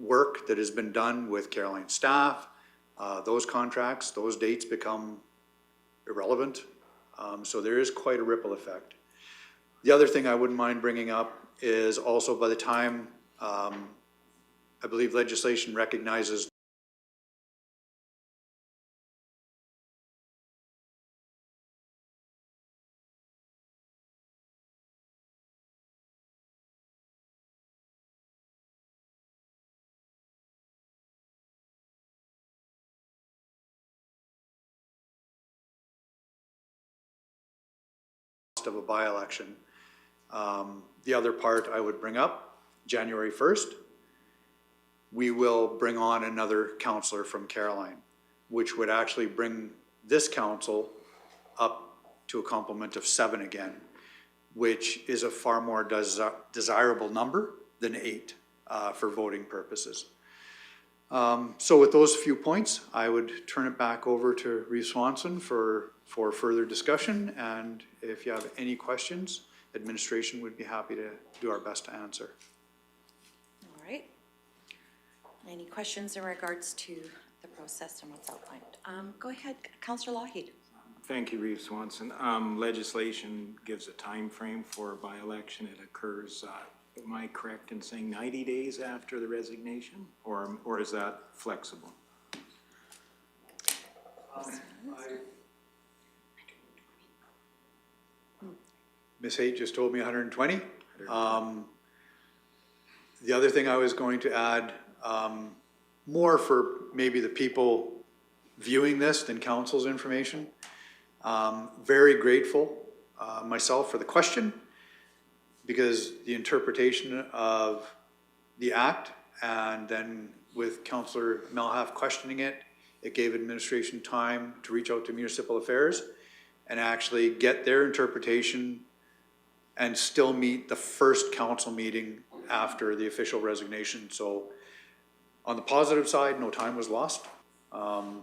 work that has been done with Caroline staff, those contracts, those dates become irrelevant. So there is quite a ripple effect. The other thing I wouldn't mind bringing up is also by the time I believe legislation recognizes of a by-election. The other part I would bring up, January 1st, we will bring on another councillor from Caroline, which would actually bring this council up to a complement of 7 again, which is a far more desirable number than 8 for voting purposes. So with those few points, I would turn it back over to Reeve Swanson for further discussion, and if you have any questions, administration would be happy to do our best to answer. All right. Any questions in regards to the process and what's outlined? Go ahead, Councillor Lougheed. Thank you, Reeve Swanson. Legislation gives a time frame for by-election. It occurs, am I correct in saying 90 days after the resignation, or is that flexible? Ms. Haight just told me 120. The other thing I was going to add, more for maybe the people viewing this than council's information. Very grateful myself for the question, because the interpretation of the act and then with Councillor Melhaff questioning it, it gave administration time to reach out to municipal affairs and actually get their interpretation and still meet the first council meeting after the official resignation. So on the positive side, no time was lost. Okay.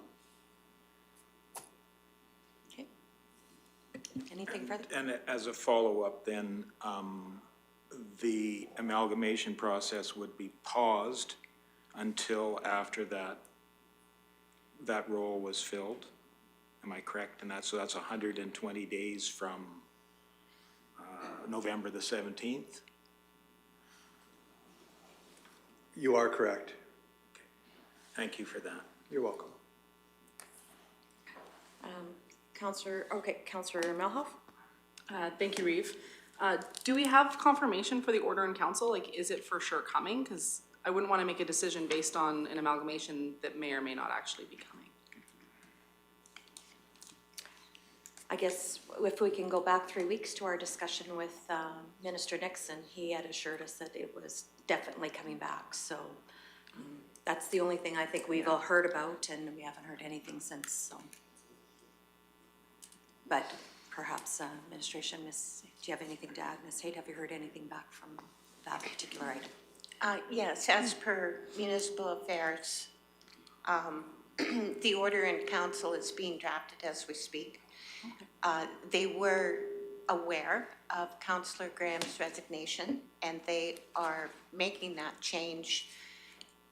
Anything further? And as a follow-up then, the amalgamation process would be paused until after that role was filled. Am I correct in that? So that's 120 days from November the 17th? You are correct. Okay. Thank you for that. You're welcome. Councillor Melhoff? Thank you, Reeve. Do we have confirmation for the order in council? Like, is it for sure coming? Because I wouldn't want to make a decision based on an amalgamation that may or may not actually be coming. I guess if we can go back 3 weeks to our discussion with Minister Nixon, he had assured us that it was definitely coming back. So that's the only thing I think we've all heard about, and we haven't heard anything since. So, but perhaps administration, do you have anything to add? Ms. Haight, have you heard anything back from that particular item? Yes, as per municipal affairs, the order in council is being drafted as we speak. Okay. They were aware of Councillor Graham's resignation, and they are making that change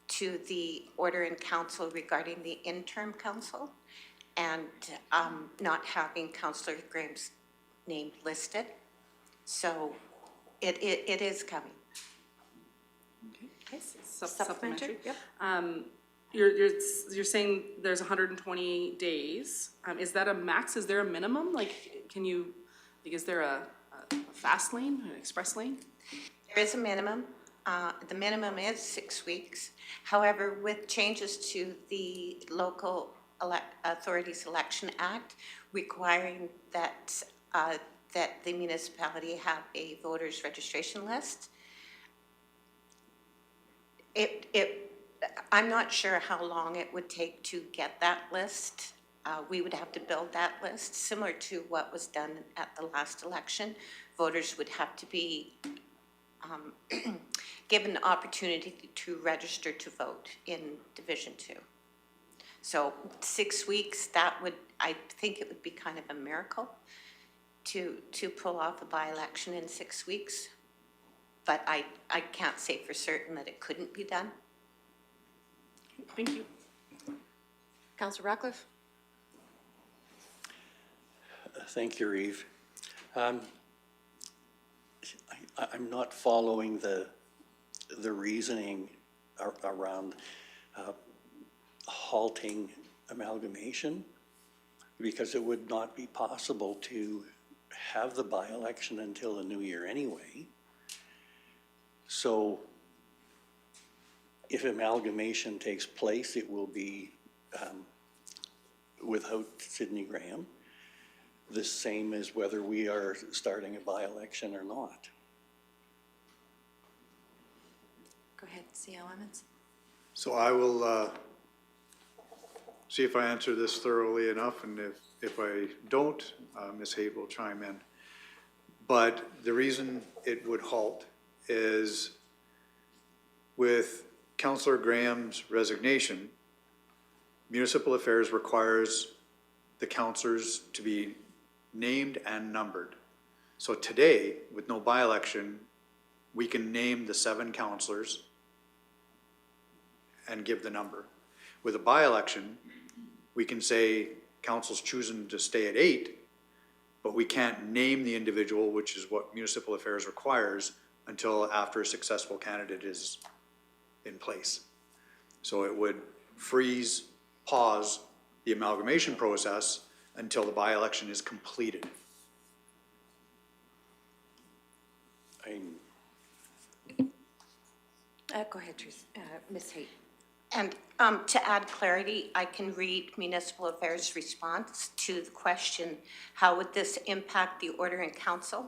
to the order in council regarding the interim council, and not having Councillor Graham's name listed. So it is coming. Okay. Supplementary. Yep. You're saying there's 120 days. Is that a max? Is there a minimum? Like, is there a fast lane, an express lane? There is a minimum. The minimum is 6 weeks. However, with changes to the Local Authorities Election Act requiring that that the municipality have a voters registration list, I'm not sure how long it would take to get that list. We would have to build that list, similar to what was done at the last election. Voters would have to be given the opportunity to register to vote in Division 2. So 6 weeks, I think it would be kind of a miracle to pull off a by-election in 6 weeks. But I can't say for certain that it couldn't be done. Thank you. Councillor Ratcliffe? Thank you, Reeve. I'm not following the reasoning around halting amalgamation, because it would not be possible to have the by-election until the new year anyway. So if amalgamation takes place, it will be without Sidney Graham, the same as whether we are starting a by-election or not. Go ahead, C.O. Emmons. So I will see if I answer this thoroughly enough, and if I don't, Ms. Haight will chime in. But the reason it would halt is with Councillor Graham's resignation, municipal affairs requires the councillors to be named and numbered. So today, with no by-election, we can name the 7 councillors and give the number. With a by-election, we can say council's choosing to stay at 8, but we can't name the individual, which is what municipal affairs requires, until after a successful candidate is in place. So it would freeze, pause the amalgamation process until the by-election is completed. Go ahead, Ms. Haight. And to add clarity, I can read Municipal Affairs' response to the question, how would this impact the order in council?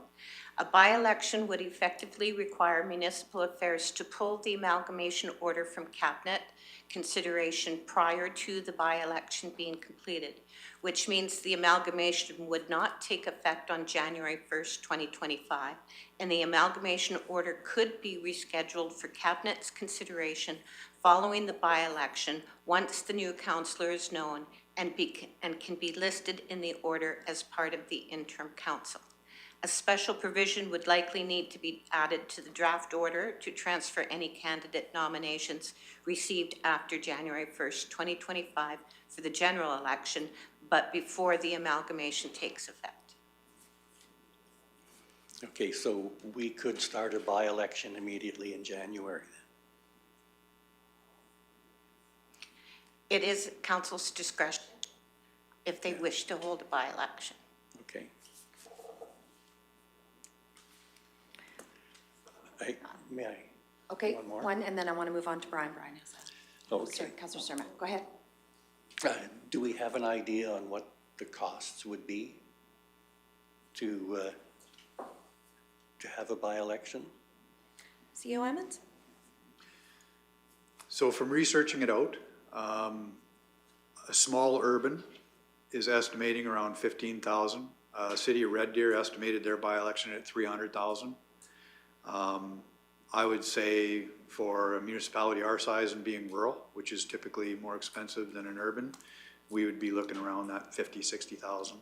A by-election would effectively require Municipal Affairs to pull the amalgamation order from cabinet consideration prior to the by-election being completed, which means the amalgamation would not take effect on January 1st, 2025, and the amalgamation order could be rescheduled for cabinet's consideration following the by-election once the new councillor is known and can be listed in the order as part of the interim council. A special provision would likely need to be added to the draft order to transfer any candidate nominations received after January 1st, 2025 for the general election, but before the amalgamation takes effect. Okay, so we could start a by-election immediately in January then? It is council's discretion if they wish to hold a by-election. Okay. May I? Okay, One more? one, and then I want to move on to Brian. Brian has a... Okay. Sorry, Councillor Cermak, go ahead. Do we have an idea on what the costs would be to have a by-election? C.O. Emmons? So from researching it out, a small urban is estimating around 15,000. City of Red Deer estimated their by-election at 300,000. I would say for a municipality our size and being rural, which is typically more expensive than an urban, we would be looking around that 50, 60,000.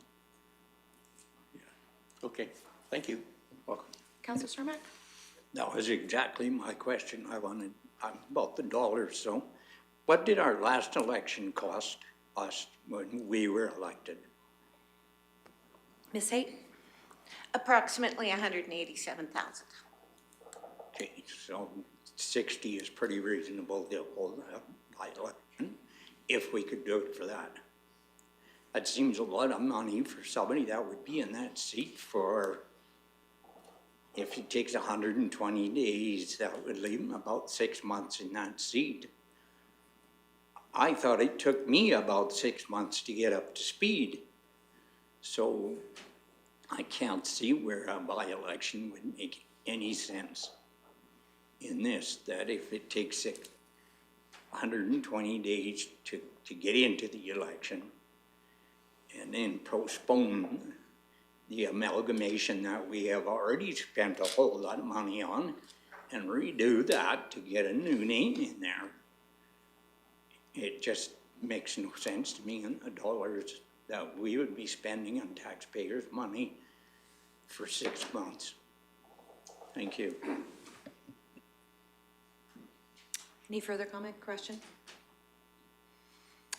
Yeah. Okay, thank you. Welcome. Councillor Cermak? That was exactly my question. I wanted about the dollars. So what did our last election cost us when we were elected? Ms. Haight? Approximately 187,000. Okay, so 60 is pretty reasonable to hold a by-election, if we could do it for that. That seems a lot of money for somebody that would be in that seat for, if it takes 120 days, that would leave him about 6 months in that seat. I thought it took me about 6 months to get up to speed. So I can't see where a by-election would make any sense in this, that if it takes 120 days to get into the election and then postpone the amalgamation that we have already spent a whole lot of money on and redo that to get a new name in there, it just makes no sense to me, and the dollars that we would be spending on taxpayers' money for 6 months. Thank you. Any further comment, question?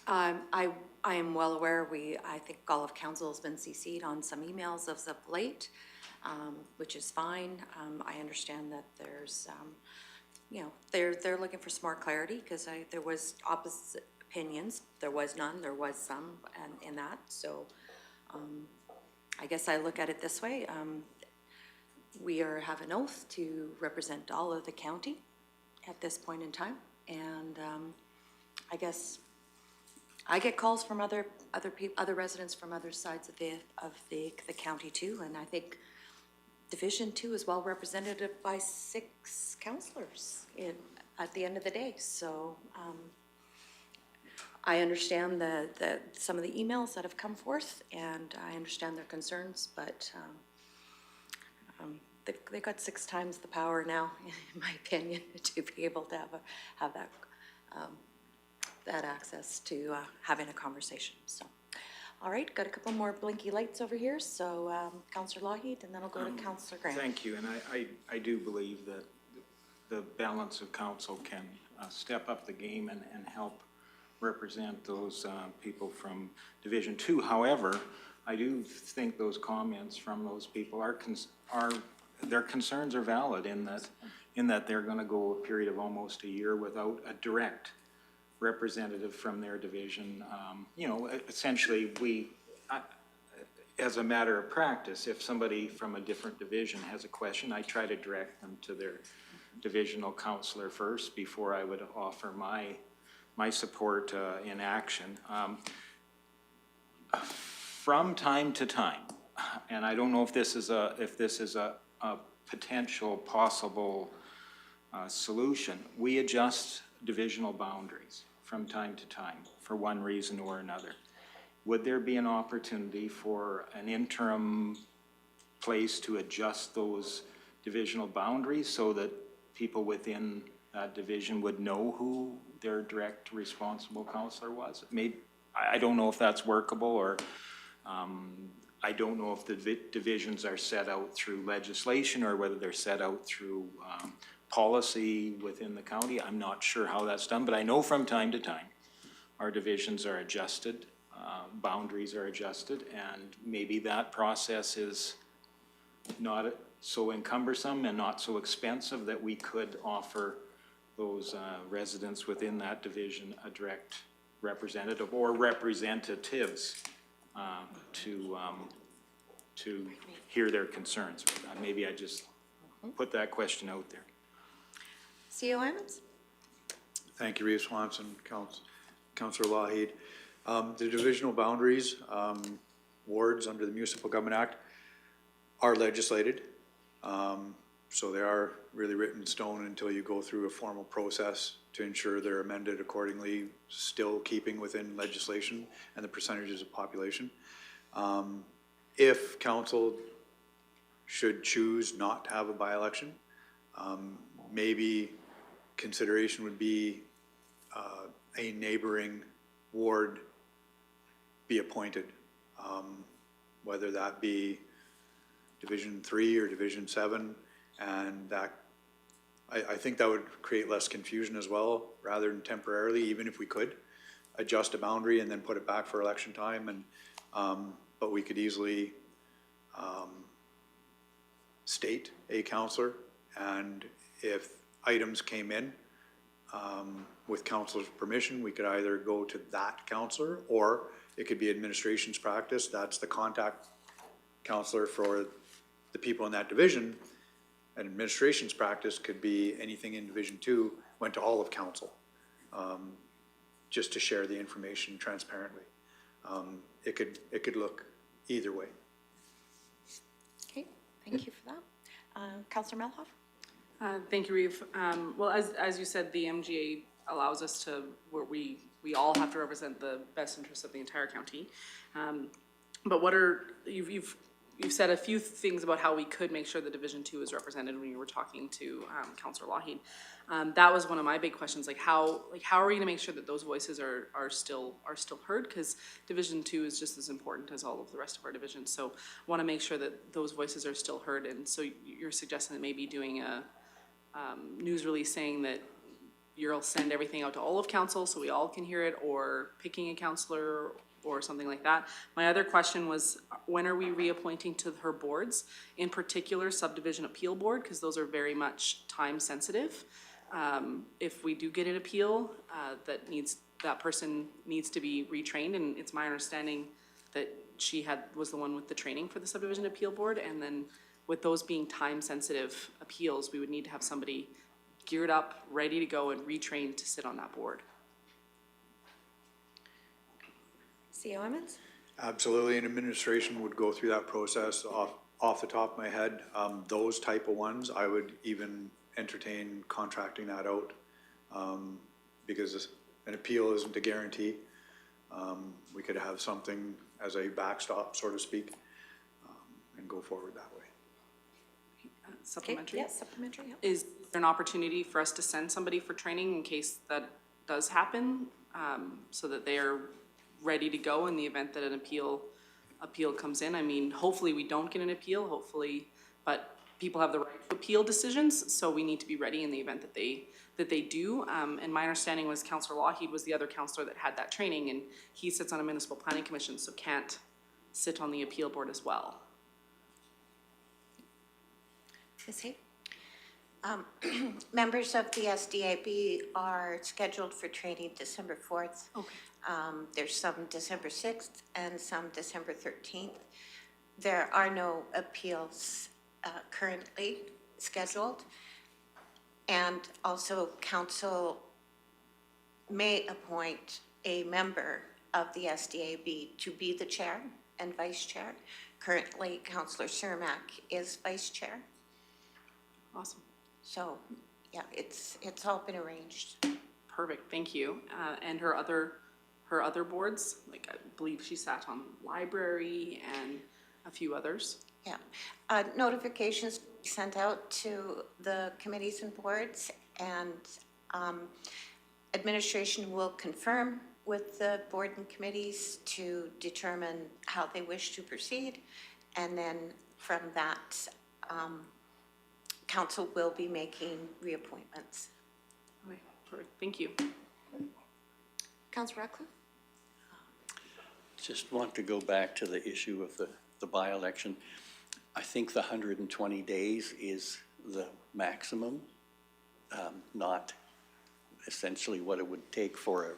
I am well aware, I think all of council has been CC'd on some emails as of late, which is fine. I understand that there's, you know, they're looking for some more clarity, because there was opposite opinions. There was none, there was some in that, so I guess I look at it this way. We have an oath to represent all of the county at this point in time, and I guess I get calls from other residents from other sides of the county too, and I think Division 2 is well represented by 6 councillors at the end of the day. So I understand some of the emails that have come forth, and I understand their concerns, but they've got 6 times the power now, in my opinion, to be able to have that access to having a conversation. So, all right, got a couple more blinky lights over here. So, Councillor Lougheed, and then I'll go to Councillor Graham. Thank you, and I do believe that the balance of council can step up the game and help represent those people from Division 2. However, I do think those comments from those people their concerns are valid in that they're going to go a period of almost a year without a direct representative from their division. You know, essentially, as a matter of practice, if somebody from a different division has a question, I try to direct them to their divisional councillor first before I would offer my support in action. From time to time, and I don't know if this is a potential possible solution, we adjust divisional boundaries from time to time for one reason or another. Would there be an opportunity for an interim place to adjust those divisional boundaries so that people within that division would know who their direct responsible councillor was? Maybe, I don't know if that's workable, or I don't know if the divisions are set out through legislation or whether they're set out through policy within the county. I'm not sure how that's done, but I know from time to time our divisions are adjusted, boundaries are adjusted, and maybe that process is not so cumbersome and not so expensive that we could offer those residents within that division a direct representative or representatives to hear their concerns. Maybe I just put that question out there. CO Emmons? Thank you, Reeve Swanson, Councillor Lougheed. The divisional boundaries, wards under the Municipal Government Act are legislated. So they are really written in stone until you go through a formal process to ensure they're amended accordingly, still keeping within legislation and the percentages of population. If council should choose not to have a by-election, maybe consideration would be a neighboring ward be appointed, whether that be Division 3 or Division 7, and that I think that would create less confusion as well, rather than temporarily, even if we could adjust a boundary and then put it back for election time, and but we could easily state a councillor, and if items came in with council's permission, we could either go to that councillor, or it could be administration's practice. That's the contact councillor for the people in that division. And administration's practice could be anything in Division 2 went to all of council, just to share the information transparently. It could look either way. Okay, thank you for that. Councillor Melhoff? Thank you, Reeve. Well, as you said, the MGA allows us to, where we all have to represent the best interests of the entire county. But what are, you've said a few things about how we could make sure that Division 2 is represented when you were talking to Councillor Lougheed. That was one of my big questions, like how are we gonna make sure that those voices are still heard? Because Division 2 is just as important as all of the rest of our divisions. So wanna make sure that those voices are still heard. And so you're suggesting that maybe doing a news release saying that, you'll send everything out to all of council so we all can hear it, or picking a councillor or something like that. My other question was, when are we reappointing to her boards, in particular subdivision appeal board, because those are very much time sensitive. If we do get an appeal, that person needs to be retrained, and it's my understanding that she was the one with the training for the subdivision appeal board, and then with those being time sensitive appeals, we would need to have somebody geared up, ready to go and retrained to sit on that board. CEO Emmons? Absolutely, and administration would go through that process off the top of my head. Those type of ones, I would even entertain contracting that out, because an appeal isn't a guarantee. We could have something as a backstop, so to speak, and go forward that way. Okay, Supplementary? yes, supplementary, yeah. Is there an opportunity for us to send somebody for training in case that does happen, so that they are ready to go in the event that an appeal comes in? I mean, hopefully we don't get an appeal, hopefully, but people have the right to appeal decisions, so we need to be ready in the event that they do. And my understanding was Councillor Lougheed was the other councillor that had that training, and he sits on a municipal planning commission, so can't sit on the appeal board as well. Ms. Hay? Members of the SDAB are scheduled for training December 4th. Okay. There's some December 6th and some December 13th. There are no appeals currently scheduled. And also, council may appoint a member of the SDAB to be the chair and vice chair. Currently, Councillor Cermak is vice chair. Awesome. So, yeah, it's all been arranged. Perfect, thank you. And her other boards, like I believe she sat on library and a few others. Yeah. Notifications sent out to the committees and boards, and administration will confirm with the board and committees to determine how they wish to proceed. And then from that, council will be making reappointments. Okay, perfect, thank you. Councillor Ratcliffe? Just want to go back to the issue of the by-election. I think the 120 days is the maximum, not essentially what it would take for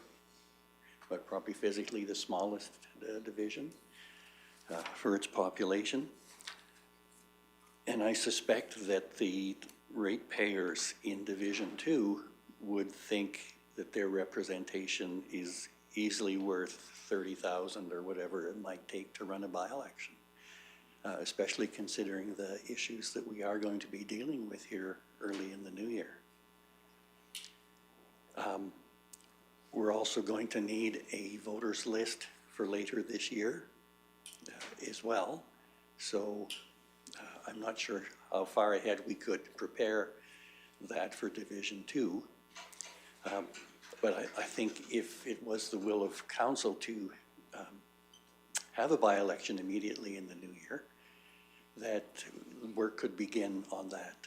but probably physically the smallest division for its population. And I suspect that the ratepayers in Division 2 would think that their representation is easily worth 30,000 or whatever it might take to run a by-election, especially considering the issues that we are going to be dealing with here early in the new year. We're also going to need a voters list for later this year as well. So I'm not sure how far ahead we could prepare that for Division 2. But I think if it was the will of council to have a by-election immediately in the new year, that work could begin on that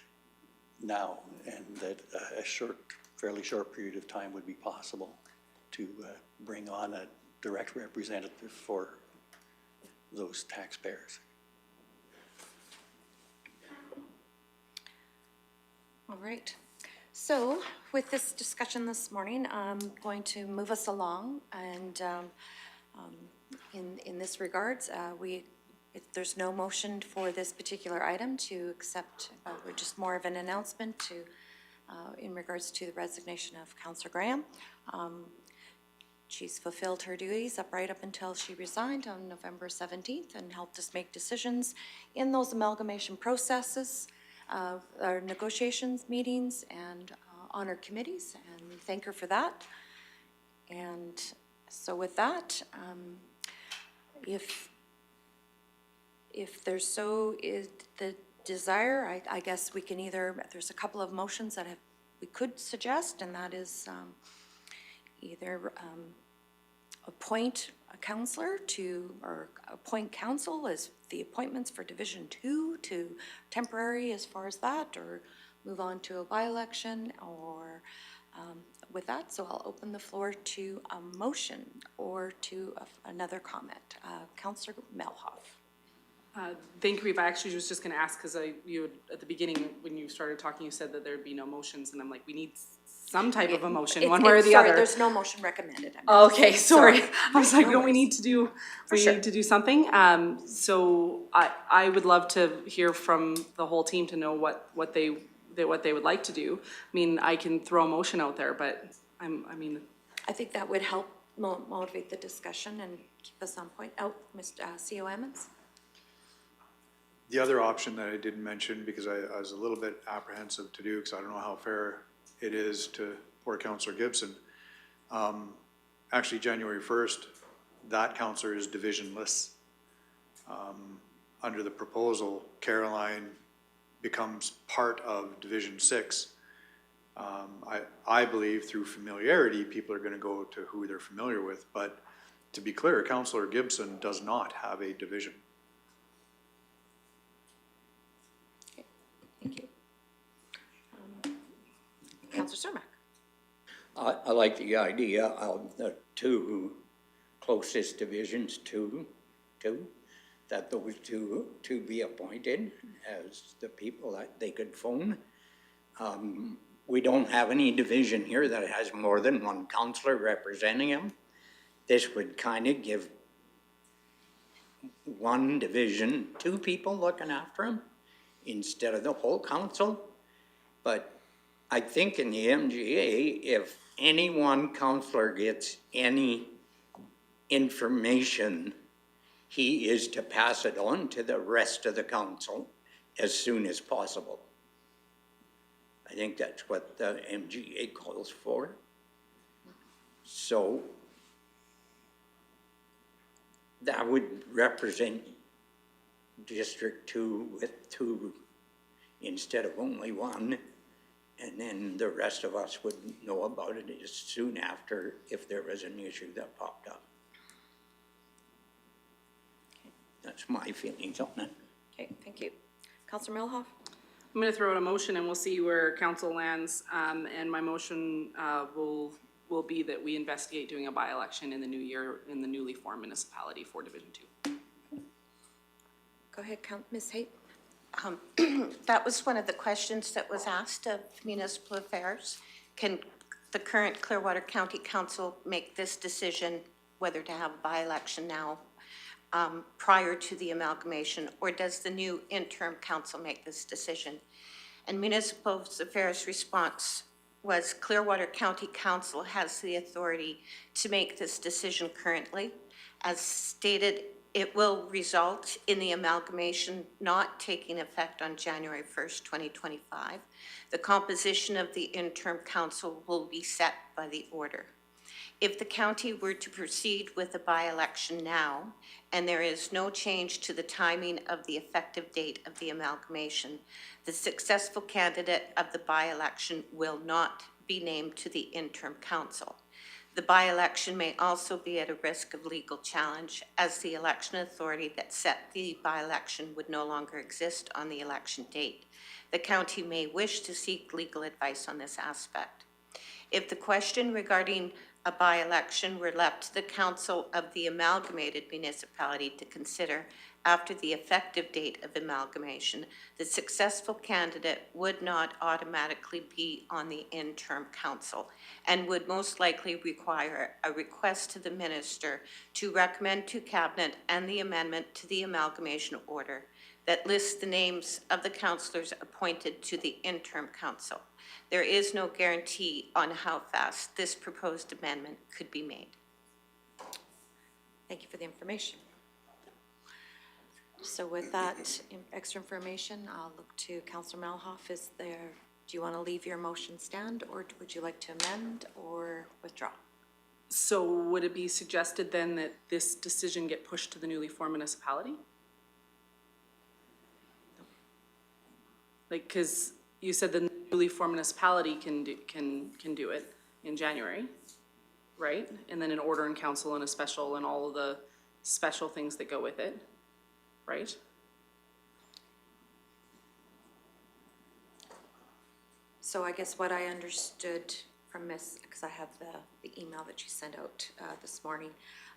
now, and that a fairly short period of time would be possible to bring on a direct representative for those taxpayers. All right. So with this discussion this morning, I'm going to move us along, and in this regards, if there's no motion for this particular item to accept, we're just more of an announcement to in regards to the resignation of Councillor Graham. She's fulfilled her duties right up until she resigned on November 17th and helped us make decisions in those amalgamation processes, our negotiations, meetings, and on our committees, and we thank her for that. And so with that, if there's so is the desire, I guess we can either, there's a couple of motions that we could suggest, and that is either appoint a councillor or appoint council as the appointments for Division 2 to temporary as far as that, or move on to a by-election, or With that, so I'll open the floor to a motion or to another comment. Councillor Melhoff. Thank you, Reeve. I actually was just gonna ask, because at the beginning, when you started talking, you said that there'd be no motions, and I'm like, we need some type of a motion, one way or the Sorry, other. there's no motion recommended. I'm Okay, sorry. I was like, No don't we worries. need to do, sure. need to do something? So I would love to hear from the whole team to know what they would like to do. I mean, I can throw a motion out there, but I think that would help motivate the discussion and keep us on point. Oh, Mr. CO Emmons? The other option that I didn't mention, because I was a little bit apprehensive to do, because I don't know how fair it is to poor Councillor Gibson. Actually, January 1st, that councillor is divisionless. Under the proposal, Caroline becomes part of Division 6. I believe through familiarity, people are going to go to who they're familiar with, but to be clear, Councillor Gibson does not have a division. Okay, thank you. Councillor Cermak. I like the idea of the two closest divisions that those two be appointed as the people that they could phone. We don't have any division here that has more than one councillor representing them. This would kind of give one division, two people looking after them instead of the whole council. But I think in the MGA, if any one councillor gets any information, he is to pass it on to the rest of the council as soon as possible. I think that's what the MGA calls for. So that would represent District 2 with 2 instead of only 1. And then the rest of us would know about it as soon after if there was an issue that popped up. That's my feelings on it. Okay, thank you. Councillor Milhoff? I'm gonna throw out a motion and we'll see where council lands. And my motion will be that we investigate doing a by-election in the new year in the newly formed municipality for Division 2. Go ahead, Ms. Haight. That was one of the questions that was asked of Municipal Affairs. Can the current Clearwater County Council make this decision whether to have a by-election now prior to the amalgamation, or does the new interim council make this decision? And Municipal Affairs' response was Clearwater County Council has the authority to make this decision currently. As stated, it will result in the amalgamation not taking effect on January 1st, 2025. The composition of the interim council will be set by the order. If the county were to proceed with a by-election now, and there is no change to the timing of the effective date of the amalgamation, the successful candidate of the by-election will not be named to the interim council. The by-election may also be at a risk of legal challenge, as the election authority that set the by-election would no longer exist on the election date. The county may wish to seek legal advice on this aspect. If the question regarding a by-election were left to the council of the amalgamated municipality to consider after the effective date of amalgamation, the successful candidate would not automatically be on the interim council and would most likely require a request to the minister to recommend to cabinet and the amendment to the amalgamation order that lists the names of the councillors appointed to the interim council. There is no guarantee on how fast this proposed amendment could be made. Thank you for the information. So with that extra information, I'll look to Councillor Malhoff. Do you want to leave your motion stand, or would you like to amend or withdraw? So would it be suggested then that this decision get pushed to the newly formed municipality? Like, because you said the newly formed municipality can do it in January, right? And then an order in council and a special and all of the special things that go with it, right? So I guess what I understood from Miss, because I have the email that she sent out this morning.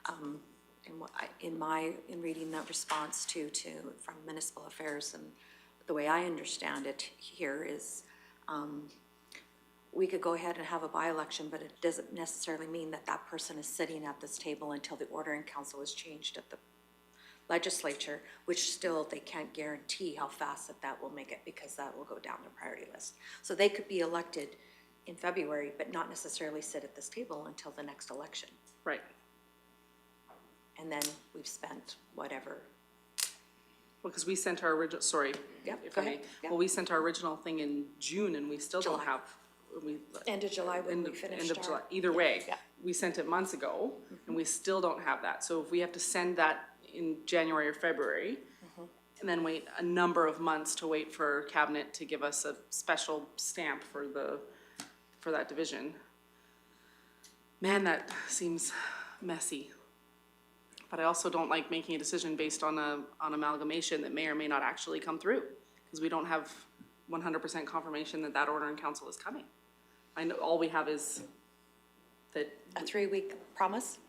And what in reading that response from Municipal Affairs, and the way I understand it here is, we could go ahead and have a by-election, but it doesn't necessarily mean that that person is sitting at this table until the ordering council is changed at the legislature, which still they can't guarantee how fast that will make it, because that will go down the priority list. So they could be elected in February, but not necessarily sit at this table until the next election. Right. And then we've spent whatever. Well, because we sent our original, sorry. Yep, if go I may. ahead, yeah. Well, we sent our original thing in June and we still don't July. have, End of July when end we of, finished end of our. July, either way. Yeah. We sent it months ago and we still don't have that. So if we have to send that in January or February, and then wait a number of months to wait for cabinet to give us a special stamp for that division. Man, that seems messy. But I also don't like making a decision based on on amalgamation that may or may not actually come through, because we don't have 100% confirmation that order in council is coming. I know all we have is that, A 3-week promise?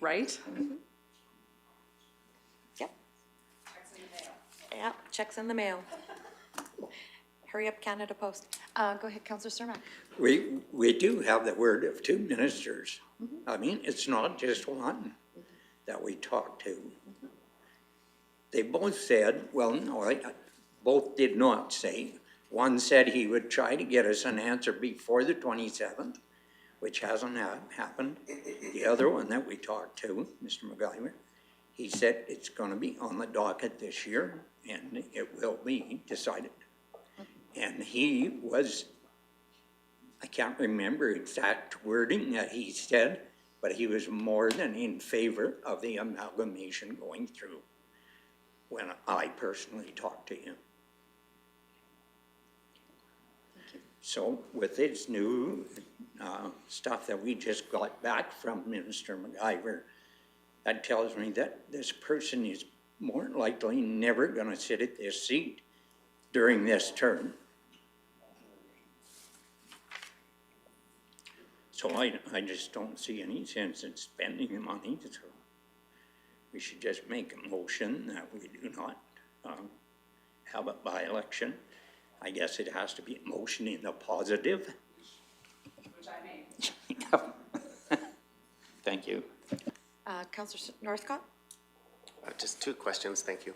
right? Yep. Yeah, checks in the mail. Hurry up, Canada Post. Go ahead, Councillor Cermak. We do have the word of two ministers. I mean, it's not just one that we talked to. They both said, well, no, both did not say. One said he would try to get us an answer before the 27th, which hasn't happened. The other one that we talked to, Mr. McGuire, he said it's going to be on the docket this year and it will be decided. And he was, I can't remember exact wording that he said, but he was more than in favor of the amalgamation going through when I personally talked to him. So with this new stuff that we just got back from Minister McIver, that tells me that this person is more likely never going to sit at this seat during this term. So I just don't see any sense in spending the money, so we should just make a motion that we do not have a by-election. I guess it has to be a motion in the positive. Which I made. Thank you. Councillor Northcott? Just two questions, thank you.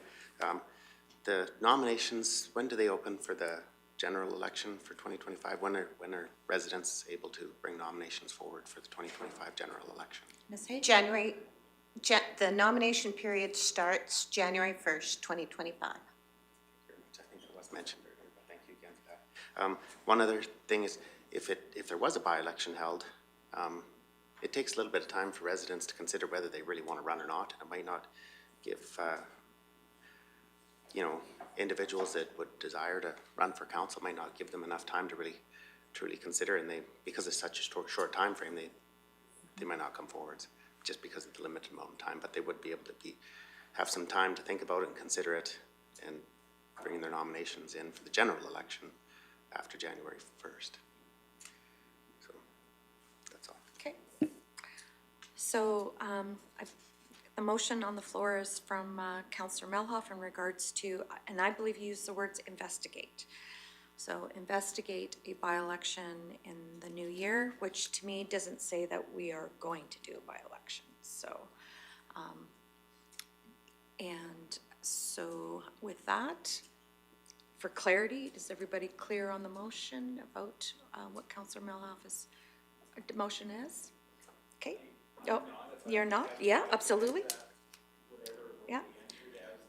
The nominations, when do they open for the general election for 2025? When are residents able to bring nominations forward for the 2025 general election? Ms. Hay? The nomination period starts January 1st, 2025. I think it was mentioned earlier, but thank you again for that. One other thing is, if there was a by-election held, it takes a little bit of time for residents to consider whether they really want to run or not. It might not give, individuals that would desire to run for council might not give them enough time to really truly consider, and because it's such a short time frame, they might not come forwards just because of the limited amount of time, but they would be able to have some time to think about it and consider it and bring their nominations in for the general election after January 1st. So that's all. Okay. So the motion on the floor is from Councillor Melhoff in regards to, and I believe you used the words investigate. So investigate a by-election in the new year, which to me doesn't say that we are going to do a by-election. So, and so with that, for clarity, is everybody clear on the motion about what Councillor Melhoff's motion is? Okay. Oh, you're not? Yeah, absolutely. Yeah,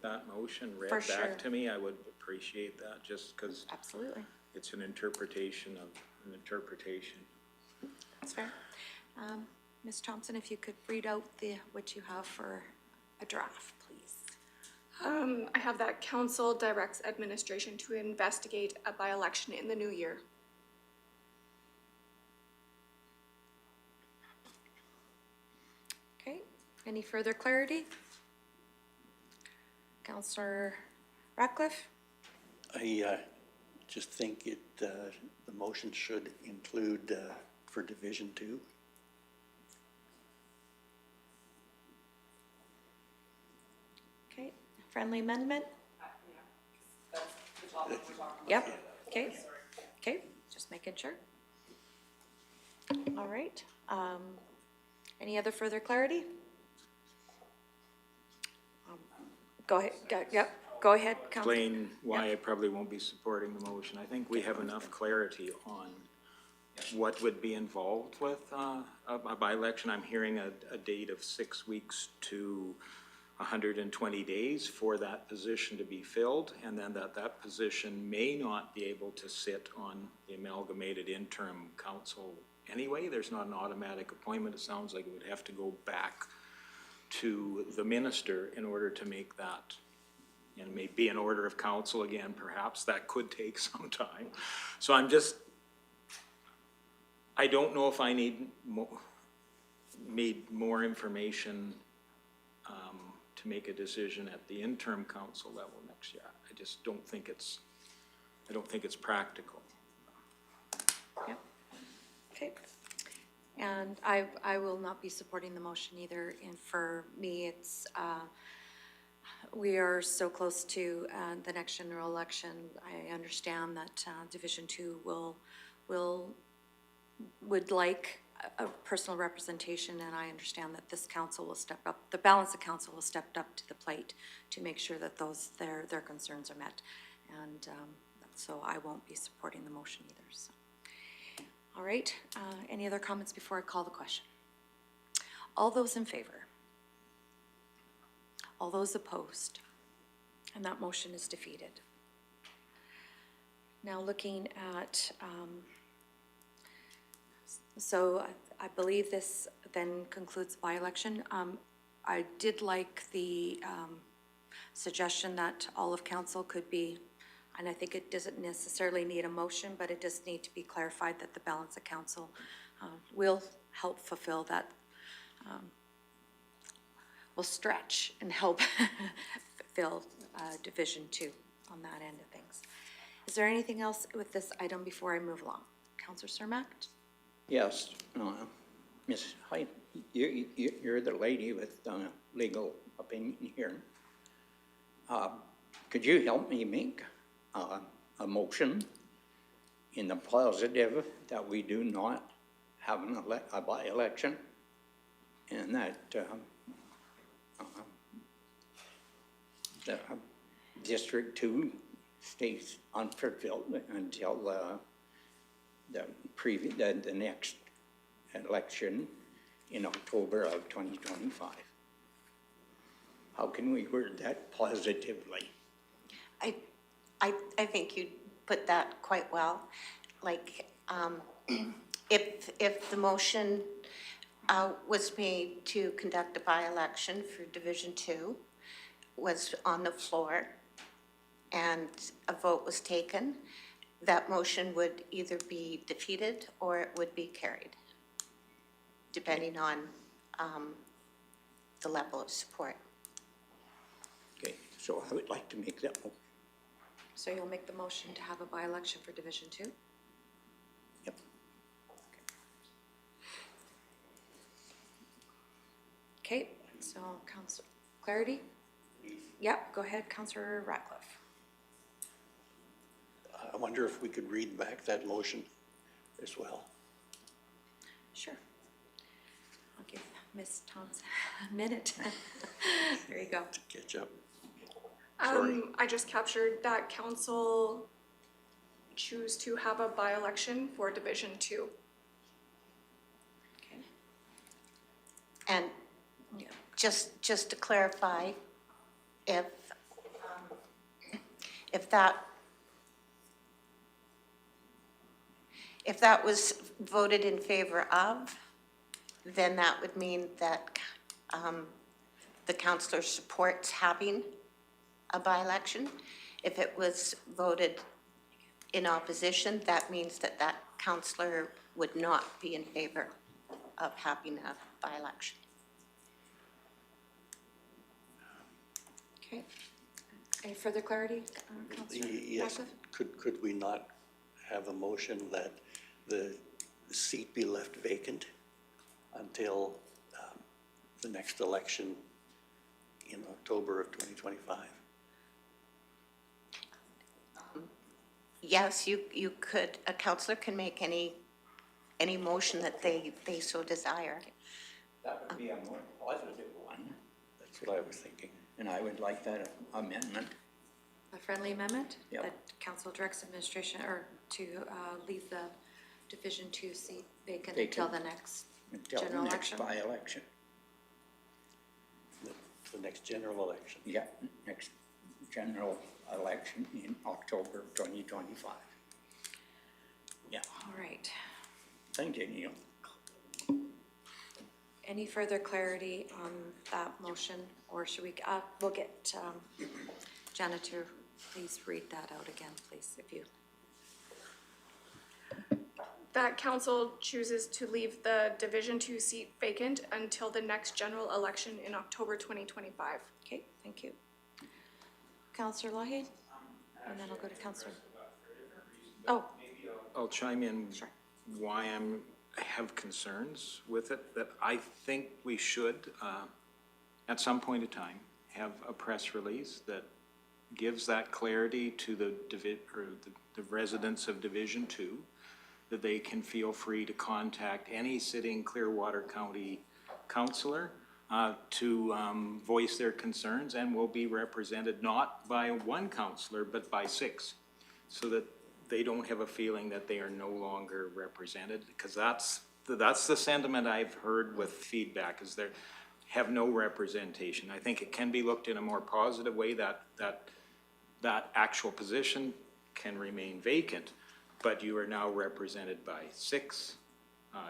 That motion read For sure. back to me, I would appreciate that, just because absolutely. it's an interpretation of an interpretation. That's fair. Ms. Thompson, if you could read out what you have for a draft, please. I have that council directs administration to investigate a by-election in the new year. Okay, any further clarity? Councillor Ratcliffe? I just think the motion should include for Division 2. Okay, friendly amendment? Yep, okay, okay, just making sure. All right, any other further clarity? Go ahead, yep, go ahead, Councillor. Explain why I probably won't be supporting the motion. I think we have enough clarity on what would be involved with a by-election. I'm hearing a date of 6 weeks to 120 days for that position to be filled, and then that position may not be able to sit on the amalgamated interim council anyway. There's not an automatic appointment. It sounds like it would have to go back to the minister in order to make that. And it may be an order of council again, perhaps. That could take some time. So I don't know if I need more information to make a decision at the interim council level next year. I just don't think it's practical. Yep, okay. And I will not be supporting the motion either, and for me, it's, we are so close to the next general election. I understand that Division 2 would like a personal representation, and I understand that this council will step up, the balance of council will step up to the plate to make sure that their concerns are met. And so I won't be supporting the motion either, so. All right, any other comments before I call the question? All those in favor? All those opposed? And that motion is defeated. Now looking at, so I believe this then concludes the by-election. I did like the suggestion that all of council could be, and I think it doesn't necessarily need a motion, but it does need to be clarified that the balance of council will help fulfill that, will stretch and help fill Division 2 on that end of things. Is there anything else with this item before I move along? Councillor Cermak? Yes, Ms. Hyde, you're the lady with legal opinion here. Could you help me make a motion in the positive that we do not have a by-election, and that the District 2 stays unfulfilled until the next election in October of 2025. How can we word that positively? I think you put that quite well. Like, if the motion was made to conduct a by-election for Division 2, was on the floor, and a vote was taken, that motion would either be defeated or it would be carried, depending on the level of support. Okay, so I would like to make that motion. So you'll make the motion to have a by-election for Division 2? Yep. Okay, so Councillor Clarity? Yep, go ahead, Councillor Ratcliffe. I wonder if we could read back that motion as well. Sure. I'll give Ms. Thompson a minute. There you go. To catch up. Sorry. I just captured that council choose to have a by-election for Division 2. Okay. And Yeah. just to clarify, if that was voted in favor of, then that would mean that the councillor supports having a by-election. If it was voted in opposition, that means that that councillor would not be in favor of having a by-election. Okay. Any further clarity, Councillor Yes, Ratcliffe? Could we not have a motion that the seat be left vacant until the next election in October of 2025? Yes, you could, a councillor can make any motion that they so desire. That would be a more positive one, That's what I was thinking. and I would like that amendment. A friendly amendment? Yep. That council directs administration, or to leave the Division Two seat vacant until the next Until the general next election? by-election. The next general election. Yeah, next general election in October of 2025. Yeah, All right. thank you, Neil. Any further clarity on that motion, or should we, we'll get Janet to please read that out again, please, if you. That council chooses to leave the Division Two seat vacant until the next general election in October 2025. Okay, thank you. Councillor Lougheed? And then I'll go to Councillor. Oh, I'll chime in Sure. why I have concerns with it, that I think we should, at some point in time, have a press release that gives that clarity to the residents of Division Two, that they can feel free to contact any sitting Clearwater County councillor to voice their concerns, and will be represented not by one councillor, but by 6, so that they don't have a feeling that they are no longer represented, because that's the sentiment I've heard with feedback, is they have no representation. I think it can be looked in a more positive way, that actual position can remain vacant, but you are now represented by 6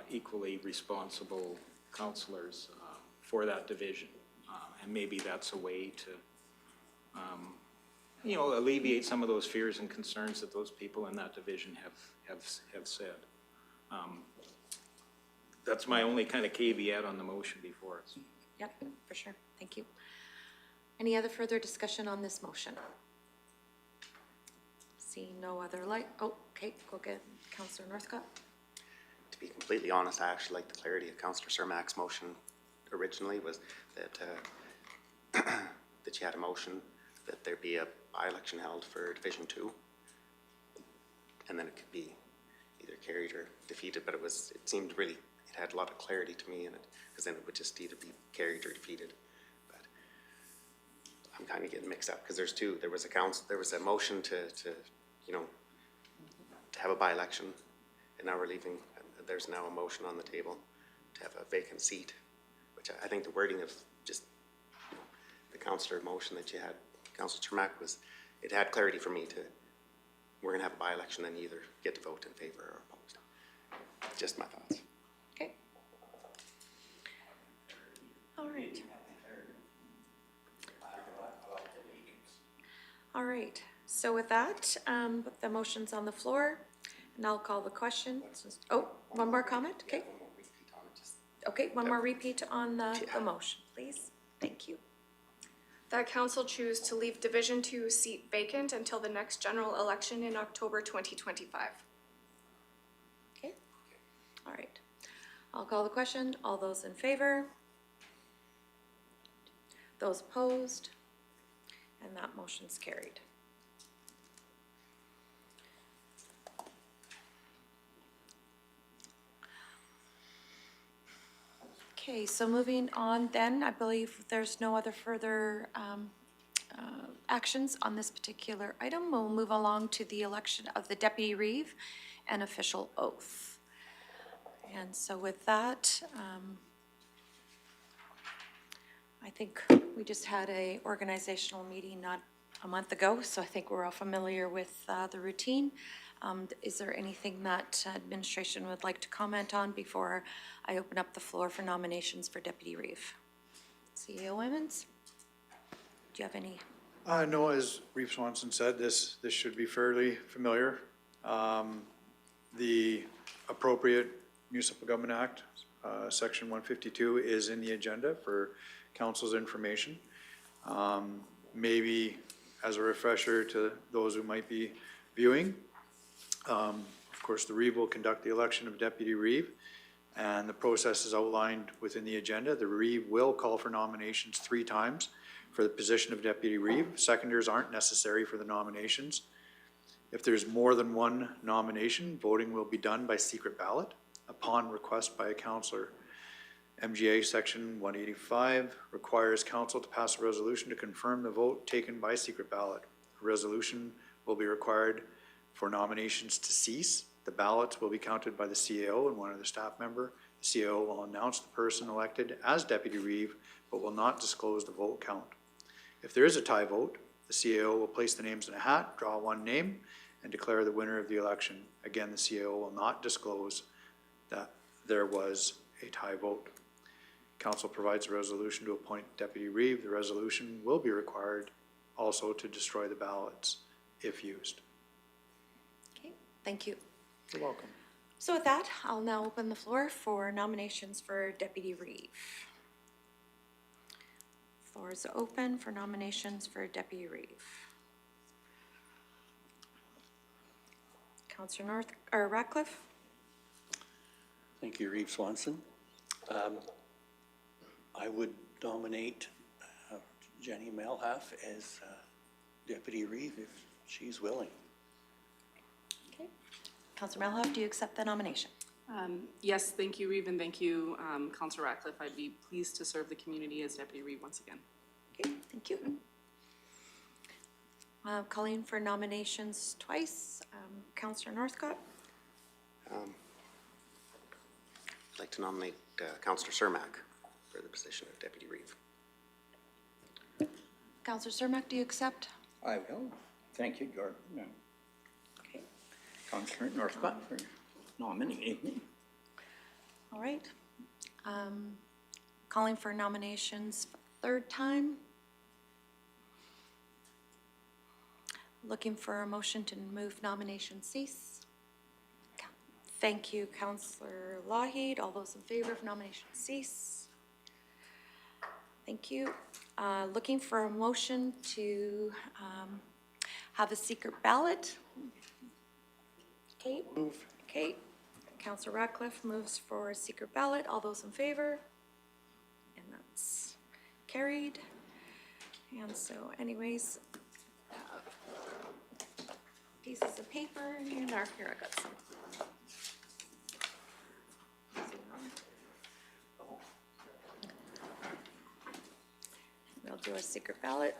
equally responsible councillors for that division. And maybe that's a way to alleviate some of those fears and concerns that those people in that division have said. That's my only kind of caveat on the motion before us. yep, for sure, thank you. Any other further discussion on this motion? Seeing no other light, okay, go get Councillor Northcott. To be completely honest, I actually like the clarity of Councillor Cermak's motion originally, was that that you had a motion that there be a by-election held for Division Two, and then it could be either carried or defeated, but it seemed really, it had a lot of clarity to me in it, because then it would just either be carried or defeated. But I'm kind of getting mixed up, because there was a motion to have a by-election, and now we're leaving, there's now a motion on the table to have a vacant seat, which I think the wording of just the councillor motion that you had, Councillor Cermak, it had clarity for me we're gonna have a by-election, then you either get to vote in favor or opposed. Just my thoughts. Okay. All right. All right, so with that, the motion's on the floor, and I'll call the question. Oh, one more comment, okay? Okay, one more repeat on the motion, please. Thank you. That council choose to leave Division Two seat vacant until the next general election in October 2025. Okay, all right. I'll call the question. All those in favor? Those opposed? And that motion's carried. Okay, so moving on then, I believe there's no other further actions on this particular item. We'll move along to the election of the Deputy Reeve and official oath. And so with that, I think we just had a organizational meeting not a month ago, so I think we're all familiar with the routine. Is there anything that administration would like to comment on before I open up the floor for nominations for Deputy Reeve? CEO Emmons, do you have any? No, as Reeve Swanson said, this should be fairly familiar. The appropriate Municipal Government Act, Section 152, is in the agenda for council's information. Maybe as a refresher to those who might be viewing. Of course, the Reeve will conduct the election of Deputy Reeve, and the process is outlined within the agenda. The Reeve will call for nominations 3 times for the position of Deputy Reeve. Seconders aren't necessary for the nominations. If there's more than one nomination, voting will be done by secret ballot upon request by a councillor. MGA Section 185 requires council to pass a resolution to confirm the vote taken by secret ballot. A resolution will be required for nominations to cease. The ballots will be counted by the CAO and one other staff member. The CAO will announce the person elected as Deputy Reeve, but will not disclose the vote count. If there is a tie vote, the CAO will place the names in a hat, draw one name, and declare the winner of the election. Again, the CAO will not disclose that there was a tie vote. Council provides a resolution to appoint Deputy Reeve. The resolution will be required also to destroy the ballots if used. Okay, thank you. You're welcome. So with that, I'll now open the floor for nominations for Deputy Reeve. Floor is open for nominations for Deputy Reeve. Councillor Ratcliffe? Thank you, Reeve Swanson. I would nominate Jenny Melhalf as Deputy Reeve if she's willing. Okay. Councillor Melhalf, do you accept the nomination? Yes, thank you, Reeve, and thank you, Councillor Ratcliffe. I'd be pleased to serve the community as Deputy Reeve once again. Okay, thank you. Calling for nominations twice, Councillor Northcott. I'd like to nominate Councillor Cermak for the position of Deputy Reeve. Councillor Cermak, do you accept? I will. Thank you, Gordon. Okay, Councillor Northcott for nominating me. all right. Calling for nominations third time. Looking for a motion to move nomination cease. Thank you, Councillor Lougheed. All those in favor of nomination cease? Thank you. Looking for a motion to have a secret ballot. Okay. Move. Okay. Councillor Ratcliffe moves for a secret ballot. All those in favor? And that's carried. And so anyways, pieces of paper and our, here I got some. We'll do a secret ballot.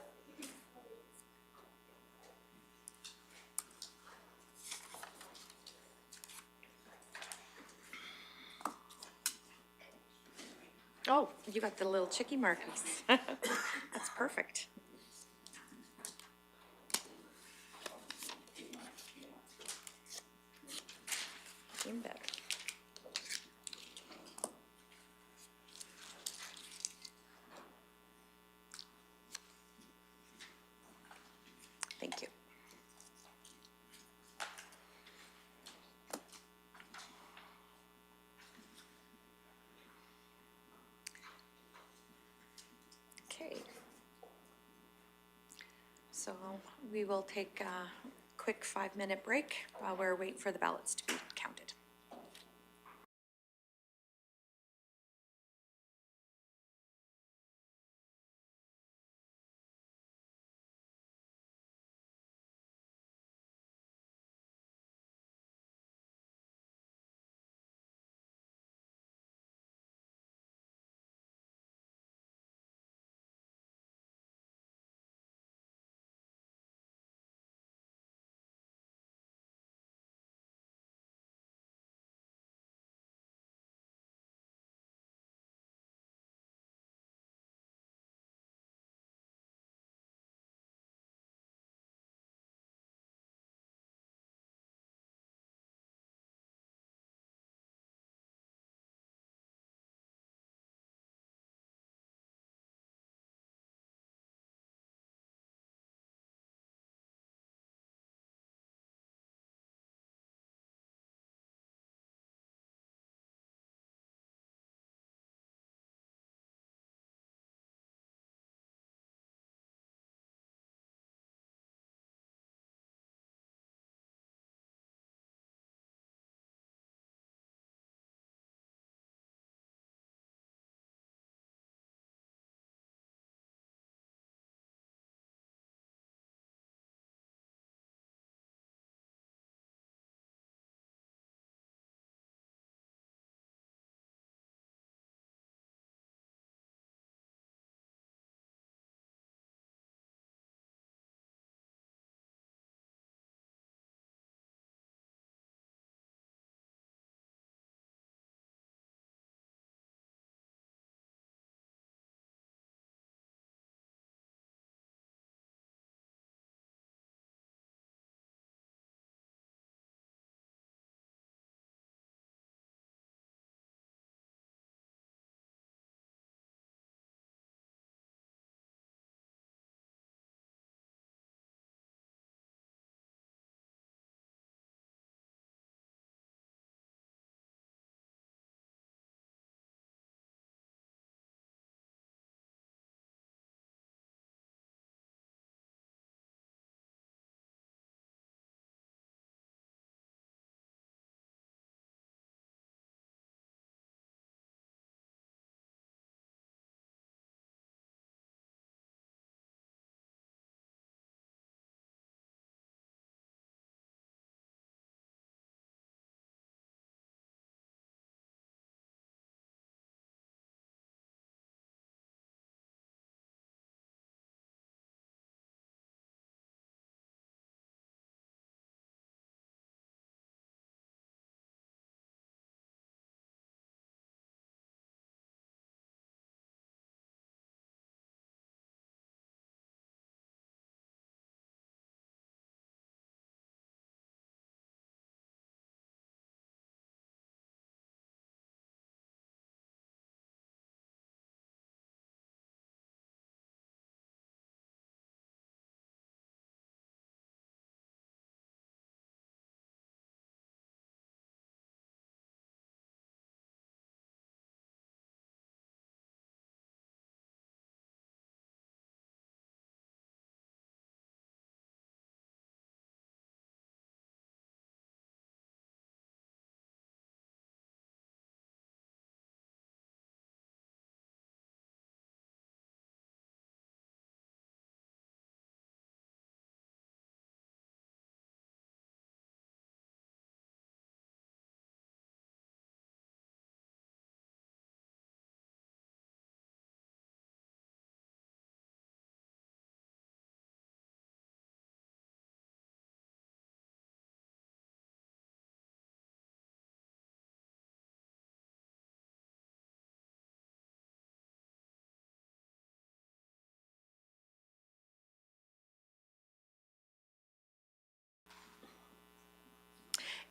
Oh, you got the little chicky markers. That's perfect. Even better. Thank you. Okay. So we will take a quick 5-minute break while we're waiting for the ballots to be counted.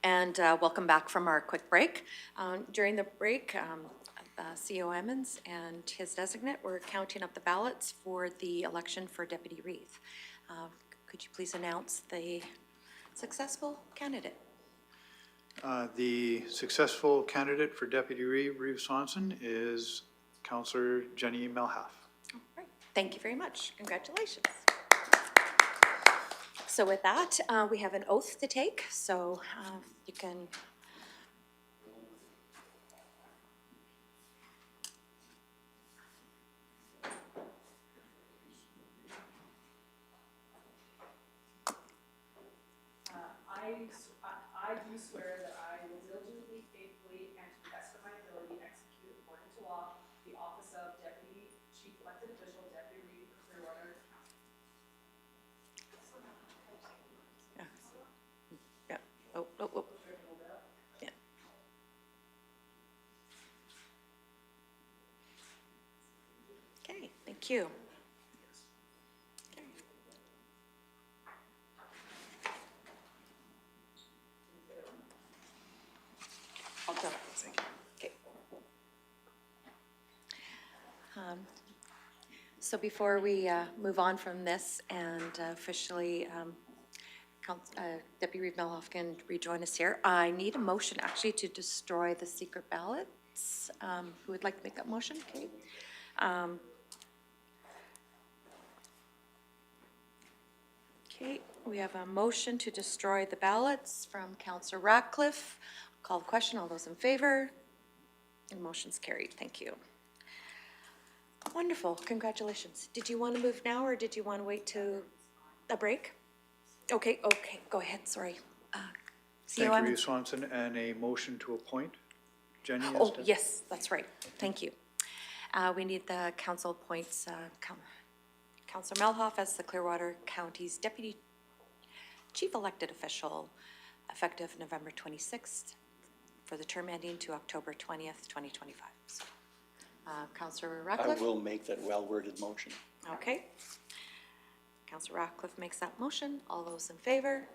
And welcome back from our quick break. During the break, CO Emmons and his designate were counting up the ballots for the election for Deputy Reeve. Could you please announce the successful candidate? The successful candidate for Deputy Reeve Swanson is Councillor Jenny Melhalf. All right. Thank you very much. Congratulations. So with that, we have an oath to take, so you can. I do swear that I will diligently, faithfully, and to the best of my ability execute according to law the office of Deputy Chief Elected Official, Deputy Reeve, Clearwater County. Yeah. Oh. Yeah. Okay, thank you. I'll go. Okay. So before we move on from this and officially Deputy Reeve Melhalf can rejoin us here, I need a motion actually to destroy the secret ballots. Who would like to make that motion? Okay. Okay, we have a motion to destroy the ballots from Councillor Ratcliffe. Call the question. All those in favor? And motion's carried. Thank you. Wonderful. Congratulations. Did you want to move now or did you want to wait to a break? Okay, go ahead. Sorry. Thank CO you, Reeve Emmons? Swanson, and a motion to appoint Jenny as Oh, yes, that's right. Thank you. We need the council appoints Councillor Melhalf as the Clearwater County's Deputy Chief Elected Official, effective November 26th, for the term ending to October 20th, 2025. So, Councillor I Ratcliffe? will make that well-worded motion. Okay. Councillor Ratcliffe makes that motion. All those in favor?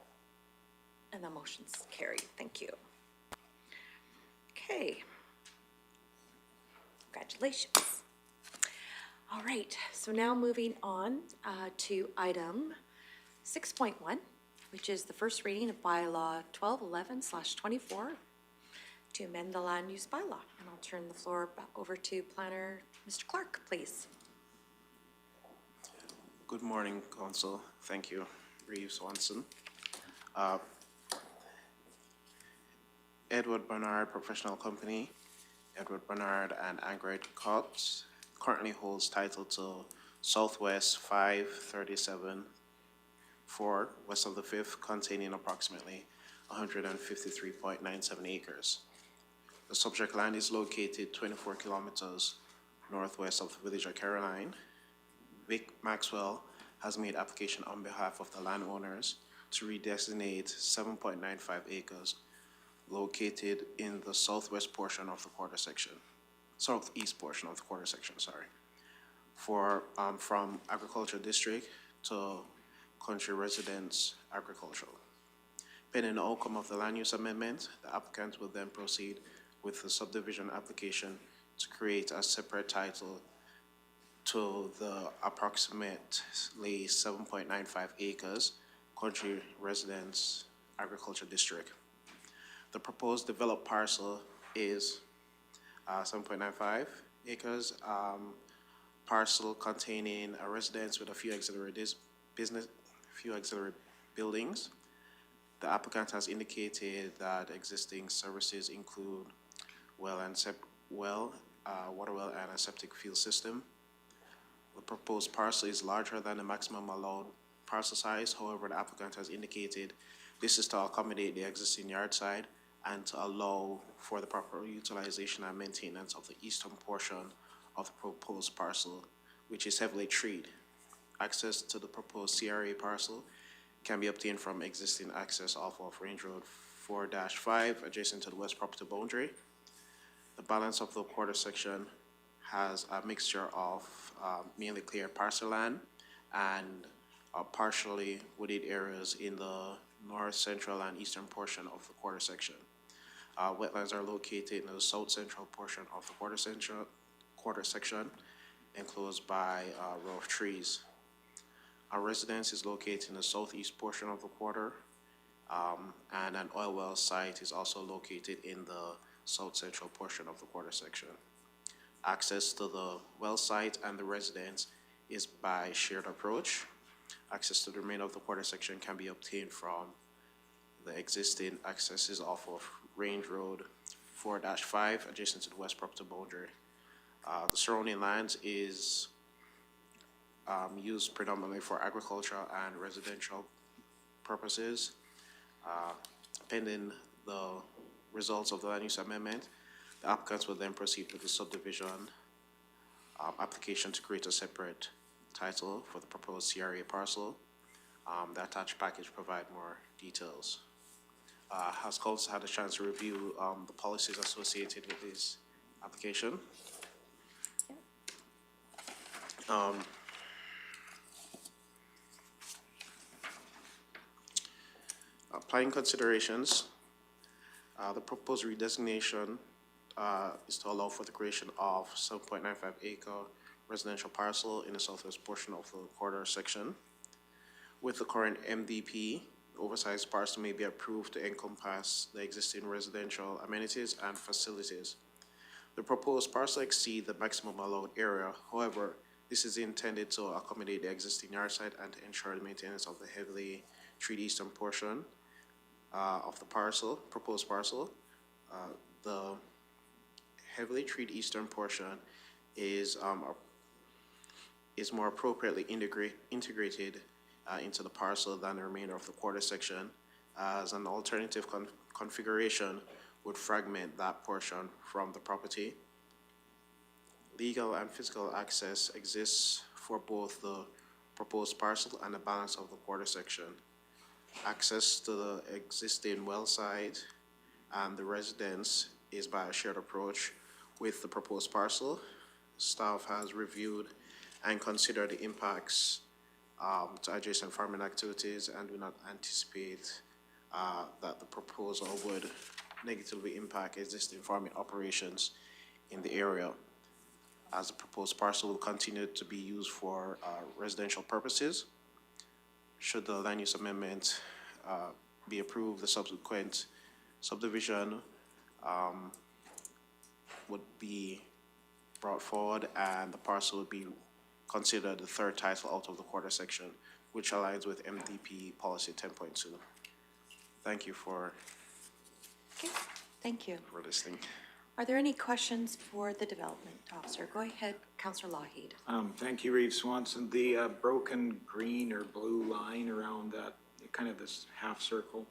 And the motion's carried. Thank you. Okay. Congratulations. All right, so now moving on to item 6.1, which is the first reading of Bylaw 1211/24 to amend the land use bylaw. And I'll turn the floor back over to Planner Mr. Clark, please. Good morning, Council. Thank you, Reeve Swanson. Edward Bernard Professional Company, Edward Bernard and Angrid Cots, currently holds title to Southwest 537 4 west of the 5th, containing approximately 153.97 acres. The subject land is located 24 kilometers northwest of the village of Caroline. Vic Maxwell has made application on behalf of the landowners to redesignate 7.95 acres located in the southwest portion of the quarter section, southeast portion of the quarter section, for from agricultural district to country residence agricultural. Pending the outcome of the land use amendment, the applicant will then proceed with the subdivision application to create a separate title to the approximately 7.95 acres country residence agriculture district. The proposed developed parcel is 7.95 acres, parcel containing a residence with a few auxiliary buildings. The applicant has indicated that existing services include water well and a septic field system. The proposed parcel is larger than the maximum allowed parcel size. However, the applicant has indicated this is to accommodate the existing yard side and to allow for the proper utilization and maintenance of the eastern portion of the proposed parcel, which is heavily treed. Access to the proposed CRA parcel can be obtained from existing access off of Range Road 4-5, adjacent to the west property boundary. The balance of the quarter section has a mixture of mainly clear parcel land and partially wooded areas in the north, central, and eastern portion of the quarter section. Wetlands are located in the south central portion of the quarter section, enclosed by a row of trees. Our residence is located in the southeast portion of the quarter, and an oil well site is also located in the south central portion of the quarter section. Access to the well site and the residence is by shared approach. Access to the remainder of the quarter section can be obtained from the existing accesses off of Range Road 4-5, adjacent to the west property boundary. The surrounding lands is used predominantly for agricultural and residential purposes. Pending the results of the land use amendment, the applicants will then proceed with the subdivision application to create a separate title for the proposed CRA parcel. The attached package provide more details. Has council had a chance to review the policies associated with this application? Planning considerations. The proposed redesignation is to allow for the creation of 7.95 acre residential parcel in the southwest portion of the quarter section. With the current MDP, oversized parcel may be approved to encompass the existing residential amenities and facilities. The proposed parcel exceeds the maximum allowed area. However, this is intended to accommodate the existing yard site and to ensure the maintenance of the heavily treated eastern portion of the proposed parcel. The heavily treated eastern portion is more appropriately integrated into the parcel than the remainder of the quarter section, as an alternative configuration would fragment that portion from the property. Legal and physical access exists for both the proposed parcel and the balance of the quarter section. Access to the existing well site and the residence is by a shared approach with the proposed parcel. Staff has reviewed and considered the impacts to adjacent farming activities and do not anticipate that the proposal would negatively impact existing farming operations in the area, as the proposed parcel will continue to be used for residential purposes. Should the land use amendment be approved, the subsequent subdivision would be brought forward and the parcel would be considered the third title out of the quarter section, which aligns with MDP policy 10.2. Thank you for Thank you. listening. Are there any questions for the development officer? Go ahead, Councillor Lougheed. Thank you, Reeve Swanson. The broken green or blue line around that, kind of this half circle,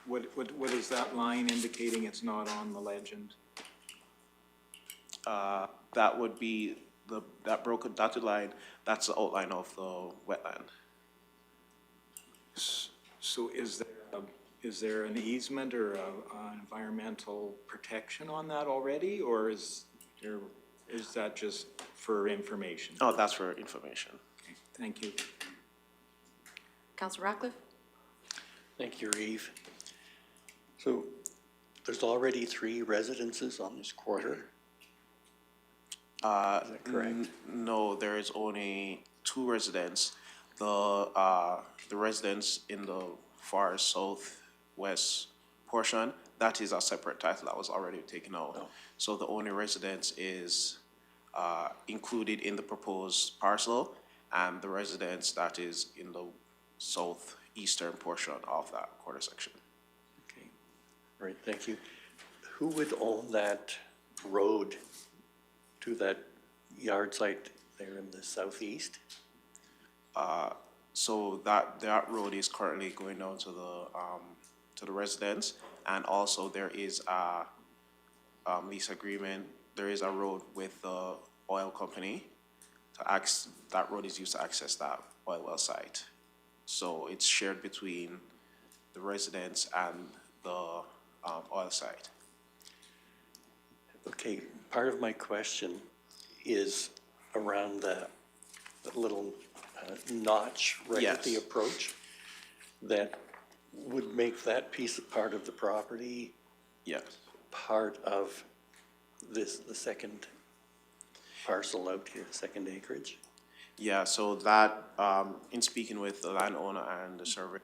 what is that line indicating? It's not on the legend? That would be that broken dotted line, that's the outline of the wetland. So is there an easement or an environmental protection on that already, or is that just for information? Oh, that's for information. Okay, thank you. Councillor Ratcliffe? Thank you, Reeve. So there's already 3 residences on this quarter. Is that correct? No, there is only 2 residents. The residence in the far southwest portion, that is a separate title that was already taken out. Oh. So the only residence is included in the proposed parcel, and the residence that is in the southeastern portion of that quarter section. Okay, all right, thank you. Who would own that road to that yard site there in the southeast? So that road is currently going down to the residence, and also there is a lease agreement. There is a road with the oil company that road is used to access that oil well site. So it's shared between the residence and the oil site. Okay, part of my question is around the little notch right at the Yes. approach that would make that piece of part of the property Yes. part of this, the second parcel out here, the second acreage? Yeah, so that, in speaking with the landowner and the surveyor,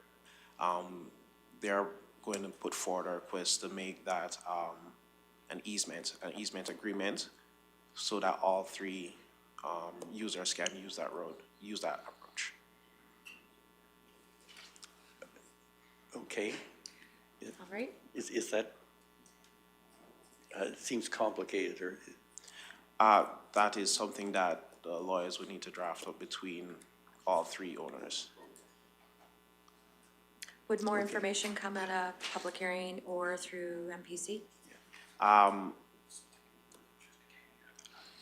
they're going to put forward a request to make that, an easement agreement, so that all three, users can use that road, use that approach. Okay, All right, is that, it seems complicated, or, That is something that the lawyers would need to draft up between all three owners. would more information come at a public hearing or through MPC?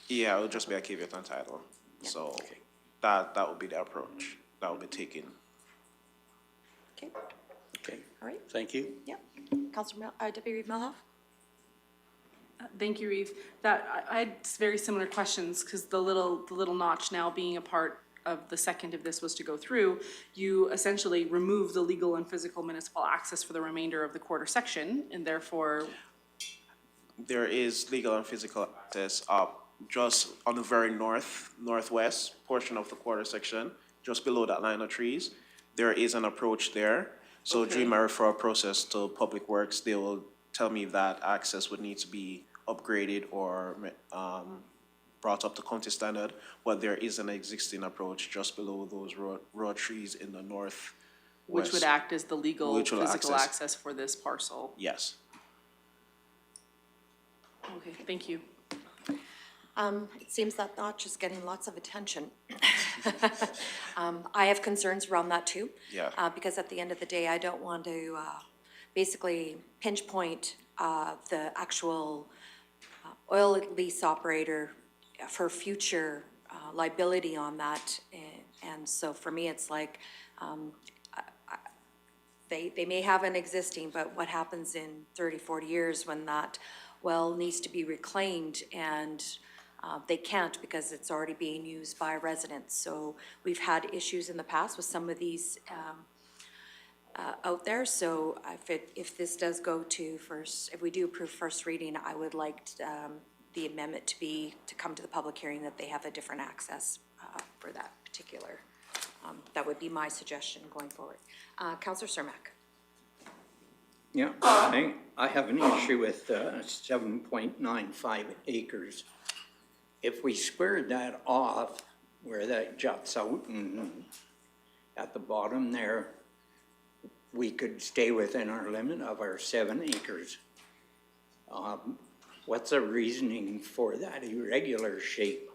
Yeah, it'll just be a caveat on title, so that would be the approach that will be taken. Okay, okay, all right, thank you. yeah. Councillor Deputy Reeve Melhoff? Thank you, Reeve. I had very similar questions, because the little notch now being a part of the second, if this was to go through, you essentially remove the legal and physical municipal access for the remainder of the quarter section, and therefore, There is legal and physical access up just on the very northwest portion of the quarter section, just below that line of trees. There is an approach there. So during my referral process to Public Works, they will tell me that access would need to be upgraded or brought up to county standard, but there is an existing approach just below those road trees in the north. which would act as the legal, Which will physical access. access for this parcel. Yes. Okay, thank you. It seems that notch is getting lots of attention. I have concerns around that too. Yeah. Because at the end of the day, I don't want to basically pinch point the actual oil lease operator for future liability on that. And so for me, it's like, they may have an existing, but what happens in 30, 40 years when that well needs to be reclaimed and they can't because it's already being used by residents. So we've had issues in the past with some of these out there. So if this does go to if we do approve first reading, I would like the amendment to come to the public hearing that they have a different access for that particular. That would be my suggestion going forward. Councillor Cermak. Yeah, I have an issue with 7.95 acres. If we squared that off where that juts out and at the bottom there, we could stay within our limit of our 7 acres. What's the reasoning for that irregular shape?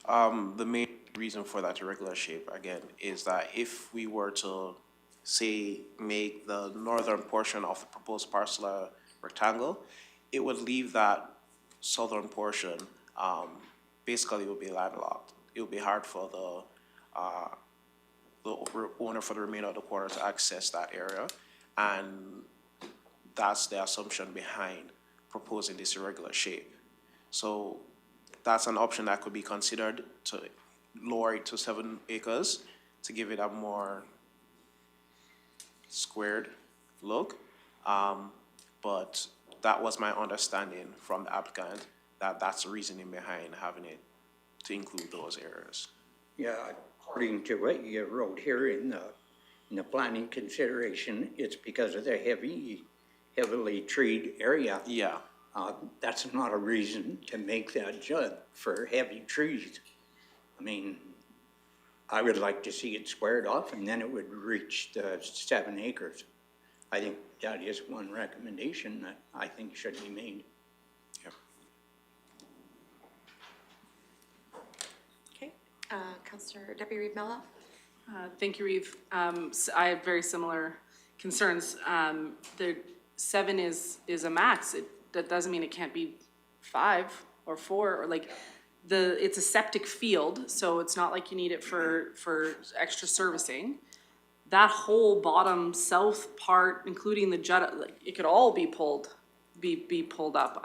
The main reason for that irregular shape, again, is that if we were to, say, make the northern portion of the proposed parcel a rectangle, it would leave that southern portion, basically it would be landlocked. It would be hard for the owner for the remainder of the quarter to access that area. And that's the assumption behind proposing this irregular shape. So that's an option that could be considered, to lower it to 7 acres to give it a more squared look. But that was my understanding from the applicant, that that's the reasoning behind having it to include those areas. Yeah, according to what you wrote here in the planning consideration, it's because of the heavily treed area. Yeah. That's not a reason to make that jut for heavy trees. I mean, I would like to see it squared off and then it would reach the 7 acres. I think that is one recommendation that I think should be made. Yeah. Okay, Councillor Deputy Reeve Mellow. Thank you, Reeve. So I have very similar concerns. The 7 is a max. That doesn't mean it can't be 5 or 4 or like it's a septic field, so it's not like you need it for extra servicing. That whole bottom south part, including the jut, like it could all be pulled up.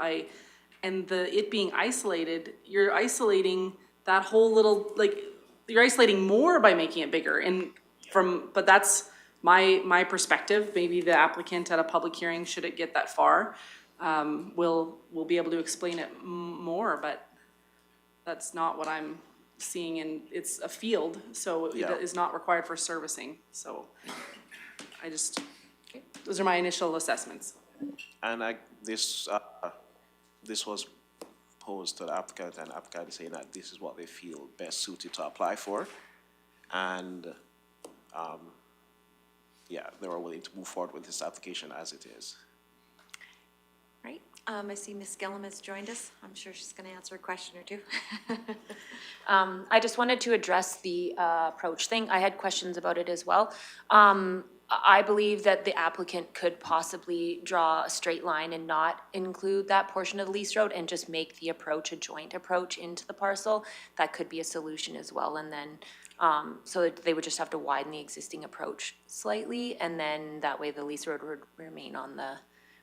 It being isolated, you're isolating that whole little, like, you're isolating more by making it bigger. But that's my perspective, maybe the applicant at a public hearing, should it get that far, will be able to explain it more, but that's not what I'm seeing, and it's a field, so it Yeah. is not required for servicing, so those are my initial assessments. And this was posed to the applicant, and the applicant is saying that this is what they feel best suited to apply for. And, yeah, they were willing to move forward with this application as it is. Right, I see Ms. Gillum has joined us. I'm sure she's gonna answer a question or two. I just wanted to address the approach thing. I had questions about it as well. I believe that the applicant could possibly draw a straight line and not include that portion of the lease road and just make the approach a joint approach into the parcel. That could be a solution as well, and then, so that they would just have to widen the existing approach slightly, and then that way the lease road would remain on the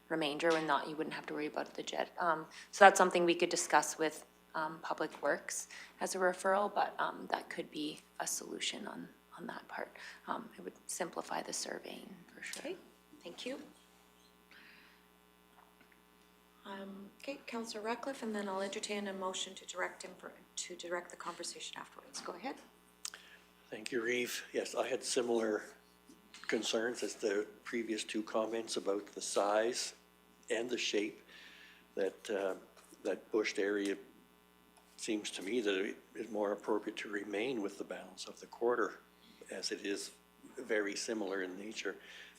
remainder and you wouldn't have to worry about the jet. So that's something we could discuss with Public Works as a referral, but that could be a solution on that part. It would simplify the surveying for sure. Okay, thank you. Okay, Councillor Ratcliffe, and then I'll entertain a motion to direct the conversation afterwards. Go ahead. Thank you, Reeve. Yes, I had similar concerns as the previous two comments about the size and the shape. That bushed area seems to me that it is more appropriate to remain with the balance of the quarter, as it is very similar in nature,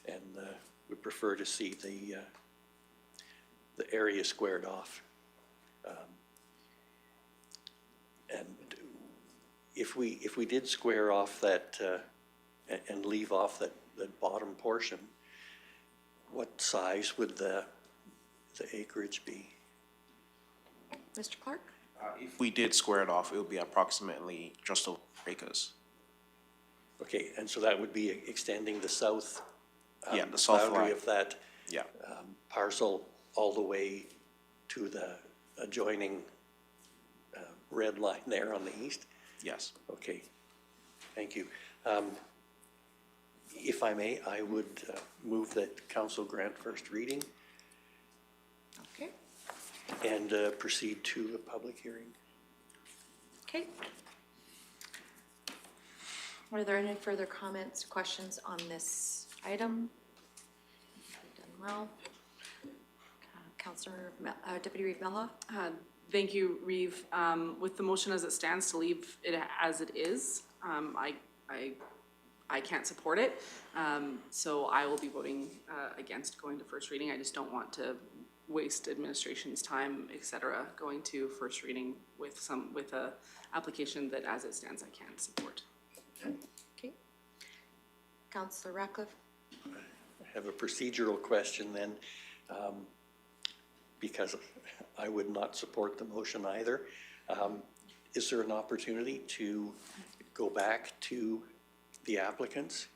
and would prefer to see the area squared off. And if we did square off that and leave off that bottom portion, what size would the acreage be? Mr. Clark? If we did square it off, it would be approximately just over 4 acres. Okay, and so that would be extending the south Yeah, the south boundary line. of that Yeah, parcel all the way to the adjoining red line there on the east? yes. Okay, thank you. If I may, I would move that council grant first reading Okay. and proceed to the public hearing. Okay. Are there any further comments, questions on this item? Done well. Councillor, Deputy Reeve Melha? Thank you, Reeve. With the motion as it stands to leave it as it is, I can't support it. So I will be voting against going to first reading. I just don't want to waste administration's time, et cetera, going to first reading with a application that as it stands I can't support. Okay. Councillor Ratcliffe? I have a procedural question then, because I would not support the motion either. Is there an opportunity to go back to the applicants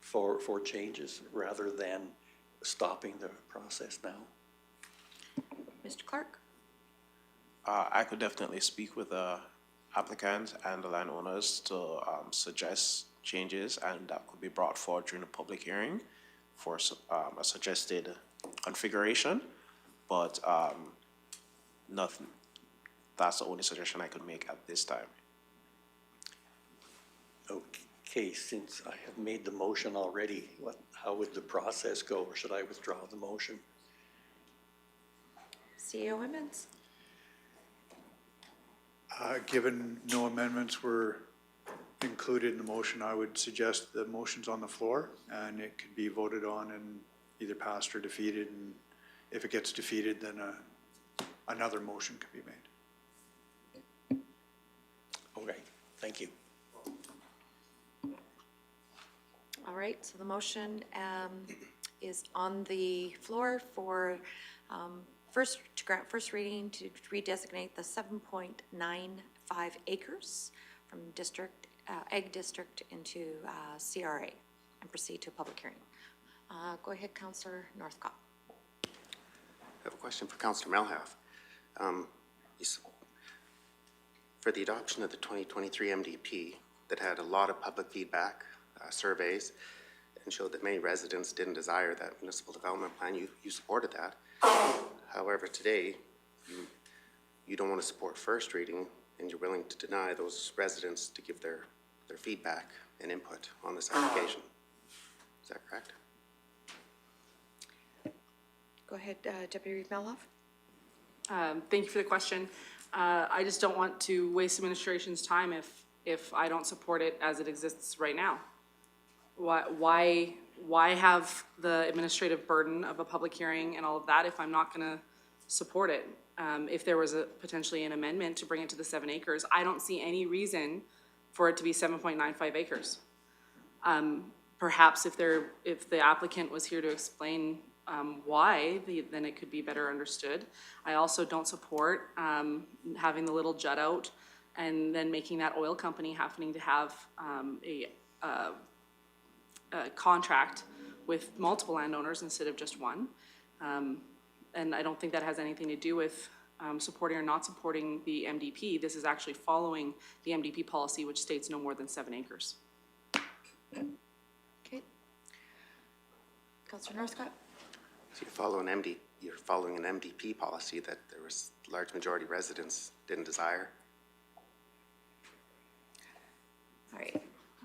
for changes rather than stopping the process now? Mr. Clark? I could definitely speak with the applicant and the landowners to suggest changes, and that could be brought forward during the public hearing for a suggested configuration. But nothing. That's the only suggestion I could make at this time. Okay, since I have made the motion already, how would the process go, or should I withdraw the motion? CEO Emmons? Given no amendments were included in the motion, I would suggest the motion's on the floor and it could be voted on and either passed or defeated. And if it gets defeated, then another motion could be made. Okay, thank you. All right, so the motion is on the floor for to grant first reading to redesignate the 7.95 acres from district, Ag District into CRA and proceed to a public hearing. Go ahead, Councillor Northcott. I have a question for Councillor Melhav. For the adoption of the 2023 MDP that had a lot of public feedback, surveys, and showed that many residents didn't desire that municipal development plan. You supported that. However, today, you don't want to support first reading, and you're willing to deny those residents to give their feedback and input on this application. Is that correct? Go ahead, Deputy Reeve Swanson. Thank you for the question. I just don't want to waste administration's time if I don't support it as it exists right now. Why have the administrative burden of a public hearing and all of that if I'm not gonna support it? If there was potentially an amendment to bring it to the 7 acres, I don't see any reason for it to be 7.95 acres. Perhaps if the applicant was here to explain why, then it could be better understood. I also don't support having the little jut out and then making that oil company happening to have a contract with multiple landowners instead of just one. And I don't think that has anything to do with supporting or not supporting the MDP. This is actually following the MDP policy, which states no more than 7 acres. Okay. Councillor Northcott? So you're following an MDP policy that there was large majority residents didn't desire. All right.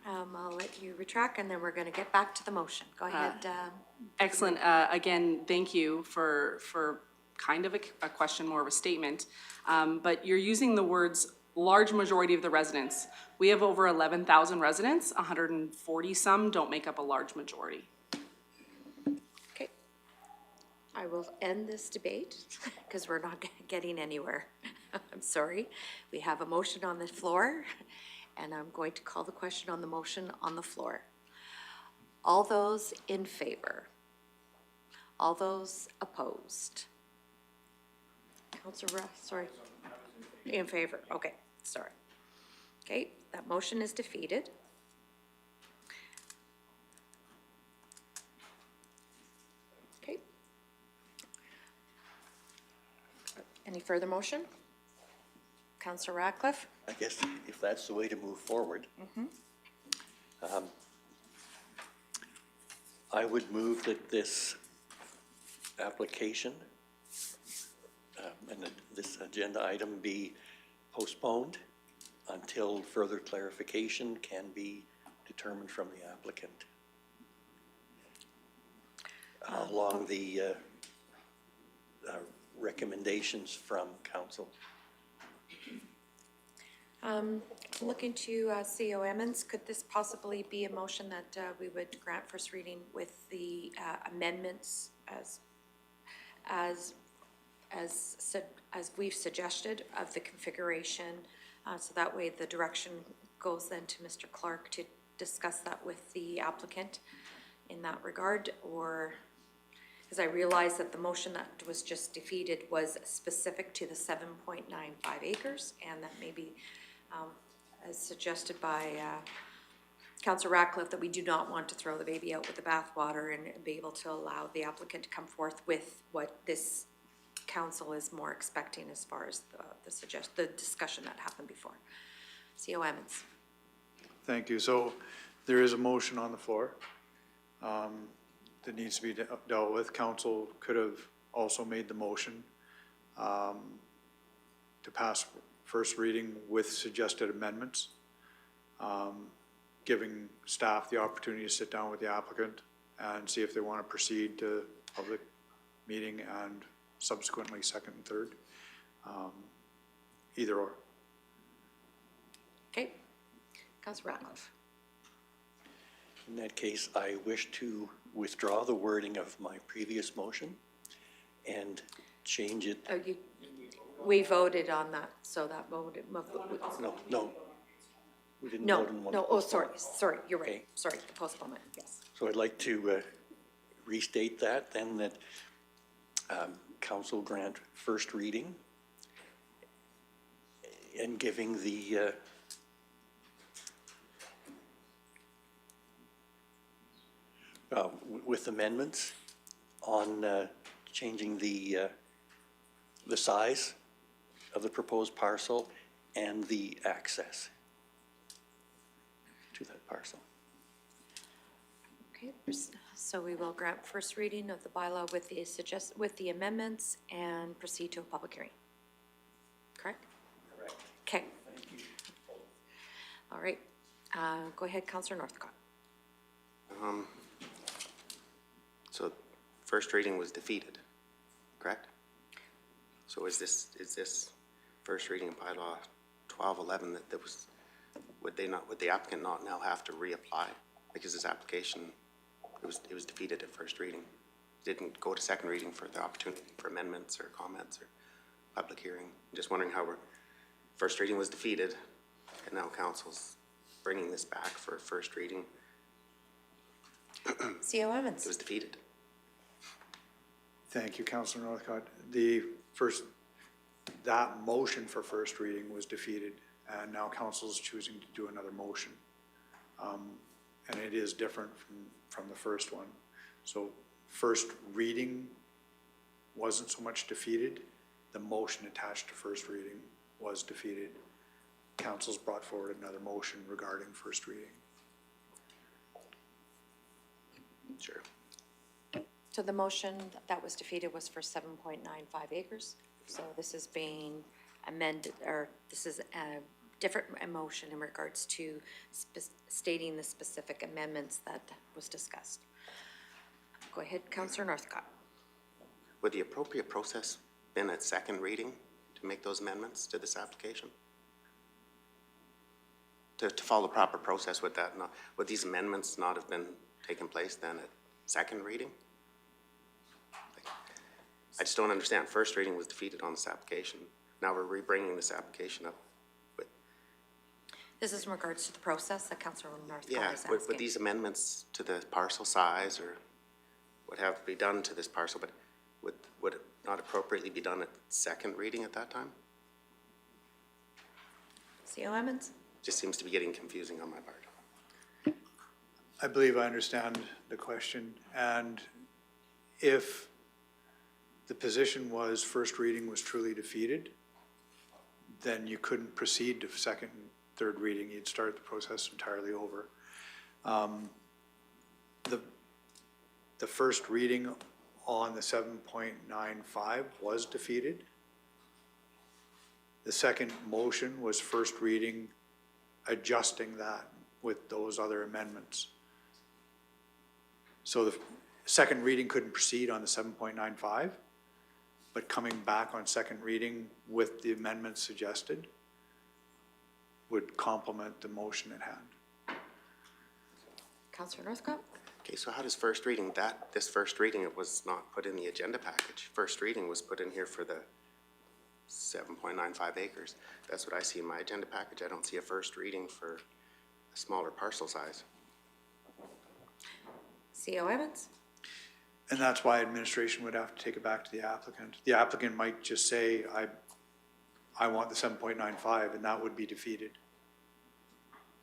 I'll let you retract, and then we're going to get back to the motion. Go ahead. Excellent. Again, thank you for kind of a question, more of a statement. But you're using the words large majority of the residents. We have over 11,000 residents, 140 some don't make up a large majority. Okay. I will end this debate because we're not getting anywhere. I'm sorry. We have a motion on the floor, and I'm going to call the question on the motion on the floor. All those in favor? All those opposed? Councillor Ruff, sorry. In favor, okay, sorry. Okay, that motion is defeated. Okay. Any further motion? Councillor Ratcliffe? I guess if that's the way to move forward. I would move that this application and this agenda item be postponed until further clarification can be determined from the applicant along the recommendations from council. Looking to CEO Emmons, could this possibly be a motion that we would grant first reading with the amendments as we've suggested of the configuration? So that way the direction goes then to Mr. Clark to discuss that with the applicant in that regard, or because I realize that the motion that was just defeated was specific to the 7.95 acres, and that maybe as suggested by Councillor Ratcliffe, that we do not want to throw the baby out with the bathwater and be able to allow the applicant to come forth with what this council is more expecting as far as the discussion that happened before. CEO Emmons. Thank you. So there is a motion on the floor that needs to be dealt with. Council could have also made the motion to pass first reading with suggested amendments, giving staff the opportunity to sit down with the applicant and see if they want to proceed to public meeting and subsequently second and third, either or. Okay. Councillor Ratcliffe. In that case, I wish to withdraw the wording of my previous motion and change it. Oh, we voted on that, so that voted. No. We didn't No, vote on one. no, oh, sorry, you're right. Okay. Sorry, the postponement, yes. So I'd like to restate that then, that council grant first reading and giving the with amendments on changing the size of the proposed parcel and the access to that parcel. Okay, so we will grant first reading of the bylaw with the amendments and proceed to a public hearing. Correct? Correct. Okay. All right, go ahead, Councillor Northcott. So first reading was defeated, correct? So is this first reading of bylaw 1211 that was, would the applicant not now have to reapply? Because his application, it was defeated at first reading. Didn't go to second reading for the opportunity for amendments or comments or public hearing. I'm just wondering how first reading was defeated and now council's bringing this back for first reading. CO Evans. It was defeated. Thank you, Councillor Northcott. That motion for first reading was defeated, and now council is choosing to do another motion. And it is different from the first one. So first reading wasn't so much defeated. The motion attached to first reading was defeated. Council's brought forward another motion regarding first reading. Sure. So the motion that was defeated was for 7.95 acres. So this is being amended, or this is a different motion in regards to stating the specific amendments that was discussed. Go ahead, Councillor Northcott. Would the appropriate process been at second reading to make those amendments to this application? To follow the proper process, would these amendments not have been taken place then at second reading? I just don't understand. First reading was defeated on this application. Now we're re-bringing this application up. This is in regards to the process that Councillor Northcott Yeah, is asking. with these amendments to the parcel size or what have to be done to this parcel, but would it not appropriately be done at second reading at that time? CO Evans? Just seems to be getting confusing on my part. I believe I understand the question, and if the position was first reading was truly defeated, then you couldn't proceed to second and third reading. You'd start the process entirely over. The first reading on the 7.95 was defeated. The second motion was first reading, adjusting that with those other amendments. So the second reading couldn't proceed on the 7.95, but coming back on second reading with the amendments suggested would complement the motion at hand. Councillor Northcott? Okay, so how does first reading, this first reading, it was not put in the agenda package. First reading was put in here for the 7.95 acres. That's what I see in my agenda package. I don't see a first reading for a smaller parcel size. CO Evans? And that's why administration would have to take it back to the applicant. The applicant might just say, I want the 7.95, and that would be defeated.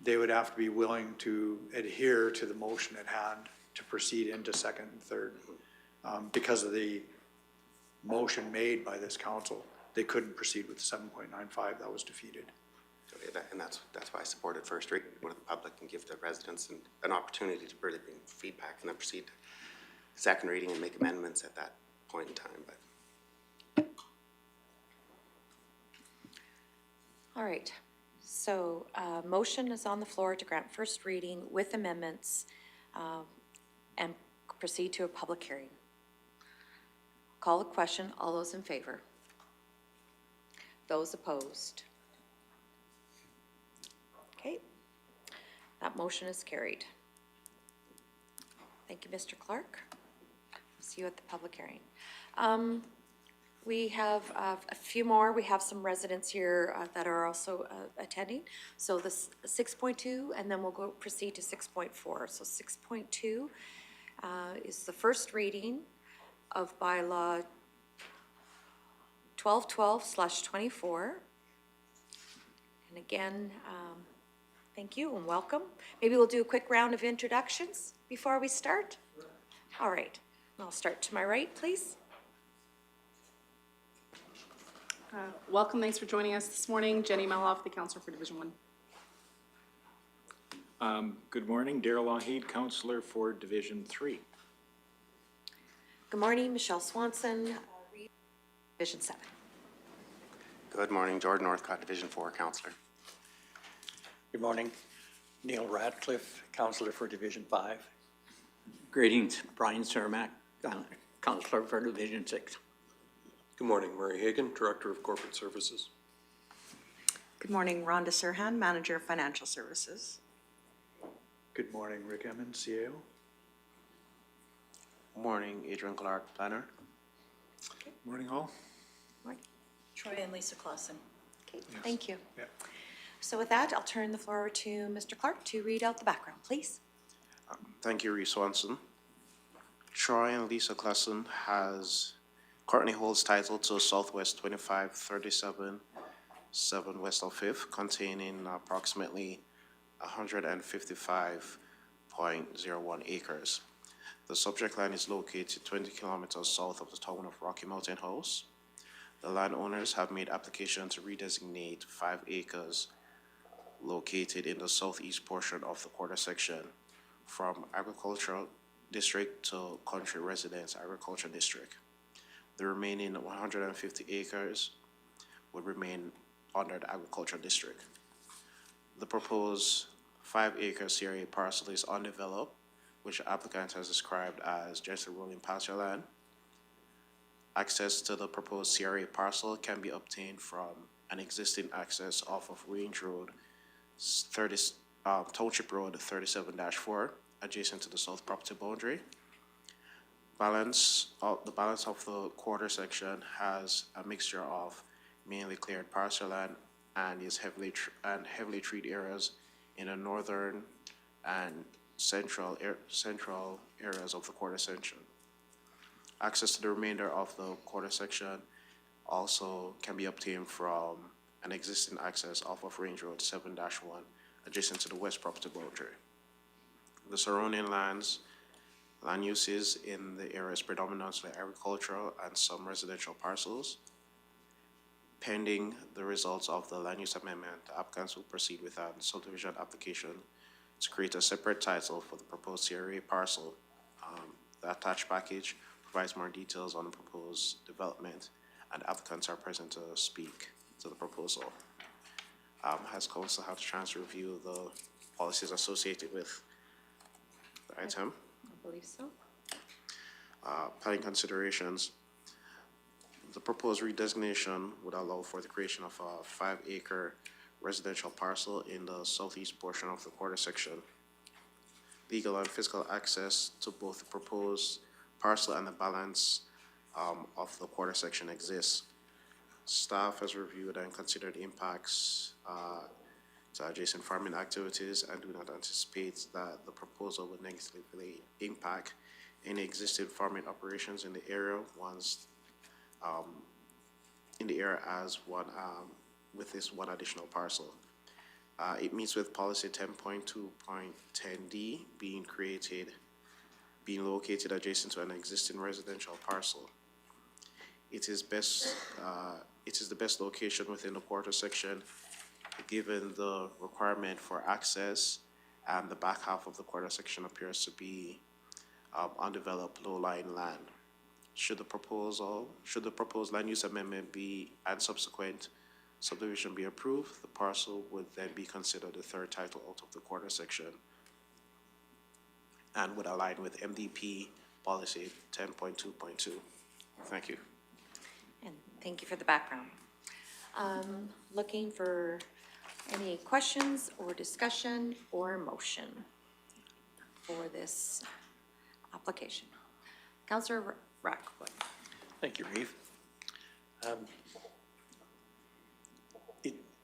They would have to be willing to adhere to the motion at hand to proceed into second and third. Because of the motion made by this council, they couldn't proceed with the 7.95, that was defeated. Okay, and that's why I supported first reading with the public and give the residents an opportunity to really bring feedback and then proceed to second reading and make amendments at that point in time. But All right, so motion is on the floor to grant first reading with amendments and proceed to a public hearing. Call the question. All those in favor? Those opposed? Okay, that motion is carried. Thank you, Mr. Clark. See you at the public hearing. We have a few more. We have some residents here that are also attending. So this 6.2, and then we'll proceed to 6.4. So 6.2 is the first reading of bylaw 1212/24. And again, thank you and welcome. Maybe we'll do a quick round of introductions before we start. All right, I'll start to my right, please. Welcome, thanks for joining us this morning. Jenny Meloff, the Councillor for Division 1. Good morning, Darrell Lougheed, Councillor for Division 3. Good morning, Michelle Swanson, Reeve, Division 7. Good morning, Jordan Northcott, Division 4, Councillor. Good morning. Neil Radcliffe, Councillor for Division 5. Greetings, Brian Cermak, Councillor for Division 6. Good morning, Murray Hagan, Director of Corporate Services. Good morning, Rhonda Sirhan, Manager of Financial Services. Good morning, Rick Emmons, CAO. Morning, Adrian Clark, Planner. Morning, all. Troy and Lisa Clausen. Okay, thank you. Yeah. So with that, I'll turn the floor over to Mr. Clark to read out the background, please. Thank you, Reeve Swanson. Troy and Lisa Clausen currently holds title to Southwest 2537 7 West of 5th, containing approximately 155.01 acres. The subject land is located 20 kilometers south of the town of Rocky Mountain House. The landowners have made application to redesignate 5 acres located in the southeast portion of the quarter section from agricultural district to country residence agriculture district. The remaining 150 acres would remain under the agriculture district. The proposed 5-acre CRA parcel is undeveloped, which the applicant has described as just a rolling pasture land. Access to the proposed CRA parcel can be obtained from an existing access off of Range Road, Township Road 37-4, adjacent to the south property boundary. The balance of the quarter section has a mixture of mainly cleared pasture land and is heavily treed areas in the northern and central areas of the quarter section. Access to the remainder of the quarter section also can be obtained from an existing access off of Range Road 7-1, adjacent to the west property boundary. The surrounding land uses in the area is predominantly agricultural and some residential parcels. Pending the results of the land use amendment, the applicants will proceed with a subdivision application to create a separate title for the proposed CRA parcel. The attached package provides more details on the proposed development, and applicants are present to speak to the proposal. Has council had a chance to review the policies associated with the item? I believe so. Planning considerations. The proposed redesignation would allow for the creation of a 5-acre residential parcel in the southeast portion of the quarter section. Legal and physical access to both the proposed parcel and the balance of the quarter section exists. Staff has reviewed and considered impacts to adjacent farming activities and do not anticipate that the proposal would negatively impact any existing farming operations in the area as one with this one additional parcel. It meets with policy 10.2.10D being located adjacent to an existing residential parcel. It is the best location within the quarter section, given the requirement for access, and the back half of the quarter section appears to be undeveloped low-lying land. Should the proposed land use amendment and subsequent subdivision be approved, the parcel would then be considered the third title out of the quarter section and would align with MDP policy 10.2.2. Thank you. And thank you for the background. Looking for any questions or discussion or motion for this application. Councillor Rockwood. Thank you, Reeve.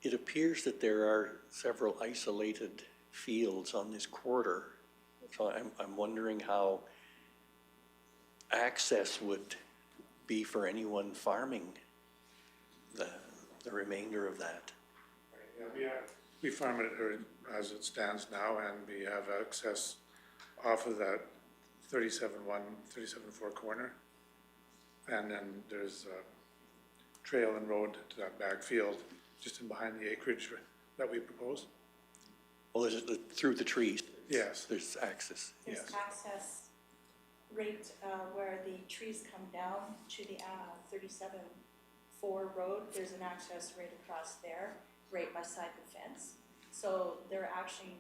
It appears that there are several isolated fields on this quarter, so I'm wondering how access would be for anyone farming the remainder of that. Yeah, we farm it as it stands now, and we have access off of that 37-1, 37-4 corner. And then there's a trail and road to that back field, just in behind the acreage that we proposed. Well, is it through the trees? Yes. There's access. There's Yes. access right where the trees come down to the 37-4 road. There's an access right across there, right beside the fence. So they're actually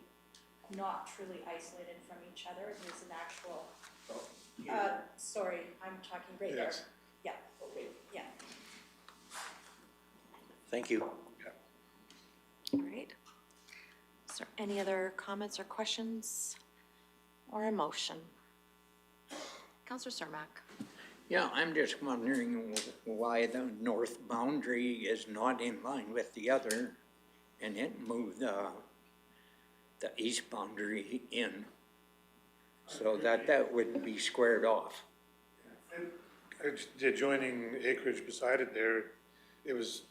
not truly isolated from each other. There's an actual, sorry, I'm talking right there. Yes. Yeah, yeah. Thank you. All right. Is there any other comments or questions or a motion? Councillor Cermak. Yeah, I'm just wondering why the north boundary is not in line with the other and it moved the east boundary in so that would be squared off. The adjoining acreage beside it there, it was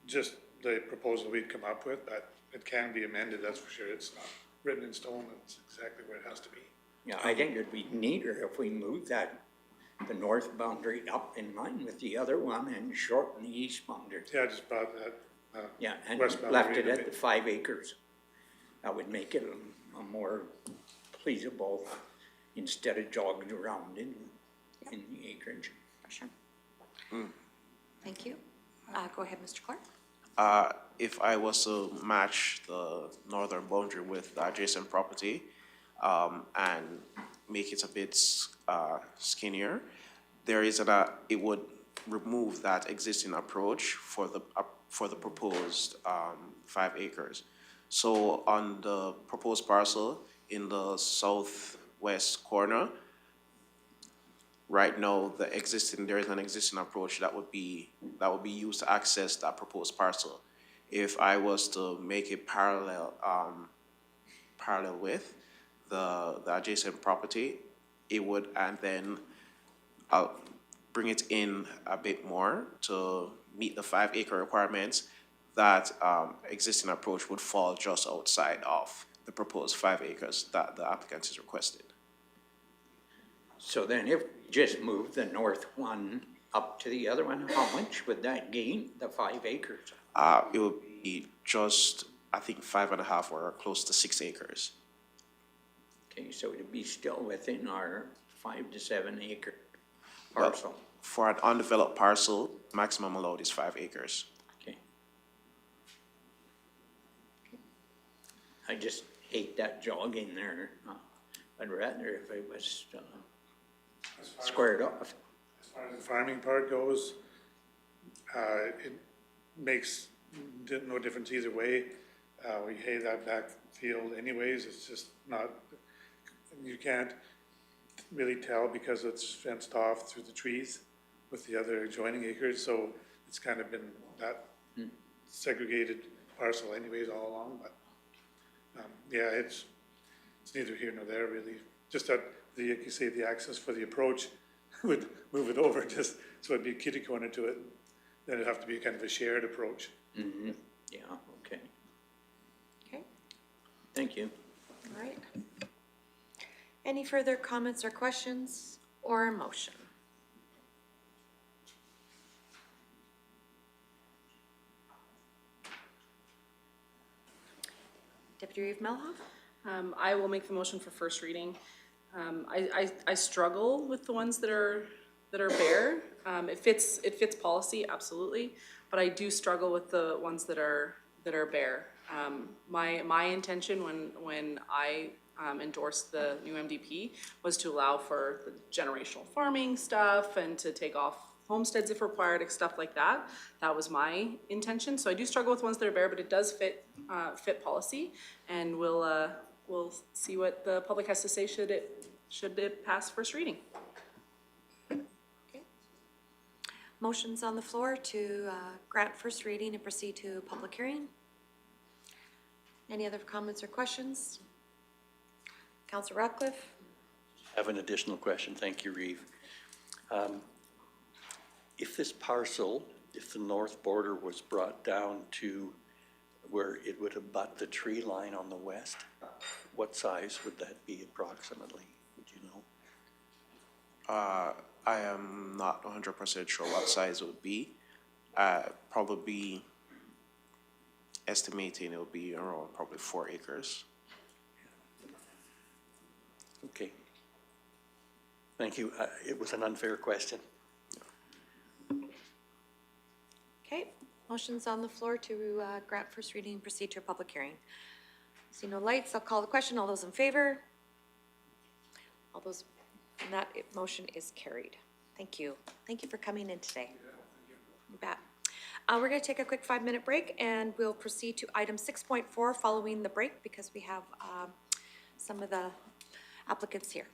just the proposal we'd come up with, but it can be amended, that's for sure. It's not written in stone, it's exactly where it has to be. Yeah, I think it'd be neater if we moved the north boundary up in line with the other one and shorten the east boundary. Yeah, I just brought that, Yeah, and west left boundary it to at me. the 5 acres. That would make it a more pleasable instead of jogging around in the acreage. For sure. Thank you. Go ahead, Mr. Clark. If I was to match the northern boundary with the adjacent property, and make it a bit, skinnier, it would remove that existing approach for the proposed, 5 acres. So on the proposed parcel in the southwest corner, right now, there is an existing approach that would be used to access that proposed parcel. If I was to make it parallel with the adjacent property, it would, and then I'll bring it in a bit more to meet the 5 acre requirements, that existing approach would fall just outside of the proposed 5 acres that the applicant is requested. So then if we just move the north one up to the other one, how much would that gain, the 5 acres? It would be just, I think, 5.5 or close to 6 acres. Okay, so it'd be still within our 5 to 7 acre Well, parcel. for an undeveloped parcel, maximum allowed is 5 acres. Okay. I just hate that jog in there. I'd rather if it was squared off. As far as the farming part goes, it makes no difference either way. We hay that back field anyways, it's just not, you can't really tell because it's fenced off through the trees with the other adjoining acres, so it's kind of been that segregated parcel anyways all along, but, yeah, it's neither here nor there really. Just that like you say, the access for the approach would move it over just, so it'd be a kitty corner to it. Then it'd have to be kind of a shared approach. Mm-hmm, yeah, okay. Okay. Thank you. All right. Any further comments or questions or a motion? Deputy Reeve Melhoff? I will make the motion for first reading. I struggle with the ones that are bare. It fits policy, absolutely, but I do struggle with the ones that are bare. My intention when I endorsed the new MDP was to allow for the generational farming stuff and to take off homesteads if required, stuff like that. That was my intention. So I do struggle with ones that are bare, but it does fit policy, and we'll see what the public has to say should it pass first reading. Okay. Motions on the floor to grant first reading and proceed to public hearing. Any other comments or questions? Councillor Ratcliffe? I have an additional question. Thank you, Reeve. If this parcel, if the north border was brought down to where it would abut the tree line on the west, what size would that be approximately? Would you know? I am not 100% sure what size it would be. Probably estimating it will be around probably 4 acres. Okay. Thank you. It was an unfair question. Okay, motion's on the floor to grant first reading and proceed to a public hearing. See no lights, I'll call the question. All those in favor? All those, and that motion is carried. Thank you. Thank you for coming in today. You bet. We're gonna take a quick 5-minute break and we'll proceed to item 6.4 following the break because we have some of the applicants here.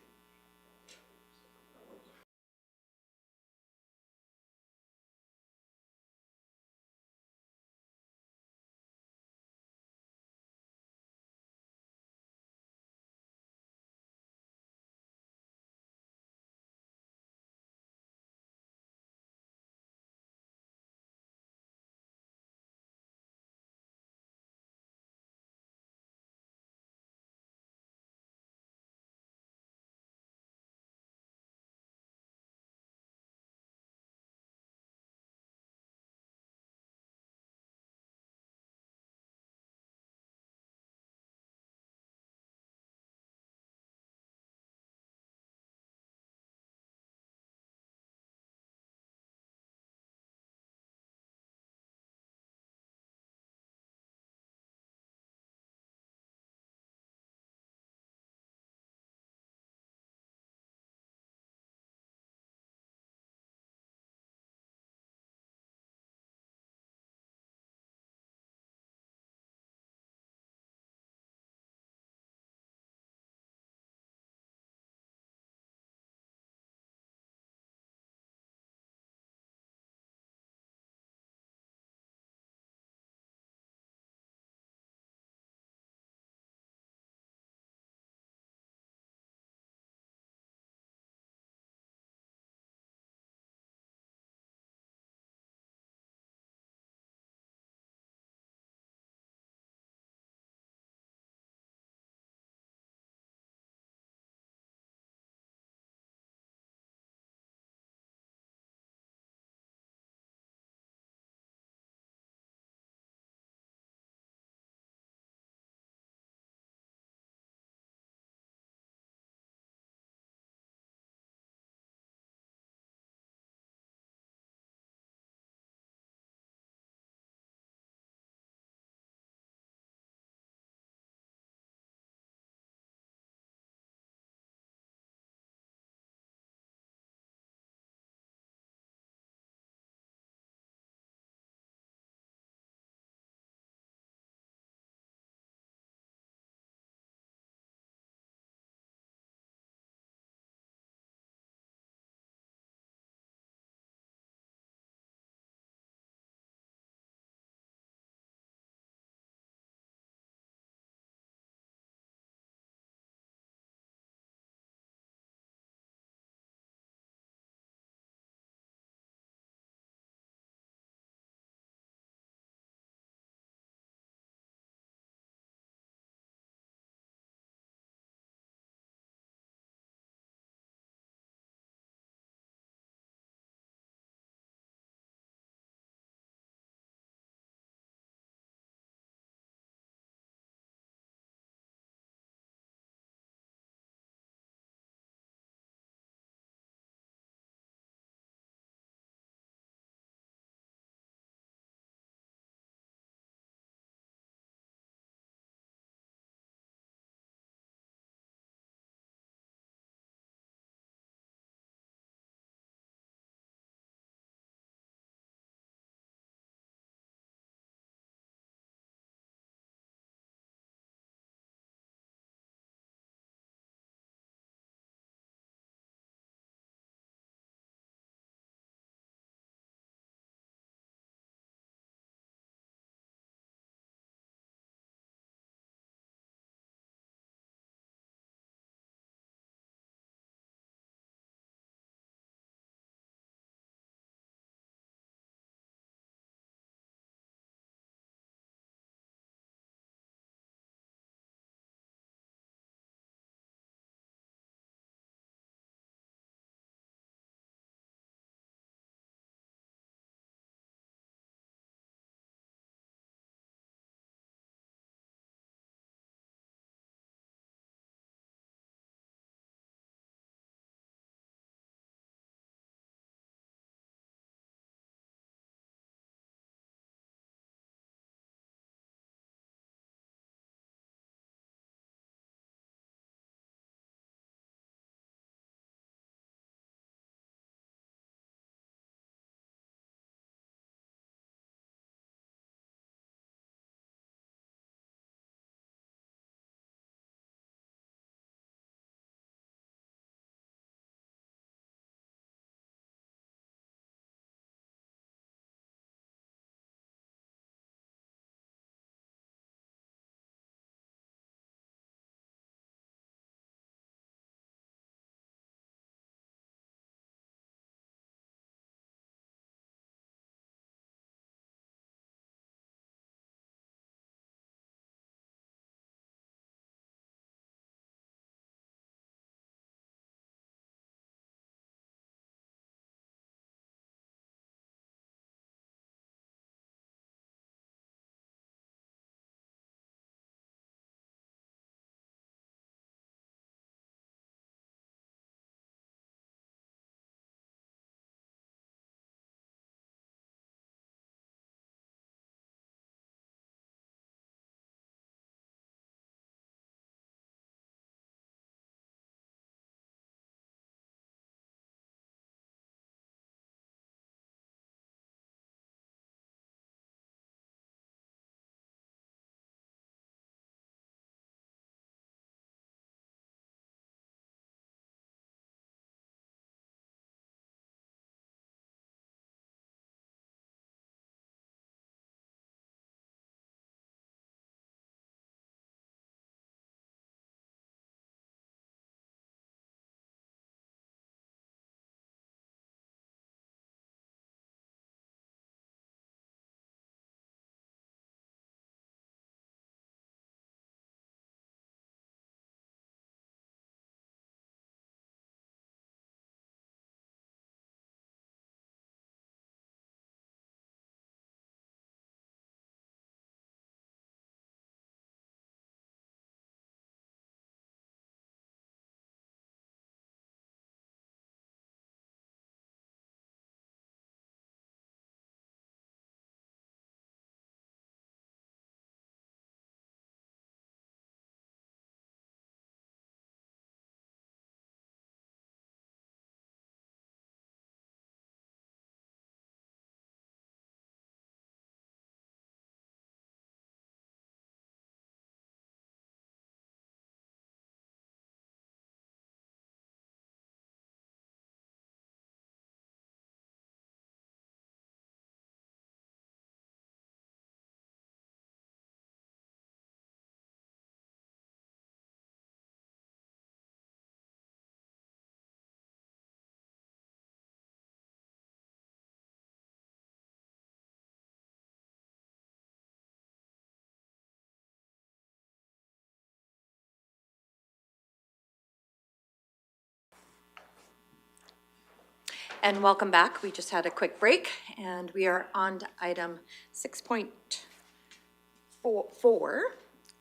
And welcome back. We just had a quick break, and we are on to item 6.4.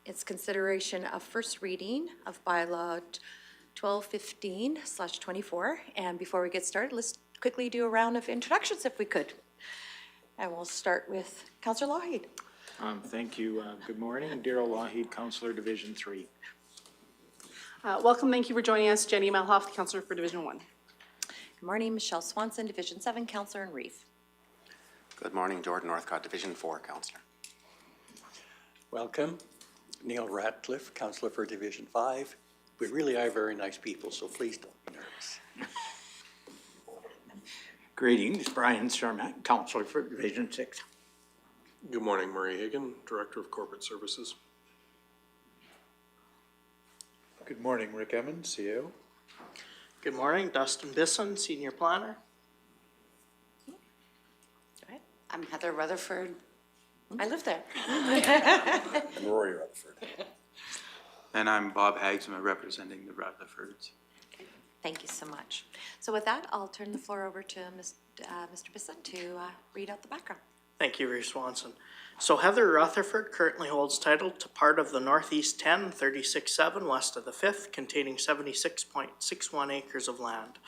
It's consideration of first reading of bylaw 1215/24. And before we get started, let's quickly do a round of introductions if we could. And we'll start with Councillor Lougheed. Thank you. Good morning. Daryl Lougheed, Councillor, Division 3. Welcome, thank you for joining us. Jenny Melhoff, the Councillor for Division 1. Good morning, Michelle Swanson, Division 7, Councillor in Reeve. Good morning, Jordan Northcott, Division 4, Councillor. Welcome. Neil Ratcliffe, Councillor for Division 5. We really are very nice people, so please don't be nervous. Greetings, Brian Cermak, Councillor for Division 6. Good morning, Murray Hagan, Director of Corporate Services. Good morning, Rick Emmons, CEO. Good morning, Dustin Bisson, Senior Planner. I'm Heather Rutherford. I live there. And Rory Rutherford. And I'm Bob Hagsma, representing the Rutherfords. Thank you so much. So with that, I'll turn the floor over to Mr. Bisson to read out the background. Thank you, Reeve Swanson. So Heather Rutherford currently holds title to part of the Northeast 10, 36-7 west of the 5th, containing 76.61 acres of land.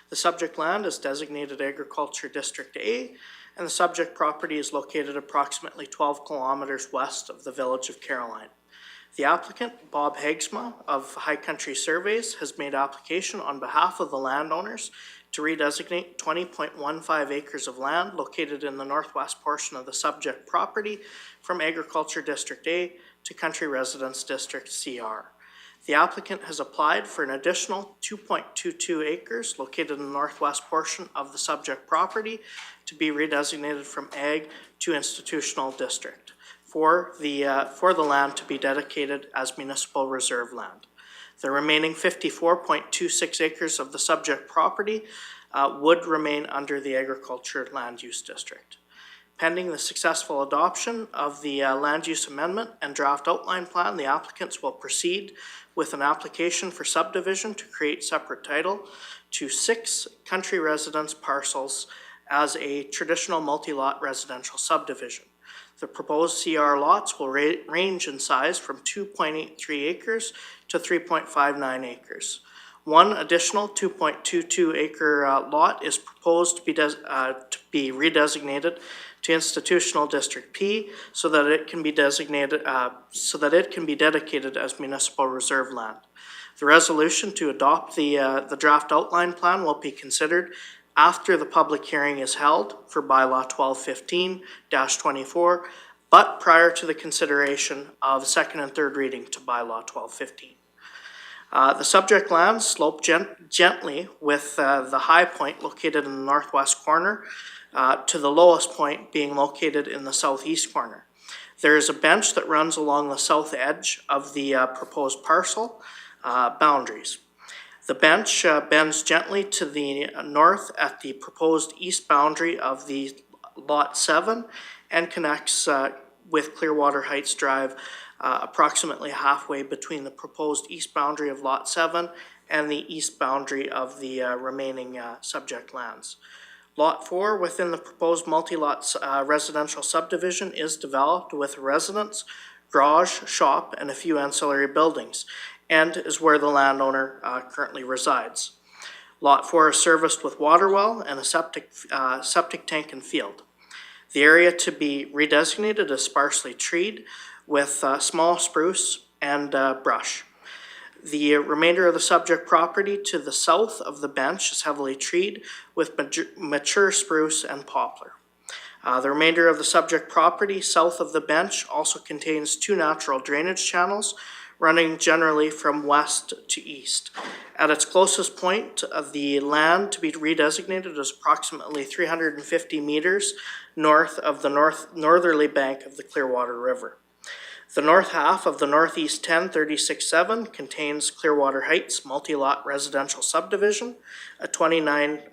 The subject land is designated Agriculture District A, and the subject property is located approximately 12 kilometers west of the village of Caroline. The applicant, Bob Hagsma of High Country Surveys, has made application on behalf of the landowners to redesignate 20.15 acres of land located in the northwest portion of the subject property from Agriculture District A to Country Residence District CR. The applicant has applied for an additional 2.22 acres located in the northwest portion of the subject property to be redesignated from Ag to Institutional District for the land to be dedicated as municipal reserve land. The remaining 54.26 acres of the subject property would remain under the Agriculture Land Use District. Pending the successful adoption of the Land Use Amendment and Draft Outline Plan, the applicants will proceed with an application for subdivision to create separate title to 6 country residence parcels as a traditional multi-lot residential subdivision. The proposed CR lots will range in size from 2.83 acres to 3.59 acres. One additional 2.22 acre lot is proposed to be redesignated to Institutional District P so that it can be dedicated as municipal reserve land. The resolution to adopt the draft outline plan will be considered after the public hearing is held for Bylaw 1215-24, but prior to the consideration of second and third reading to Bylaw 1215. The subject lands slope gently with the high point located in the northwest corner to the lowest point being located in the southeast corner. There is a bench that runs along the south edge of the proposed parcel boundaries. The bench bends gently to the north at the proposed east boundary of the Lot 7 and connects with Clearwater Heights Drive approximately halfway between the proposed east boundary of Lot 7 and the east boundary of the remaining subject lands. Lot 4 within the proposed multi-lot residential subdivision is developed with residence, garage, shop, and a few ancillary buildings, and is where the landowner currently resides. Lot 4 is serviced with water well and a septic tank and field. The area to be redesignated is sparsely treed with small spruce and brush. The remainder of the subject property to the south of the bench is heavily treed with mature spruce and poplar. The remainder of the subject property south of the bench also contains 2 natural drainage channels running generally from west to east. At its closest point, the land to be redesignated is approximately 350 meters north of the northerly bank of the Clearwater River. The north half of the Northeast 10 36-7 contains Clearwater Heights multi-lot residential subdivision, a 29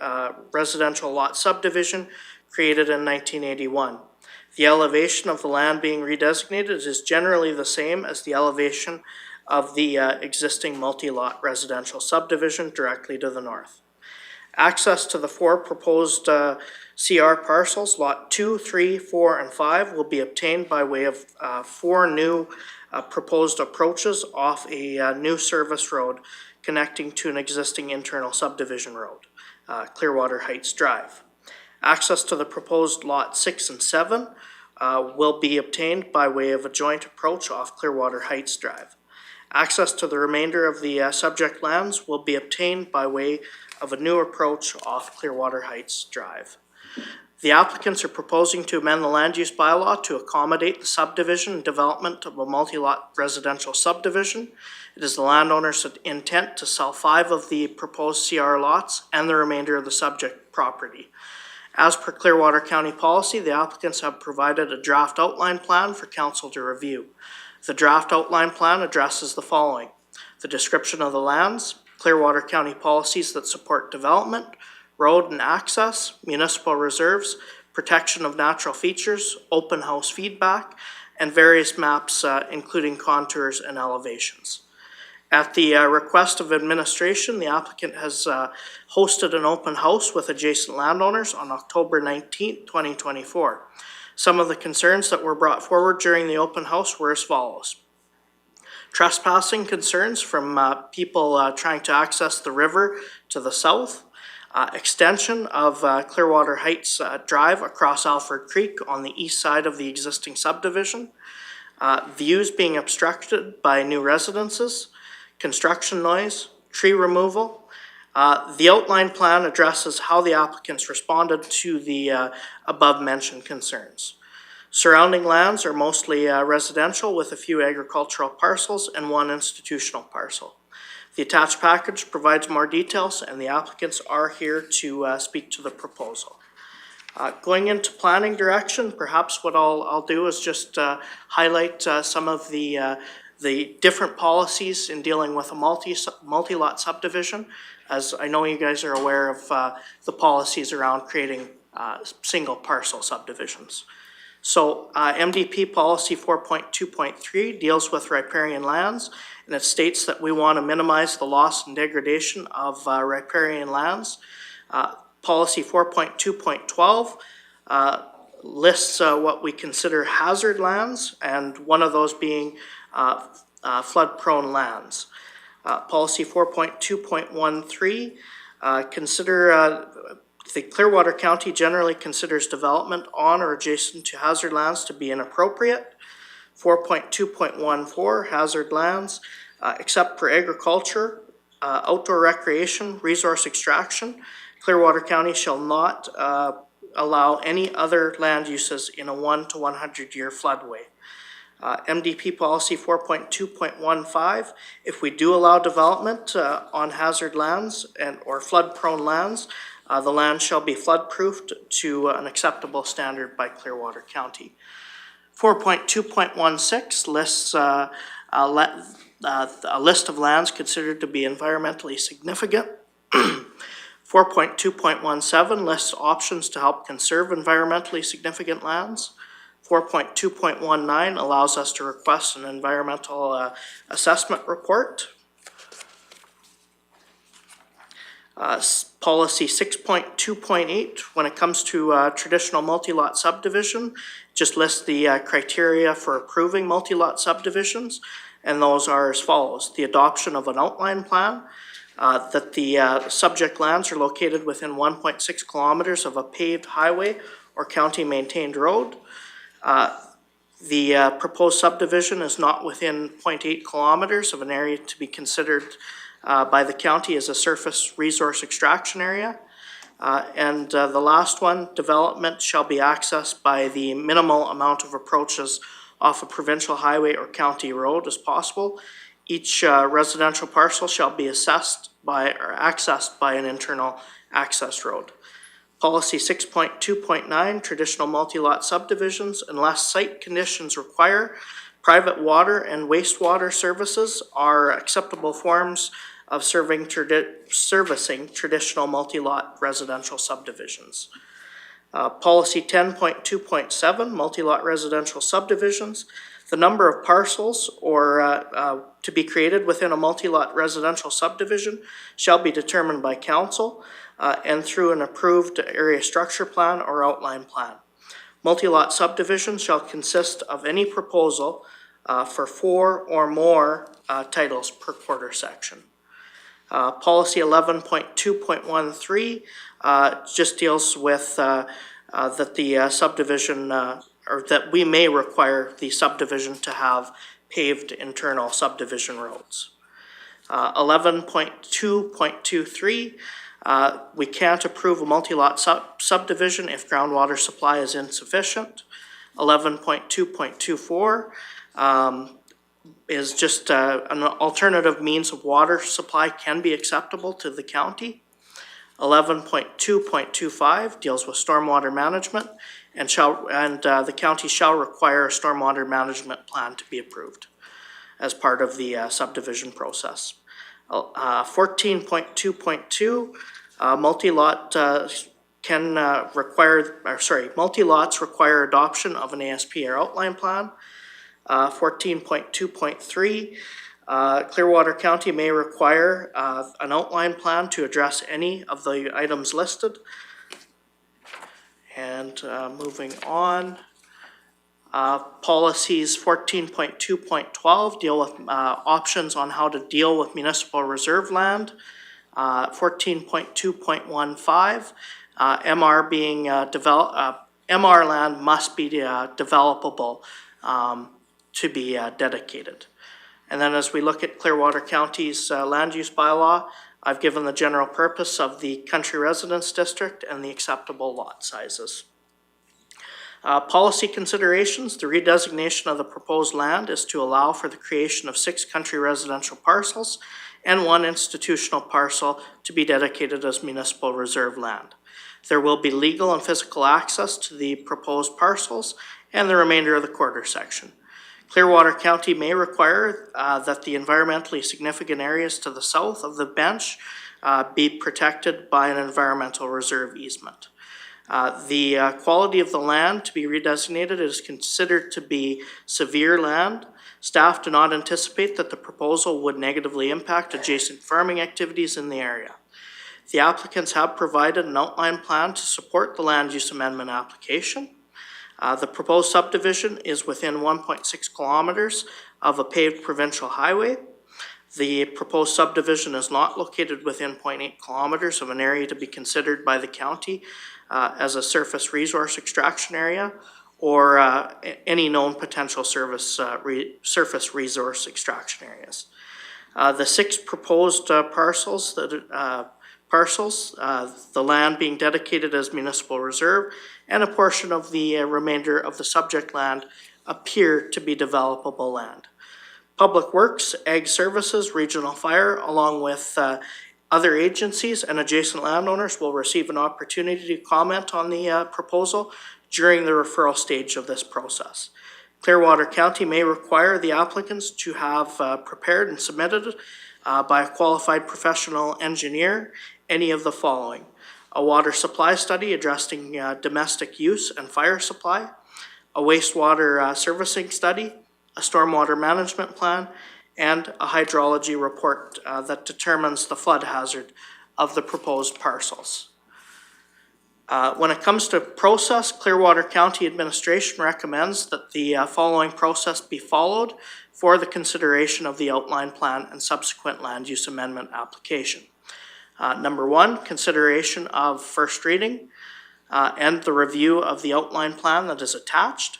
residential lot subdivision created in 1981. The elevation of the land being redesignated is generally the same as the elevation of the existing multi-lot residential subdivision directly to the north. Access to the 4 proposed CR parcels, Lot 2, 3, 4, and 5, will be obtained by way of 4 new proposed approaches off a new service road connecting to an existing internal subdivision road, Clearwater Heights Drive. Access to the proposed Lot 6 and 7 will be obtained by way of a joint approach off Clearwater Heights Drive. Access to the remainder of the subject lands will be obtained by way of a new approach off Clearwater Heights Drive. The applicants are proposing to amend the land use bylaw to accommodate the subdivision and development of a multi-lot residential subdivision. It is the landowner's intent to sell 5 of the proposed CR lots and the remainder of the subject property. As per Clearwater County policy, the applicants have provided a draft outline plan for council to review. The draft outline plan addresses the following: the description of the lands, Clearwater County policies that support development, road and access, municipal reserves, protection of natural features, open house feedback, and various maps including contours and elevations. At the request of administration, the applicant has hosted an open house with adjacent landowners on October 19, 2024. Some of the concerns that were brought forward during the open house were as follows: trespassing concerns from people trying to access the river to the south, extension of Clearwater Heights Drive across Alford Creek on the east side of the existing subdivision, views being obstructed by new residences, construction noise, tree removal. The outline plan addresses how the applicants responded to the above mentioned concerns. Surrounding lands are mostly residential with a few agricultural parcels and 1 institutional parcel. The attached package provides more details, and the applicants are here to speak to the proposal. Going into planning direction, perhaps what I'll do is just highlight some of the different policies in dealing with a multi-lot subdivision, as I know you guys are aware of the policies around creating single parcel subdivisions. So MDP policy 4.2.3 deals with riparian lands, and it states that we want to minimize the loss and degradation of riparian lands. Policy 4.2.12 lists what we consider hazard lands, and one of those being flood-prone lands. Policy 4.2.13 the Clearwater County generally considers development on or adjacent to hazard lands to be inappropriate. 4.2.14 hazard lands, except for agriculture, outdoor recreation, resource extraction, Clearwater County shall not allow any other land uses in a 1 to 100 year floodway. MDP policy 4.2.15, if we do allow development on hazard lands or flood prone lands, the land shall be flood proofed to an acceptable standard by Clearwater County. 4.2.16 lists a list of lands considered to be environmentally significant. 4.2.17 lists options to help conserve environmentally significant lands. 4.2.19 allows us to request an environmental assessment report. Policy 6.2.8, when it comes to traditional multi-lot subdivision, just lists the criteria for approving multi-lot subdivisions, and those are as follows: the adoption of an outline plan, that the subject lands are located within 1.6 kilometers of a paved highway or county-maintained road. The proposed subdivision is not within 0.8 kilometers of an area to be considered by the county as a surface resource extraction area. And the last one, development shall be accessed by the minimal amount of approaches off a provincial highway or county road as possible. Each residential parcel shall be assessed by or accessed by an internal access road. Policy 6.2.9, traditional multi-lot subdivisions, unless site conditions require, private water and wastewater services are acceptable forms of servicing traditional multi-lot residential subdivisions. Policy 10.2.7, multi-lot residential subdivisions. The number of parcels to be created within a multi-lot residential subdivision shall be determined by council and through an approved area structure plan or outline plan. Multi-lot subdivisions shall consist of any proposal for 4 or more titles per quarter section. Policy 11.2.13 just deals with that the subdivision, or that we may require the subdivision to have paved internal subdivision roads. 11.2.23, we can't approve a multi-lot subdivision if groundwater supply is insufficient. 11.2.24 is just an alternative means of water supply can be acceptable to the county. 11.2.25 deals with stormwater management and the county shall require a stormwater management plan to be approved as part of the subdivision process. 14.2.2 multi-lot multi-lots require adoption of an ASP or outline plan. 14.2.3 Clearwater County may require an outline plan to address any of the items listed. And moving on, policies 14.2.12 deal with options on how to deal with municipal reserve land. 14.2.15 MR being MR land must be developable to be dedicated. And then as we look at Clearwater County's land use bylaw, I've given the general purpose of the country residence district and the acceptable lot sizes. Policy considerations, the redesignation of the proposed land is to allow for the creation of 6 country residential parcels and 1 institutional parcel to be dedicated as municipal reserve land. There will be legal and physical access to the proposed parcels and the remainder of the quarter section. Clearwater County may require that the environmentally significant areas to the south of the bench be protected by an environmental reserve easement. The quality of the land to be redesignated is considered to be severe land. Staff do not anticipate that the proposal would negatively impact adjacent farming activities in the area. The applicants have provided an outline plan to support the land use amendment application. The proposed subdivision is within 1.6 kilometers of a paved provincial highway. The proposed subdivision is not located within 0.8 kilometers of an area to be considered by the county as a surface resource extraction area or any known potential surface resource extraction areas. The 6 proposed parcels, the land being dedicated as municipal reserve, and a portion of the remainder of the subject land appear to be developable land. Public Works, Ag Services, Regional Fire, along with other agencies and adjacent landowners will receive an opportunity to comment on the proposal during the referral stage of this process. Clearwater County may require the applicants to have prepared and submitted by a qualified professional engineer any of the following: a water supply study addressing domestic use and fire supply, a wastewater servicing study, a stormwater management plan, and a hydrology report that determines the flood hazard of the proposed parcels. When it comes to process, Clearwater County Administration recommends that the following process be followed for the consideration of the outline plan and subsequent land use amendment application. Number 1, consideration of first reading and the review of the outline plan that is attached.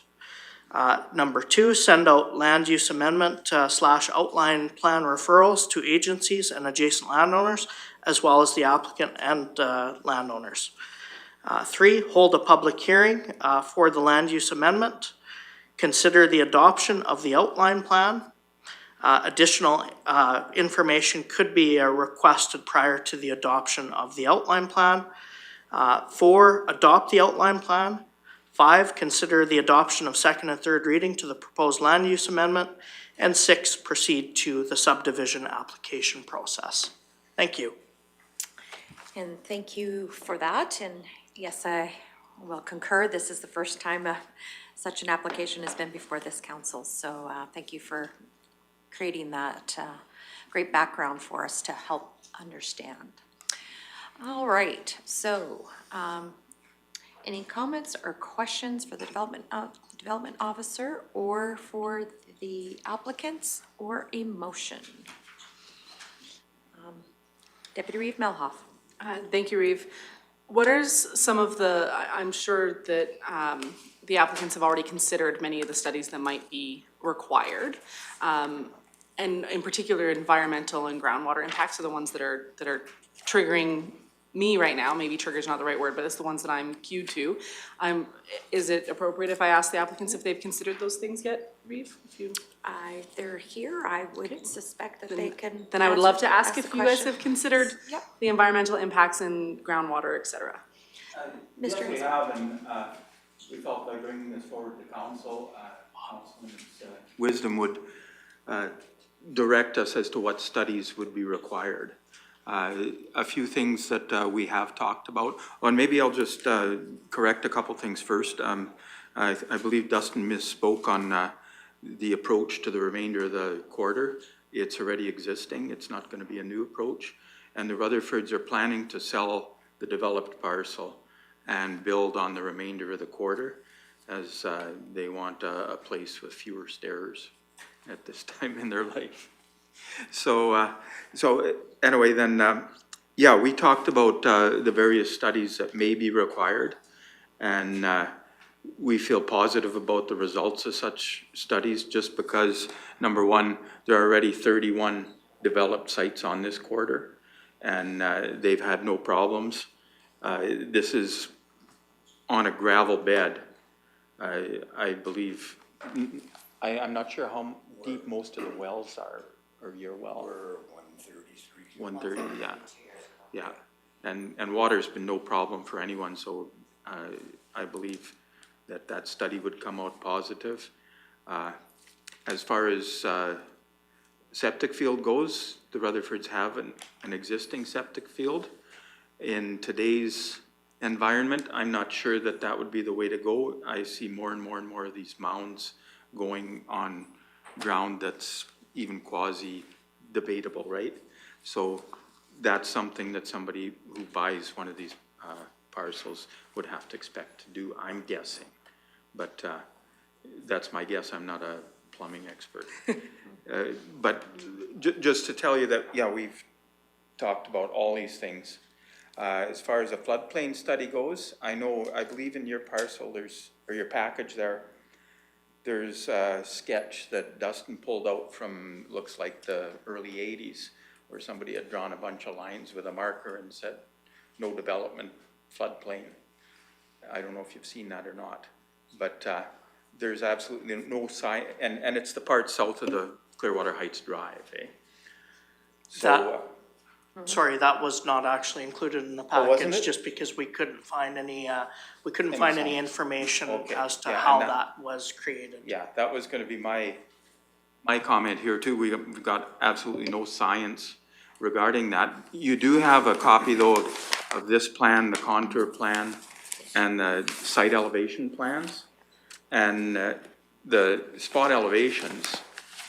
Number 2, send out land use amendment / outline plan referrals to agencies and adjacent landowners, as well as the applicant and landowners. 3, hold a public hearing for the land use amendment. Consider the adoption of the outline plan. Additional information could be requested prior to the adoption of the outline plan. 4, adopt the outline plan. 5, consider the adoption of second and third reading to the proposed land use amendment. And 6, proceed to the subdivision application process. Thank you. And thank you for that. And yes, I will concur. This is the first time a such an application has been before this council. So thank you for creating that great background for us to help understand. All right, so any comments or questions for the development officer or for the applicants, or a motion? Deputy Reeve Melhoff. Thank you, Reeve. What are some of the, I'm sure that the applicants have already considered many of the studies that might be required. And in particular, environmental and groundwater impacts are the ones that are triggering me right now. Maybe trigger is not the right word, but it's the ones that I'm queued to. Is it appropriate if I ask the applicants if they've considered those things yet, Reeve? If they're here, I would suspect that they can. Then I would love to ask the if you guys question. have considered the environmental impacts and groundwater, et cetera. Yes, we have, and we felt by bringing this forward to council, councilman's wisdom would direct us as to what studies would be required. A few things that we have talked about, and maybe I'll just correct a couple things first. I believe Dustin misspoke on the approach to the remainder of the quarter. It's already existing. It's not going to be a new approach. And the Rutherfords are planning to sell the developed parcel and build on the remainder of the quarter, as they want a place with fewer stairs at this time in their life. So anyway, then, yeah, we talked about the various studies that may be required, and we feel positive about the results of such studies, just because, number one, there are already 31 developed sites on this quarter, and they've had no problems. This is on a gravel bed, I believe. I'm not sure how deep most of the wells are, or your well. We're 133. 130, yeah. Yeah, and water's been no problem for anyone, so I believe that study would come out positive. As far as septic field goes, the Rutherfords have an existing septic field. In today's environment, I'm not sure that would be the way to go. I see more and more and more of these mounds going on ground that's even quasi-debatable, right? So that's something that somebody who buys one of these parcels would have to expect to do, I'm guessing. But that's my guess. I'm not a plumbing expert. But just to tell you that, yeah, we've talked about all these things. As far as a floodplain study goes, I believe in your parcel, or your package there's a sketch that Dustin pulled out from, looks like the early 80s, where somebody had drawn a bunch of lines with a marker and said, no development, floodplain. I don't know if you've seen that or not, but there's absolutely no sign, and it's the part south of the Clearwater Heights Drive, eh? So, Sorry, that was not actually included in the wasn't package, it? just because we couldn't find any, Any information Okay, as to yeah, how and that was created. yeah, that was gonna be my comment here too. We've got absolutely no science regarding that. You do have a copy though of this plan, the contour plan, and the site elevation plans. And the spot elevations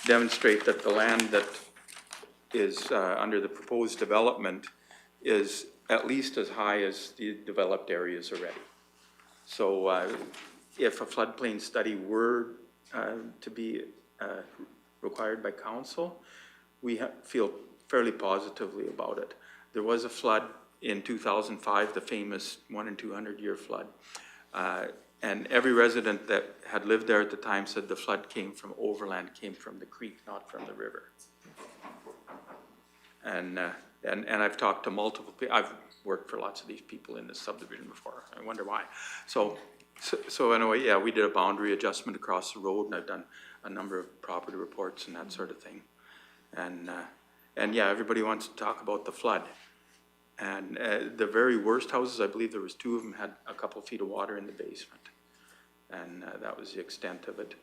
demonstrate that the land that is under the proposed development is at least as high as the developed areas already. So if a floodplain study were to be required by council, we feel fairly positively about it. There was a flood in 2005, the famous 1 in 200 year flood. And every resident that had lived there at the time said the flood came from overland, came from the creek, not from the river. And I've talked to multiple people. I've worked for lots of these people in this subdivision before. I wonder why. So anyway, yeah, we did a boundary adjustment across the road, and I've done a number of property reports and that sort of thing. And yeah, everybody wants to talk about the flood. And the very worst houses, I believe there was 2 of them, had a couple feet of water in the basement. And that was the extent of it.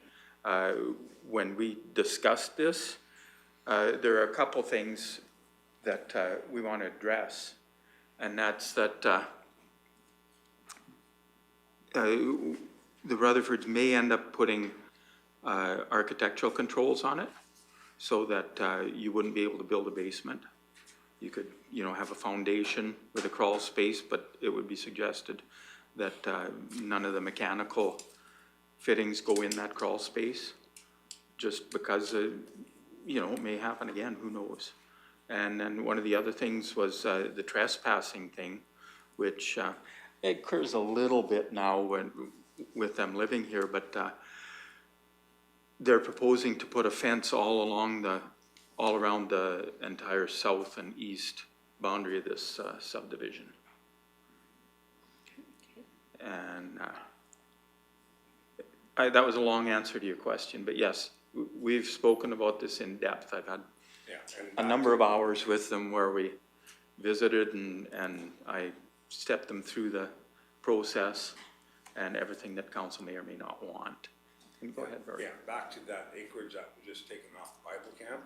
When we discussed this, there are a couple things that we want to address. And that's that the Rutherfords may end up putting architectural controls on it so that you wouldn't be able to build a basement. You could, have a foundation with a crawl space, but it would be suggested that none of the mechanical fittings go in that crawl space, just because, it may happen again, who knows? And then one of the other things was the trespassing thing, which it occurs a little bit now with them living here, but they're proposing to put a fence all around the entire south and east boundary of this subdivision. And that was a long answer to your question, but yes, we've spoken about this in depth. I've had a number of hours with them where we visited and I stepped them through the process and everything that council may or may not want. Go ahead, Burke. Yeah, back to that acreage that was just taken off Bible Camp,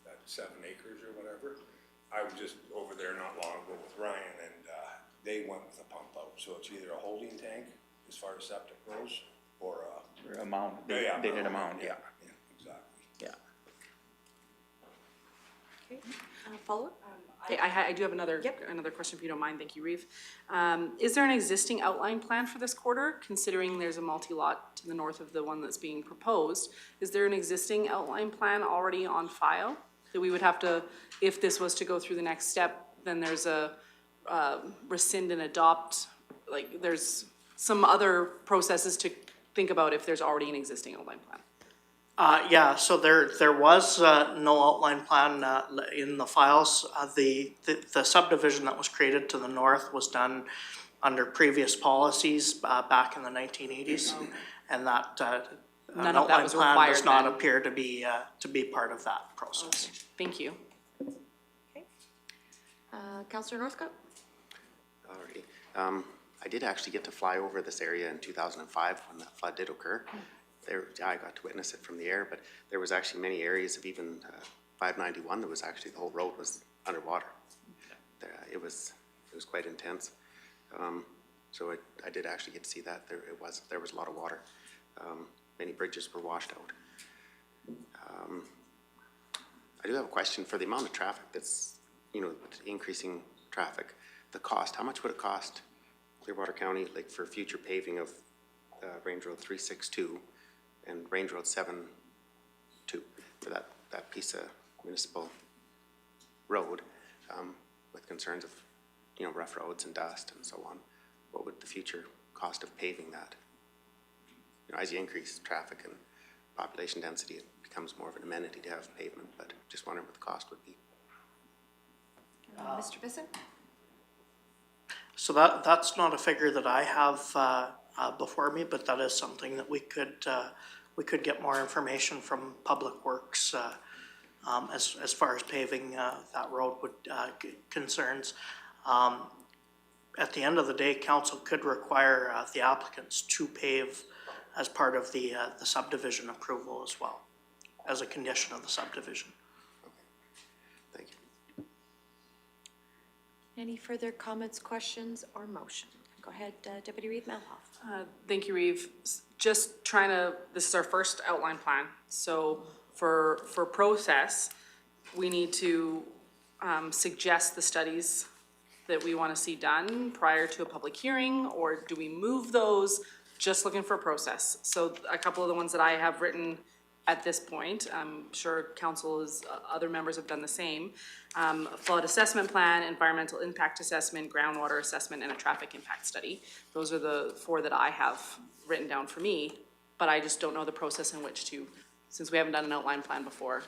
that 7 acres or whatever. I was just over there not long ago with Ryan, and they went with a pump out. So it's either a holding tank as far as septic goes, or a mound. They did a mound, yeah. Yeah, exactly. Yeah. Okay, follow-up? I do have another question if you don't mind. Thank you, Reeve. Is there an existing outline plan for this quarter, considering there's a multi-lot to the north of the one that's being proposed? Is there an existing outline plan already on file that we would have to, if this was to go through the next step, then there's a rescind and adopt, like there's some other processes to think about if there's already an existing outline plan? Yeah, so there was no outline plan in the files. The subdivision that was created to the north was done under previous policies back in the 1980s, and that an outline plan does not appear to be part of that process. Okay. Thank you. Okay. Councillor Northcott? Alrighty. I did actually get to fly over this area in 2005 when that flood did occur. I got to witness it from the air, but there was actually many areas of even 591 that was actually, the whole road was underwater. It was quite intense. So I did actually get to see that. There was a lot of water. Many bridges were washed out. I do have a question for the amount of traffic that's, increasing traffic. The cost, how much would it cost Clearwater County, like for future paving of Range Road 362 and Range Road 72 for that piece of municipal road, with concerns of, rough roads and dust and so on? What would the future cost of paving that? As you increase traffic and population density, it becomes more of an amenity to have pavement, but just wondering what the cost would be. Mr. Bisson? So that's not a figure that I have before me, but that is something that we could get more information from Public Works as far as paving that road concerns. At the end of the day, council could require the applicants to pave as part of the subdivision approval as well, as a condition of the subdivision. Thank you. Any further comments, questions, or motion? Go ahead, Deputy Reeve Malhoff. Thank you, Reeve. Just this is our first outline plan, so for process, we need to suggest the studies that we want to see done prior to a public hearing, or do we move those? Just looking for a process. So a couple of the ones that I have written at this point, I'm sure other members have done the same. Flood assessment plan, environmental impact assessment, groundwater assessment, and a traffic impact study. Those are the 4 that I have written down for me, but I just don't know the process in which to, since we haven't done an outline plan before,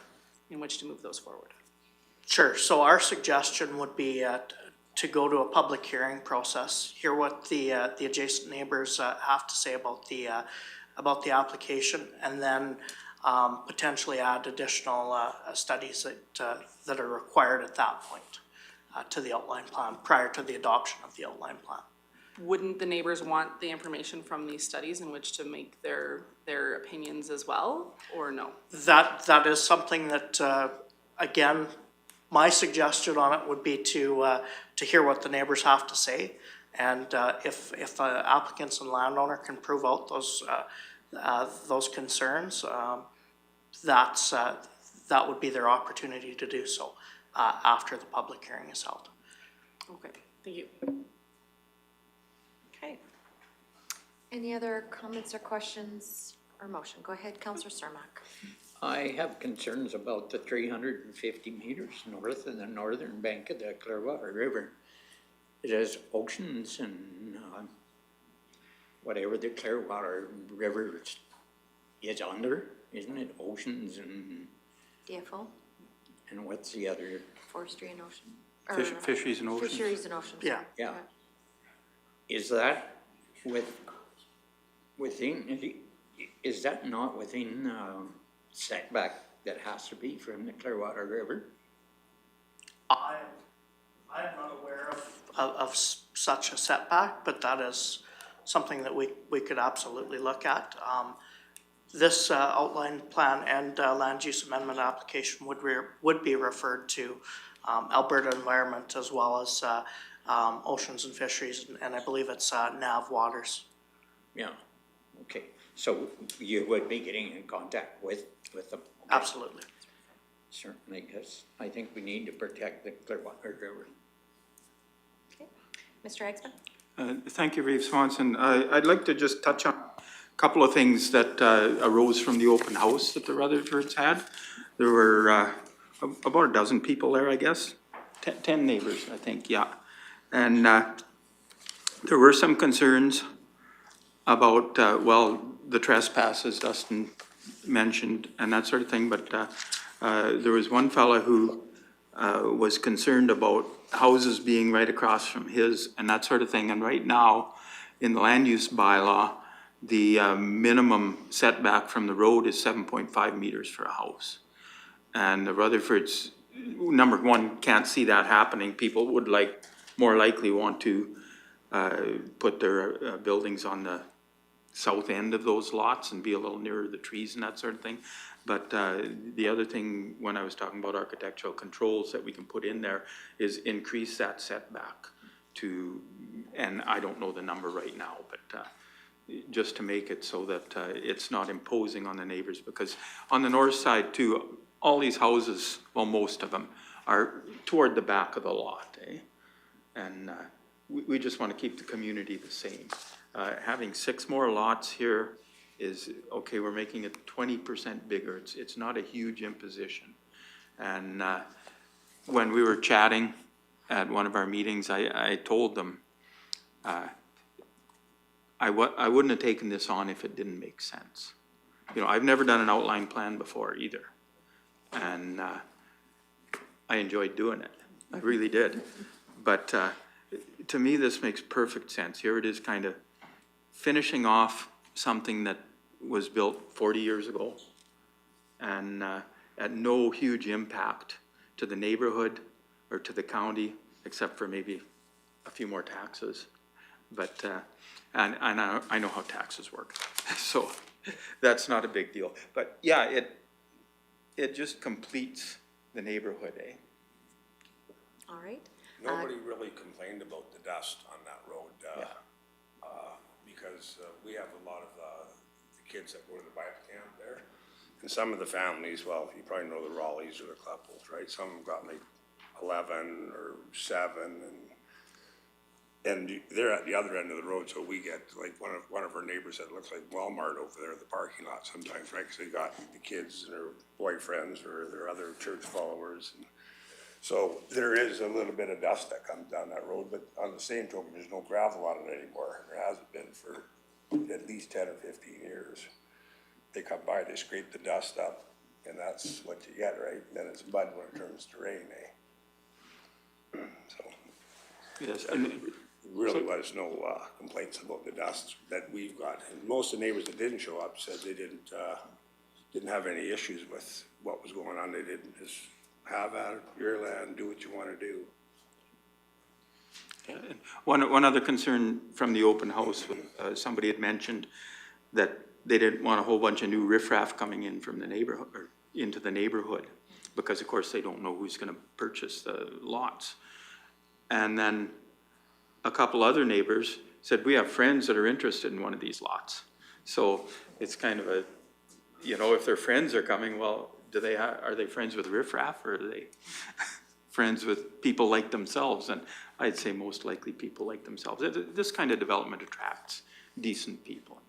in which to move those forward. Sure, so our suggestion would be to go to a public hearing process, hear what the adjacent neighbors have to say about the application, and then potentially add additional studies that are required at that point to the outline plan, prior to the adoption of the outline plan. Wouldn't the neighbors want the information from these studies in which to make their opinions as well, or no? That is something that, again, my suggestion on it would be to hear what the neighbors have to say, And if applicants and landowner can prove out those concerns, that would be their opportunity to do so after the public hearing is held. Okay, thank you. Okay. Any other comments or questions or motion? Go ahead, Councillor Cermak. I have concerns about the 350 meters north of the northern bank of the Clearwater River. It has oceans and whatever the Clearwater River is under, isn't it? Oceans and... DFO, And what's the other? Forestry and Ocean. Fisheries and Oceans. Fisheries and Oceans. Yeah. Yeah. Is that within, is that not within setback that has to be from the Clearwater River? I'm not aware of such a setback, but that is something that we could absolutely look at. This outline plan and land use amendment application would be referred to Alberta Environment as well as Oceans and Fisheries, and I believe it's NAV Waters. Yeah, okay. So you would be getting in contact with them? Absolutely. Certainly, because I think we need to protect the Clearwater River. Okay. Mr. Exman? Thank you, Reeve Swanson. I'd like to just touch on a couple of things that arose from the open house that the Rutherfords had. There were about a dozen people there, I guess. 10 neighbors, I think, yeah. And there were some concerns about, well, the trespasses Dustin mentioned and that sort of thing, but there was one fella who was concerned about houses being right across from his and that sort of thing. And right now, in the land use bylaw, the minimum setback from the road is 7.5 meters for a house. And the Rutherfords, number one, can't see that happening. People would more likely want to put their buildings on the south end of those lots and be a little nearer the trees and that sort of thing. But the other thing, when I was talking about architectural controls that we can put in there, is increase that setback to, and I don't know the number right now, but just to make it so that it's not imposing on the neighbors, because on the north side too, all these houses, well, most of them, are toward the back of the lot, eh? And we just want to keep the community the same. Having 6 more lots here is, okay, we're making it 20% bigger. It's not a huge imposition. And when we were chatting at one of our meetings, I told them, I wouldn't have taken this on if it didn't make sense. You know, I've never done an outline plan before either. And I enjoyed doing it. I really did. But to me, this makes perfect sense. Here it is kind of finishing off something that was built 40 years ago and at no huge impact to the neighborhood or to the county, except for maybe a few more taxes. But, and I know how taxes work, so that's not a big deal. But yeah, it just completes the neighborhood, eh? All right. Nobody really complained about the dust on that road, because we have a lot of the kids that go to the Bible camp there. And some of the families, well, you probably know the Raleighs or the couples, right? Some have got like 11 or 7, and they're at the other end of the road, so we get like one of our neighbors that looks like Walmart over there in the parking lot sometimes, right? Because they got the kids and their boyfriends or their other church followers. And so there is a little bit of dust that comes down that road, but on the same token, there's no gravel on it anymore. There hasn't been for at least 10 or 15 years. They come by, they scrape the dust up, and that's what you get, right? And then it's mud when it turns to rain, eh? So. Yes. Really was no complaints about the dust that we've got. And most of the neighbors that didn't show up said they didn't have any issues with what was going on. They didn't just have at your land, do what you want to do. One other concern from the open house, somebody had mentioned that they didn't want a whole bunch of new riffraff coming in from the neighborhood or into the neighborhood, because of course they don't know who's going to purchase the lots. And then a couple other neighbors said, we have friends that are interested in one of these lots. So it's kind of a, you know, if their friends are coming, well, are they friends with riffraff, or are they friends with people like themselves? And I'd say most likely people like themselves. This kind of development attracts decent people.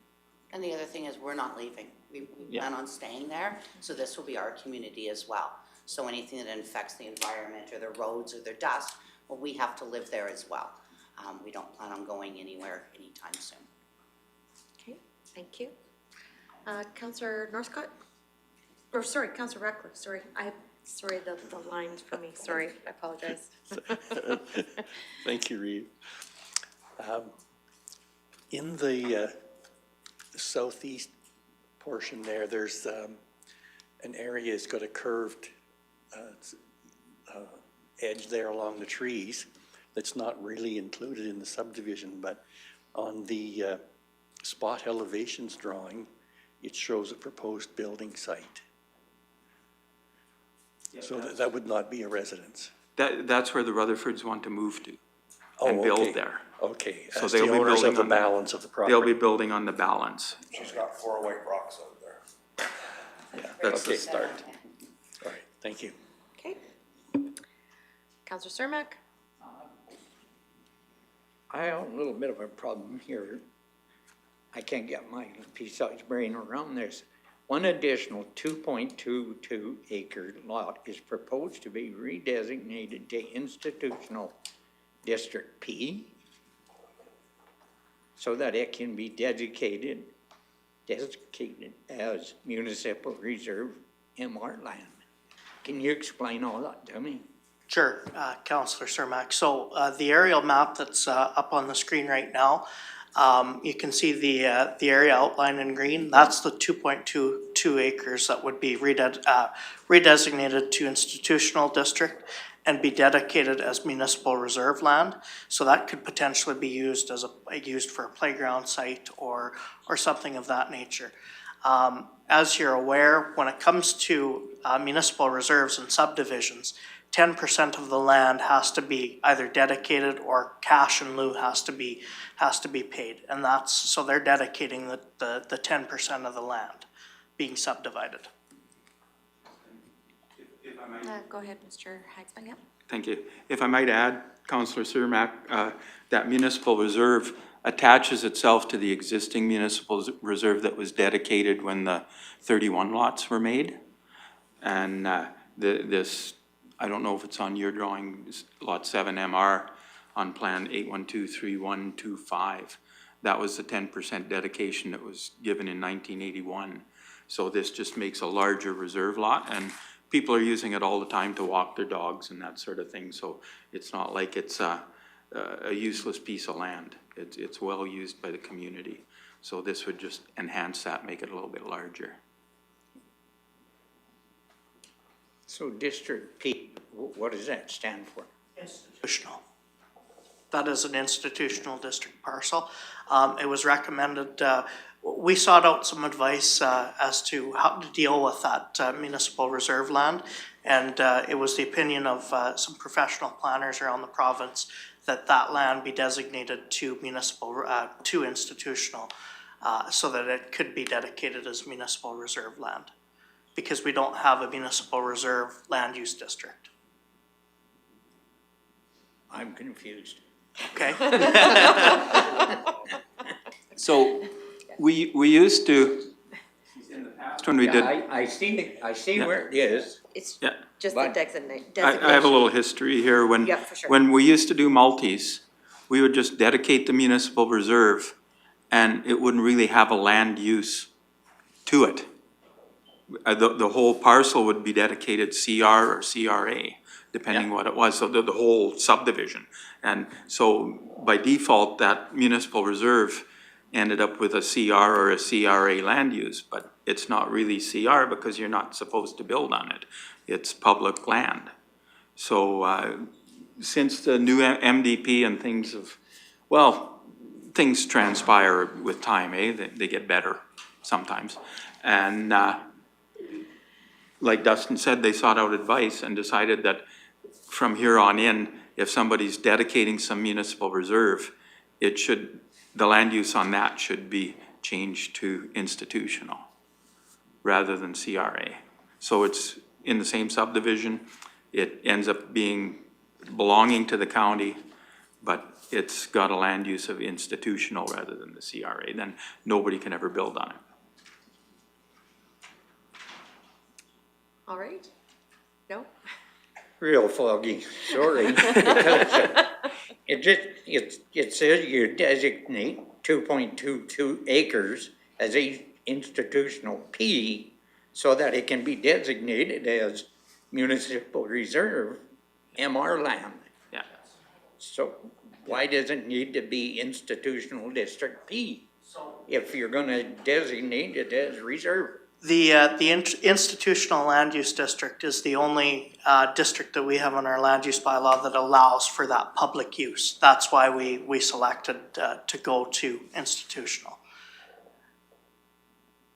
And the other thing is, we're not leaving. We plan on staying there, so this will be our community as well. So anything that infects the environment or the roads or their dust, well, we have to live there as well. We don't plan on going anywhere anytime soon. Okay, thank you. Councillor Northcott? Or sorry, Councillor Ratcliffe, sorry. Sorry, the line's for me, sorry, I apologize. Thank you, Reeve. In the southeast portion there, there's an area that's got a curved edge there along the trees that's not really included in the subdivision, but on the spot elevations drawing, it shows a proposed building site. So that would not be a residence. That's where the Rutherfords want to move to and Oh, build okay. there. Okay, So as they'll the be owners building of the on balance of the property. They'll be building on the balance. She's got 4 white rocks out there. Yeah, That's the okay. start. All right, thank you. Okay. Councillor Cermak? I have a little bit of a problem here. I can't get my pea-sized brain around this. One additional 2.22 acre lot is proposed to be redesignated to institutional District P so that it can be designated as municipal reserve MR land. Can you explain all that to me? Sure, Councillor Cermak. So the aerial map that's up on the screen right now, you can see the area outlined in green. That's the 2.22 acres that would be redesignated to institutional district and be dedicated as municipal reserve land. So that could potentially be used as used for a playground site or something of that nature. As you're aware, when it comes to municipal reserves and subdivisions, 10% of the land has to be either dedicated or cash in lieu has to be paid. And so they're dedicating the 10% of the land being subdivided. Go ahead, Mr. Hagsman, yep. Thank you. If I might add, Councillor Cermak, that municipal reserve attaches itself to the existing municipal reserve that was dedicated when the 31 lots were made. And this, I don't know if it's on your drawing, Lot 7 MR on Plan 8123125. That was the 10% dedication that was given in 1981. So this just makes a larger reserve lot, and people are using it all the time to walk their dogs and that sort of thing. So it's not like it's a useless piece of land. It's well used by the community. So this would just enhance that, make it a little bit larger. So District P, what does that stand for? Institutional. That is an institutional district parcel. It was recommended, we sought out some advice as to how to deal with that municipal reserve land. And it was the opinion of some professional planners around the province that that land be designated to municipal, to institutional, so that it could be dedicated as municipal reserve land, because we don't have a municipal reserve land use district. I'm confused. Okay. So we used to, when we did. I see where it is. It's Yeah. just the But- designation. I have a little history here. Yeah, for sure. When we used to do multis, we would just dedicate the municipal reserve and it wouldn't really have a land use to it. The whole parcel would be dedicated CR or CRA, depending what it was, so the whole subdivision. And so by default, that municipal reserve ended up with a CR or a CRA land use, but it's not really CR because you're not supposed to build on it. It's public land. So since the new MDP and things things transpire with time, they get better sometimes. And like Dustin said, they sought out advice and decided that from here on in, if somebody's dedicating some municipal reserve, the land use on that should be changed to institutional rather than CRA. So it's in the same subdivision, it ends up belonging to the county, but it's got a land use of institutional rather than the CRA, then nobody can ever build on it. All right? No? Real foggy, sorry. It says you designate 2.22 acres as a institutional P so that it can be designated as municipal reserve MR land. Yeah. So why does it need to be institutional district P if you're gonna designate it as reserve? The institutional land use district is the only district that we have on our land use bylaw that allows for that public use. That's why we selected to go to institutional.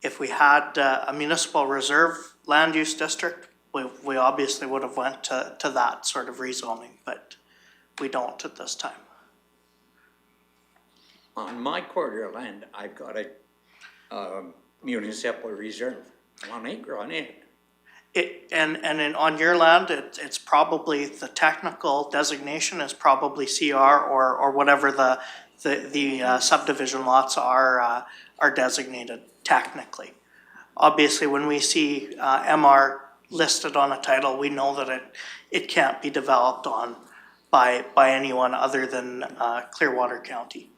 If we had a municipal reserve land use district, we obviously would have went to that sort of rezoning, but we don't at this time. On my quarter of land, I've got a municipal reserve, 1 acre on it. On your land, it's probably, the technical designation is probably CR or whatever the subdivision lots are designated technically. Obviously, when we see MR listed on a title, we know that it can't be developed on by anyone other than Clearwater County.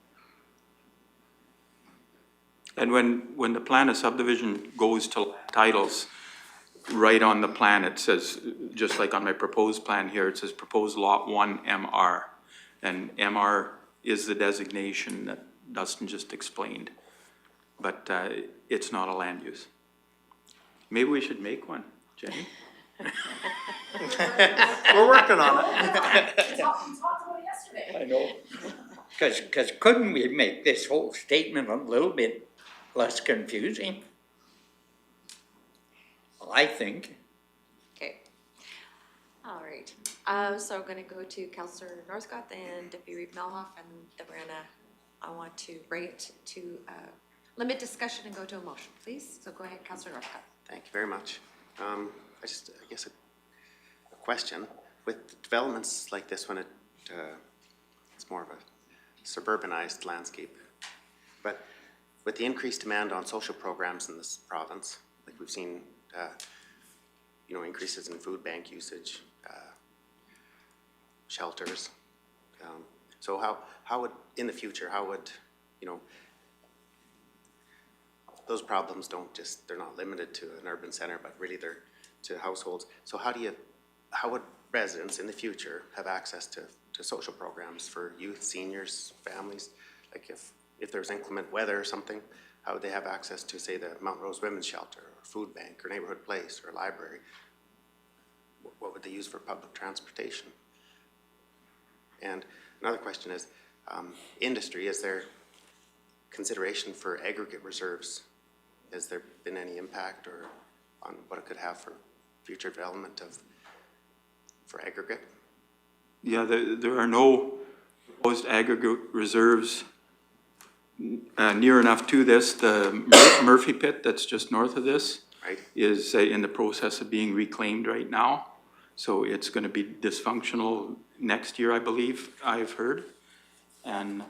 And when the plan of subdivision goes to titles, right on the plan, it says, just like on my proposed plan here, it says proposed lot 1 MR. And MR is the designation that Dustin just explained. But it's not a land use. Maybe we should make one, Jenny? We're working on it. We talked about it yesterday. I know. Because couldn't we make this whole statement a little bit less confusing? I think. Okay. All right. So I'm gonna go to Councillor Northcott and Deputy Reeve Melhoff, and then I want to bring it to limit discussion and go to a motion, please. So go ahead, Councillor Northcott. Thank you very much. I guess a question. With developments like this, when it's more of a suburbanized landscape, but with the increased demand on social programs in this province, like we've seen, increases in food bank usage, shelters. So how would, in the future, how would, those problems they're not limited to an urban center, but really they're to households. So how would residents in the future have access to social programs for youth, seniors, families? Like if there's inclement weather or something, how would they have access to, say, the Mount Rose Women's Shelter or food bank or neighborhood place or library? What would they use for public transportation? And another question is, industry, is there consideration for aggregate reserves? Has there been any impact or on what it could have for future development for aggregate? Yeah, there are no proposed aggregate reserves near enough to this. The Murphy pit that's just north of this is in the process of being reclaimed right now. So it's going to be dysfunctional next year, I believe, I've heard. And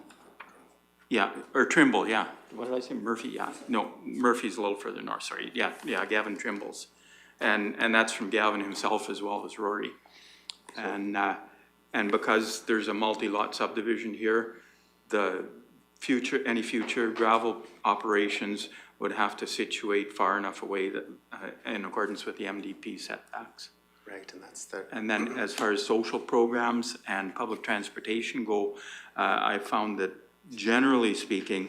yeah, or Trimble, yeah. What did I say? Murphy, yeah. No, Murphy's a little further north, sorry. Yeah, Gavin Trimble's. And that's from Gavin himself as well as Rory. And because there's a multi-lot subdivision here, any future gravel operations would have to situate far enough away that in accordance with the MDP setbacks. Right, and that's And then as far as social programs and public transportation go, I found that generally speaking,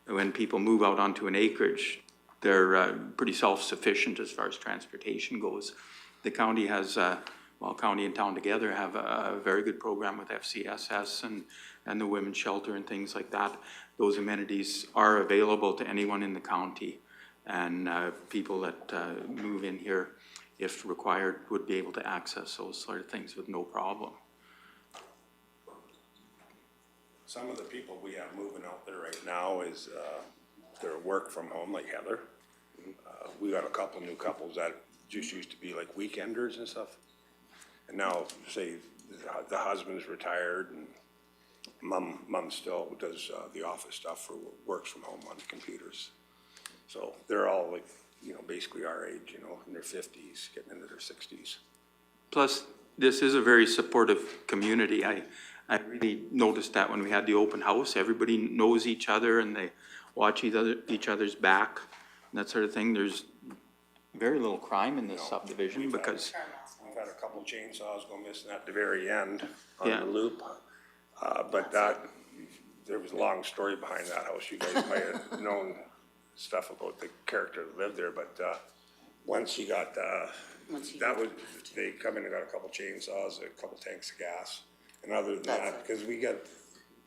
when people move out onto an acreage, they're pretty self-sufficient as far as transportation goes. The county has, county and town together have a very good program with FCSS and the women's shelter and things like that. Those amenities are available to anyone in the county, and people that move in here, if required, would be able to access those sort of things with no problem. some of the people we have moving out there right now is, their work from home, like Heather. We got a couple new couples that just used to be like weekenders and stuff. And now, say, the husband's retired and mom still does, the office stuff or works from home on computers. So they're all like, you know, basically our age, you know, in their 50s, getting into their 60s. Plus, this is a very supportive community. I really noticed that when we had the open house, everybody knows each other and they watch each other's back and that sort of thing. There's very little crime in this subdivision because. We've had a couple chainsaws go missing at the very end on Yeah. the loop. But there was a long story behind that house. You guys might have known stuff about the character that lived there, but, once he got, they come in and got a couple chainsaws, a couple tanks of gas. And other than that, because we got,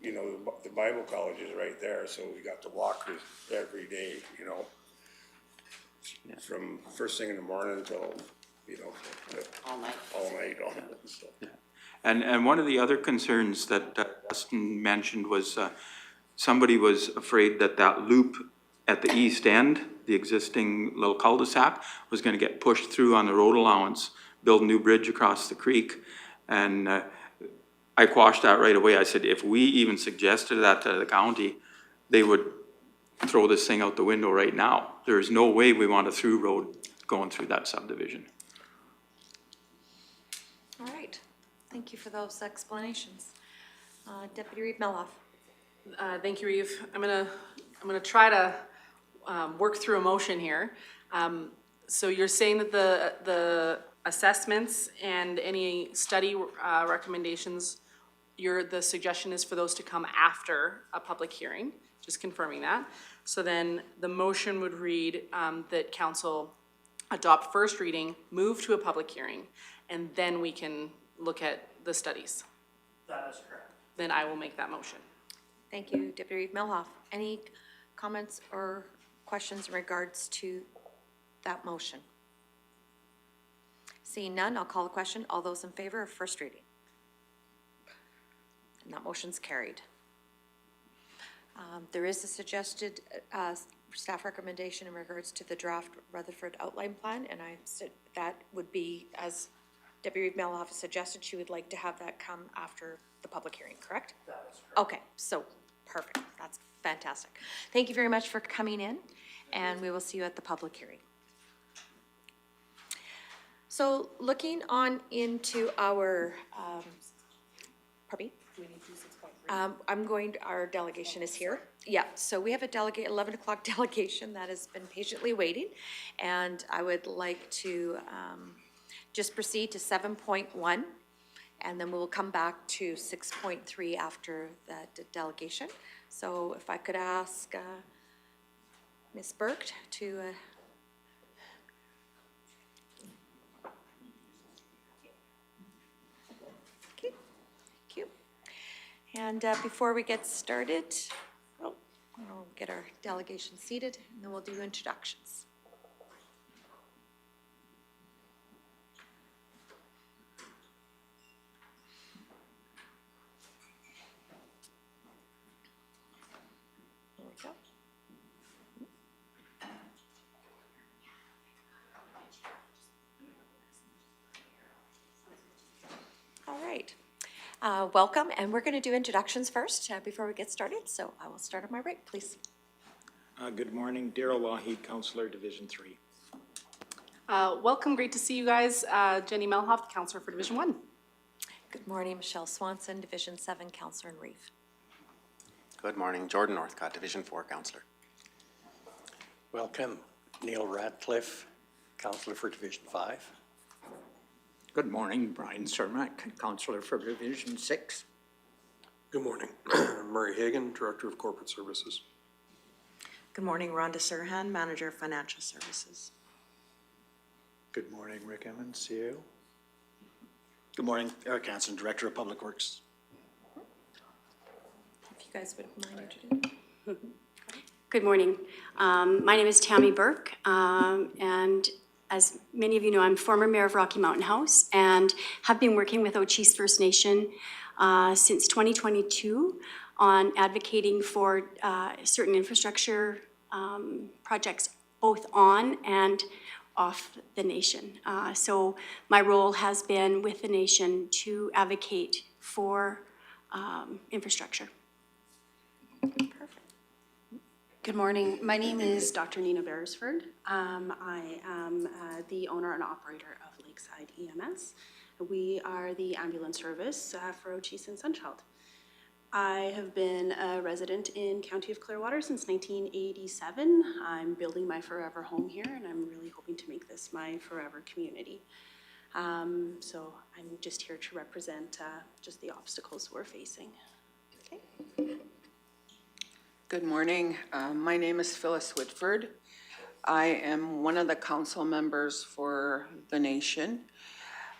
you know, the Bible college is right there, so we got the walkers every day, you know. From first thing in the morning until, you know, All night. So. And one of the other concerns that Dustin mentioned was somebody was afraid that that loop at the east end, the existing little cul-de-sac, was gonna get pushed through on the road allowance, build a new bridge across the creek. And I quashed that right away. I said, if we even suggested that to the county, they would throw this thing out the window right now. There is no way we want a through road going through that subdivision. All right, thank you for those explanations. Deputy Reeve Melhoff. Thank you, Reeve. I'm gonna try to work through a motion here. So you're saying that the assessments and any study recommendations, the suggestion is for those to come after a public hearing, just confirming that. So then the motion would read that council adopt first reading, move to a public hearing, and then we can look at the studies. That is correct. Then I will make that motion. Thank you, Deputy Reeve Melhoff. Any comments or questions in regards to that motion? Seeing none, I'll call the question. All those in favor of first reading? And that motion's carried. There is a suggested staff recommendation in regards to the draft Rutherford outline plan, and I said that would be, as Deputy Reeve Melhoff suggested, she would like to have that come after the public hearing, correct? That is correct. Okay, so perfect. That's fantastic. Thank you very much for coming in, and we will see you at the public hearing. So looking on into our, pardon me? I'm going, our delegation is here. Yeah, so we have a 11 o'clock delegation that has been patiently waiting. And I would like to just proceed to 7.1. And then we'll come back to 6.3 after that delegation. So if I could ask Ms. Burke to and before we get started, we'll get our delegation seated, and then we'll do introductions. There we go. All right. Welcome, and we're going to do introductions first before we get started, so I will start on my right, please. Good morning, Darrell Lougheed, Councillor, Division 3. Welcome, great to see you guys. Jenny Melhoff, Councillor for Division 1. Good morning, Michelle Swanson, Division 7, Councillor in Reeve. Good morning, Jordan Northcott, Division 4 Councillor. Welcome, Neil Radcliffe, Councillor for Division 5. Good morning, Brian Cermak, Councillor for Division 6. Good morning. Murray Hagan, Director of Corporate Services. Good morning, Rhonda Serhan, Manager of Financial Services. Good morning, Rick Emmons, CAO. Good morning, Eric Hansen, Director of Public Works. If you guys wouldn't mind introducing. Good morning. My name is Tammy Burke, and as many of you know, I'm former Mayor of Rocky Mountain House and have been working with O'Cheese First Nation since 2022 on advocating for certain infrastructure projects both on and off the nation. So my role has been with the nation to advocate for infrastructure. Good morning. My name is Dr. Nina Beresford. I am the owner and operator of Lakeside EMS. We are the ambulance service for Ocheese and Sunchild. I have been a resident in County of Clearwater since 1987. I'm building my forever home here, and I'm really hoping to make this my forever community. So I'm just here to represent just the obstacles we're facing. Okay. Good morning. My name is Phyllis Whitford. I am one of the council members for the nation.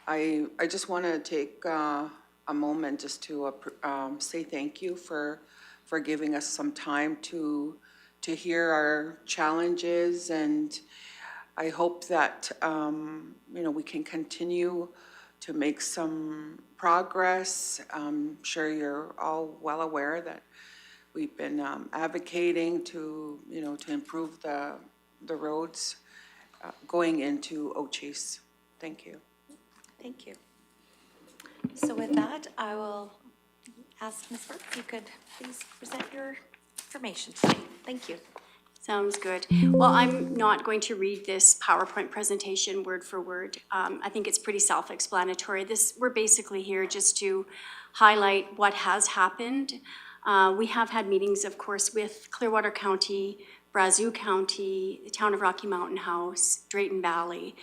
I just want to take a moment just to say thank you for giving us some time to hear our challenges, and I hope that we can continue to make some progress. I'm sure you're all well aware that we've been advocating to improve the roads going into Ocheese. Thank you. Thank you. So with that, I will ask Ms. Burke if you could please present your information today. Thank you. Sounds good. Well, I'm not going to read this PowerPoint presentation word for word. I think it's pretty self-explanatory. We're basically here just to highlight what has happened. We have had meetings, of course, with Clearwater County, Brazeau County, the town of Rocky Mountain House, Drayton Valley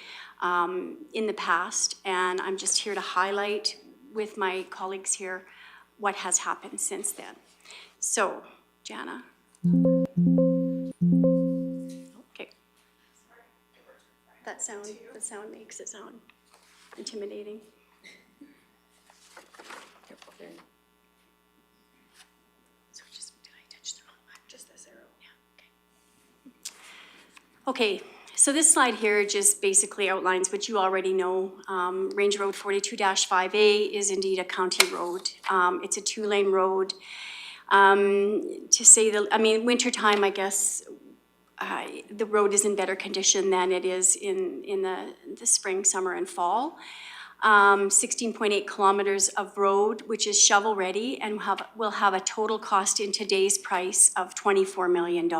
in the past, and I'm just here to highlight with my colleagues here what has happened since then. So, Jana. Okay. That sound makes it sound intimidating. So just, did I touch the wrong one? Just this arrow? Yeah, okay. Okay, so this slide here just basically outlines what you already know. Range Road 42-5A is indeed a county road. It's a 2-lane road. To say wintertime, I guess, the road is in better condition than it is in the spring, summer, and fall. 16.8 kilometers of road, which is shovel-ready, and will have a total cost in today's price of $24 million.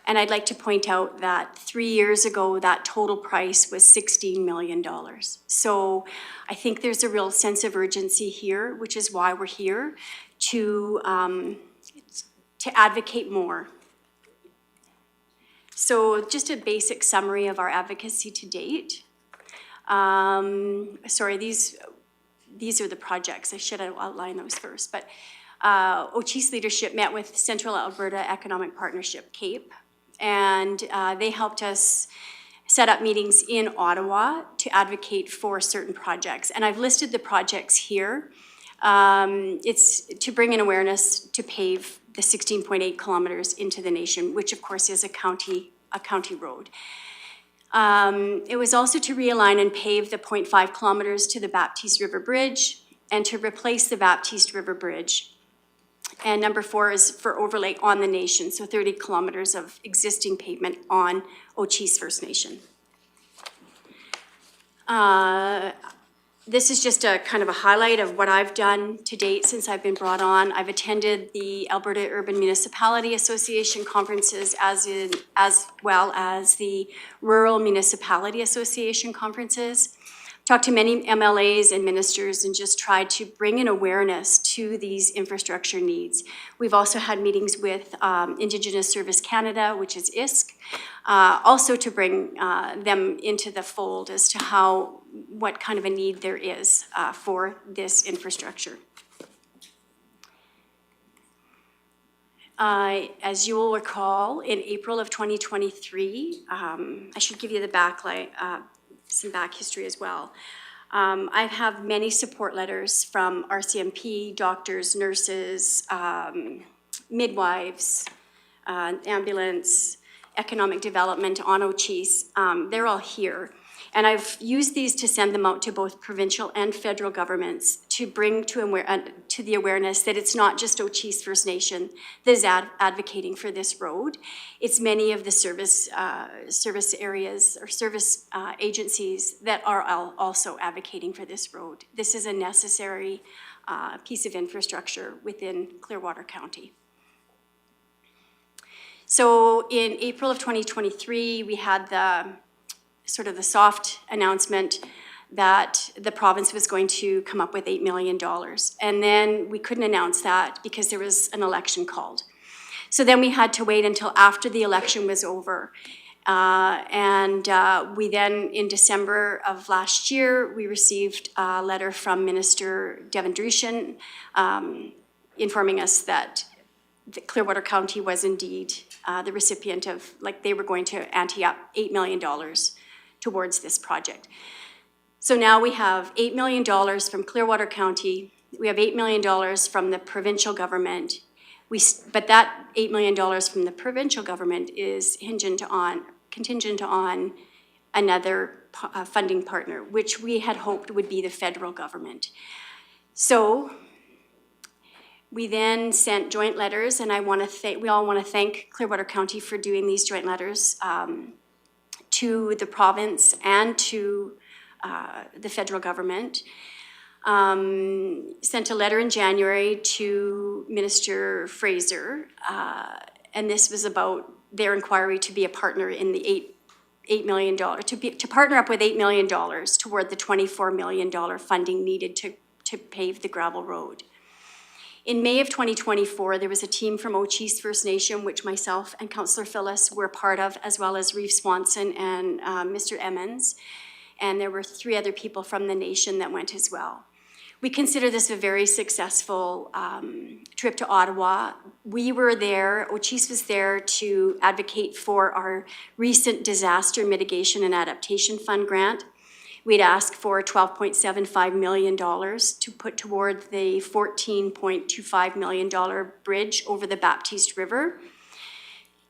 And I'd like to point out that 3 years ago, that total price was $16 million. So I think there's a real sense of urgency here, which is why we're here, to advocate more. So just a basic summary of our advocacy to date. Sorry, these are the projects. I should have outlined those first. But Ocheese leadership met with Central Alberta Economic Partnership, CAPE, and they helped us set up meetings in Ottawa to advocate for certain projects. And I've listed the projects here. It's to bring in awareness to pave the 16.8 kilometers into the nation, which of course is a county road. It was also to realign and pave the 0.5 kilometers to the Baptiste River Bridge and to replace the Baptiste River Bridge. And number 4 is for overlay on the nation, so 30 kilometers of existing pavement on Ocheese First Nation. This is just a kind of a highlight of what I've done to date since I've been brought on. I've attended the Alberta Urban Municipality Association conferences as well as the Rural Municipality Association conferences. Talked to many MLAs and ministers and just tried to bring an awareness to these infrastructure needs. We've also had meetings with Indigenous Service Canada, which is ISC, also to bring them into the fold as to what kind of a need there is for this infrastructure. As you will recall, in April of 2023, I should give you the some back history as well. I have many support letters from RCMP, doctors, nurses, midwives, ambulance, economic development on Ocheese. They're all here. And I've used these to send them out to both provincial and federal governments to bring to the awareness that it's not just Ochese First Nation that is advocating for this road. It's many of the service areas or service agencies that are also advocating for this road. This is a necessary piece of infrastructure within Clearwater County. So in April of 2023, we had the sort of the soft announcement that the province was going to come up with $8 million. And then we couldn't announce that because there was an election called. So then we had to wait until after the election was over. We then, in December of last year, we received a letter from Minister Resignation informing us that Clearwater County was indeed the recipient of, like, they were going to ante up $8 million towards this project. So now we have $8 million from Clearwater County. We have $8 million from the provincial government. But that $8 million from the provincial government is contingent on another funding partner, which we had hoped would be the federal government. So we then sent joint letters, and we all want to thank Clearwater County for doing these joint letters to the province and to the federal government. Sent a letter in January to Minister Fraser, and this was about their inquiry to be a partner in the $8 million, to partner up with $8 million toward the $24 million funding needed to pave the gravel road. In May of 2024, there was a team from Ochese First Nation, which myself and Councillor Phyllis were part of, as well as Reeve Swanson and Mr. Emmons. And there were 3 other people from the nation that went as well. We consider this a very successful trip to Ottawa. We were there, Ochese was there to advocate for our recent Disaster Mitigation and Adaptation Fund grant. We'd asked for $12.75 million to put toward the $14.25 million bridge over the Baptiste River.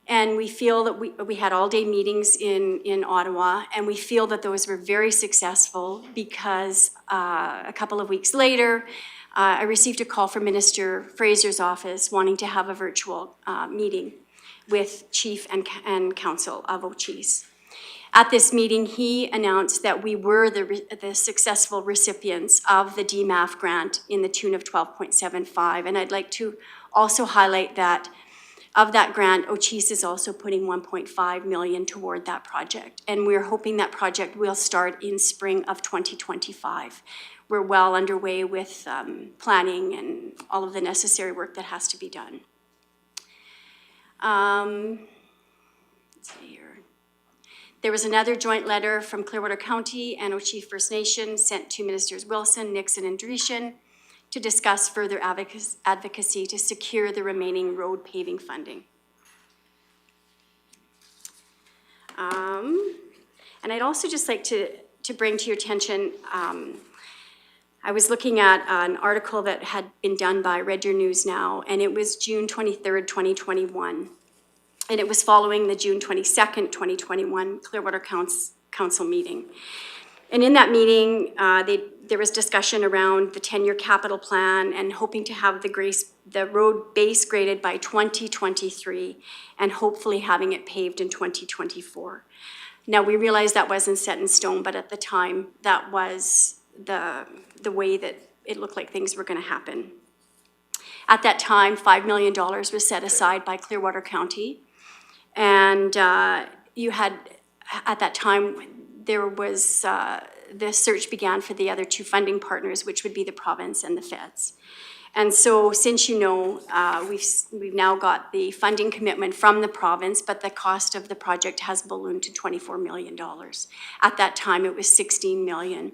And we feel that we had all-day meetings in Ottawa, and we feel that those were very successful because a couple of weeks later, I received a call from Minister Fraser's office wanting to have a virtual meeting with Chief and Council of Ochese. At this meeting, he announced that we were the successful recipients of the DMAF grant in the tune of $12.75. And I'd like to also highlight that of that grant, Ochese is also putting $1.5 million toward that project. And we're hoping that project will start in spring of 2025. We're well underway with planning and all of the necessary work that has to be done. Let's see here. There was another joint letter from Clearwater County and Ochese First Nation sent to Ministers Wilson, Nixon, and Dreeshen to discuss further advocacy to secure the remaining road paving funding. And I'd also just like to bring to your attention, I was looking at an article that had been done by Red Deer News Now, and it was June 23rd, 2021. And it was following the June 22nd, 2021 Clearwater Council meeting. And in that meeting, there was discussion around the 10-year capital plan and hoping to have the road base graded by 2023 and hopefully having it paved in 2024. Now, we realized that wasn't set in stone, but at the time, that was the way that it looked like things were going to happen. At that time, $5 million was set aside by Clearwater County. And you had, at that time, there was, the search began for the other 2 funding partners, which would be the province and the feds. And so, since you know, we've now got the funding commitment from the province, but the cost of the project has ballooned to $24 million. At that time, it was $16 million.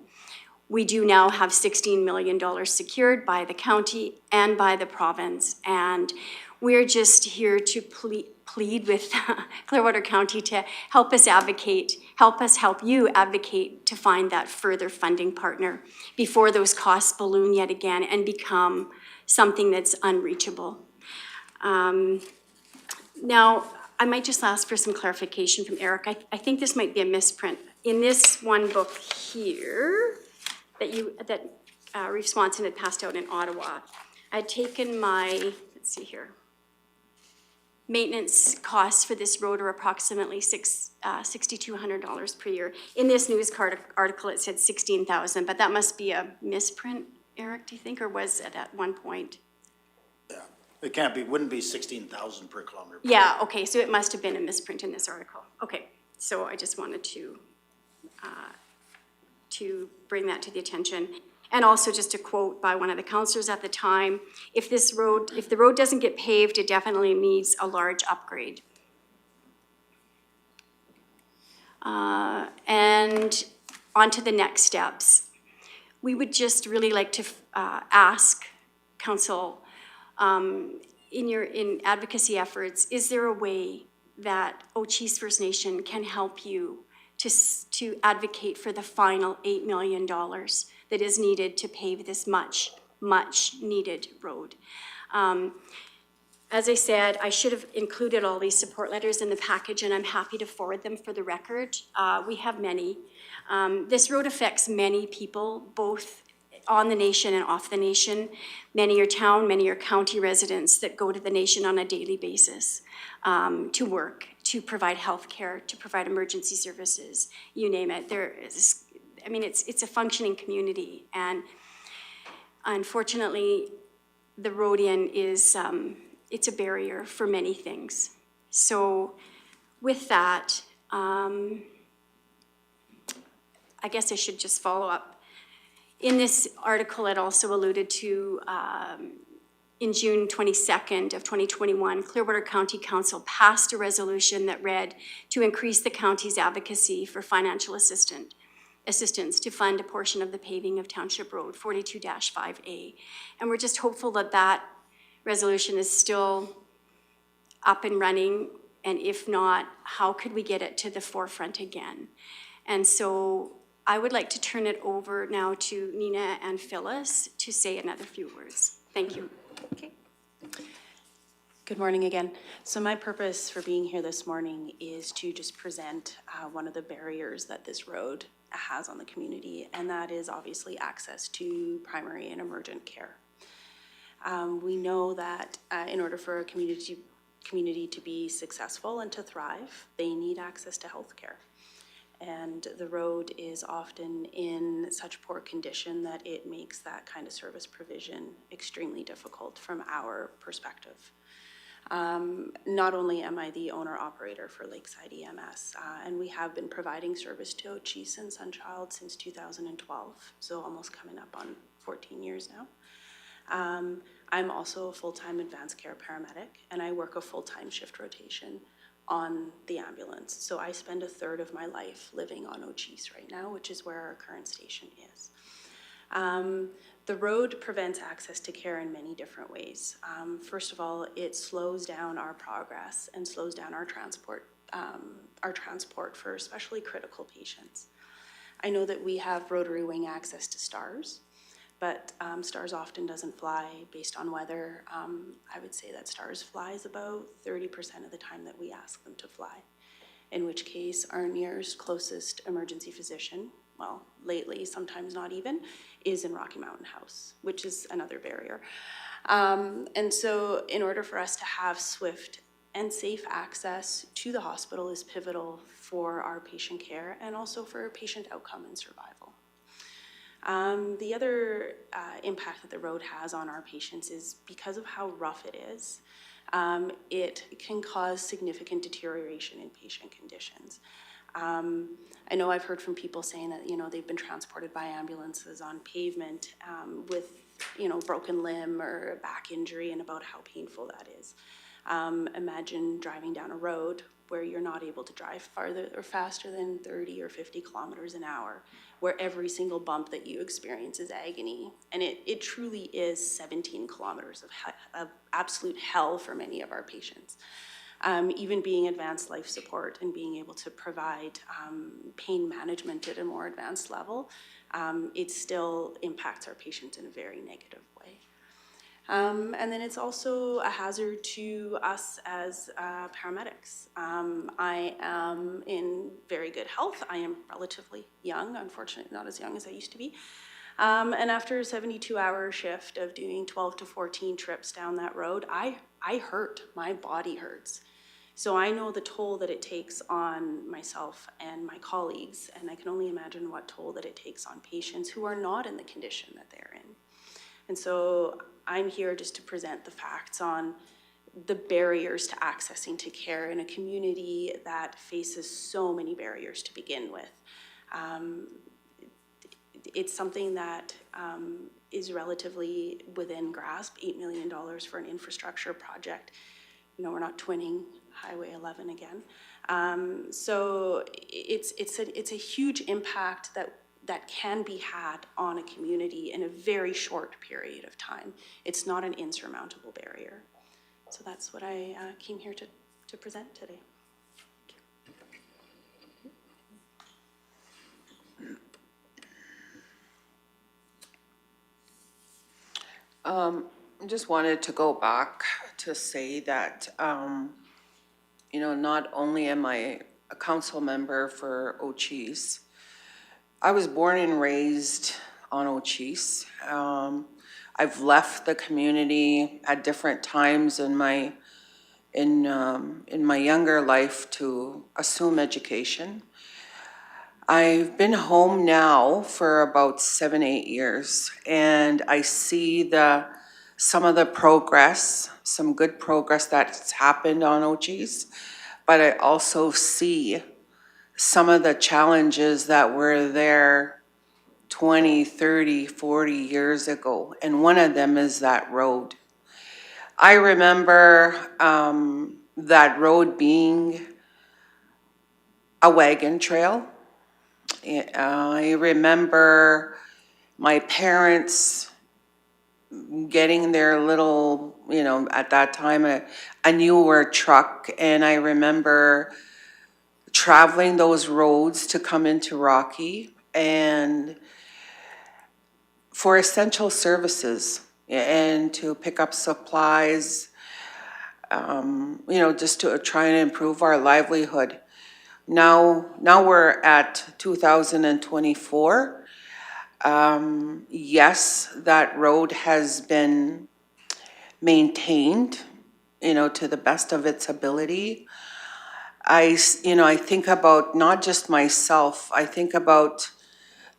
We do now have $16 million secured by the county and by the province, and we're just here to plead with Clearwater County to help us help you advocate to find that further funding partner before those costs balloon yet again and become something that's unreachable. Now, I might just ask for some clarification from Eric. I think this might be a misprint. in this one book here, that Reeve Swanson had passed out in Ottawa, I'd taken my, let's see here, maintenance costs for this road are approximately $6,200 per year. In this news article, it said 16,000, but that must be a misprint, Eric, do you think, or was it at one point? It can't be, wouldn't be 16,000 per kilometer. Yeah, okay, so it must have been a misprint in this article. Okay, so I just wanted to bring that to the attention. And also just a quote by one of the councillors at the time, if the road doesn't get paved, it definitely needs a large upgrade. And on to the next steps. We would just really like to ask council, in advocacy efforts, is there a way that Ochese First Nation can help you to advocate for the final $8 million that is needed to pave this much needed road? As I said, I should have included all these support letters in the package, and I'm happy to forward them for the record. We have many. This road affects many people, both on the nation and off the nation. Many are town, many are county residents that go to the nation on a daily basis to work, to provide health care, to provide emergency services, you name it. It's a functioning community, and unfortunately, the road in is, it's a barrier for many things. So with that, I guess I should just follow up. In this article, it also alluded to, in June 22nd of 2021, Clearwater County Council passed a resolution that read to increase the county's advocacy for financial assistance to fund a portion of the paving of Township Road 42-5A. And we're just hopeful that that resolution is still up and running, and if not, how could we get it to the forefront again? And so I would like to turn it over now to Nina and Phyllis to say another few words. Thank you. Okay. Good morning again. So my purpose for being here this morning is to just present one of the barriers that this road has on the community, and that is obviously access to primary and emergent care. We know that in order for a community to be successful and to thrive, they need access to health care. And the road is often in such poor condition that it makes that kind of service provision extremely difficult from our perspective. Not only am I the owner-operator for Lakeside EMS, and we have been providing service to Ochese and Sunchild since 2012, so almost coming up on 14 years now. I'm also a full-time advanced care paramedic, and I work a full-time shift rotation on the ambulance. So I spend a third of my life living on Ochese right now, which is where our current station is. The road prevents access to care in many different ways. First of all, it slows down our progress and slows down our transport for especially critical patients. I know that we have rotary wing access to STARS, but STARS often doesn't fly based on weather. I would say that STARS flies about 30% of the time that we ask them to fly, in which case our nearest closest emergency physician, well, lately, sometimes not even, is in Rocky Mountain House, which is another barrier. And so in order for us to have swift and safe access to the hospital is pivotal for our patient care and also for patient outcome and survival. The other impact that the road has on our patients is because of how rough it is, it can cause significant deterioration in patient conditions. I know I've heard from people saying that, they've been transported by ambulances on pavement with, broken limb or a back injury, and about how painful that is. Imagine driving down a road where you're not able to drive farther or faster than 30 or 50 kilometers an hour, where every single bump that you experience is agony. And it truly is 17 kilometers of absolute hell for many of our patients. Even being advanced life support and being able to provide pain management at a more advanced level, it still impacts our patients in a very negative way. And then it's also a hazard to us as paramedics. I am in very good health. I am relatively young, unfortunately not as young as I used to be. And after a 72-hour shift of doing 12 to 14 trips down that road, I hurt. My body hurts. So I know the toll that it takes on myself and my colleagues, and I can only imagine what toll that it takes on patients who are not in the condition that they're in. And so I'm here just to present the facts on the barriers to accessing to care in a community that faces so many barriers to begin with. It's something that is relatively within grasp, $8 million for an infrastructure project. You know, we're not twinning Highway 11 again. So it's a huge impact that can be had on a community in a very short period of time. It's not an insurmountable barrier. So that's what I came here to present today. Just wanted to go back to say that, you know, not only am I a council member for Ochese, I was born and raised on Ochese. I've left the community at different times in my younger life to assume education. I've been home now for about 7-8 years, and I see some of the progress, some good progress that's happened on Ochese, but I also see some of the challenges that were there 20, 30, 40 years ago, and one of them is that road. I remember that road being a wagon trail. I remember my parents getting their little, you know, at that time, a newer truck, and I remember traveling those roads to come into Rocky and for essential services and to pick up supplies, you know, just to try and improve our livelihood. Now we're at 2024. Yes, that road has been maintained, you know, to the best of its ability. I think about not just myself, I think about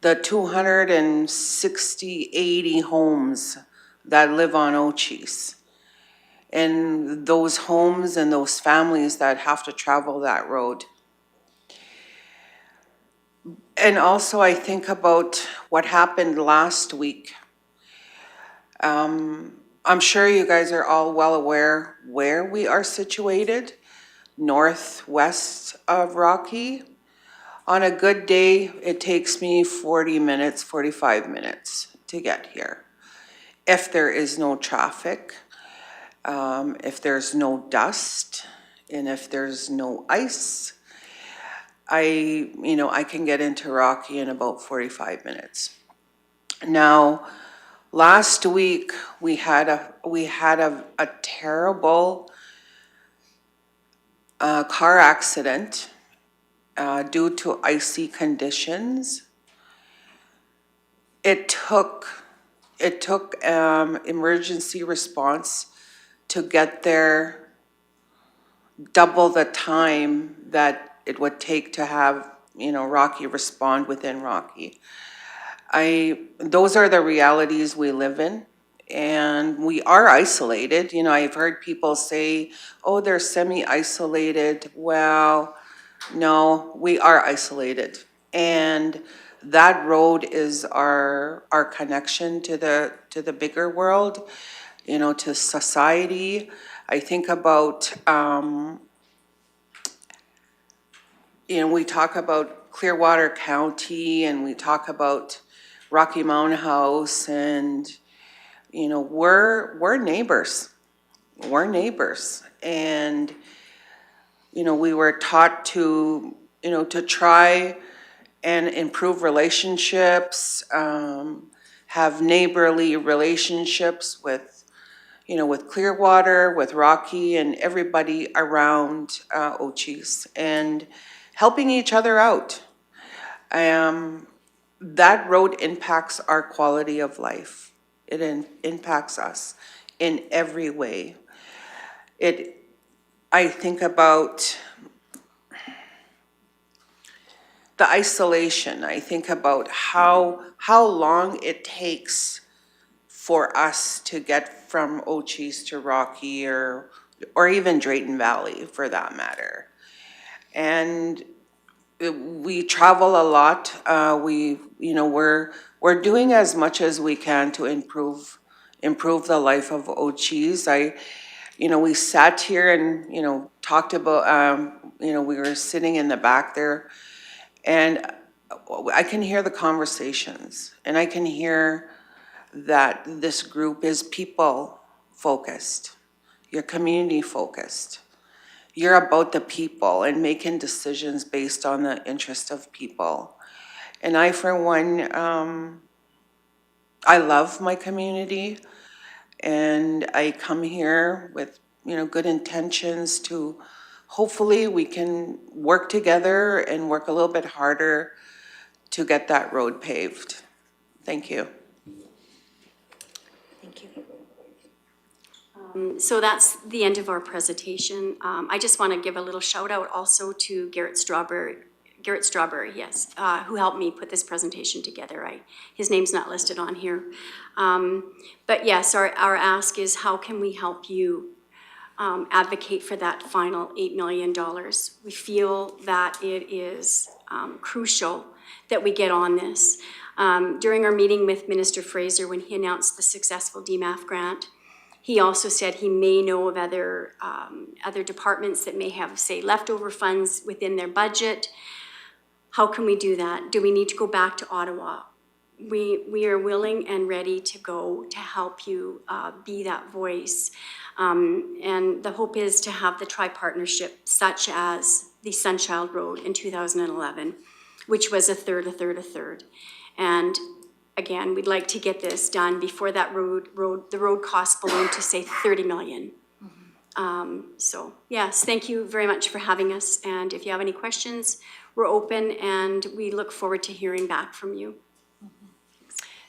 the 260, 80 homes that live on Ochese. And those homes and those families that have to travel that road. And also I think about what happened last week. I'm sure you guys are all well aware where we are situated, northwest of Rocky. On a good day, it takes me 40 minutes, 45 minutes to get here. If there is no traffic, if there's no dust, and if there's no ice, I can get into Rocky in about 45 minutes. Now, last week we had a terrible car accident due to icy conditions. It took emergency response to get there, double the time that it would take to have, Rocky respond within Rocky. Those are the realities we live in, and we are isolated. I've heard people say, oh, they're semi-isolated. Well, no, we are isolated. And that road is our connection to the bigger world, to society. I think about, we talk about Clearwater County and we talk about Rocky Mountain House, and, we're neighbors. We're neighbors. And, we were taught to try and improve relationships, have neighborly relationships with you know, with Clearwater, with Rocky, and everybody around Ochis, and helping each other out. That road impacts our quality of life. It impacts us in every way. I think about the isolation. I think about how long it takes for us to get from Ochis to Rocky or even Drayton Valley for that matter. And we travel a lot. We're doing as much as we can to improve the life of Ochis. We sat here and, talked about, we were sitting in the back there, and I can hear the conversations, and I can hear that this group is people focused. You're community focused. You're about the people and making decisions based on the interest of people. And I, for one, I love my community, and I come here with, good intentions to hopefully we can work together and work a little bit harder to get that road paved. Thank you. Thank you. So that's the end of our presentation. I just want to give a little shout out also to Garrett Strawberry, yes, who helped me put this presentation together. His name's not listed on here. But yes, our ask is how can we help you advocate for that final $8 million? We feel that it is crucial that we get on this. During our meeting with Minister Fraser, when he announced the successful DMAF grant, he also said he may know of other departments that may have, say, leftover funds within their budget. How can we do that? Do we need to go back to Ottawa? We are willing and ready to go to help you be that voice. And the hope is to have the tri-partnership such as the Sunchild Road in 2011, which was a third. And again, we'd like to get this done before that the road costs balloon to say 30 million. So yes, thank you very much for having us. And if you have any questions, we're open and we look forward to hearing back from you.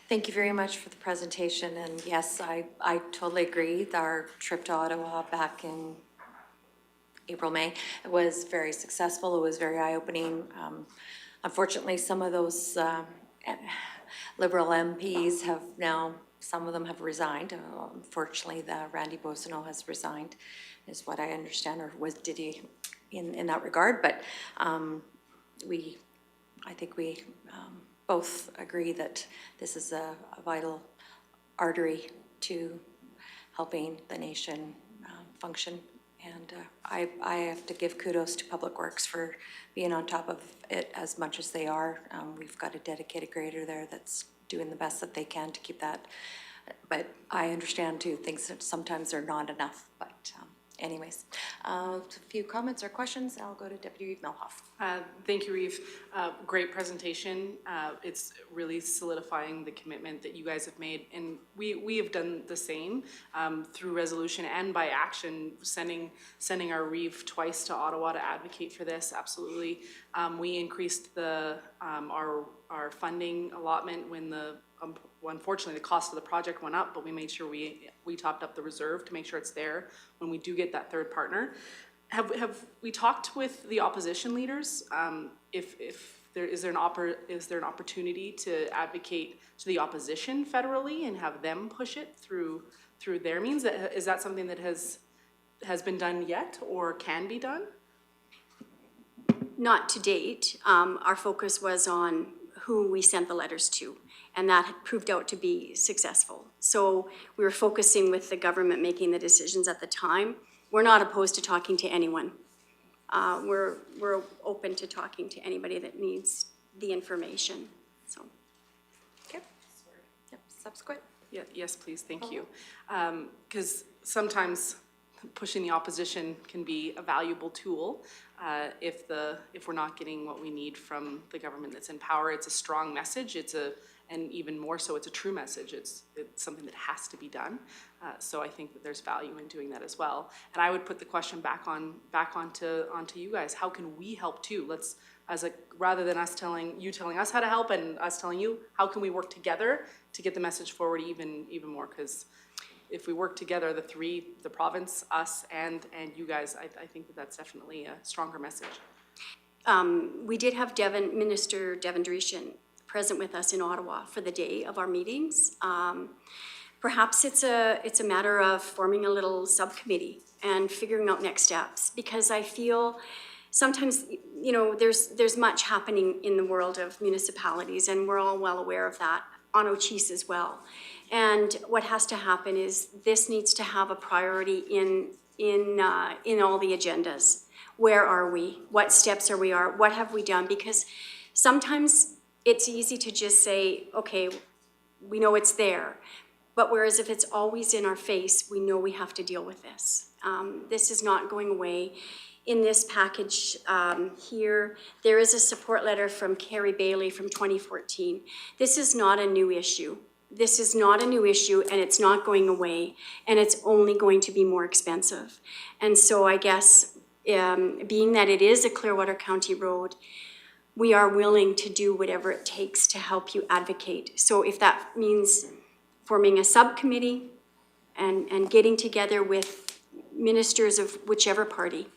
Thank you very much for the presentation. And yes, I totally agree. Our trip to Ottawa back in April, May, it was very successful. It was very eye-opening. Unfortunately, some of those Liberal MPs have now, some of them have resigned. Unfortunately, the Randy Boissonneau has resigned, is what I understand, or did he in that regard? But I think we both agree that this is a vital artery to helping the nation function. And I have to give kudos to Public Works for being on top of it as much as they are. We've got a dedicated grader there that's doing the best that they can to keep that. But I understand too, things that sometimes are not enough. But anyways, a few comments or questions. I'll go to Deputy Reeve Melhoff. Thank you, Reeve. Great presentation. It's really solidifying the commitment that you guys have made, and we have done the same through resolution and by action, sending our Reeve twice to Ottawa to advocate for this. Absolutely, we increased our funding allotment when unfortunately the cost of the project went up, but we made sure we topped up the reserve to make sure it's there when we do get that third partner. Have we talked with the opposition leaders? If there is there an opportunity to advocate to the opposition federally and have them push it through their means? Is that something that has been done yet or can be done? Not to date. Our focus was on who we sent the letters to, and that had proved out to be successful. So we were focusing with the government making the decisions at the time. We're not opposed to talking to anyone. We're open to talking to anybody that needs the information. So, okay. Yep. Subsequent. Yeah. Yes, please. Thank you. Because sometimes pushing the opposition can be a valuable tool. If we're not getting what we need from the government that's in power, it's a strong message. And and even more so, it's a true message. It's something that has to be done. So I think that there's value in doing that as well. And I would put the question back onto you guys. How can we help too? Let's, rather than us telling us how to help and us telling you, how can we work together to get the message forward even more? Because if we work together, the province, us, and you guys, I think that that's definitely a stronger message. We did have Minister Devin Dreeshen present with us in Ottawa for the day of our meetings. Perhaps it's a matter of forming a little subcommittee and figuring out next steps, because I feel sometimes, you know, there's much happening in the world of municipalities, and we're all well aware of that, on Ochese as well. And what has to happen is this needs to have a priority in all the agendas. Where are we? What steps are we? What have we done? Because sometimes it's easy to just say, okay, we know it's there. But whereas if it's always in our face, we know we have to deal with this. This is not going away. In this package here, there is a support letter from Carrie Bailey from 2014. This is not a new issue. This is not a new issue, and it's not going away, and it's only going to be more expensive. And so I guess, being that it is a Clearwater County road, we are willing to do whatever it takes to help you advocate. So if that means forming a subcommittee and getting together with ministers of whichever party,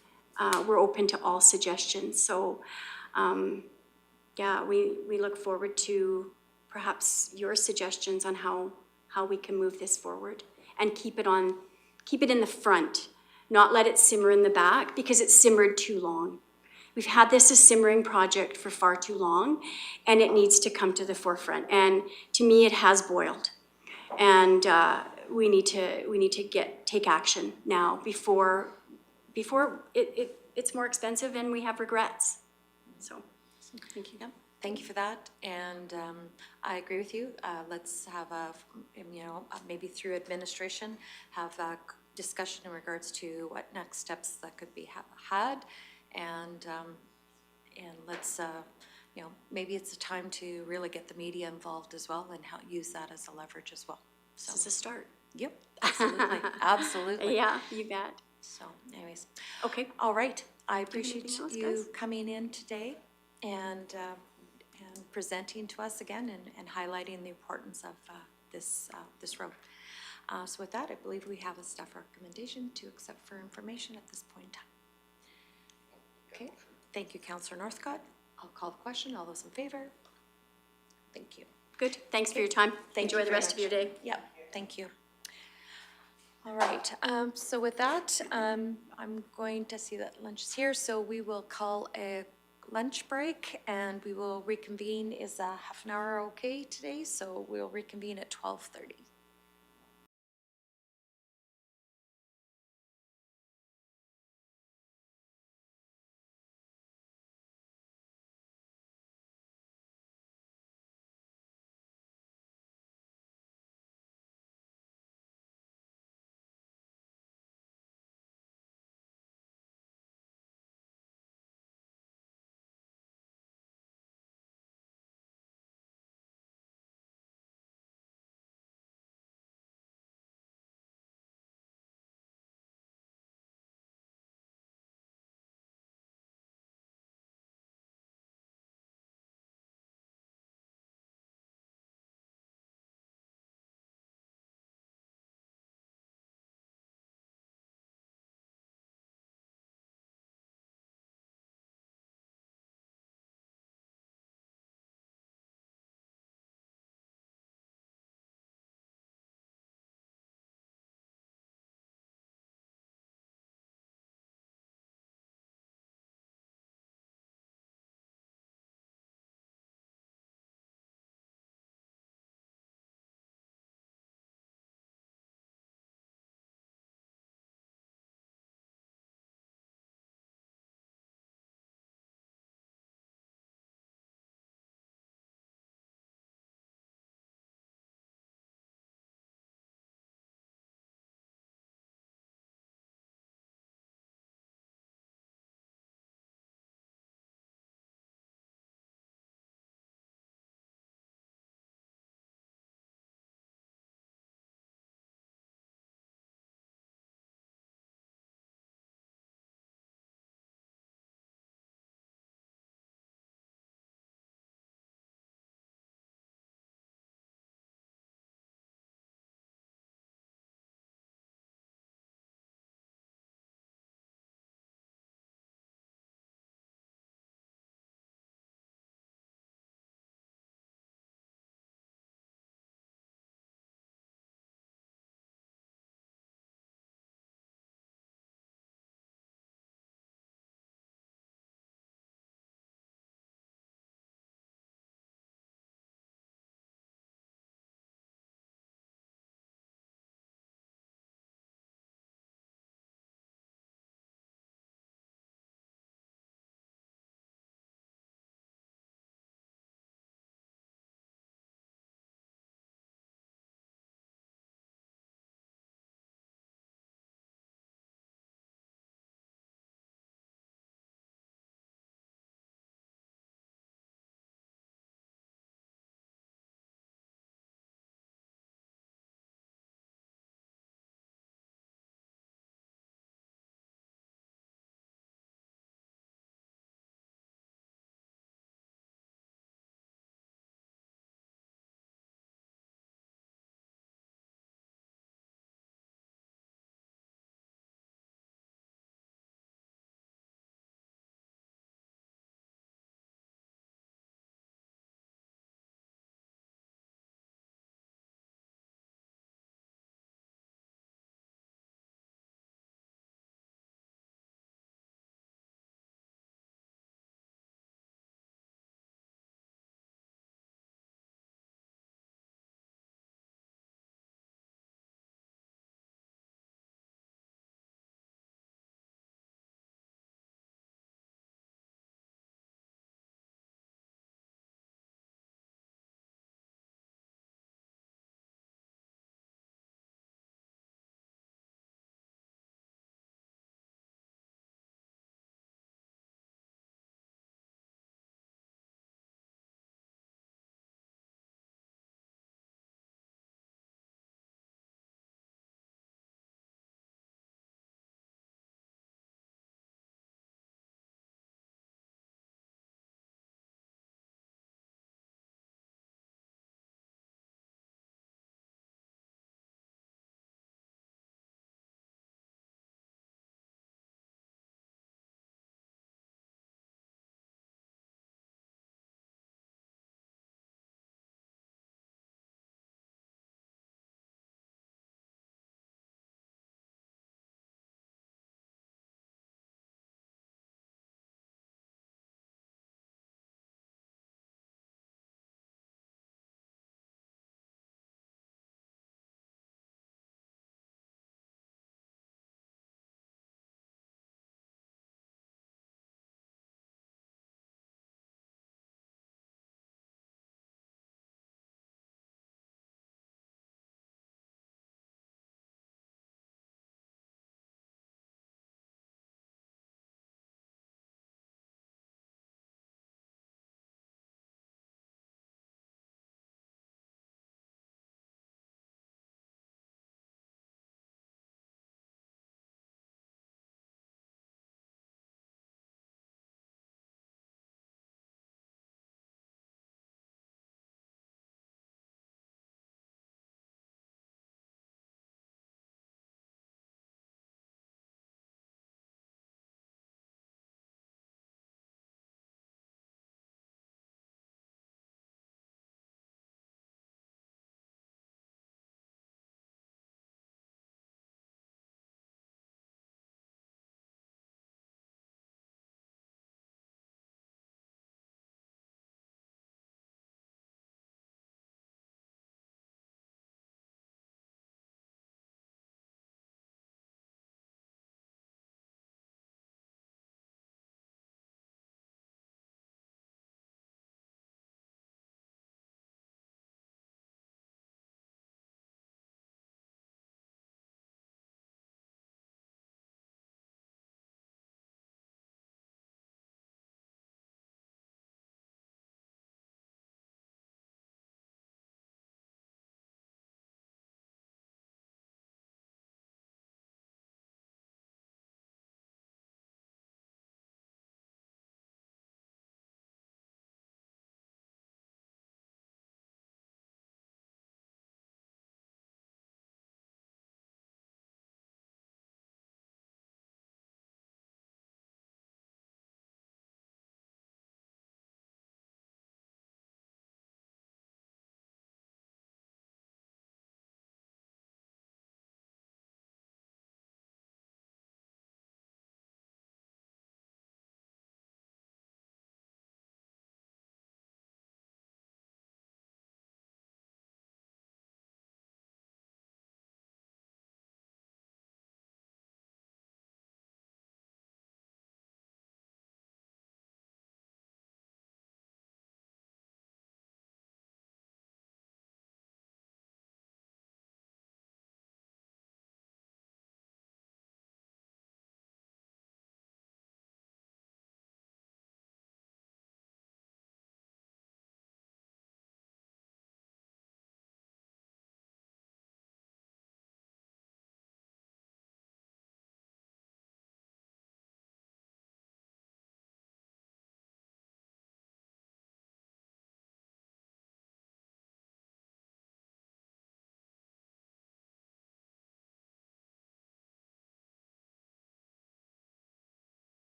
we're open to all suggestions. So yeah, we look forward to perhaps your suggestions on how we can move this forward and keep it in the front, not let it simmer in the back, because it's simmered too long. We've had this a simmering project for far too long, and it needs to come to the forefront. And to me, it has boiled, and we need to take action now before it's more expensive and we have regrets. So, thank you. Yep. Thank you for that, and I agree with you. Let's have maybe through administration, have a discussion in regards to what next steps that could be had, and let's maybe it's a time to really get the media involved as well and use that as a leverage as well. So, this is a start. Yep, absolutely, absolutely. Yeah, you bet. So, anyways, okay, all right. I appreciate anything else, you guys? coming in today and presenting to us again and highlighting the importance of this road. So with that, I believe we have a staff recommendation to accept for information at this point in time. Okay, thank you, Councillor Northcott. I'll call the question. All those in favor? Thank you. Good. Thanks for your time. Enjoy the rest of your day. Yep, thank you. All right, so with that, I'm going to see that lunch is here, so we will call a lunch break and we will reconvene. Is half an hour okay today? So we'll reconvene at 12:30.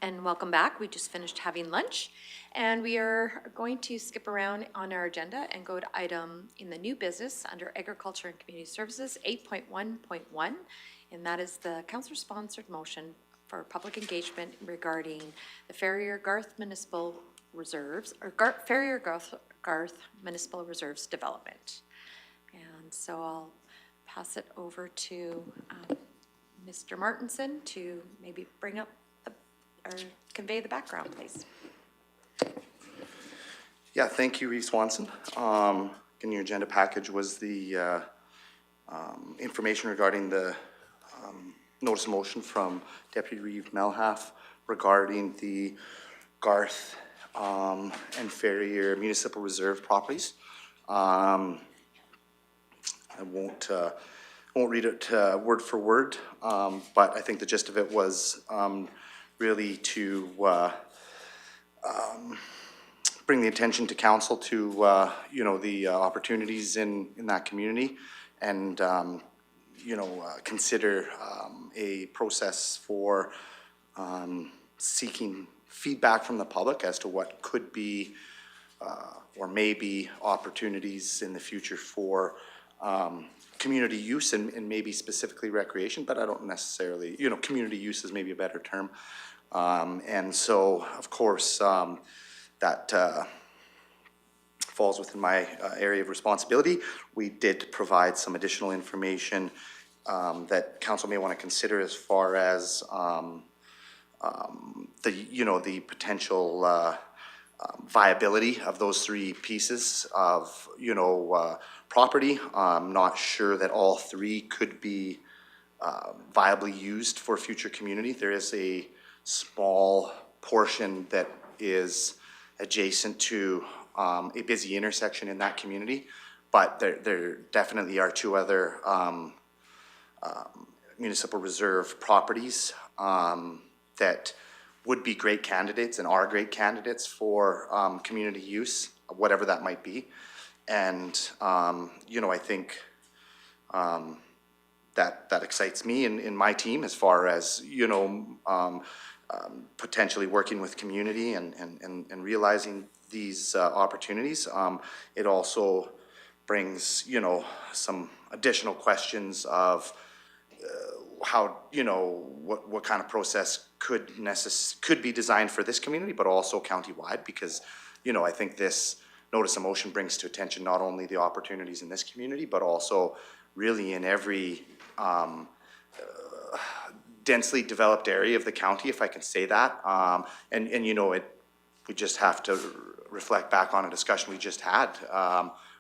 and welcome back. We just finished having lunch, and we are going to skip around on our agenda and go to item in the new business under Agriculture and Community Services, 8.1.1, and that is the councillor-sponsored motion for public engagement regarding the Ferrier-Garth Municipal Reserves, or Ferrier-Garth Municipal Reserves development. And so I'll pass it over to Mr. Martinson to maybe bring up or convey the background, please. Yeah, thank you, Reeve Swanson. In your agenda package was the information regarding the notice of motion from Deputy Reeve Melhalf regarding the Garth and Ferrier Municipal Reserve properties. I won't read it word for word, but I think the gist of it was really to bring the attention to council to the opportunities in that community, and consider a process for seeking feedback from the public as to what could be or may be opportunities in the future for community use and maybe specifically recreation, but I don't necessarily, community use is maybe a better term. And so, of course, that falls within my area of responsibility. We did provide some additional information that council may want to consider as far as the potential viability of those three pieces of property. I'm not sure that all three could be viably used for future community. There is a small portion that is adjacent to a busy intersection in that community, but there definitely are two other municipal reserve properties that would be great candidates and are great candidates for community use, whatever that might be. And I think that excites me and my team as far as potentially working with community and realizing these opportunities. It also brings some additional questions of how what kind of process could be designed for this community, but also countywide, because I think this notice of motion brings to attention not only the opportunities in this community, but also really in every densely developed area of the county, if I can say that. We just have to reflect back on a discussion we just had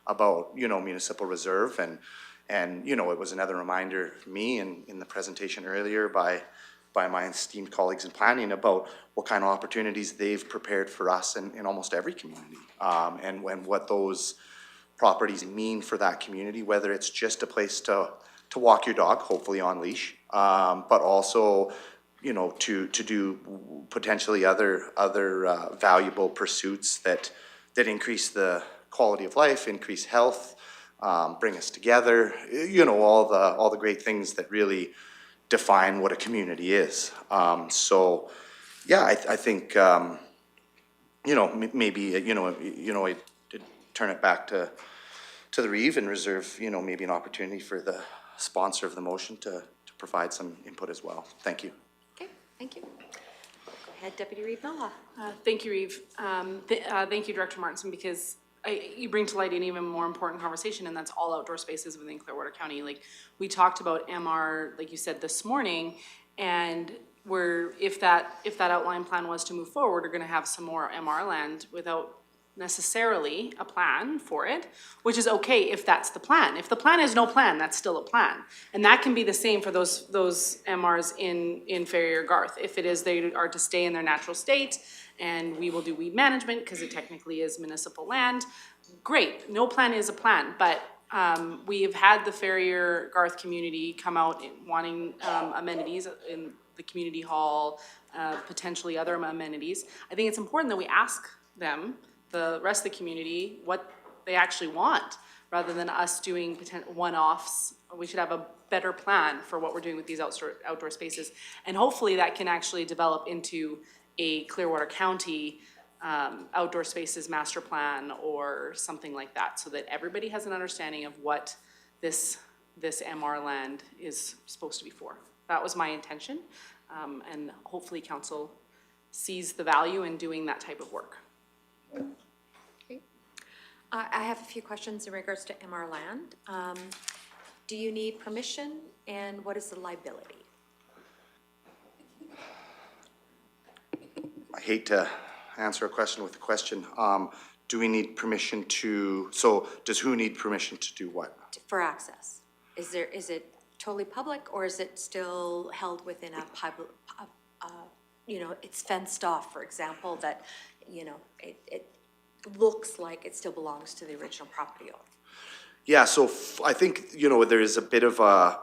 about municipal reserve, and it was another reminder for me in the presentation earlier by my esteemed colleagues in planning about what kind of opportunities they've prepared for us in almost every community, and what those properties mean for that community, whether it's just a place to walk your dog, hopefully on leash, but also to do potentially other valuable pursuits that increase the quality of life, increase health, bring us together, all the great things that really define what a community is. So yeah, I think maybe I turn it back to the Reeve and reserve maybe an opportunity for the sponsor of the motion to provide some input as well. Thank you. Okay, thank you. Go ahead, Deputy Reeve Melhalf. Thank you, Reeve. Thank you, Director Martinson, because you bring to light an even more important conversation, and that's all outdoor spaces within Clearwater County. Like, we talked about MR, like you said, this morning, and if that outline plan was to move forward, we're gonna have some more MR land without necessarily a plan for it, which is okay if that's the plan. If the plan is no plan, that's still a plan. And that can be the same for those MRs in Ferrier-Garth. If it is they are to stay in their natural state and we will do weed management because it technically is municipal land, great, no plan is a plan. But we have had the Ferrier-Garth community come out wanting amenities in the community hall, potentially other amenities. I think it's important that we ask them, the rest of the community, what they actually want, rather than us doing one-offs. We should have a better plan for what we're doing with these outdoor spaces. And hopefully that can actually develop into a Clearwater County outdoor spaces master plan or something like that, so that everybody has an understanding of what this MR land is supposed to be for. That was my intention, and hopefully council sees the value in doing that type of work. Okay. I have a few questions in regards to MR land. Do you need permission, and what is the liability? I hate to answer a question with a question. Do we need permission to, so does who need permission to do what? For access? Is it totally public, or is it still held within a public, you know, it's fenced off, for example, that, you know, it looks like it still belongs to the original property owner? Yeah, so I think, you know, there is a bit of a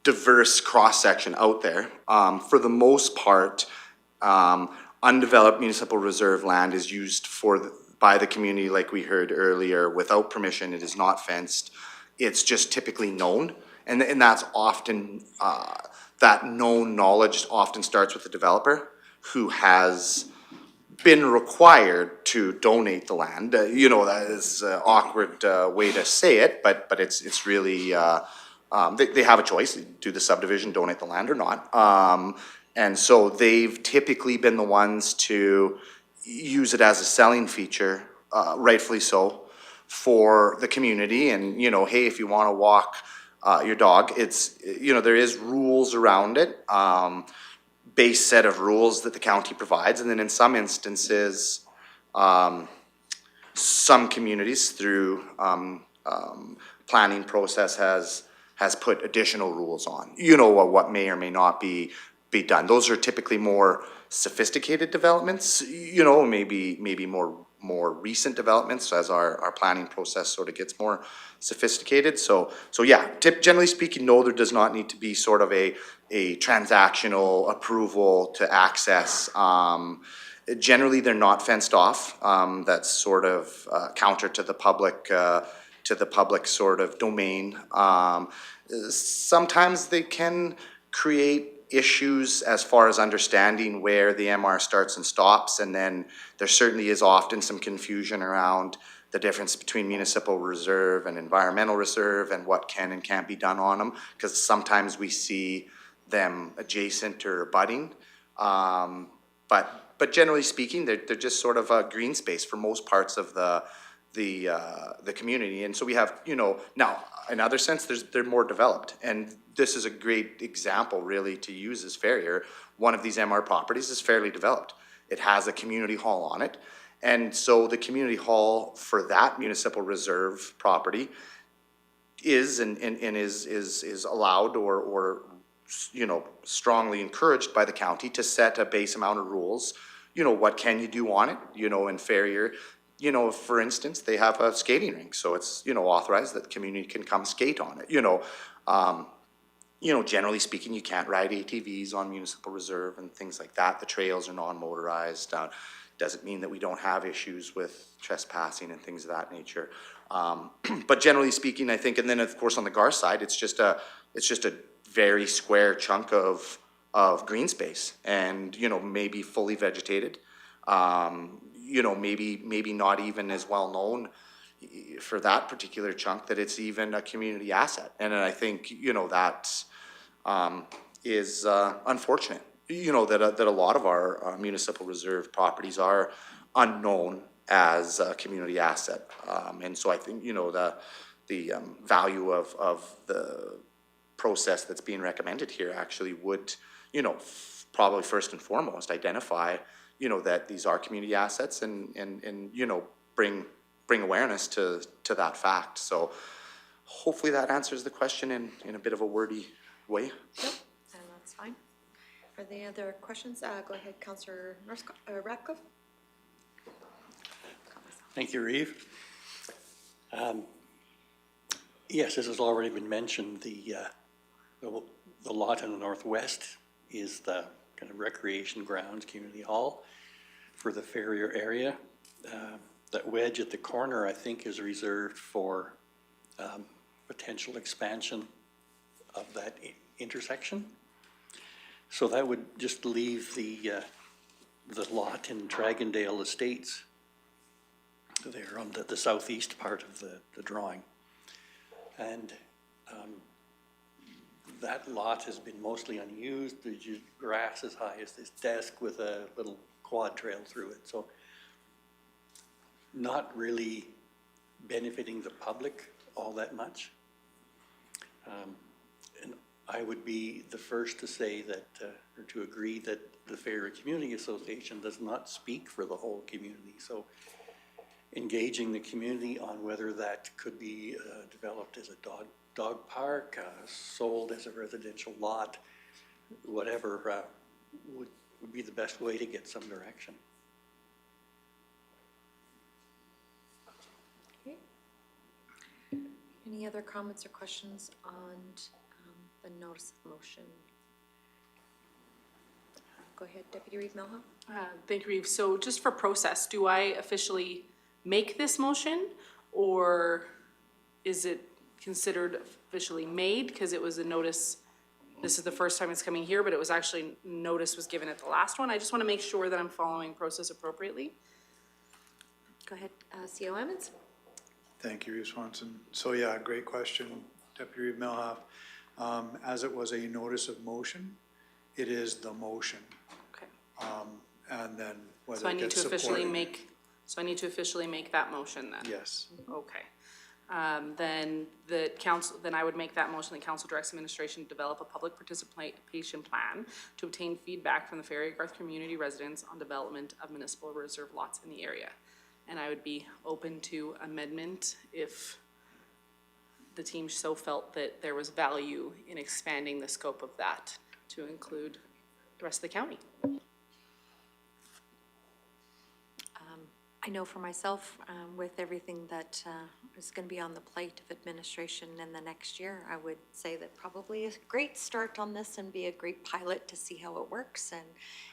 diverse cross-section out there. For the most part, undeveloped municipal reserve land is used by the community, like we heard earlier, without permission. It is not fenced. It's just typically known, and that's often, that known knowledge often starts with the developer who has been required to donate the land. You know, that is an awkward way to say it, but it's really, they have a choice, do the subdivision, donate the land or not. And so they've typically been the ones to use it as a selling feature, rightfully so, for the community. And, you know, hey, if you want to walk your dog, it's, you know, there is rules around it, base set of rules that the county provides. And then in some instances, some communities through planning process has put additional rules on, you know, what may or may not be done. Those are typically more sophisticated developments, you know, maybe more recent developments as our planning process sort of gets more sophisticated. So yeah, generally speaking, no, there does not need to be sort of a transactional approval to access. Generally, they're not fenced off. That's sort of counter to the public sort of domain. Sometimes they can create issues as far as understanding where the MR starts and stops, and then there certainly is often some confusion around the difference between municipal reserve and environmental reserve and what can and can't be done on them, because sometimes we see them adjacent or abutting. But generally speaking, they're just sort of a green space for most parts of the community. And so we have, you know, now in other sense, they're more developed, and this is a great example really to use as Ferrier. One of these MR properties is fairly developed. It has a community hall on it, and so the community hall for that municipal reserve property is and is allowed or you know, strongly encouraged by the county to set a base amount of rules. You know, what can you do on it? You know, in Ferrier, you know, for instance, they have a skating rink, so it's, you know, authorized that the community can come skate on it. You know, generally speaking, you can't ride ATVs on municipal reserve and things like that. The trails are non-motorized. Doesn't mean that we don't have issues with trespassing and things of that nature. But generally speaking, I think, and then of course on the GAR side, it's just a very square chunk of green space, and, you know, maybe fully vegetated. You know, maybe not even as well known for that particular chunk that it's even a community asset. And I think, you know, that is unfortunate, you know, that a lot of our municipal reserve properties are unknown as a community asset. And so I think, you know, the value of the process that's being recommended here actually would, you know, probably first and foremost identify, you know, that these are community assets and you know, bring awareness to that fact. So hopefully that answers the question in a bit of a wordy way. Yep, and that's fine. Are there any other questions? Go ahead, Councillor Radcliffe. Thank you, Reeve. Yes, this has already been mentioned. The lot in the northwest is the kind of recreation grounds, community hall for the Ferrier area. That wedge at the corner, I think, is reserved for potential expansion of that intersection. So that would just leave the the lot in Dragondale Estates. They're on the southeast part of the drawing. And that lot has been mostly unused. There's just grass as high as this desk with a little quad trail through it. So not really benefiting the public all that much. And I would be the first to say that, or to agree that the Fair Community Association does not speak for the whole community. So engaging the community on whether that could be developed as a dog park, sold as a residential lot, whatever, would be the best way to get some direction. Okay. Any other comments or questions on the notice of motion? Go ahead, Deputy Reeve Melha. Thank you, Reeve. So just for process, do I officially make this motion, or is it considered officially made because it was a notice? This is the first time it's coming here, but it was actually, notice was given at the last one. I just want to make sure that I'm following process appropriately. Go ahead, CO Emmons. Thank you, Reeve Swanson. So yeah, great question, Deputy Reeve Melhoff. As it was a notice of motion, it is the motion. Okay. And then whether So I it need gets to officially supported. make, so I need to officially make that motion then? Yes. Okay. Then the council, then I would make that motion, the council directs administration to develop a public participation plan to obtain feedback from the Ferry Garth community residents on development of municipal reserve lots in the area. And I would be open to amendment if the team so felt that there was value in expanding the scope of that to include the rest of the county. I know for myself, with everything that is going to be on the plate of administration in the next year, I would say that probably a great start on this and be a great pilot to see how it works. And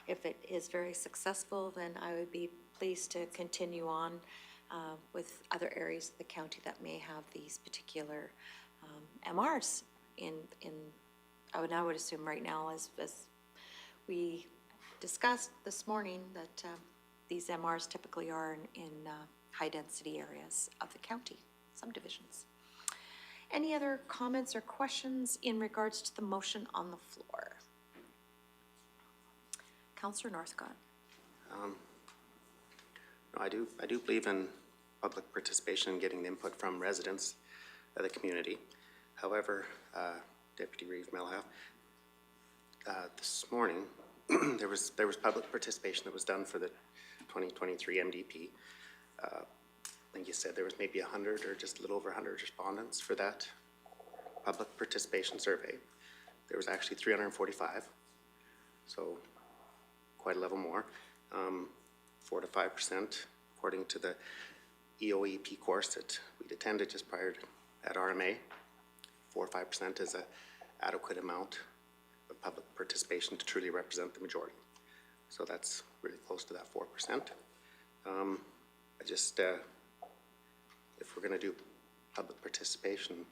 if it is very successful, then I would be pleased to continue on with other areas of the county that may have these particular MRs I would assume right now, as we discussed this morning, that these MRs typically are in high-density areas of the county, subdivisions. Any other comments or questions in regards to the motion on the floor? Councillor Northcott. No, I do believe in public participation and getting the input from residents of the community. However, Deputy Reeve Melhoff, this morning there was public participation that was done for the 2023 MDP. I think you said there was maybe 100 or just a little over 100 respondents for that public participation survey. There was actually 345, so quite a level more. 4 to 5%, according to the EOEP course that we'd attended just prior to at RMA. 4 or 5% is an adequate amount of public participation to truly represent the majority. So that's really close to that 4%. I just, if we're going to do public participation,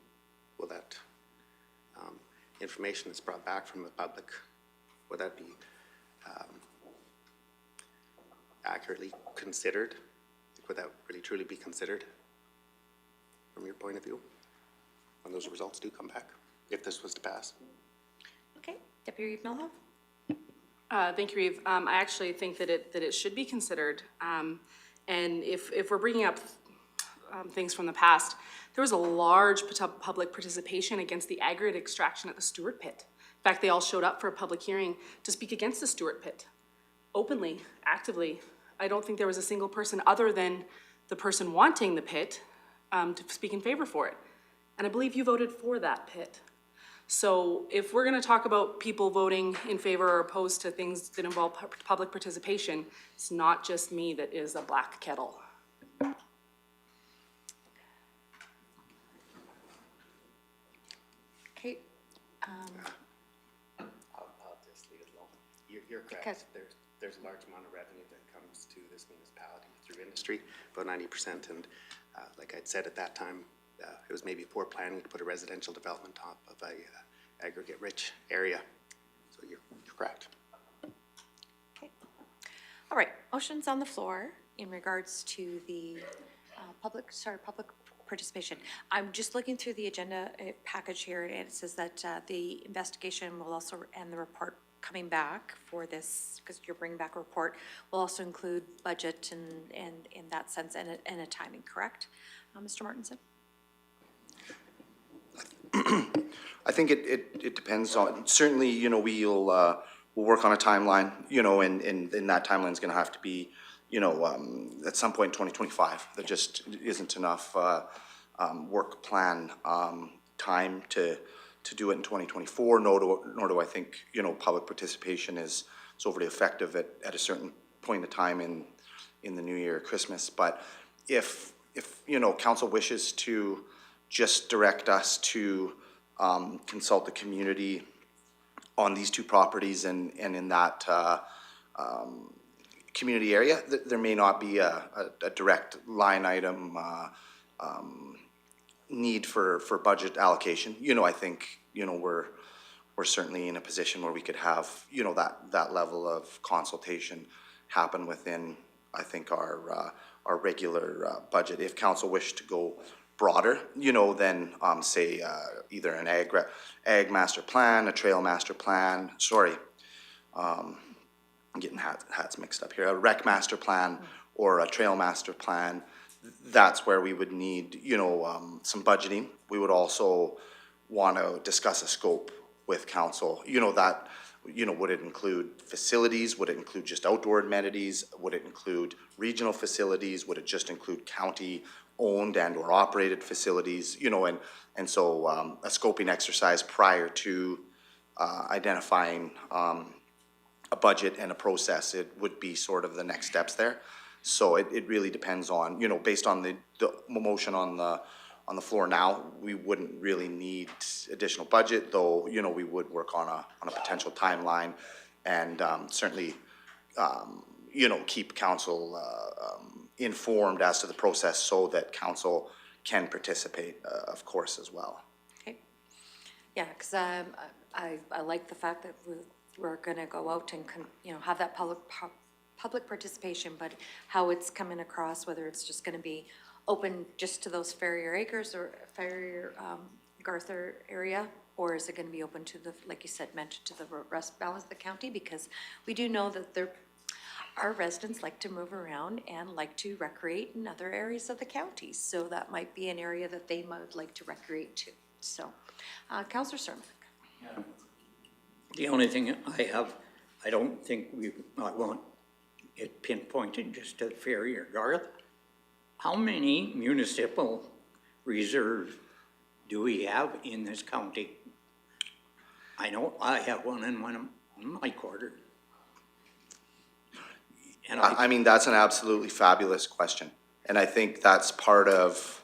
will that information that's brought back from the public, would that be accurately considered? Would that really truly be considered from your point of view when those results do come back, if this was to pass? Okay, Deputy Reeve Melhoff. Thank you, Reeve. I actually think that it should be considered. And if we're bringing up things from the past, there was a large public participation against the aggregate extraction at the Stewart Pit. In fact, they all showed up for a public hearing to speak against the Stewart Pit, openly, actively. I don't think there was a single person other than the person wanting the pit to speak in favor for it. And I believe you voted for that pit. So if we're going to talk about people voting in favor or opposed to things that involve public participation, it's not just me that is a black kettle. Okay. I'll just leave it alone. You're correct. There's a large amount of revenue that comes to this municipality through industry, about 90%. And like I'd said at that time, it was maybe poor planning to put a residential development top of a aggregate rich area. So you're correct. Okay. All right, motion's on the floor in regards to the public participation. I'm just looking through the agenda package here, and it says that the investigation will also, and the report coming back for this, because you're bringing back a report, will also include budget and in that sense, and a timing, correct? Mr. Martinson? I think it depends on, certainly, you know, we'll work on a timeline, you know, and that timeline's gonna have to be, you know, at some point in 2025. There just isn't enough work plan time to do it in 2024, nor do I think, you know, public participation is overly effective at a certain point in time in the new year, Christmas. But if you know, council wishes to just direct us to consult the community on these two properties and in that community area, there may not be a direct line item need for budget allocation. You know, I think, you know, we're certainly in a position where we could have, you know, that level of consultation happen within, I think, our regular budget. If council wished to go broader, you know, then say either an ag master plan, a trail master plan, I'm getting hats mixed up here, a rec master plan or a trail master plan, that's where we would need, you know, some budgeting. We would also want to discuss a scope with council, you know, that, you know, would it include facilities? Would it include just outdoor amenities? Would it include regional facilities? Would it just include county-owned and or operated facilities? You know, and so a scoping exercise prior to identifying a budget and a process, it would be sort of the next steps there. So it really depends on, you know, based on the motion on the floor now, we wouldn't really need additional budget, though, you know, we would work on a potential timeline and certainly, you know, keep council informed as to the process so that council can participate, of course, as well. Okay. Yeah, because I like the fact that we're going to go out and, you know, have that public participation, but how it's coming across, whether it's just going to be open just to those Ferrier Acres or Ferrier Garther area, or is it going to be open to the, like you said, mentioned to the rest balance of the county? Because we do know that our residents like to move around and like to recreate in other areas of the county. So that might be an area that they might like to recreate to. So, Councillor Cermak. Yeah. The only thing I don't think I want it pinpointed just to Ferrier Garth. How many municipal reserves do we have in this county? I know I have one in my quarter. And I mean, that's an absolutely fabulous question. And I think that's part of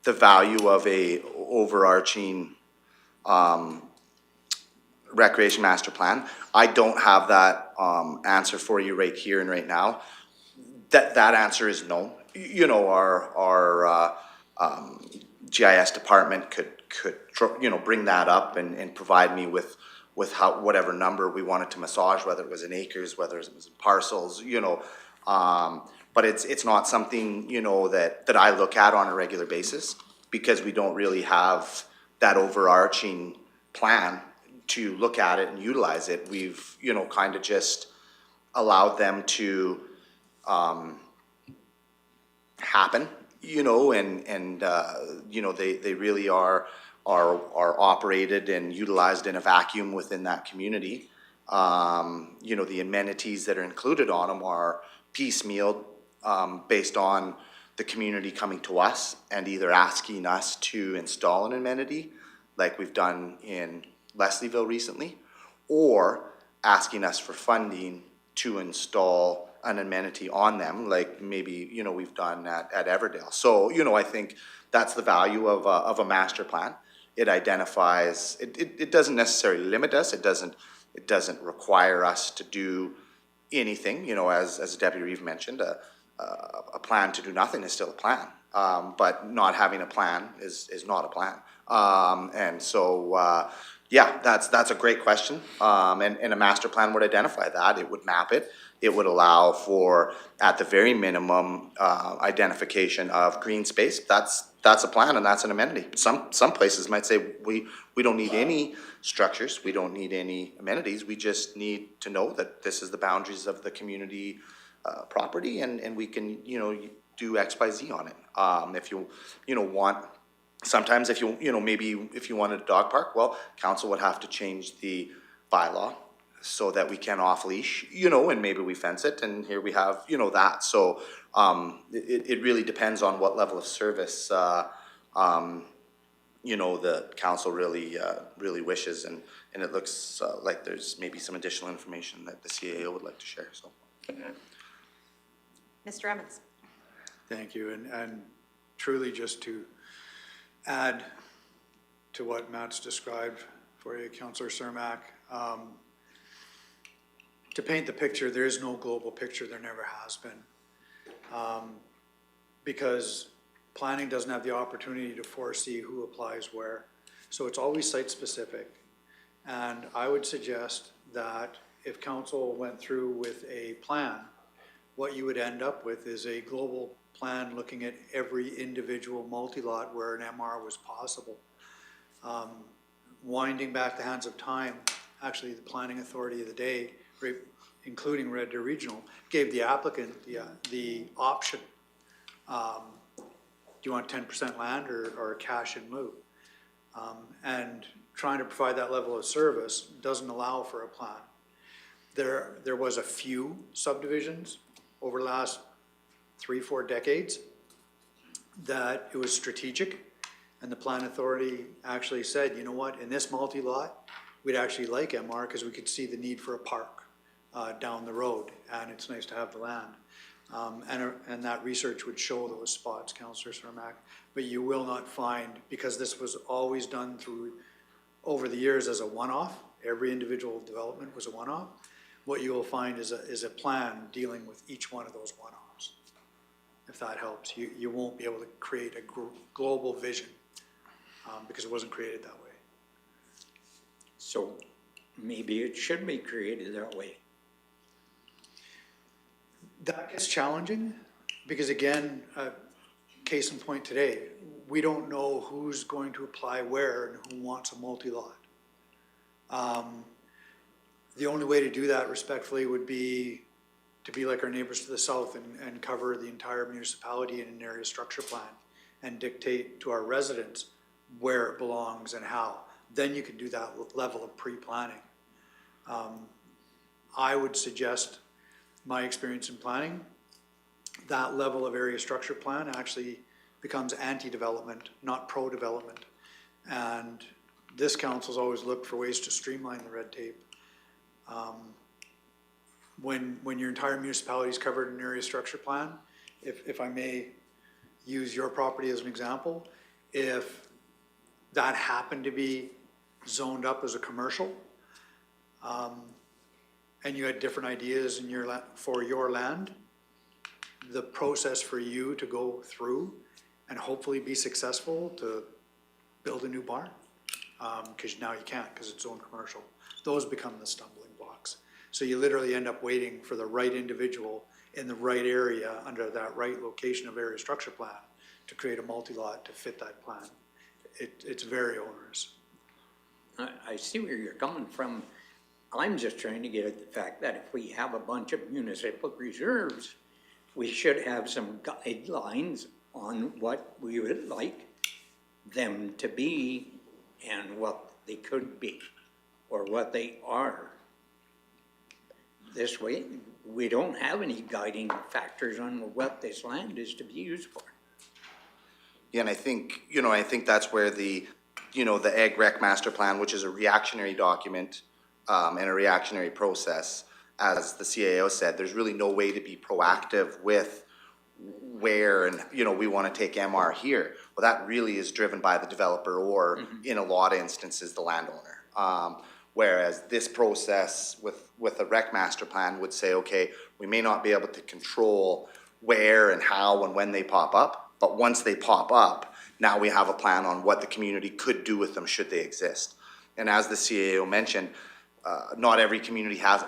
the value of a overarching recreation master plan. I don't have that answer for you right here and right now. That answer is no. You know, our GIS department could you know, bring that up and provide me with whatever number we wanted to massage, whether it was in acres, whether it was in parcels, you know. But it's not something, you know, that I look at on a regular basis because we don't really have that overarching plan to look at it and utilize it. We've, you know, kind of just allowed them to happen, you know, and you know, they really are operated and utilized in a vacuum within that community. You know, the amenities that are included on them are piecemeal based on the community coming to us and either asking us to install an amenity like we've done in Leslieville recently, or asking us for funding to install an amenity on them, like maybe, you know, we've done at Everdale. So, you know, I think that's the value of a master plan. It identifies, it doesn't necessarily limit us. It doesn't require us to do anything. You know, as Deputy Reeve mentioned, a plan to do nothing is still a plan. But not having a plan is not a plan. And so, yeah, that's a great question. And a master plan would identify that. It would map it. it would allow for, at the very minimum, identification of green space. That's a plan and that's an amenity. Some places might say, we don't need any structures, we don't need any amenities, we just need to know that this is the boundaries of the community property, and we can, do X, Y, Z on it. If you want, sometimes if maybe if you wanted a dog park, well, council would have to change the bylaw so that we can off leash, and maybe we fence it, and here we have, that. So it really depends on what level of service, the council really wishes, and it looks like there's maybe some additional information that the CAO would like to share, so. Mr. Emmons. Thank you, and truly just to add to what Matt's described for you, Councillor Cermak, to paint the picture, there is no global picture, there never has been. Because planning doesn't have the opportunity to foresee who applies where. So it's always site-specific. And I would suggest that if council went through with a plan, what you would end up with is a global plan looking at every individual multi-lot where an MR was possible. Winding back the hands of time, actually the planning authority of the day, including Red Deer Regional, gave the applicant the option. Do you want 10% land or cash in lieu? And trying to provide that level of service doesn't allow for a plan. There was a few subdivisions over the last 3-4 decades that it was strategic, and the plan authority actually said, you know what, in this multi-lot, we'd actually like MR because we could see the need for a park down the road, and it's nice to have the land. And that research would show those spots, Councillor Cermak, but you will not find, because this was always done through, over the years as a one-off, every individual development was a one-off, what you will find is a plan dealing with each one of those one-offs. If that helps, you won't be able to create a global vision because it wasn't created that way. So maybe it should be created that way. That gets challenging because, again, case in point today, we don't know who's going to apply where and who wants a multi-lot. The only way to do that respectfully would be to be like our neighbors to the south and cover the entire municipality in an area structure plan and dictate to our residents where it belongs and how. Then you can do that level of pre-planning. I would suggest, my experience in planning, that level of area structure plan actually becomes anti-development, not pro-development. And this council's always looked for ways to streamline the red tape. When your entire municipality is covered in an area structure plan, if I may use your property as an example, if that happened to be zoned up as a commercial, and you had different ideas in for your land, the process for you to go through and hopefully be successful to build a new barn, because now you can't because it's zoned commercial, those become the stumbling blocks. So you literally end up waiting for the right individual in the right area under that right location of area structure plan to create a multi-lot to fit that plan. It's very onerous. I see where you're coming from. I'm just trying to get at the fact that if we have a bunch of municipal reserves, we should have some guidelines on what we would like them to be and what they could be or what they are. This way, we don't have any guiding factors on what this land is to be used for. Yeah, and I think that's where the Ag Rec Master Plan, which is a reactionary document and a reactionary process, as the CAO said, there's really no way to be proactive with where and, we want to take MR here. Well, that really is driven by the developer or, in a lot of instances, the landowner. Whereas this process with a Rec Master Plan would say, okay, we may not be able to control where and how and when they pop up, but once they pop up, now we have a plan on what the community could do with them should they exist. And as the CAO mentioned, not every community has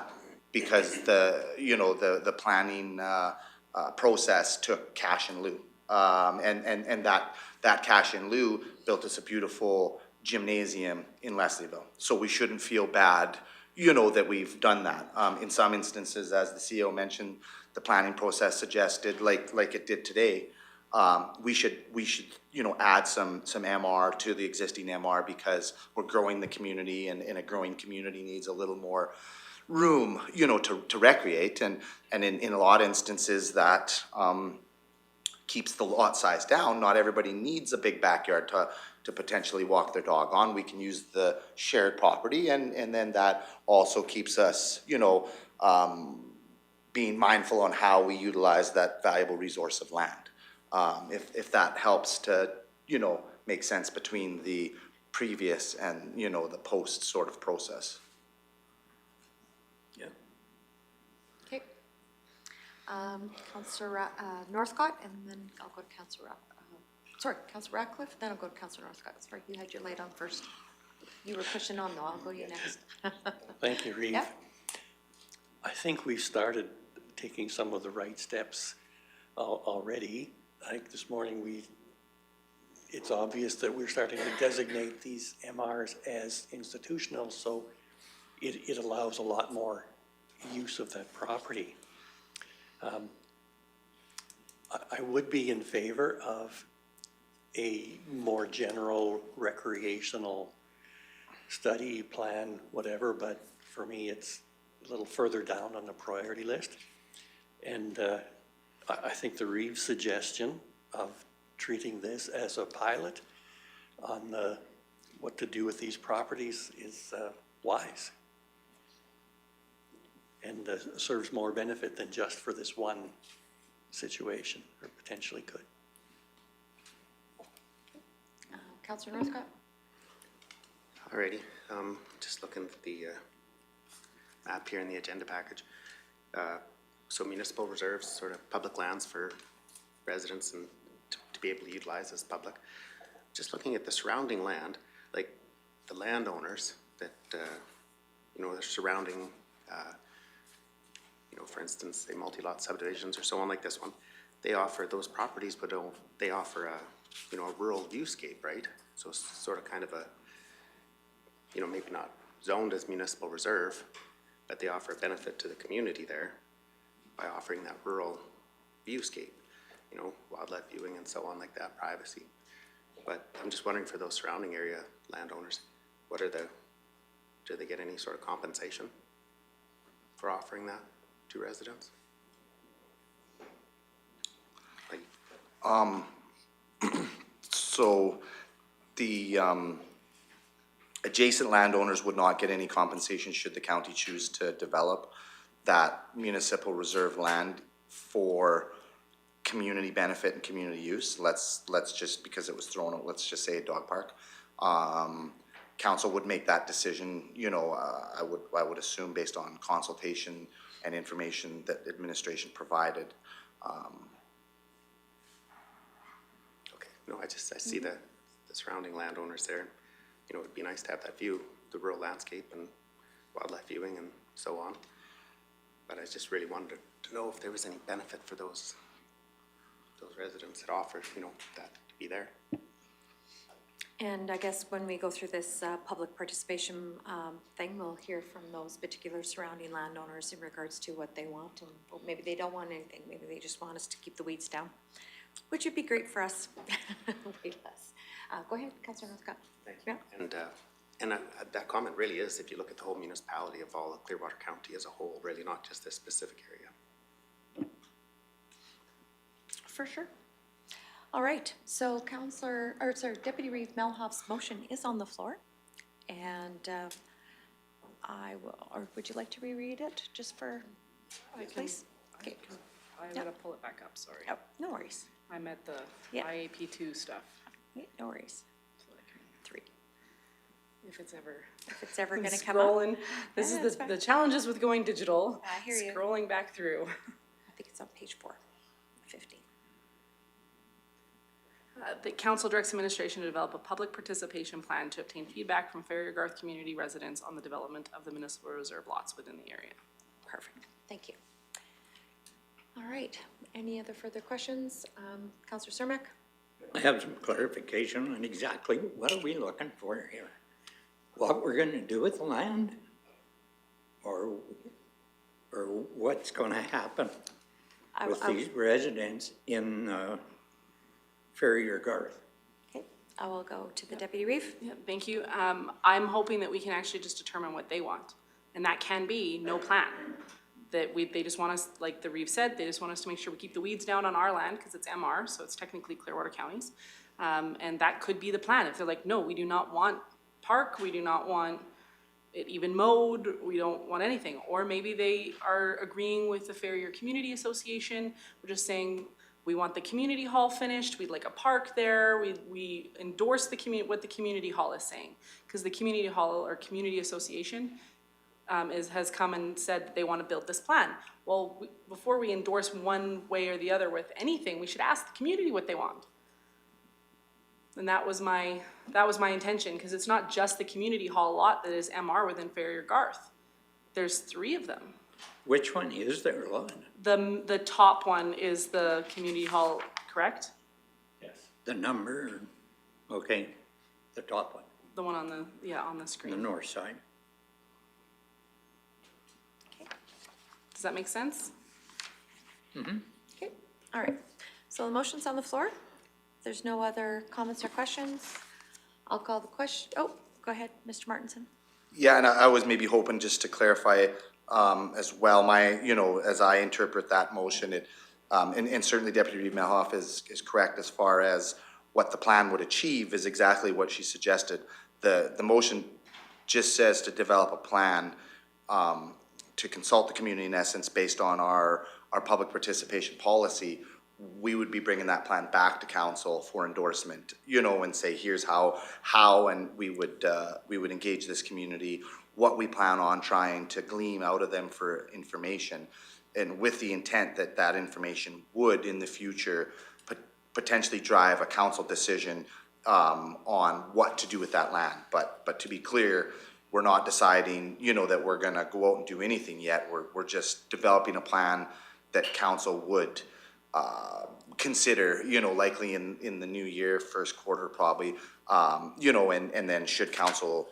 because the planning process took cash in lieu. And that cash in lieu built us a beautiful gymnasium in Leslieville. So we shouldn't feel bad, that we've done that. In some instances, as the CEO mentioned, the planning process suggested, like it did today, we should add some MR to the existing MR because we're growing the community, and a growing community needs a little more room, to recreate. And in a lot of instances that keeps the lot size down. Not everybody needs a big backyard to potentially walk their dog on. We can use the shared property, and then that also keeps us, being mindful on how we utilize that valuable resource of land. If that helps to, make sense between the previous and, the post sort of process. Yeah. Okay. Councillor Northcott, and then I'll go to Councillor, Councillor Ratcliffe, then I'll go to Councillor Northcott. Sorry, you had your light on first. You were pushing on though, I'll go to you next. Thank you, Reeve. Yeah. I think we've started taking some of the right steps already. I think this morning it's obvious that we're starting to designate these MRs as institutional, so it allows a lot more use of that property. I would be in favor of a more general recreational study plan, whatever, but for me, it's a little further down on the priority list. And I think the Reeve suggestion of treating this as a pilot on what to do with these properties is wise. And serves more benefit than just for this one situation, or potentially could. Councillor Northcott? Alrighty, just looking at the map here in the agenda package. So municipal reserves, sort of public lands for residents and to be able to utilize as public. Just looking at the surrounding land, like the landowners that, they're surrounding, for instance, say multi-lot subdivisions or so on like this one, they offer those properties, but they offer a rural viewscape, right? So it's sort of kind of a, maybe not zoned as municipal reserve, but they offer a benefit to the community there by offering that rural viewscape, wildlife viewing and so on like that, privacy. But I'm just wondering for those surrounding area landowners, do they get any sort of compensation for offering that to residents? So the adjacent landowners would not get any compensation should the county choose to develop that municipal reserve land for community benefit and community use. Let's just, because it was thrown out, let's just say a dog park. Council would make that decision, I would assume based on consultation and information that administration provided. Okay, no, I see the surrounding landowners there. It'd be nice to have that view, the rural landscape and wildlife viewing and so on. But I just really wanted to know if there was any benefit for those residents that offer, that to be there. And I guess when we go through this public participation thing, we'll hear from those particular surrounding landowners in regards to what they want, and maybe they don't want anything, maybe they just want us to keep the weeds down, which would be great for us, way less. Go ahead, Councillor Northcott. Yeah. And that comment really is, if you look at the whole municipality of all of Clearwater County as a whole, really not just this specific area. For sure. All right, so Deputy Reeve Melhoff's motion is on the floor, and I will, or would you like to reread it just for, please? Okay. I gotta pull it back up, sorry. Oh, no worries. I'm at the Yeah. IAP2 stuff. No worries. 3. If it's ever gonna come up. Scrolling. This is the challenges with going digital. I hear you. Scrolling back through. I think it's on page 4, 15. The council directs administration to develop a public participation plan to obtain feedback from Ferrygarth community residents on the development of the municipal reserve lots within the area. Perfect, thank you. All right, any other further questions? Councillor Cermak? I have some clarification on exactly what are we looking for here? What we're gonna do with the land? Or what's gonna happen with these residents in Ferrier Garth? Okay, I will go to the Deputy Reeve. Yeah, thank you. I'm hoping that we can actually just determine what they want. And that can be no plan. That they just want us, like the Reeve said, they just want us to make sure we keep the weeds down on our land because it's MR, so it's technically Clearwater County's. And that could be the plan. If they're like, no, we do not want park, we do not want it even mowed, we don't want anything. Or maybe they are agreeing with the Ferrier Community Association. We're just saying, we want the community hall finished, we'd like a park there, we endorse the what the community hall is saying. Because the community hall or community association has come and said that they want to build this plan. Well, before we endorse one way or the other with anything, we should ask the community what they want. And that was my intention, because it's not just the community hall lot that is MR within Ferrier Garth. There's 3 of them. Which one is there, Lon? The top one is the community hall, correct? Yes. The number, okay, the top one, The one on the screen. the north side. Does that make sense? Mm-hmm. Okay, all right. So the motion's on the floor. If there's no other comments or questions, I'll call the question. Oh, go ahead, Mr. Martinson. Yeah, and I was maybe hoping just to clarify as well, as I interpret that motion, and certainly Deputy Reeve Melhoff is correct as far as what the plan would achieve is exactly what she suggested. The motion just says to develop a plan to consult the community in essence based on our public participation policy. We would be bringing that plan back to council for endorsement, and say, here's how, and we would engage this community, what we plan on trying to glean out of them for information, and with the intent that that information would in the future potentially drive a council decision on what to do with that land. But to be clear, we're not deciding, that we're gonna go out and do anything yet. We're just developing a plan that council would consider, likely in the new year, first quarter probably, and then should council,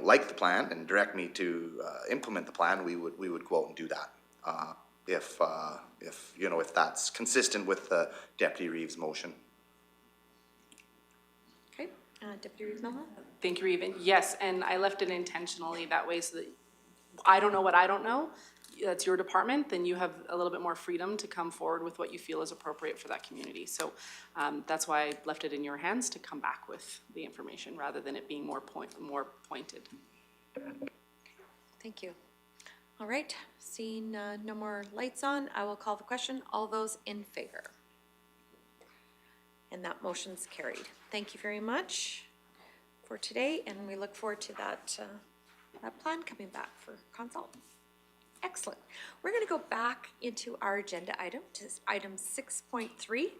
like the plan and direct me to implement the plan, we would go out and do that. If that's consistent with the Deputy Reeve's motion. Okay, Deputy Reeve Melhoff? Thank you, Reeve. And yes, and I left it intentionally that way so that I don't know what I don't know. That's your department, then you have a little bit more freedom to come forward with what you feel is appropriate for that community. So that's why I left it in your hands to come back with the information rather than it being more pointed. Thank you. All right, seeing no more lights on, I will call the question. All those in favor? And that motion's carried. Thank you very much for today, and we look forward to that plan coming back for consult. Excellent. We're going to go back into our agenda item, to item 6.3,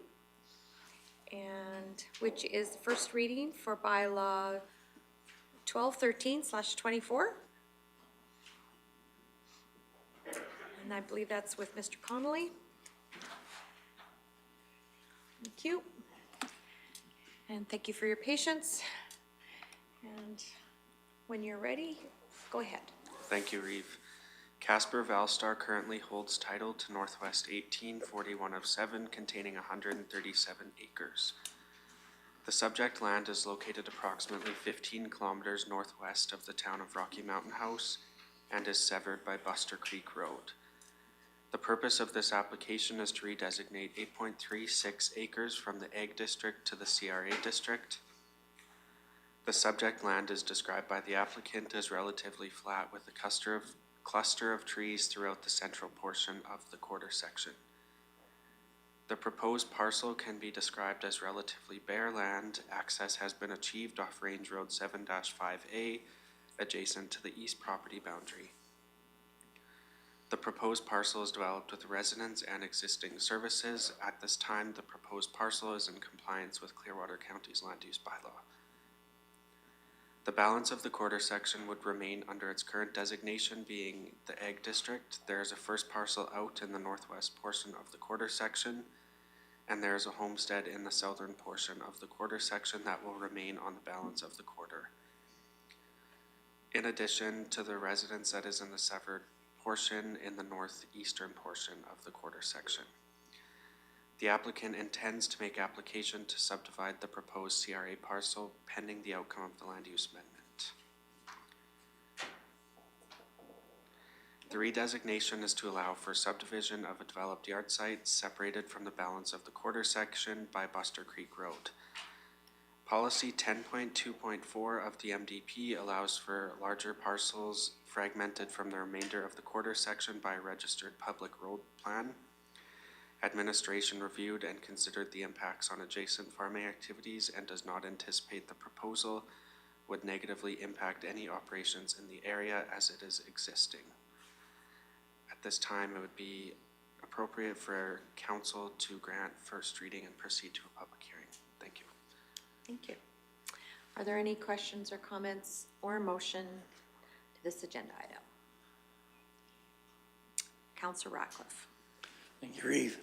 and which is the first reading for bylaw 1213/24. And I believe that's with Mr. Connolly. Thank you. And thank you for your patience. And when you're ready, go ahead. Thank you, Reeve. Casper Valstar currently holds title to Northwest 1841 of 7, containing 137 acres. The subject land is located approximately 15 kilometers northwest of the town of Rocky Mountain House and is severed by Buster Creek Road. The purpose of this application is to redesignate 8.36 acres from the Ag District to the CRA District. The subject land is described by the applicant as relatively flat with a cluster of trees throughout the central portion of the quarter section. The proposed parcel can be described as relatively bare land. Access has been achieved off Range Road 7-5A, adjacent to the east property boundary. The proposed parcel is developed with residents and existing services. At this time, the proposed parcel is in compliance with Clearwater County's land use bylaw. The balance of the quarter section would remain under its current designation, being the Ag District. There is a first parcel out in the northwest portion of the quarter section, and there is a homestead in the southern portion of the quarter section that will remain on the balance of the quarter. In addition to the residence that is in the severed portion in the northeastern portion of the quarter section. The applicant intends to make application to subdivide the proposed CRA parcel pending the outcome of the land use amendment. The redesignation is to allow for subdivision of a developed yard site separated from the balance of the quarter section by Buster Creek Road. Policy 10.2.4 of the MDP allows for larger parcels fragmented from the remainder of the quarter section by a registered public road plan. Administration reviewed and considered the impacts on adjacent farming activities and does not anticipate the proposal would negatively impact any operations in the area as it is existing. At this time, it would be appropriate for council to grant first reading and proceed to a public hearing. Thank you. Thank you. Are there any questions or comments or motion to this agenda item? Councillor Ratcliffe. Thank you, Reeve.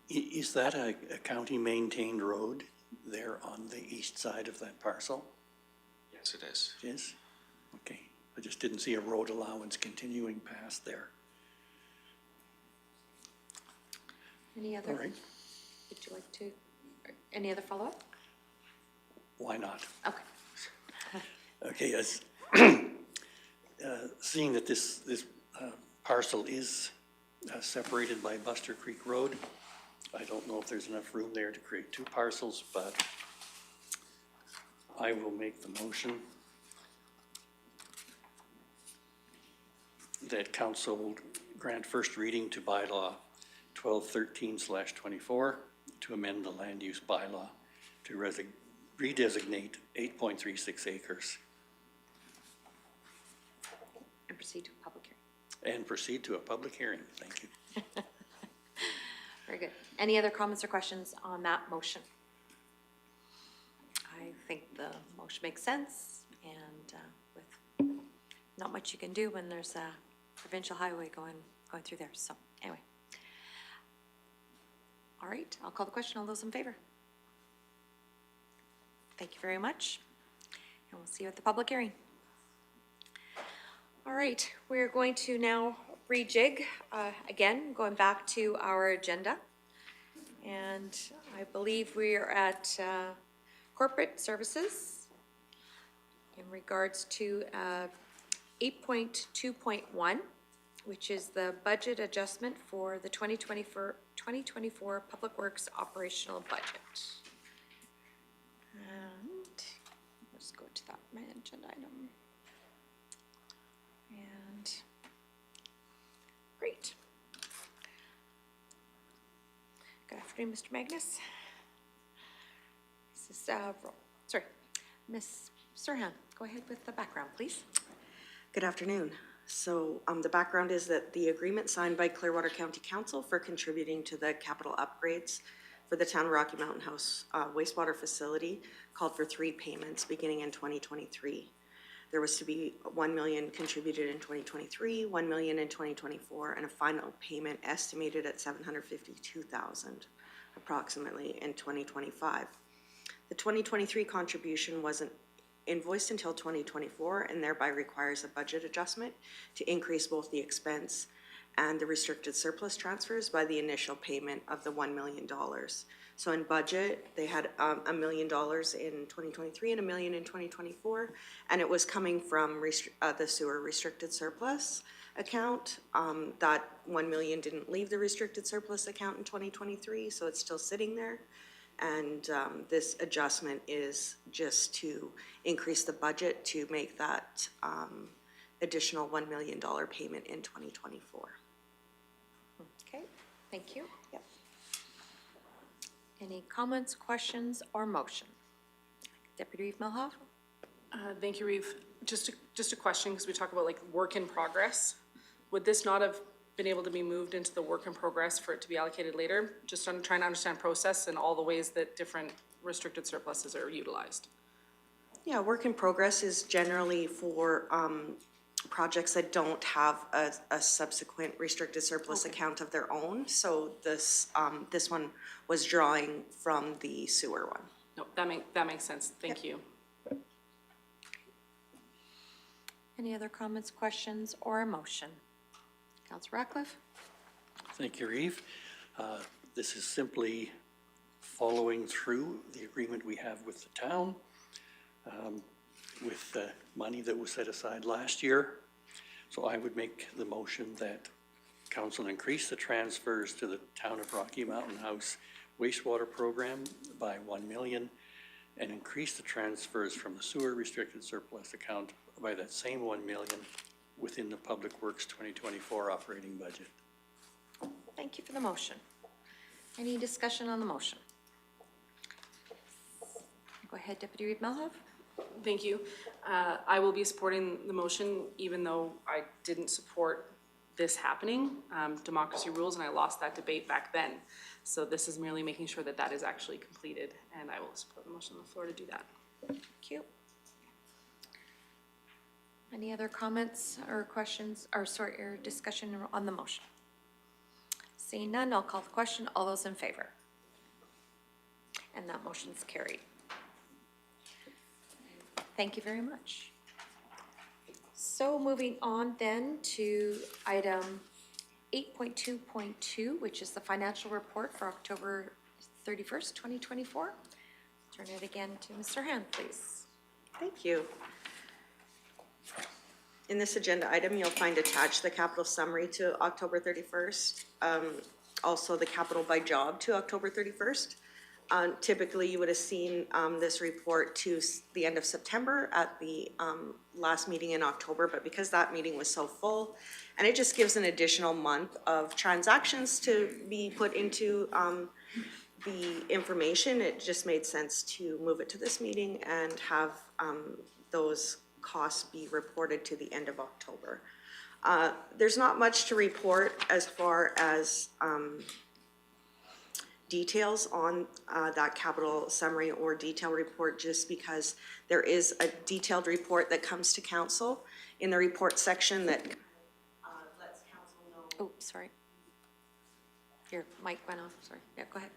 Is that a county-maintained road there on the east side of that parcel? Yes, it is. It is? Okay. I just didn't see a road allowance continuing past there. Any other? All right. Would you like to, any other follow-up? Why not? Okay. Okay, as seeing that this parcel is separated by Buster Creek Road, I don't know if there's enough room there to create two parcels, but I will make the motion that council grant first reading to bylaw 1213/24 to amend the land use bylaw to redesignate 8.36 acres. And proceed to a public hearing. And proceed to a public hearing. Thank you. Very good. Any other comments or questions on that motion? I think the motion makes sense, and with not much you can do when there's a provincial highway going through there. So anyway. All right, I'll call the question. All those in favor? Thank you very much. And we'll see you at the public hearing. All right, we're going to now rejig, again, going back to our agenda. And I believe we are at corporate services in regards to 8.2.1, which is the budget adjustment for the 2024 Public Works operational budget. And let's go to that, my agenda item. And great. Good afternoon, Mr. Magnus. This is, sorry, Ms. Serhan, go ahead with the background, please. Good afternoon. So the background is that the agreement signed by Clearwater County Council for contributing to the capital upgrades for the town of Rocky Mountain House wastewater facility called for 3 payments beginning in 2023. There was to be $1 million contributed in 2023, $1 million in 2024, and a final payment estimated at $752,000 approximately in 2025. The 2023 contribution wasn't invoiced until 2024 and thereby requires a budget adjustment to increase both the expense and the restricted surplus transfers by the initial payment of the $1 million. So in budget, they had $1 million in 2023 and $1 million in 2024, and it was coming from the sewer restricted surplus account. That $1 million didn't leave the restricted surplus account in 2023, so it's still sitting there. And this adjustment is just to increase the budget to make that additional $1 million payment in 2024. Okay, thank you. Yep. Any comments, questions, or motion? Deputy Reeve Milhoff? Thank you, Reeve. Just a question, because we talk about like work in progress. Would this not have been able to be moved into the work in progress for it to be allocated later? Just on trying to understand process and all the ways that different restricted surpluses are utilized. Yeah, work in progress is generally for projects that don't have a subsequent restricted surplus account of their own. So this one was drawing from the sewer one. No, that makes sense. Thank you. Any other comments, questions, or a motion? Councillor Ratcliffe? Thank you, Reeve. This is simply following through the agreement we have with the town, with the money that was set aside last year. So I would make the motion that council increase the transfers to the Town of Rocky Mountain House wastewater program by 1 million and increase the transfers from the sewer restricted surplus account by that same 1 million within the Public Works 2024 operating budget. Thank you for the motion. Any discussion on the motion? Go ahead, Deputy Reeve Melhoff. Thank you. I will be supporting the motion, even though I didn't support this happening. Democracy rules, and I lost that debate back then. So this is merely making sure that that is actually completed, and I will support the motion on the floor to do that. Thank you. Any other comments or questions, or discussion on the motion? Seeing none, I'll call the question. All those in favor? And that motion's carried. Thank you very much. So moving on then to item 8.2.2, which is the financial report for October 31st, 2024. Turn it again to Mr. Hand, please. Thank you. In this agenda item, you'll find attached the capital summary to October 31st, also the capital by job to October 31st. Typically, you would have seen this report to the end of September at the last meeting in October, but because that meeting was so full, and it just gives an additional month of transactions to be put into the information, it just made sense to move it to this meeting and have those costs be reported to the end of October. There's not much to report as far as details on that capital summary or detailed report, just because there is a detailed report that comes to council in the report section that lets council know. Oh, sorry. Your mic went off, sorry. Yeah, go ahead.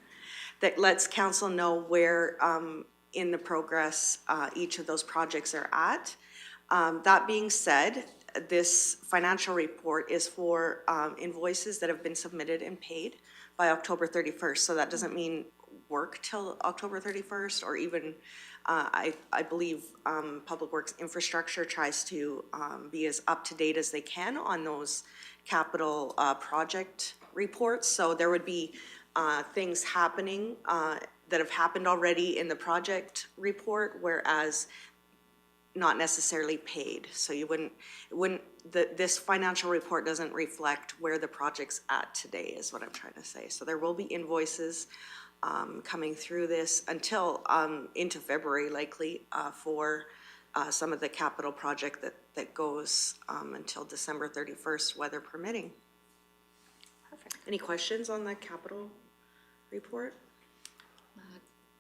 That lets council know where in the progress each of those projects are at. That being said, this financial report is for invoices that have been submitted and paid by October 31st. So that doesn't mean work till October 31st, or even, I believe Public Works Infrastructure tries to be as up to date as they can on those capital project reports. So there would be things happening that have happened already in the project report, whereas not necessarily paid. So you this financial report doesn't reflect where the project's at today, is what I'm trying to say. So there will be invoices coming through this until into February likely for some of the capital project that goes until December 31st, weather permitting. Perfect. Any questions on the capital report?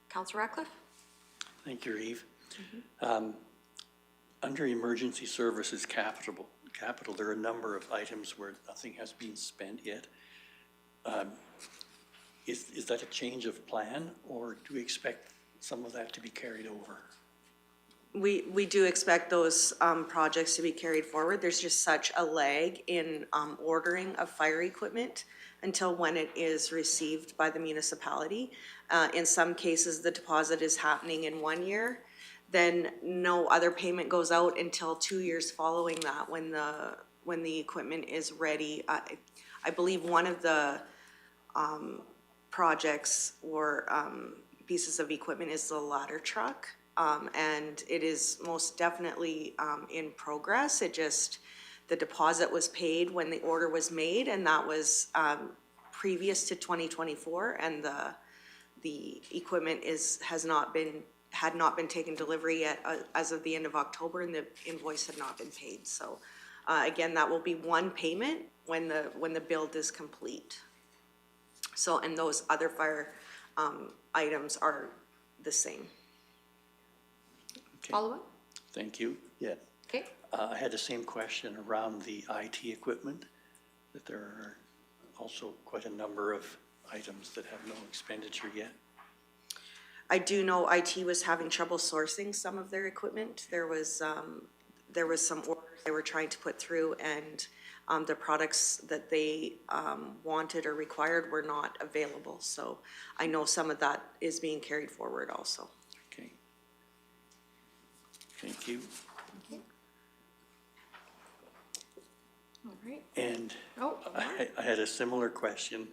Councillor Ratcliffe? Thank you, Reeve. Under emergency services capital, there are a number of items where nothing has been spent yet. Is that a change of plan, or do we expect some of that to be carried over? We do expect those projects to be carried forward. There's just such a lag in ordering of fire equipment until when it is received by the municipality. In some cases, the deposit is happening in 1 year. Then no other payment goes out until 2 years following that, when the equipment is ready. I believe one of the projects or pieces of equipment is the ladder truck, and it is most definitely in progress. The deposit was paid when the order was made, and that was previous to 2024, and the equipment had not been taken delivery yet as of the end of October, and the invoice had not been paid. So again, that will be one payment when the build is complete. So, and those other fire items are the same. Follow-up? Thank you. Yeah. Okay. I had the same question around the IT equipment, that there are also quite a number of items that have no expenditure yet. I do know IT was having trouble sourcing some of their equipment. There was some orders they were trying to put through, and the products that they wanted or required were not available. So I know some of that is being carried forward also. Okay. Thank you. All right. And Oh, I had a similar question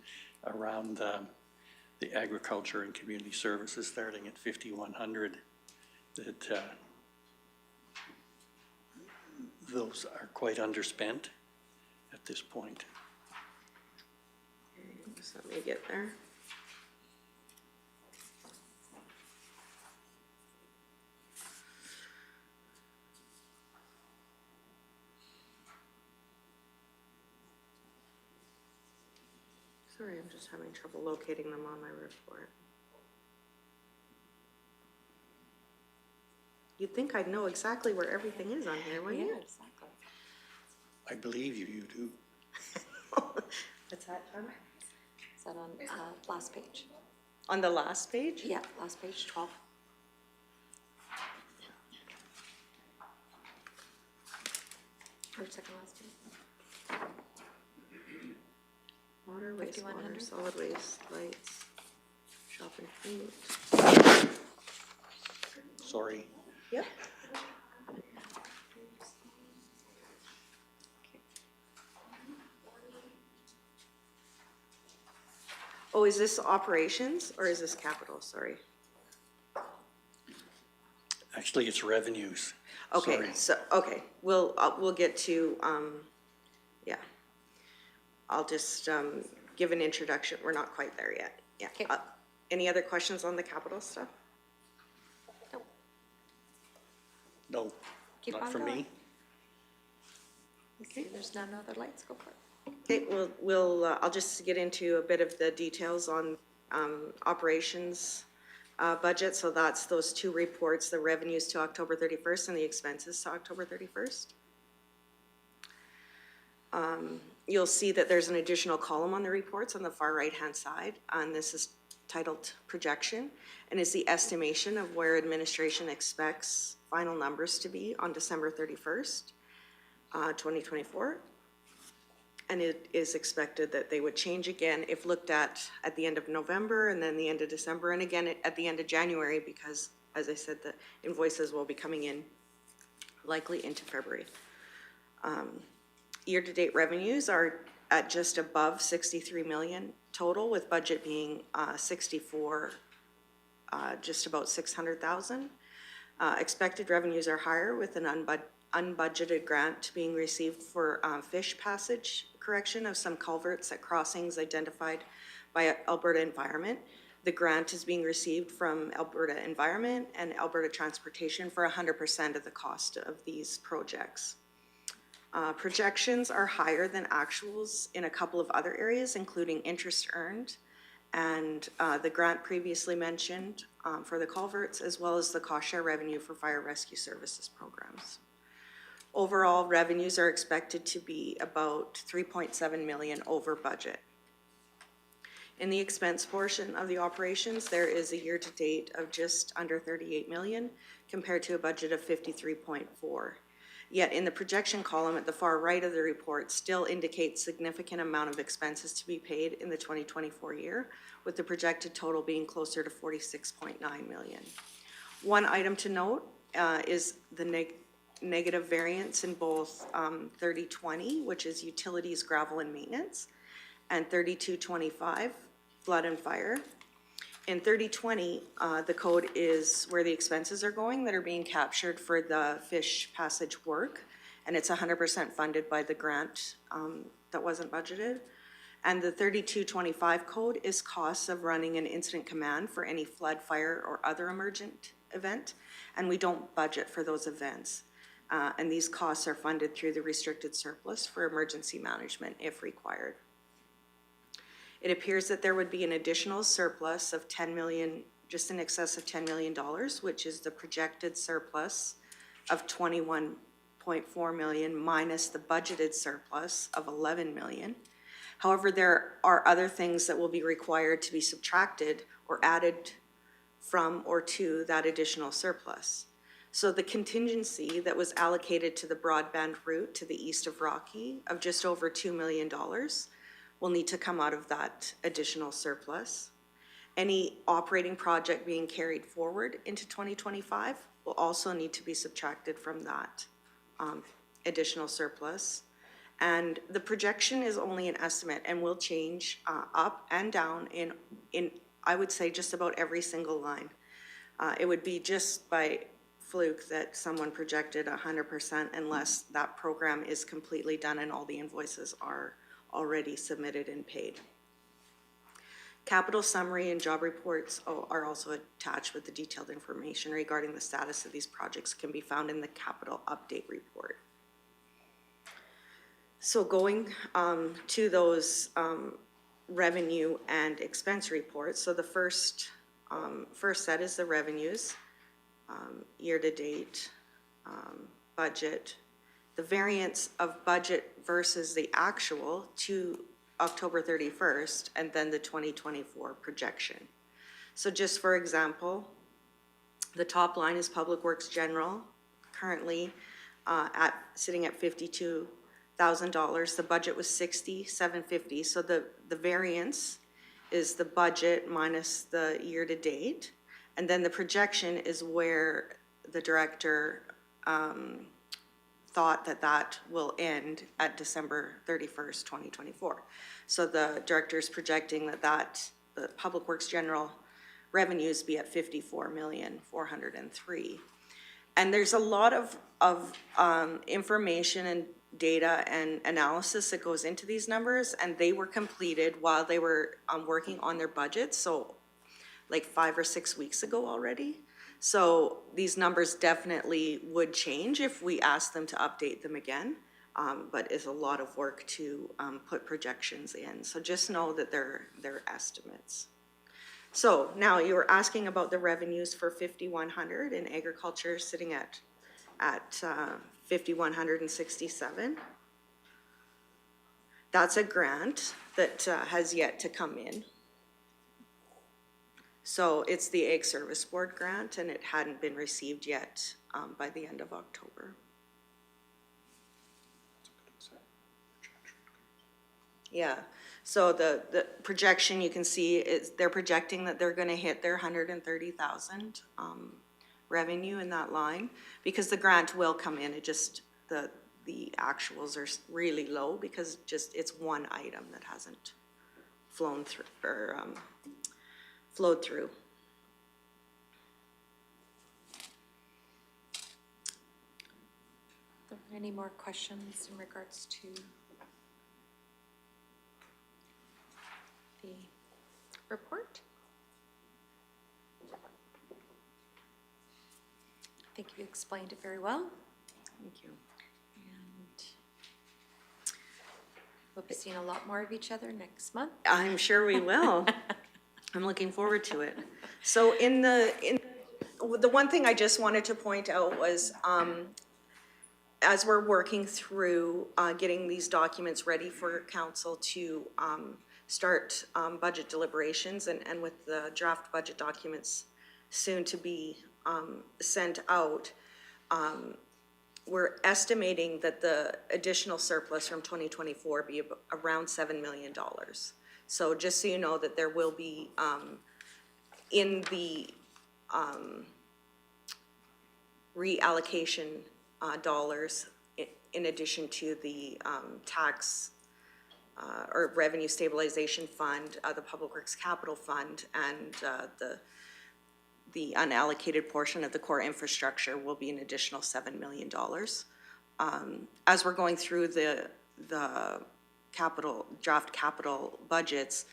around the agriculture and community services starting at 5,100, that those are quite underspent at this point. Just let me get there. Sorry, I'm just having trouble locating them on my report. You'd think I'd know exactly where everything is on here, wouldn't you? Exactly. I believe you do. What's that, John? Is that on last page? On the last page? Yeah, last page, 12. Or second last page. Water, wastewater, 5,100. solid waste, lights, shop and food. Sorry. Yep. Oh, is this operations or is this capital? Sorry. Actually, it's revenues. Okay, Sorry. so, okay, we'll get to, yeah. I'll just, give an introduction. We're not quite there yet. Yeah. Okay. Any other questions on the capital stuff? No, Keep not on for going. me. Okay, there's none other lights, go for it. Okay, I'll just get into a bit of the details on, operations, budget. So that's those two reports, the revenues to October 31st and the expenses to October 31st. You'll see that there's an additional column on the reports on the far right-hand side, and this is titled projection, and is the estimation of where administration expects final numbers to be on December 31st, 2024. And it is expected that they would change again if looked at the end of November and then the end of December, and again at the end of January, because as I said, the invoices will be coming in likely into February. Year-to-date revenues are at just above 63 million total, with budget being 64, just about 600,000. Expected revenues are higher, with an unbudgeted grant being received for fish passage correction of some culverts at crossings identified by Alberta Environment. The grant is being received from Alberta Environment and Alberta Transportation for 100% of the cost of these projects. Projections are higher than actuals in a couple of other areas, including interest earned and the grant previously mentioned for the culverts, as well as the cost share revenue for fire rescue services programs. Overall, revenues are expected to be about 3.7 million over budget. In the expense portion of the operations, there is a year-to-date of just under 38 million compared to a budget of 53.4. Yet in the projection column at the far right of the report still indicates significant amount of expenses to be paid in the 2024 year, with the projected total being closer to 46.9 million. One item to note is the negative variance in both 3020, which is utilities, gravel and maintenance, and 3225, flood and fire. In 3020, the code is where the expenses are going that are being captured for the fish passage work, and it's 100% funded by the grant that wasn't budgeted. And the 3225 code is costs of running an incident command for any flood, fire, or other emergent event, and we don't budget for those events. And these costs are funded through the restricted surplus for emergency management if required. It appears that there would be an additional surplus of 10 million just in excess of $10 million, which is the projected surplus of $21.4 million minus the budgeted surplus of $11 million. However, there are other things that will be required to be subtracted or added from or to that additional surplus. So the contingency that was allocated to the broadband route to the east of Rocky of just over $2 million will need to come out of that additional surplus. Any operating project being carried forward into 2025 will also need to be subtracted from that additional surplus. And the projection is only an estimate and will change up and down in I would say just about every single line. It would be just by fluke that someone projected 100% unless that program is completely done and all the invoices are already submitted and paid. Capital summary and job reports are also attached with the detailed information regarding the status of these projects can be found in the capital update report. So going to those revenue and expense reports. So the first set is the revenues, year-to-date, budget. The variance of budget versus the actual to October 31st, and then the 2024 projection. So just for example, the top line is Public Works General, currently sitting at $52,000. The budget was $67,550. So the variance is the budget minus the year-to-date, and then the projection is where the director thought that will end at December 31st, 2024. So the director is projecting that the Public Works General revenues be at $54,403,000. And there's a lot of information and data and analysis that goes into these numbers, and they were completed while they were working on their budget, so like 5 or 6 weeks ago already. So these numbers definitely would change if we asked them to update them again, but it's a lot of work to put projections in. So just know that they're estimates. So now you were asking about the revenues for 5,100 in agriculture, sitting at 5,167. That's a grant that has yet to come in. So it's the Ag Service Board grant, and it hadn't been received yet by the end of October. Yeah, so the projection you can see is they're projecting that they're gonna hit their 130,000 revenue in that line, because the grant will come in. It just, the actuals are really low because just it's one item that hasn't flown through or flowed through. Are there any more questions in regards to the report? I think you explained it very well. Thank you. And we'll be seeing a lot more of each other next month. I'm sure we will. I'm looking forward to it. So the one thing I just wanted to point out was, as we're working through getting these documents ready for council to start budget deliberations, and with the draft budget documents soon to be sent out, we're estimating that the additional surplus from 2024 be around $7 million. So just so you know that there will be, in the reallocation dollars, in addition to the tax or revenue stabilization fund, the Public Works Capital Fund, and the unallocated portion of the core infrastructure will be an additional $7 million. As we're going through the draft capital budgets,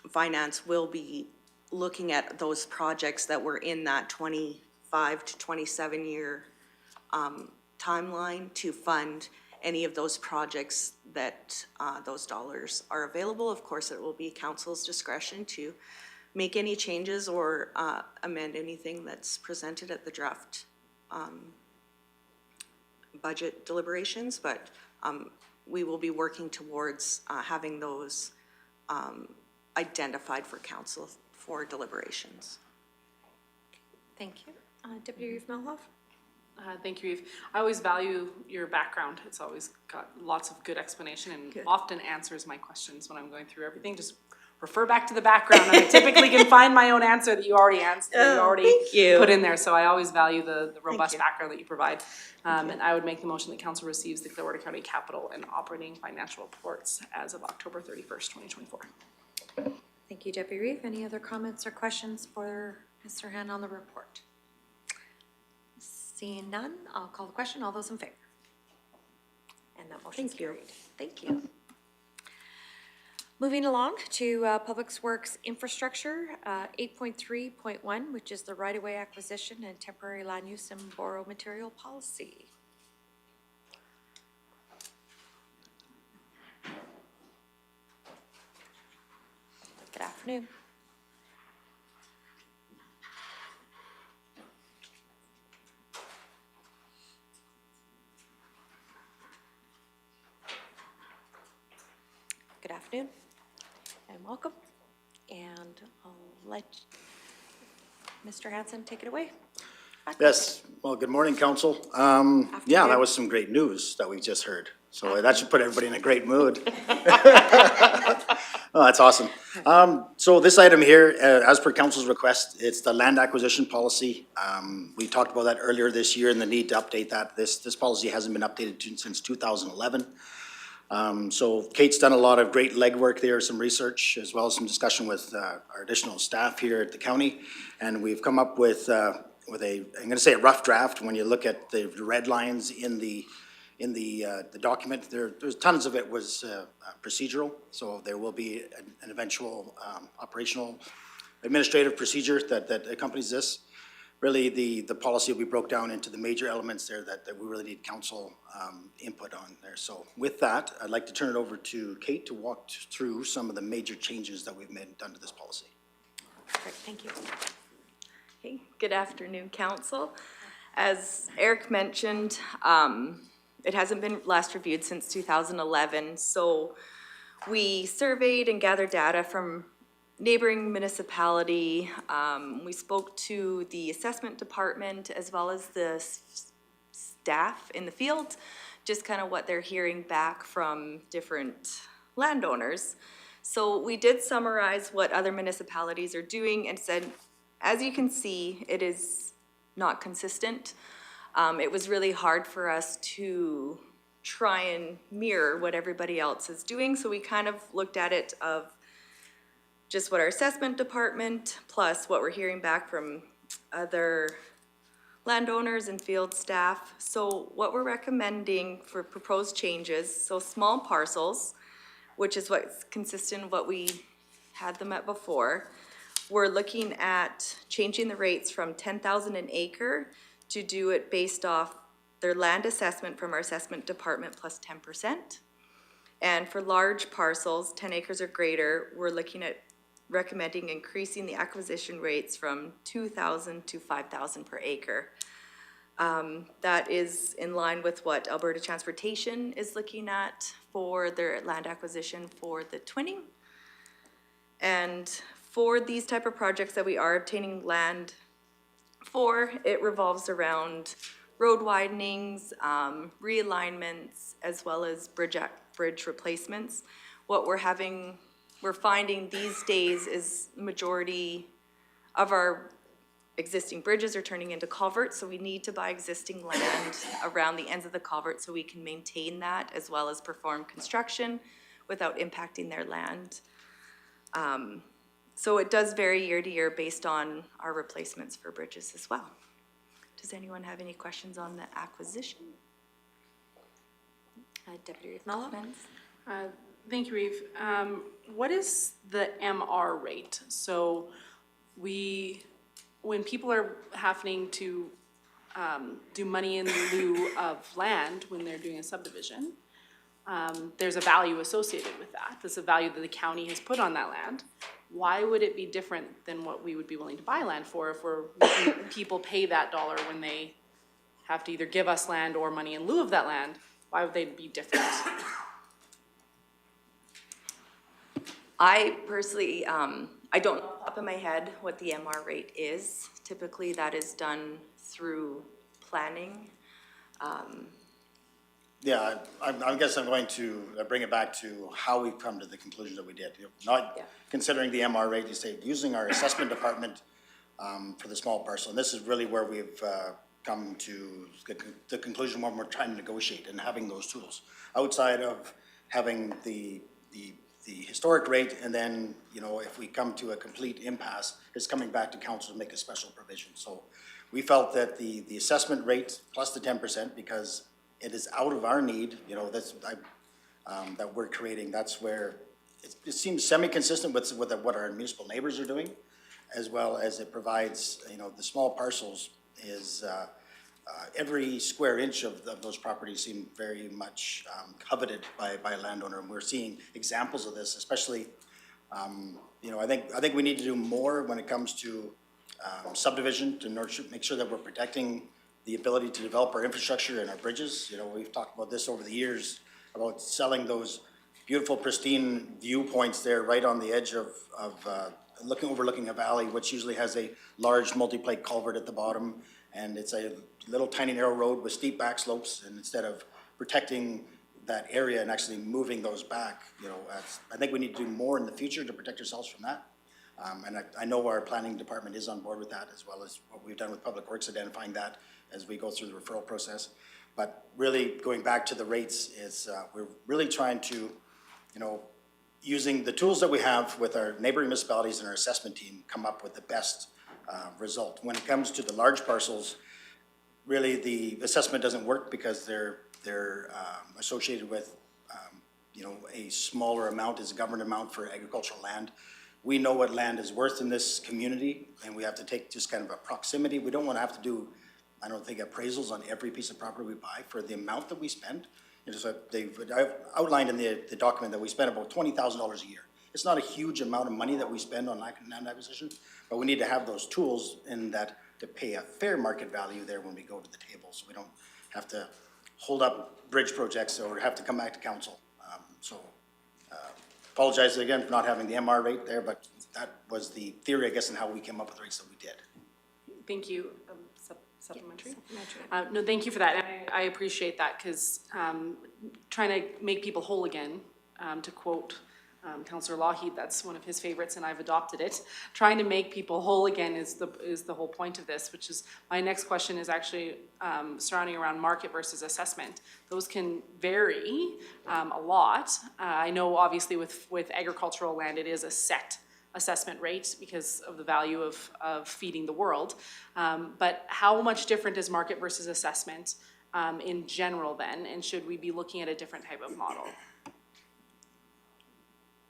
finance will be looking at those projects that were in that 25 to 27 year timeline to fund any of those projects that those dollars are available. Of course, it will be council's discretion to make any changes or amend anything that's presented at the draft budget deliberations, but we will be working towards having those identified for council for deliberations. Thank you. Deputy Reeve Melhoff? Thank you, Eve. I always value your background. It's always got lots of good explanation and Good. often answers my questions when I'm going through everything. Just refer back to the background, and I typically can find my own answer that you already answered, that you already thank you. put in there. So I always value the robust you. background that you provide. And I would make the motion that council receives the Clearwater County Capital and Operating Financial Reports as of October 31st, 2024. Thank you, Deputy Reeve. Any other comments or questions for Mr. Han on the report? Seeing none, I'll call the question. All those in favor? And that motion's carried. Thank you. Moving along to Public Works Infrastructure, 8.3.1, which is the right-of-way acquisition and temporary land use and borrow material policy. Good afternoon. Good afternoon and welcome. And I'll let Mr. Hanson take it away. Yes, well, good morning, council. Yeah, that was some great news that we just heard. So that should put everybody in a great mood. Oh, that's awesome. So this item here, as per council's request, it's the land acquisition policy. We talked about that earlier this year and the need to update that. This policy hasn't been updated since 2011. So Kate's done a lot of great legwork there, some research, as well as some discussion with our additional staff here at the county. And we've come up with a, I'm gonna say a rough draft. When you look at the red lines in the document, there's tons of it was procedural. So there will be an eventual operational administrative procedure that accompanies this. Really, the policy will be broke down into the major elements there that we really need council input on there. So with that, I'd like to turn it over to Kate to walk through some of the major changes that we've done to this policy. Perfect, thank you. Hey, good afternoon, council. As Eric mentioned, it hasn't been last reviewed since 2011. So we surveyed and gathered data from neighboring municipality. We spoke to the assessment department as well as the staff in the field, just kind of what they're hearing back from different landowners. So we did summarize what other municipalities are doing and said, as you can see, it is not consistent. It was really hard for us to try and mirror what everybody else is doing. So we kind of looked at it of just what our assessment department plus what we're hearing back from other landowners and field staff. So what we're recommending for proposed changes, so small parcels, which is what's consistent with what we had them at before. We're looking at changing the rates from 10,000 an acre to do it based off their land assessment from our assessment department plus 10%. And for large parcels, 10 acres or greater, we're looking at recommending increasing the acquisition rates from 2,000 to 5,000 per acre. That is in line with what Alberta Transportation is looking at for their land acquisition for the twinning. And for these type of projects that we are obtaining land for, it revolves around road widenings, realignments, as well as bridge replacements. What we're finding these days is majority of our existing bridges are turning into culverts, so we need to buy existing land around the ends of the culvert so we can maintain that as well as perform construction without impacting their land. So it does vary year to year based on our replacements for bridges as well. Does anyone have any questions on the acquisition? Deputy Reeve Mello? Thank you, Reeve. What is the MR rate? So when people are having to do money in lieu of land when they're doing a subdivision, there's a value associated with that. There's a value that the county has put on that land. why would it be different than what we would be willing to buy land for if we're making people pay that dollar when they have to either give us land or money in lieu of that land? Why would they be different? I personally, I don't know off the top of my head what the MR rate is. Typically, that is done through planning. Yeah, I guess I'm going to bring it back to how we've come to the conclusion that we did. Not considering the MR rate, you say, using our assessment department for the small parcel. And this is really where we've come to the conclusion when we're trying to negotiate and having those tools. Outside of having the historic rate, and then, you know, if we come to a complete impasse, it's coming back to council to make a special provision. So we felt that the assessment rate plus the 10%, because it is out of our need, you know, that we're creating, that's where it seems semi-consistent with what our municipal neighbors are doing, as well as it provides, you know, the small parcels is, every square inch of those properties seem very much coveted by a landowner, and we're seeing examples of this, especially, you know, I think we need to do more when it comes to subdivision to make sure that we're protecting the ability to develop our infrastructure and our bridges. You know, we've talked about this over the years, about selling those beautiful pristine viewpoints there right on the edge of overlooking a valley, which usually has a large multi-plate culvert at the bottom, and it's a little tiny narrow road with steep back slopes, and instead of protecting that area and actually moving those back, you know, I think we need to do more in the future to protect ourselves from that. And I know our planning department is on board with that, as well as what we've done with Public Works, identifying that as we go through the referral process. But really, going back to the rates, is we're really trying to, you know, using the tools that we have with our neighboring municipalities and our assessment team, come up with the best result. When it comes to the large parcels, really the assessment doesn't work because they're associated with, you know, a smaller amount is a government amount for agricultural land. We know what land is worth in this community, and we have to take just kind of a proximity. We don't want to have to do, I don't think, appraisals on every piece of property we buy for the amount that we spend. I've outlined in the document that we spend about $20,000 a year. It's not a huge amount of money that we spend on land acquisition, but we need to have those tools in that to pay a fair market value there when we go to the table, so we don't have to hold up bridge projects or have to come back to council. Apologize again for not having the MR rate there, but that was the theory, I guess, in how we came up with the rates that we did. Thank you. Supplementary? No, thank you for that. And I appreciate that, because trying to make people whole again, to quote Councillor Lougheed, that's one of his favorites, and I've adopted it. Trying to make people whole again is the whole point of this, which is, my next question is actually surrounding around market versus assessment. Those can vary a lot. I know obviously with agricultural land, it is a set assessment rate because of the value of feeding the world. But how much different is market versus assessment in general then, and should we be looking at a different type of model?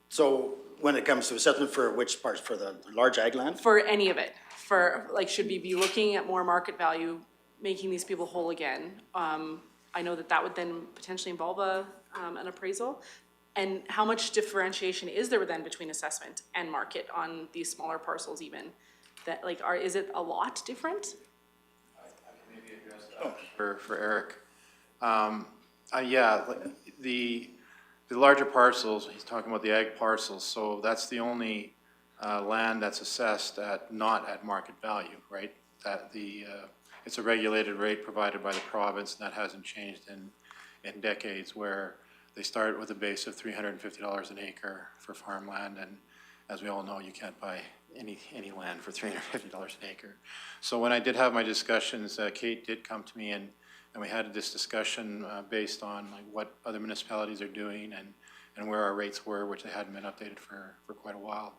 So when it comes to assessment for which parts, for the large ag land? For any of it. For, like, should we be looking at more market value, making these people whole again? I know that would then potentially involve an appraisal. And how much differentiation is there then between assessment and market on these smaller parcels even? That, like, is it a lot different? I can maybe address that for Eric. Yeah, the larger parcels, he's talking about the ag parcels, so that's the only land that's assessed at, not at market value, right? That it's a regulated rate provided by the province, and that hasn't changed in decades, where they start with a base of $350 an acre for farmland, and as we all know, you can't buy any land for $350 an acre. So when I did have my discussions, Kate did come to me, and we had this discussion based on like what other municipalities are doing and where our rates were, which they hadn't been updated for quite a while.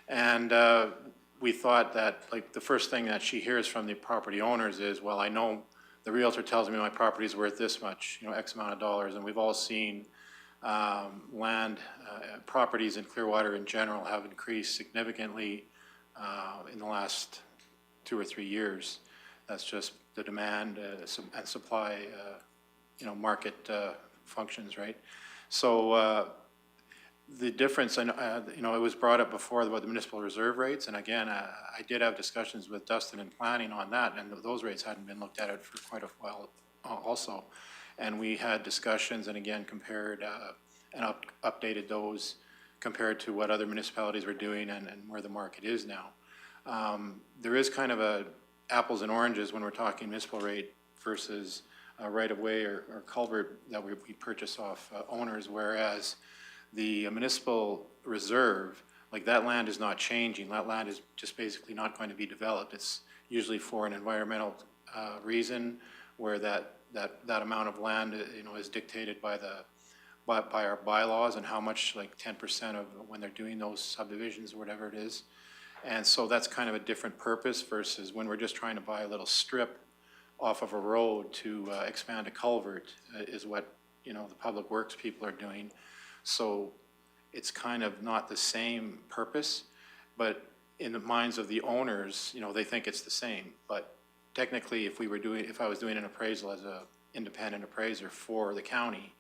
And we thought that, like, the first thing that she hears from the property owners is, well, I know the realtor tells me my property is worth this much, you know, X amount of dollars, and we've all seen land properties in Clearwater in general have increased significantly in the last 2 or 3 years. That's just the demand and supply, you know, market functions, right? So The difference, and, you know, it was brought up before about the municipal reserve rates, and again, I did have discussions with Dustin and planning on that, and those rates hadn't been looked at for quite a while also. And we had discussions and again compared and updated those compared to what other municipalities were doing and where the market is now. There is kind of a apples and oranges when we're talking municipal rate versus right-of-way or culvert that we purchase off owners, whereas the municipal reserve, like that land is not changing. That land is just basically not going to be developed. It's usually for an environmental reason where that amount of land, you know, is dictated by our bylaws and how much, like 10% of when they're doing those subdivisions or whatever it is. And so that's kind of a different purpose versus when we're just trying to buy a little strip off of a road to expand a culvert is what, you know, the public works people are doing. So it's kind of not the same purpose, but in the minds of the owners, you know, they think it's the same. But technically, if I was doing an appraisal as an independent appraiser for the county,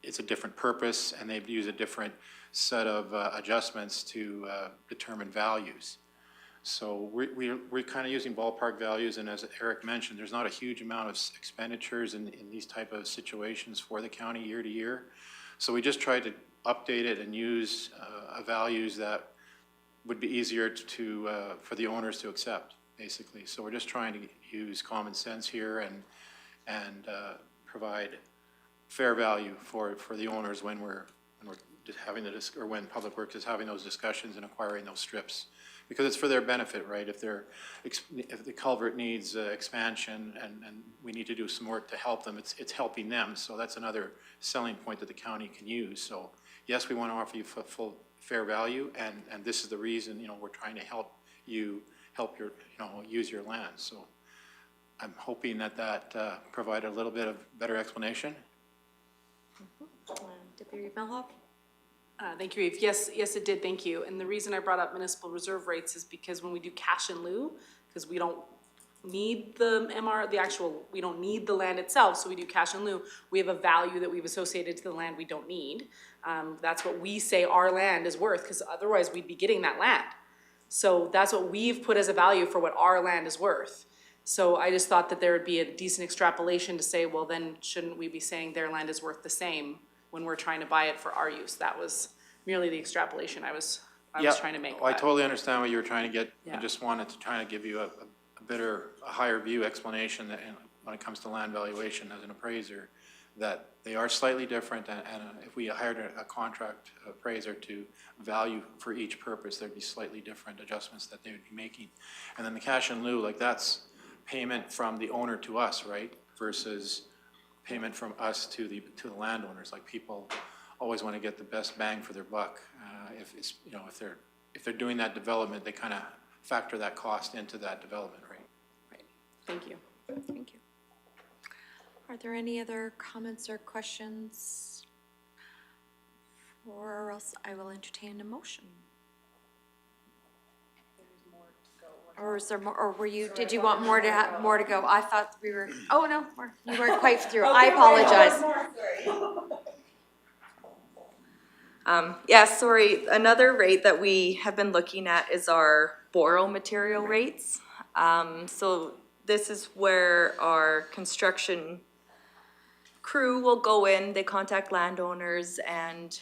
it's a different purpose, and they've used a different set of adjustments to determine values. So we're kind of using ballpark values, and as Eric mentioned, there's not a huge amount of expenditures in these type of situations for the county year to year. So we just tried to update it and use values that would be easier for the owners to accept, basically. So we're just trying to use common sense here and provide fair value for the owners when we're having or when Public Works is having those discussions and acquiring those strips. Because it's for their benefit, right? If the culvert needs expansion and we need to do some work to help them, it's helping them. So that's another selling point that the county can use. So yes, we want to offer you full fair value, and this is the reason, you know, we're trying to help your, you know, use your land. So I'm hoping that provided a little bit of better explanation. Deputy Melhoff? Thank you, Reeve. Yes, it did, thank you. And the reason I brought up municipal reserve rates is because when we do cash in lieu, because we don't need the we don't need the land itself, so we do cash in lieu, we have a value that we've associated to the land we don't need. That's what we say our land is worth, because otherwise we'd be getting that land. So that's what we've put as a value for what our land is worth. So I just thought that there would be a decent extrapolation to say, well, then shouldn't we be saying their land is worth the same when we're trying to buy it for our use? That was merely the extrapolation I was trying to make. I totally understand what you were trying to get. Yeah. I just wanted to try to give you a higher view explanation that when it comes to land valuation as an appraiser, that they are slightly different, and if we hired a contract appraiser to value for each purpose, there'd be slightly different adjustments that they would be making. And then the cash in lieu, like that's payment from the owner to us, right? Versus payment from us to the landowners. Like people always want to get the best bang for their buck. If it's, you know, if they're doing that development, they kind of factor that cost into that development rate. Right. Thank you. Thank you. Are there any other comments or questions? Or else I will entertain a motion. Or is there more, or were you, did you want more to go? I thought we were, oh no, you weren't quite through. I apologize. Yeah, sorry, another rate that we have been looking at is our borrow material rates. So this is where our construction crew will go in, they contact landowners and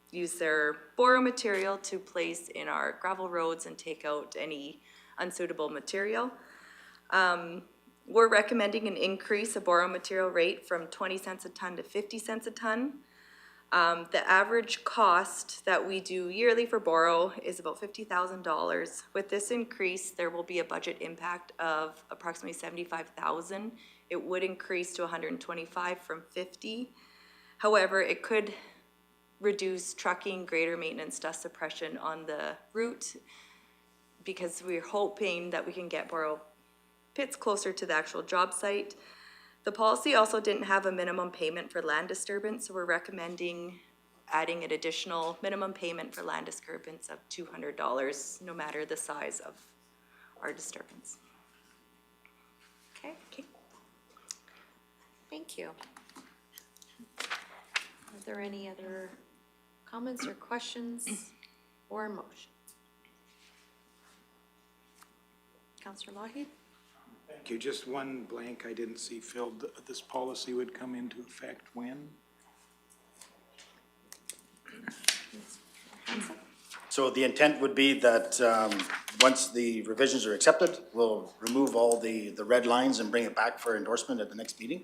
use their borrow material to place in our gravel roads and take out any unsuitable material. We're recommending an increase of borrow material rate from 20 cents a ton to 50 cents a ton. The average cost that we do yearly for borrow is about $50,000. With this increase, there will be a budget impact of approximately $75,000. It would increase to 125 from 50. However, it could reduce trucking, greater maintenance, dust suppression on the route, because we're hoping that we can get borrow pits closer to the actual job site. The policy also didn't have a minimum payment for land disturbance, so we're recommending adding an additional minimum payment for land disturbance of $200, no matter the size of our disturbance. Okay. Thank you. Are there any other comments or questions or motion? Councillor Lougheed? Thank you. Just one blank I didn't see filled. This policy would come into effect when? So the intent would be that, once the revisions are accepted, we'll remove all the red lines and bring it back for endorsement at the next meeting.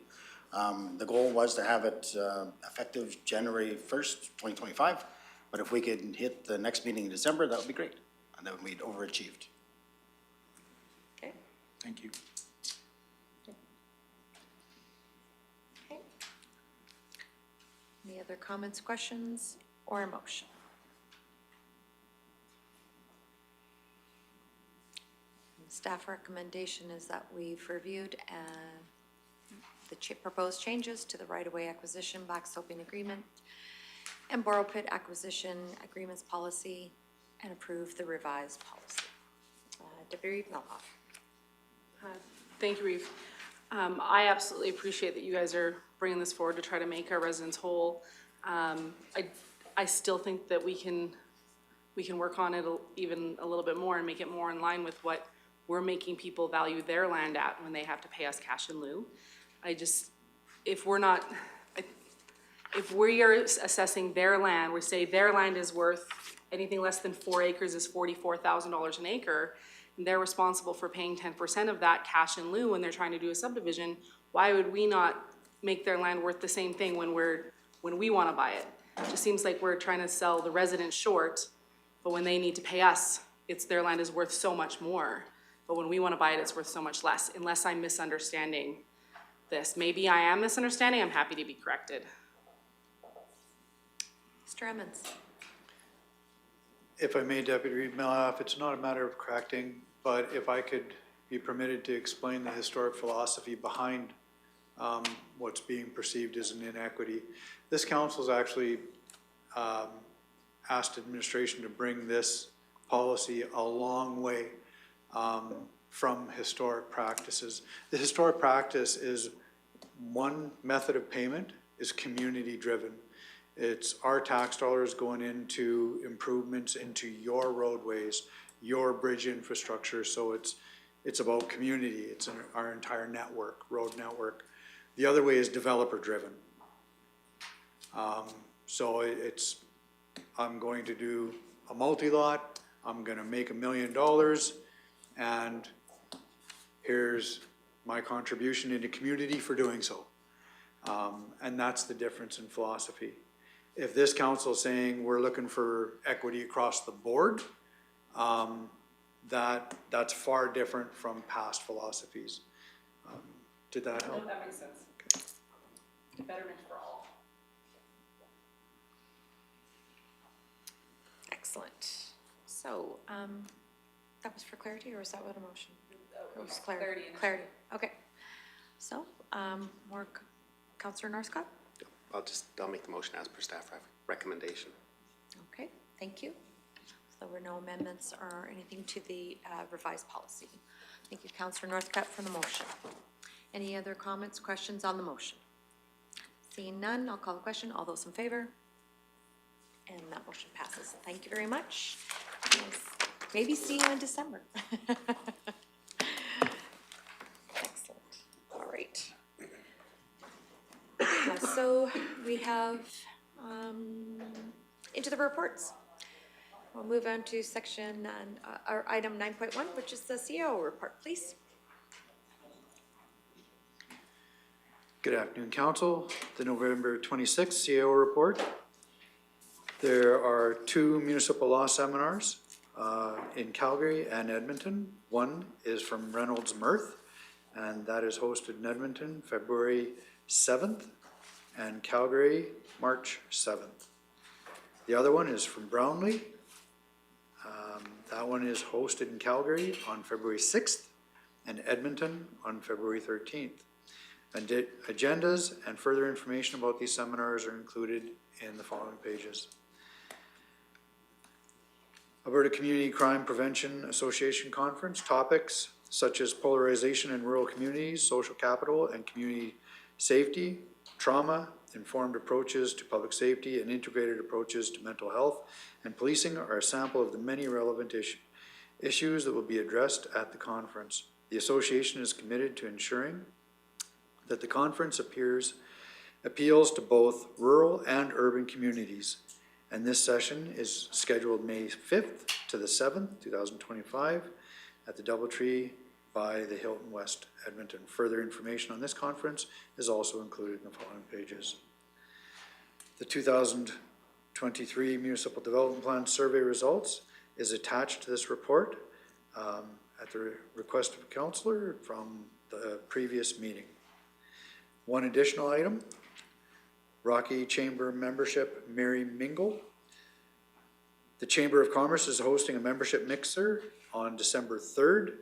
The goal was to have it, effective January 1st, 2025, but if we could hit the next meeting in December, that would be great, and then we'd overachieved. Okay. Thank you. Okay. Any other comments, questions, or motion? Staff recommendation is that we've reviewed the proposed changes to the right-of-way acquisition backstopping agreement and borrow pit acquisition agreements policy and approve the revised policy. Deputy Melhoff. Thank you, Reeve. I absolutely appreciate that you guys are bringing this forward to try to make our residents whole. I still think that we can work on it even a little bit more and make it more in line with what we're making people value their land at when they have to pay us cash in lieu. If we are assessing their land, we say their land is worth, anything less than 4 acres is $44,000 an acre, and they're responsible for paying 10% of that cash in lieu when they're trying to do a subdivision, why would we not make their land worth the same thing when we want to buy it? It just seems like we're trying to sell the residents short, but when they need to pay us, their land is worth so much more. But when we want to buy it, it's worth so much less, unless I'm misunderstanding this. Maybe I am misunderstanding, I'm happy to be corrected. Mr. Emmons. If I may, Deputy Melhoff, it's not a matter of correcting, but if I could be permitted to explain the historic philosophy behind what's being perceived as an inequity. This council's actually asked administration to bring this policy a long way from historic practices. The historic practice is one method of payment is community driven. It's our tax dollars going into improvements into your roadways, your bridge infrastructure. So it's about community. It's our entire network, road network. The other way is developer driven. So I'm going to do a multi-lot. I'm going to make $1 million, and here's my contribution into community for doing so. And that's the difference in philosophy. If this council is saying we're looking for equity across the board, that's far different from past philosophies. Did that help? No, that makes sense. Okay. Betterment for all. Excellent. So, that was for clarity, or was that what a motion? It was clarity. Clarity, okay. So, Councillor Northcott? I'll make the motion as per staff recommendation. Okay, thank you. So there were no amendments or anything to the revised policy. Thank you, Councillor Northcott, for the motion. Any other comments, questions on the motion? Seeing none, I'll call the question. All those in favor? And that motion passes. Thank you very much. Yes. Maybe see you in December. Excellent. All right. So we have into the reports. We'll move on to section or item 9.1, which is the CEO report, please. Good afternoon, Council. The November 26th CEO report. There are 2 municipal law seminars in Calgary and Edmonton. One is from Reynolds Mirth, and that is hosted in Edmonton February 7th and Calgary March 7th. The other one is from Brownlee. That one is hosted in Calgary on February 6th and Edmonton on February 13th. And agendas and further information about these seminars are included in the following pages. Alberta Community Crime Prevention Association Conference, topics such as polarization in rural communities, social capital, and community safety, trauma, informed approaches to public safety, and integrated approaches to mental health and policing are a sample of the many relevant issues that will be addressed at the conference. The association is committed to ensuring that the conference appeals to both rural and urban communities. And this session is scheduled May 5th to the 7th, 2025 at the DoubleTree by the Hilton West Edmonton. Further information on this conference is also included in the following pages. The 2023 Municipal Development Plan survey results is attached to this report at the request of a councillor from the previous meeting. One additional item, Rocky Chamber membership Merry Mingle. The Chamber of Commerce is hosting a membership mixer on December 3rd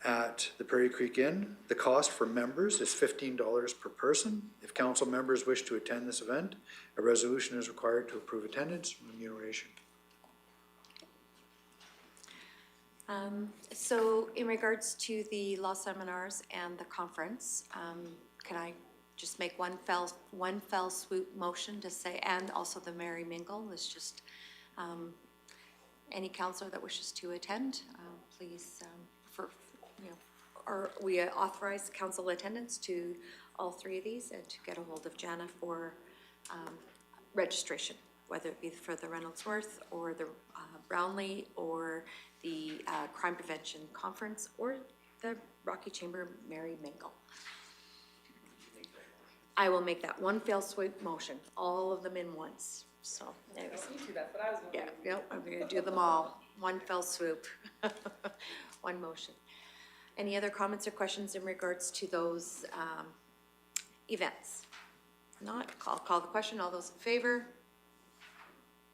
at the Prairie Creek Inn. The cost for members is $15 per person. If council members wish to attend this event, a resolution is required to approve attendance and remuneration. So in regards to the law seminars and the conference, can I just make one fell swoop motion to say, and also the Merry Mingle is just, any councillor that wishes to attend, please, or we authorize council attendance to all three of these and to get a hold of Jana for registration, whether it be for the Reynoldsworth or the Brownlee or the Crime Prevention Conference or the Rocky Chamber Merry Mingle. I will make that one fell swoop motion, all of them in once. So, anyways. That's what I was Yeah, yep, I'm gonna do them all, one fell swoop, one motion. Any other comments or questions in regards to those events? Not, I'll call the question, all those in favor?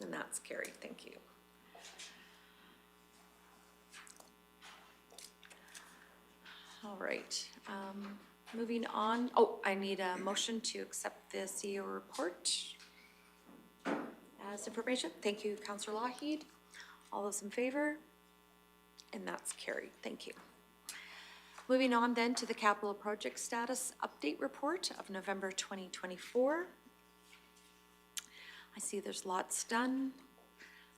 And that's carried, thank you. All right, moving on. Oh, I need a motion to accept the CEO report as information. Thank you, Councillor Lougheed. All those in favor? And that's carried, thank you. Moving on then to the capital project status update report of November 2024. I see there's lots done,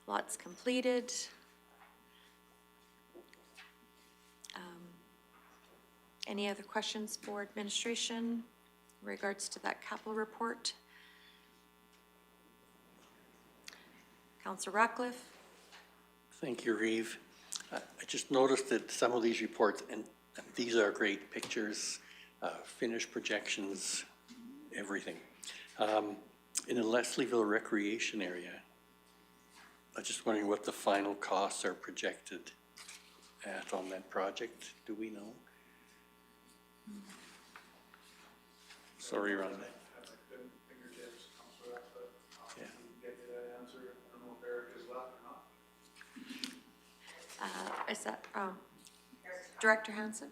lots completed. Any other questions for administration in regards to that capital report? Councillor Ratcliffe? Thank you, Reeve. I just noticed that some of these reports, and these are great pictures, finished projections, everything. In the Leslieville Recreation Area, I'm just wondering what the final costs are projected at on that project. Do we know? Sorry, Ron. Yeah. Is that Director Hansen?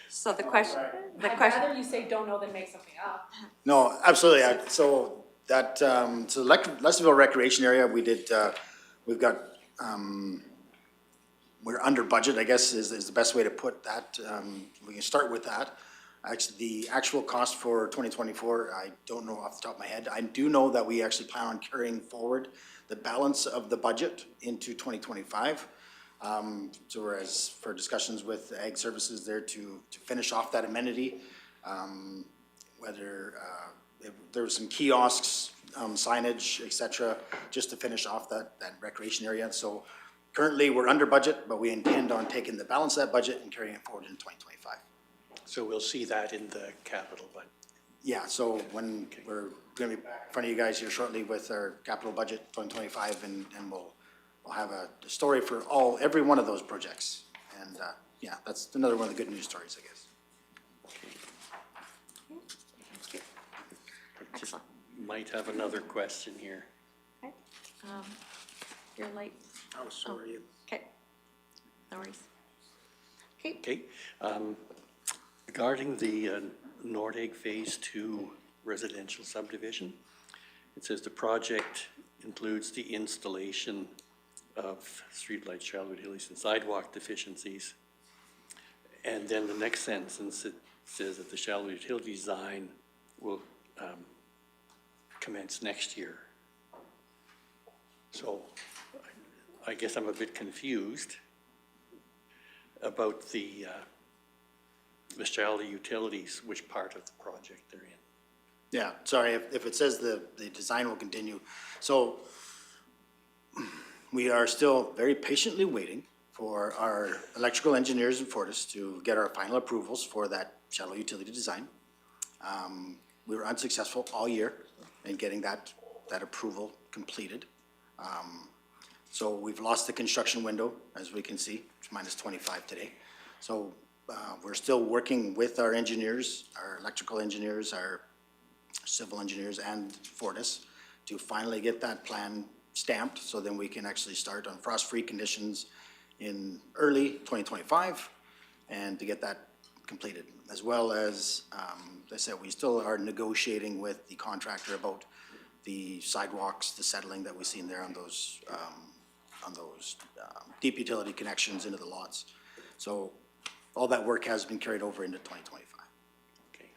So the question. I'd rather you say don't know than make something up. No, absolutely. So that, so Leslieville Recreation Area, we did, we've got, we're under budget, I guess is the best way to put that. We can start with that. Actually, the actual cost for 2024, I don't know off the top of my head. I do know that we actually plan on carrying forward the balance of the budget into 2025. So whereas for discussions with Ag Services there to finish off that amenity, whether there were some kiosks, signage, et cetera, just to finish off that recreation area. So currently we're under budget, but we intend on taking the balance of that budget and carrying it forward in 2025. So we'll see that in the capital budget. Yeah, so when we're going to be back in front of you guys here shortly with our capital budget 2025, and we'll have a story for every one of those projects. And yeah, that's another one of the good news stories, I guess. Just might have another question here. Okay. You're late. Oh, sorry. Okay. No worries. Okay. Okay. Regarding the Nordegg Phase 2 residential subdivision, it says the project includes the installation of streetlights, childhood hillies, and sidewalk deficiencies And then the next sentence, it says that the shallow utility design will commence next year. So I guess I'm a bit confused about the shallow utilities, which part of the project they're in. Yeah, sorry, if it says the design will continue. So we are still very patiently waiting for our electrical engineers in Fortis to get our final approvals for that shallow utility design. We were unsuccessful all year in getting that approval completed. So we've lost the construction window, as we can see, it's minus 25 today. So we're still working with our engineers, our electrical engineers, our civil engineers, and Fortis to finally get that plan stamped, so then we can actually start on frost-free conditions in early 2025, and to get that completed. As well as I said, we still are negotiating with the contractor about the sidewalks, the settling that we see in there on those deep utility connections into the lots. So all that work has been carried over into 2025. Okay.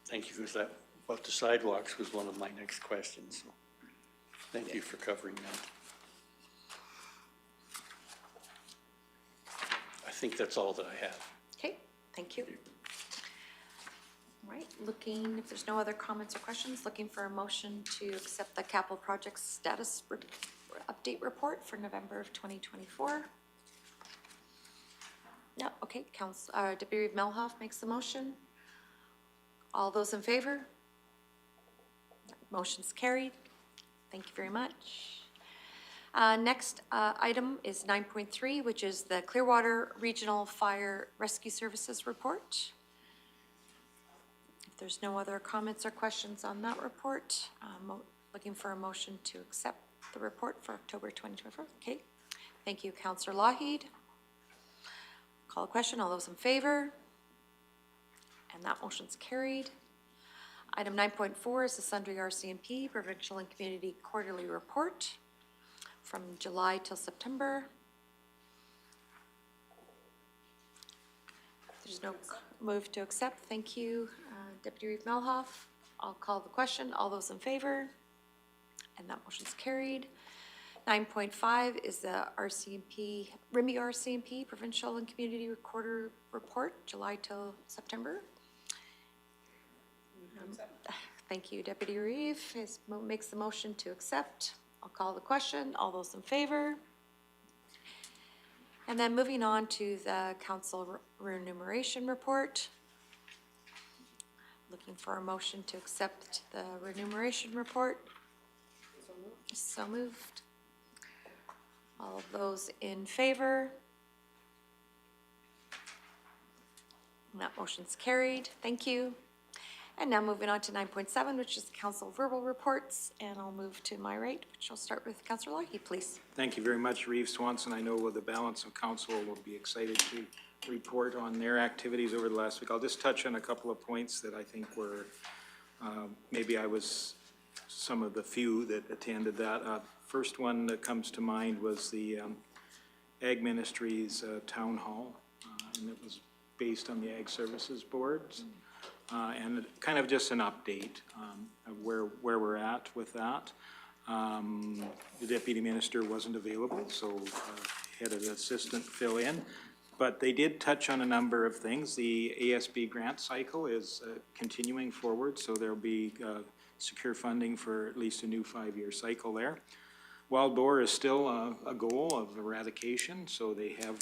Thank you, because that, about the sidewalks was one of my next questions. So thank you for covering that. I think that's all that I have. Okay, thank you. All right, looking, if there's no other comments or questions, looking for a motion to accept the capital projects status update report for November of 2024. No, okay, Deputy Reeve Melhoff makes the motion. All those in favor? Motion's carried. Thank you very much. Next item is 9.3, which is the Clearwater Regional Fire Rescue Services report. If there's no other comments or questions on that report, looking for a motion to accept the report for October 2024. Okay, thank you, Councillor Lougheed. Call a question. All those in favor? And that motion's carried. Item 9.4 is the Sundry RCMP Provincial and Community Quarterly Report from July till September. There's no move to accept. Thank you, Deputy Reeve Melhoff. I'll call the question. All those in favor? And that motion's carried. 9.5 is the RCMP, RIMI RCMP Provincial and Community Quarter Report, July till September. Thank you, Deputy Reeve. Makes the motion to accept. I'll call the question. All those in favor? And then moving on to the council remuneration report. Looking for a motion to accept the remuneration report. So moved. All of those in favor? And that motion's carried. Thank you. And now moving on to 9.7, which is the council verbal reports, and I'll move to my right, which I'll start with Councillor Lougheed, please. Thank you very much, Reeve Swanson. I know the balance of council will be excited to report on their activities over the last week. I'll just touch on a couple of points that I think were, maybe I was some of the few that attended that. First one that comes to mind was the Ag Ministries Town Hall, and it was based on the Ag Services Boards. And kind of just an update of where we're at with that. The Deputy Minister wasn't available, so had an assistant fill in. But they did touch on a number of things. The ASB grant cycle is continuing forward, so there'll be secure funding for at least a new 5-year cycle there. Wild boar is still a goal of eradication, so they have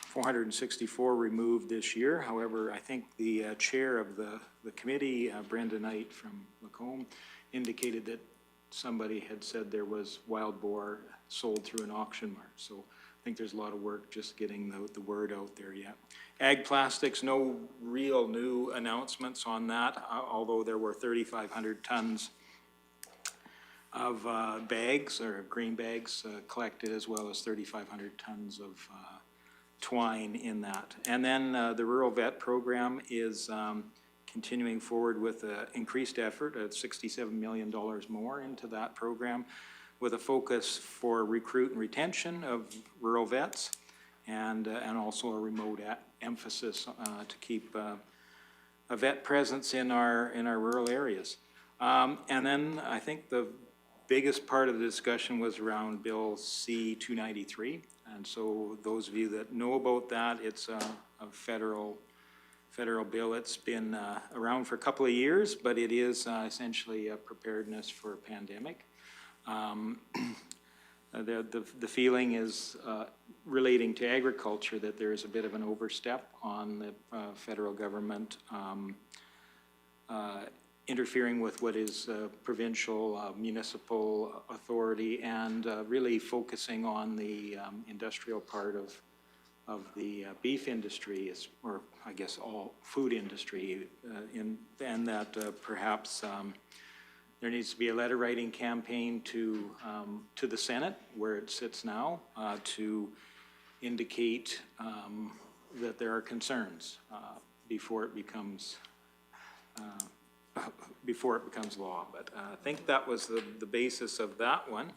464 removed this year. However, I think the chair of the committee, Brenda Knight from Macomb, indicated that somebody had said there was wild boar sold through an auction mart. So I think there's a lot of work just getting the word out there yet. Ag plastics, no real new announcements on that, although there were 3,500 tons of bags or green bags collected, as well as 3,500 tons of twine in that. And then the rural vet program is continuing forward with increased effort at $67 million more into that program, with a focus for recruit and retention of rural vets, and also a remote emphasis to keep a vet presence in our rural areas. And then I think the biggest part of the discussion was around Bill C-293. And so those of you that know about that, it's a federal bill. It's been around for a couple of years, but it is essentially a preparedness for a pandemic. The feeling is relating to agriculture that there is a bit of an overstep on the federal government interfering with what is provincial, municipal authority, and really focusing on the industrial part of the beef industry, or I guess all food industry, and that perhaps there needs to be a letter writing campaign to the Senate, where it sits now, to indicate that there are concerns before it becomes law. But I think that was the basis of that one.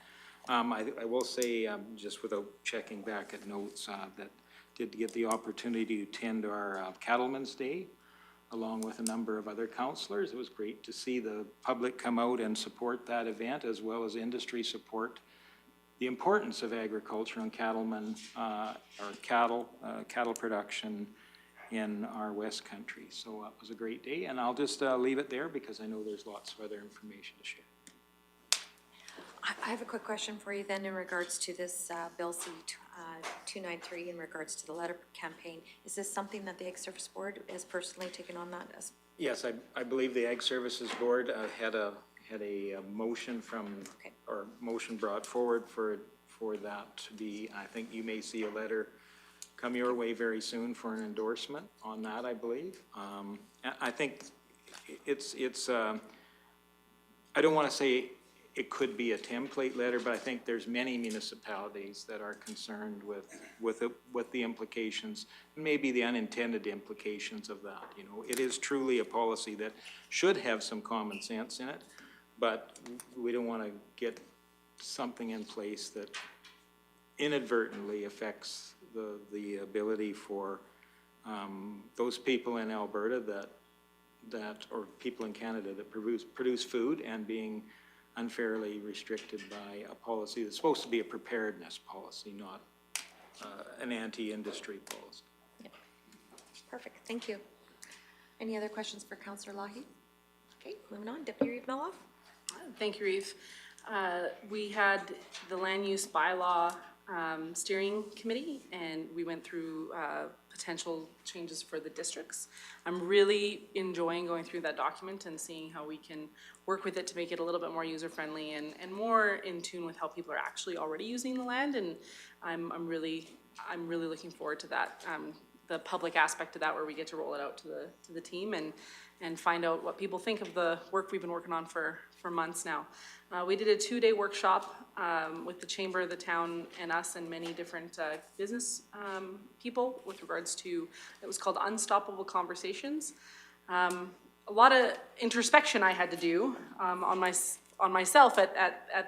I will say, just without checking back at notes, that did get the opportunity to attend our Cattlemen's Day along with a number of other councillors. It was great to see the public come out and support that event, as well as industry support the importance of agriculture and cattlemen, or cattle production in our West Country. So it was a great day, and I'll just leave it there because I know there's lots of other information to share. I have a quick question for you then in regards to this Bill C-293 in regards to the letter campaign. Is this something that the Ag Service Board has personally taken on that as? Yes, I believe the Ag Services Board had a motion or motion brought forward for that to be, I think you may see a letter come your way very soon for an endorsement on that, I believe. I think it's I don't want to say it could be a template letter, but I think there's many municipalities that are concerned with the implications, maybe the unintended implications of that. You know, it is truly a policy that should have some common sense in it, but we don't want to get something in place that inadvertently affects the ability for those people in Alberta that or people in Canada that produce food and being unfairly restricted by a policy that's supposed to be a preparedness policy, not an anti-industry policy. Yeah. Perfect, thank you. Any other questions for Councillor Lahi? Okay, moving on, Deputy Reeve Swanson. Thank you, Reeve. We had the land use bylaw steering committee, and we went through potential changes for the districts. I'm really enjoying going through that document and seeing how we can work with it to make it a little bit more user-friendly and more in tune with how people are actually already using the land, and I'm really looking forward to that. The public aspect of that, where we get to roll it out to the team and find out what people think of the work we've been working on for months now. We did a 2-day workshop with the Chamber, the town, and us, and many different business people with regards to, it was called Unstoppable Conversations. A lot of introspection I had to do on myself at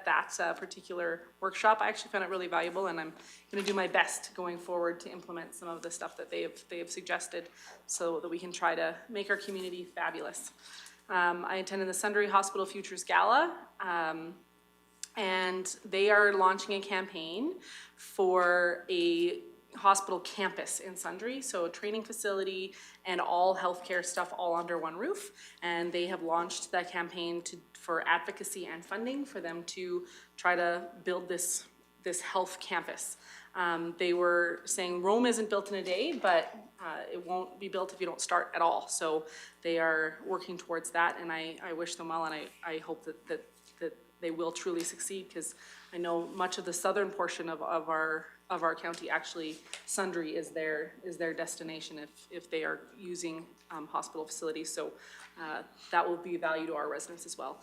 that particular workshop. I actually found it really valuable, and I'm going to do my best going forward to implement some of the stuff that they have suggested, so that we can try to make our community fabulous. I attended the Sundre Hospital Futures Gala, and they are launching a campaign for a hospital campus in Sundre, so a training facility and all healthcare stuff all under one roof. And they have launched that campaign for advocacy and funding for them to try to build this health campus. They were saying Rome isn't built in a day, but it won't be built if you don't start at all. So they are working towards that, and I wish them well, and I hope that they will truly succeed, because I know much of the southern portion of our county, actually Sundre is their destination if they are using hospital facilities. So that will be value to our residents as well.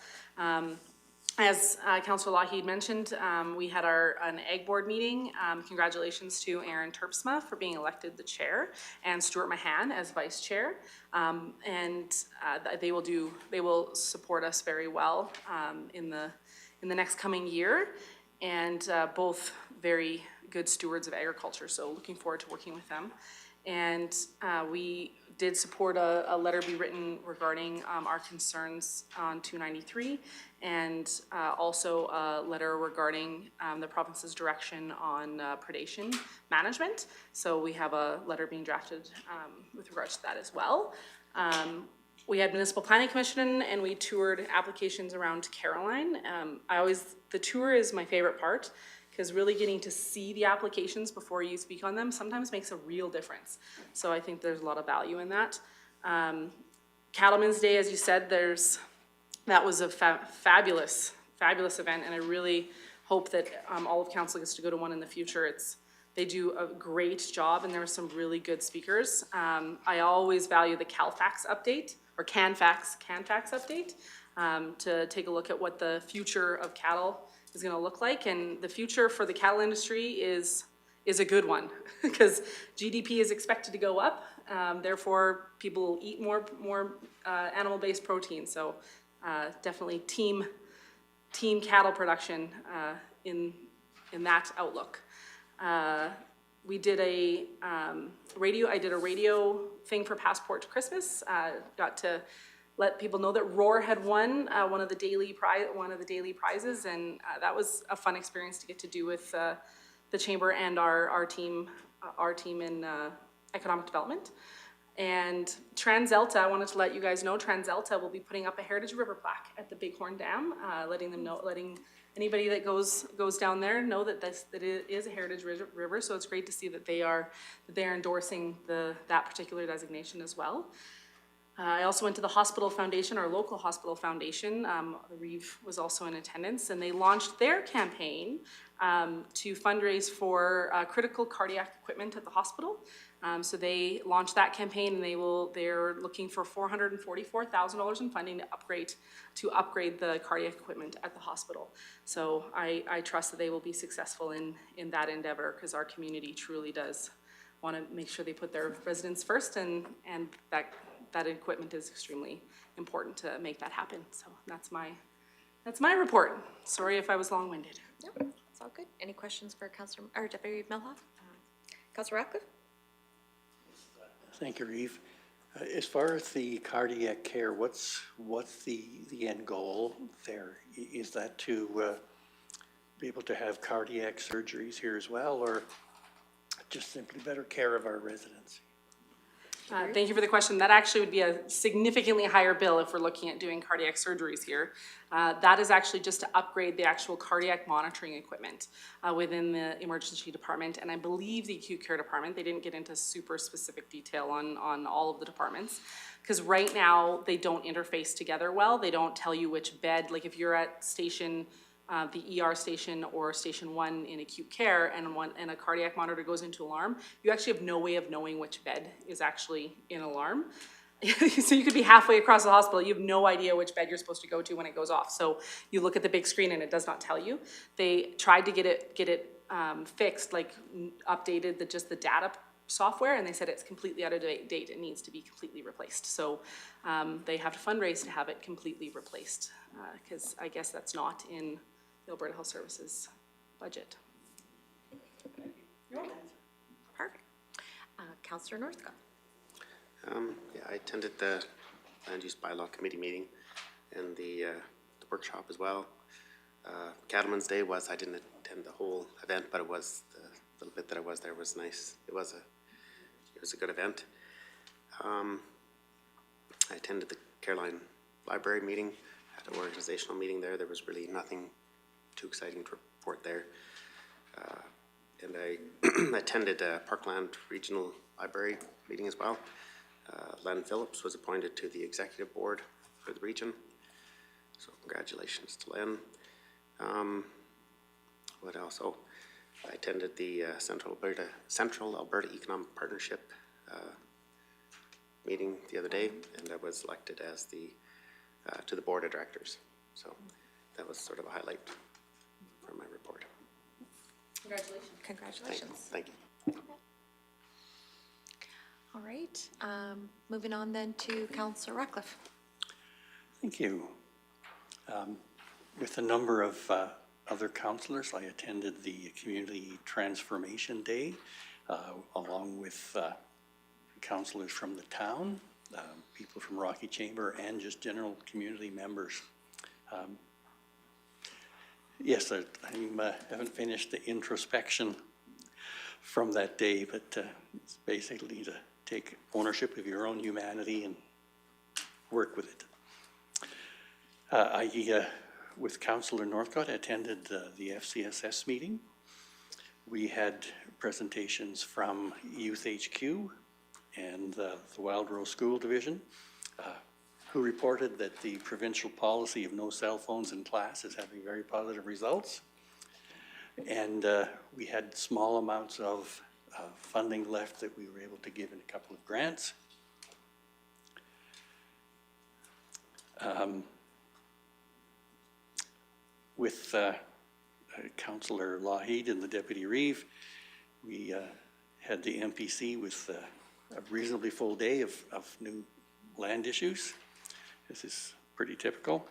As Councillor Lahi mentioned, we had an Ag Board meeting. Congratulations to Aaron Terpsma for being elected the chair, and Stuart Mahan as vice chair. They will support us very well in the next coming year, and both very good stewards of agriculture. So looking forward to working with them. And we did support a letter be written regarding our concerns on 293, and also a letter regarding the province's direction on predation management. So we have a letter being drafted with regards to that as well. We had Municipal Planning Commission and we toured applications around Caroline. The tour is my favorite part, because really getting to see the applications before you speak on them sometimes makes a real difference. So I think there's a lot of value in that. Cattlemen's Day, as you said, that was a fabulous event, and I really hope that all of council gets to go to one in the future. They do a great job, and there were some really good speakers. I always value the CalFax update, or CanFax update, to take a look at what the future of cattle is going to look like, and the future for the cattle industry is a good one, because GDP is expected to go up. Therefore, people will eat more animal-based protein. So definitely team cattle production in that outlook. We did a I did a radio thing for Passport to Christmas. Got to let people know that Roar had won one of the daily prizes, and that was a fun experience to get to do with the chamber and our team in economic development. And TransAlta, I wanted to let you guys know, TransAlta will be putting up a Heritage River plaque at the Bighorn Dam, letting anybody that goes down there know that it is a heritage river. So it's great to see that they are endorsing that particular designation as well. I also went to the hospital foundation, our local hospital foundation. Reeve was also in attendance, and they launched their campaign to fundraise for critical cardiac equipment at the hospital. So they launched that campaign, and they're looking for $444,000 in funding to upgrade the cardiac equipment at the hospital. So I trust that they will be successful in that endeavor, because our community truly does want to make sure they put their residents first, and that equipment is extremely important to make that happen. So that's my report. Sorry if I was long-winded. No, it's all good. Any questions for Councillor or Deputy Milhoff? Councillor Ratcliffe? Thank you, Reeve. As far as the cardiac care, what's the end goal there? Is that to be able to have cardiac surgeries here as well, or just simply better care of our residents? Thank you for the question. That actually would be a significantly higher bill if we're looking at doing cardiac surgeries here. That is actually just to upgrade the actual cardiac monitoring equipment within the emergency department, and I believe the acute care department. They didn't get into super specific detail on all of the departments, because right now they don't interface together well. They don't tell you which bed, like if you're at the ER station or station 1 in acute care, and a cardiac monitor goes into alarm, you actually have no way of knowing which bed is actually in alarm. So you could be halfway across the hospital, you have no idea which bed you're supposed to go to when it goes off. So you look at the big screen and it does not tell you. They tried to get it fixed, like updated just the data software, and they said it's completely out of date. It needs to be completely replaced. So they have to fundraise to have it completely replaced, because I guess that's not in the Alberta Health Services budget. Perfect. Councillor Northcott. Yeah, I attended the Land Use Bylaw Committee meeting and the workshop as well. Cattlemen's Day I didn't attend the whole event, but it was the little bit that I was there was nice. It was a good event. I attended the Caroline Library meeting, had an organizational meeting there. There was really nothing too exciting to report there. And I attended Parkland Regional Library meeting as well. Len Phillips was appointed to the executive board for the region. So congratulations to Len. What else? Oh, I attended the Central Alberta Economic Partnership meeting the other day, and I was elected as to the board of directors. So that was sort of a highlight from my report. Congratulations. Congratulations. Thank you. All right. Moving on then to Councillor Ratcliffe. Thank you. With a number of other councillors, I attended the Community Transformation Day, along with councillors from the town, people from Rocky Chamber, and just general community members. Yes, I haven't finished the introspection from that day, but it's basically to take ownership of your own humanity and work with it. With Councillor Northcott, I attended the FCSS meeting. We had presentations from Youth HQ and the Wild Rose School Division, who reported that the provincial policy of no cell phones in class is having very positive results. And we had small amounts of funding left that we were able to give in a couple of grants. With Councillor Lougheed and the Deputy Reeve, we had the MPC with a reasonably full day of new land issues. This is pretty typical.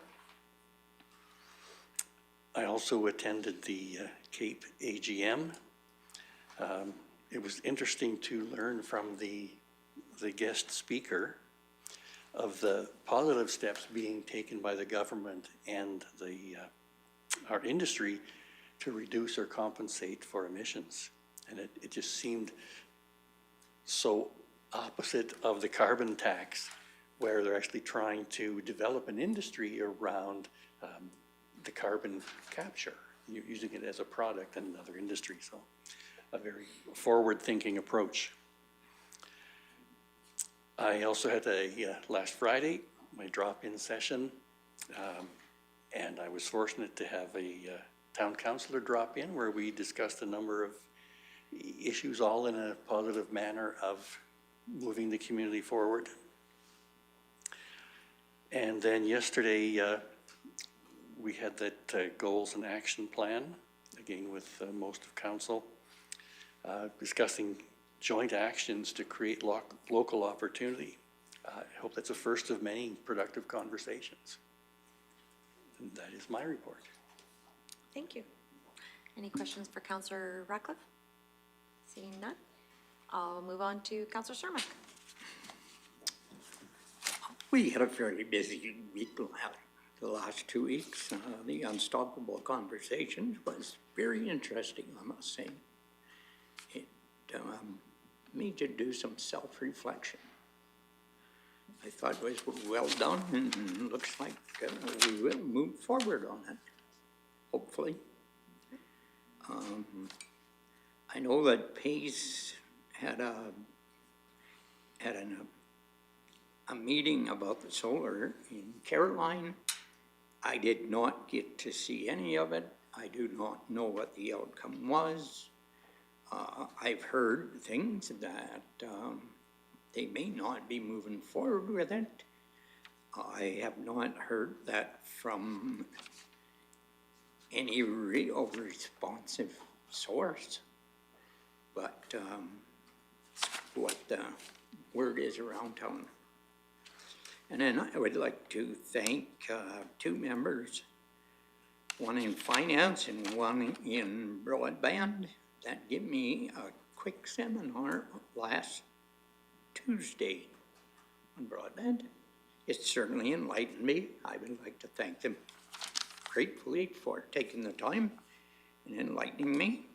I also attended the Cape AGM. It was interesting to learn from the guest speaker of the positive steps being taken by the government and our industry to reduce or compensate for emissions. And it just seemed so opposite of the carbon tax, where they're actually trying to develop an industry around the carbon capture, using it as a product in another industry. So a very forward-thinking approach. I also had last Friday, my drop-in session, and I was fortunate to have a town councillor drop in where we discussed a number of issues, all in a positive manner of moving the community forward. And then yesterday, we had that goals and action plan, again with most of council, discussing joint actions to create local opportunity. I hope that's a first of many productive conversations. And that is my report. Thank you. Any questions for Councillor Ratcliffe? Seeing none, I'll move on to Councillor Cermak. We had a fairly busy week the last 2 weeks. The Unstoppable Conversations was very interesting, I must say. It made you do some self-reflection. I thought it was well done, and looks like we will move forward on it, hopefully. I know that Pace had a meeting about the solar in Caroline. I did not get to see any of it. I do not know what the outcome was. I've heard things that they may not be moving forward with it. I have not heard that from any real responsive source, but what the word is around town. And then I would like to thank two members, one in finance and one in broadband, that gave me a quick seminar last Tuesday on broadband. It certainly enlightened me. I would like to thank them gratefully for taking the time and enlightening me.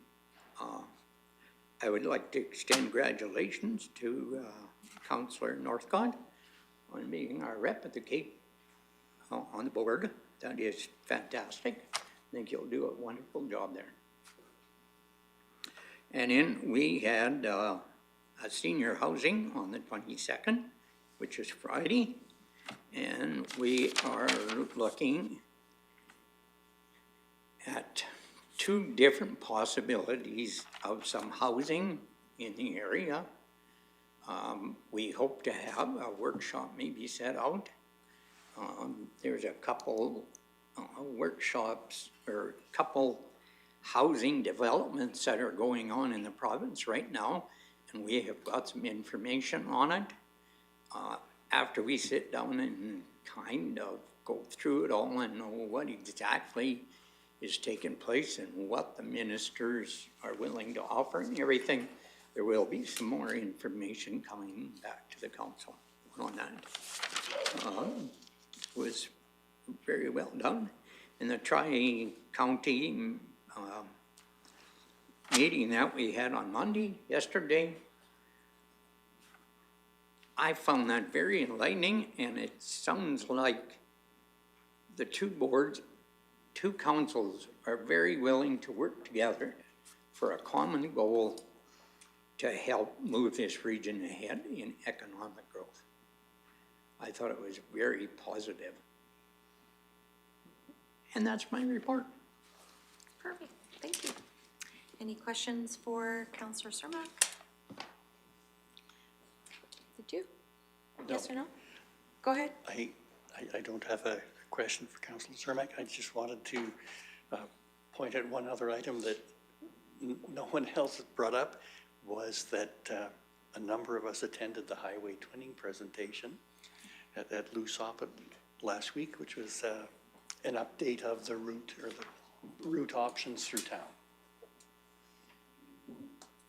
I would like to extend congratulations to Councillor Northcott on being our rep at the Cape on the board. That is fantastic. I think you'll do a wonderful job there. And then we had a senior housing on the 22nd, which is Friday, and we are looking at two different possibilities of some housing in the area. We hope to have a workshop maybe set out. There's a couple workshops or couple housing developments that are going on in the province right now, and we have got some information on it. After we sit down and kind of go through it all and know what exactly is taking place and what the ministers are willing to offer and everything, there will be some more information coming back to the council on that. Was very well done. In the tri-county meeting that we had on Monday, yesterday, I found that very enlightening, and it sounds like the two boards, two councils are very willing to work together for a common goal to help move this region ahead in economic growth. I thought it was very positive. And that's my report. Perfect, thank you. Any questions for Councillor Cermak? Did you? Yes or no? Go ahead. I don't have a question for Councillor Cermak. I just wanted to point out one other item that no one else has brought up, was that a number of us attended the highway twinning presentation at Lousop last week, which was an update of the route, or the route options through town.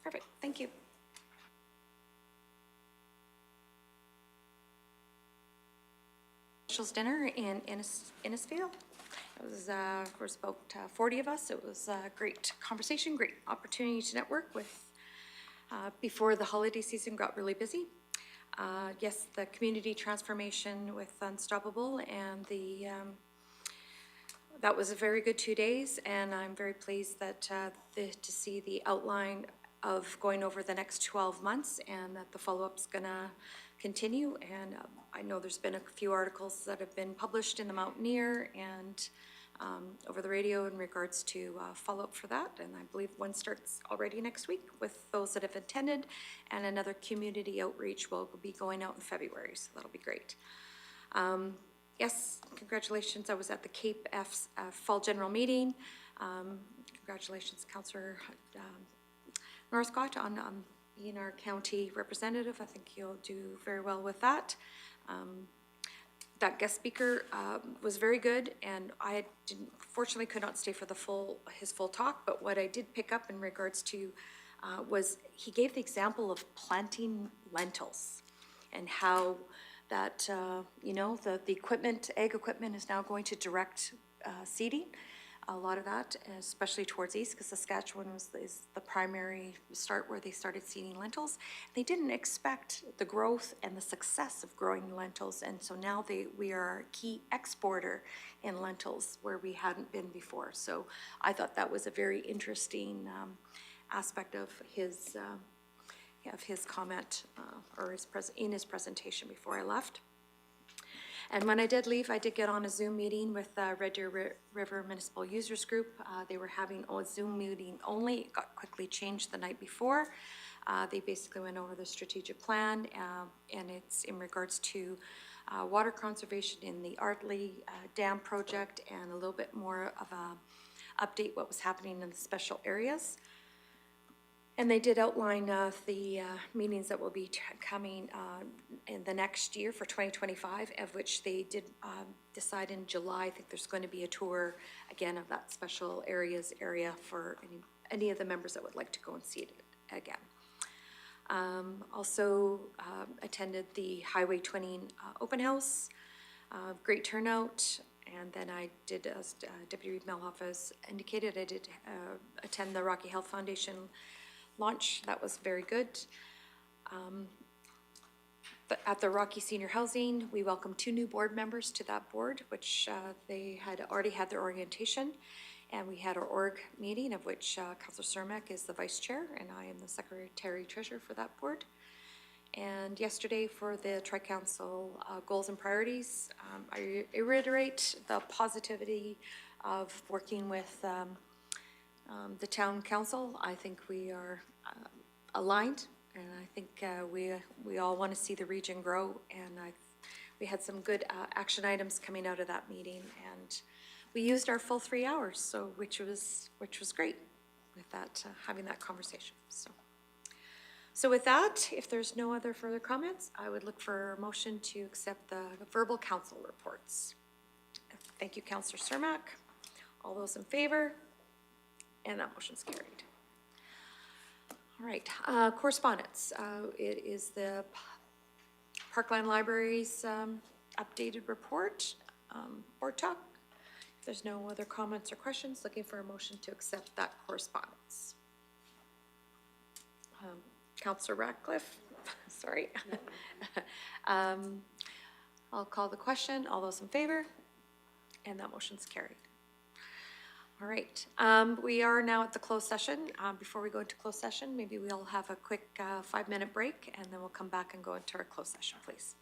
Perfect, thank you. Dinner in Innisfail. It was, there was about 40 of us. It was a great conversation, great opportunity to network with before the holiday season got really busy. Yes, the community transformation with Unstoppable, and the that was a very good 2 days, and I'm very pleased that to see the outline of going over the next 12 months, and that the follow-up's gonna continue. And I know there's been a few articles that have been published in the Mountaineer and over the radio in regards to follow-up for that, and I believe one starts already next week with those that have attended, and another community outreach will be going out in February, so that'll be great. Yes, congratulations. I was at the Cape F's Fall General Meeting. Congratulations, Councillor Northcott, on being our county representative. I think you'll do very well with that. That guest speaker was very good, and I fortunately could not stay for his full talk, but what I did pick up in regards to was he gave the example of planting lentils, and how that, you know, the equipment, ag equipment is now going to direct seeding. A lot of that, especially towards east, because Saskatchewan is the primary start where they started seeding lentils. They didn't expect the growth and the success of growing lentils, and so now we are a key exporter in lentils where we hadn't been before. So I thought that was a very interesting aspect of his comment or in his presentation before I left. And when I did leave, I did get on a Zoom meeting with Red Deer River Municipal Users Group. They were having a Zoom meeting only. It got quickly changed the night before. They basically went over the strategic plan, and it's in regards to water conservation in the Artley Dam project, and a little bit more of a update what was happening in the special areas. And they did outline the meetings that will be coming in the next year for 2025, of which they did decide in July. I think there's going to be a tour again of that special areas area for any of the members that would like to go and see it again. Also attended the Highway Twinning open house, great turnout. And then I did, as Deputy Melhoff has indicated, I did attend the Rocky Health Foundation launch. That was very good. At the Rocky Senior Housing, we welcomed 2 new board members to that board, which they had already had their orientation. And we had our org meeting, of which Councillor Cermak is the vice chair, and I am the secretary treasurer for that board. And yesterday for the Tri-Council goals and priorities, I reiterate the positivity of working with the town council. I think we are aligned, and I think we all want to see the region grow, and we had some good action items coming out of that meeting, and we used our full 3 hours, so which was great with that having that conversation. So with that, if there's no other further comments, I would look for a motion to accept the verbal council reports. Thank you, Councillor Cermak. All those in favor? And that motion's carried. All right, correspondence. It is the Parkland Library's updated report, board talk. If there's no other comments or questions, looking for a motion to accept that correspondence. Councillor Ratcliffe, sorry. I'll call the question. All those in favor? And that motion's carried. All right, we are now at the closed session. Before we go into closed session, maybe we'll have a quick 5-minute break and then we'll come back and go into our closed session, please.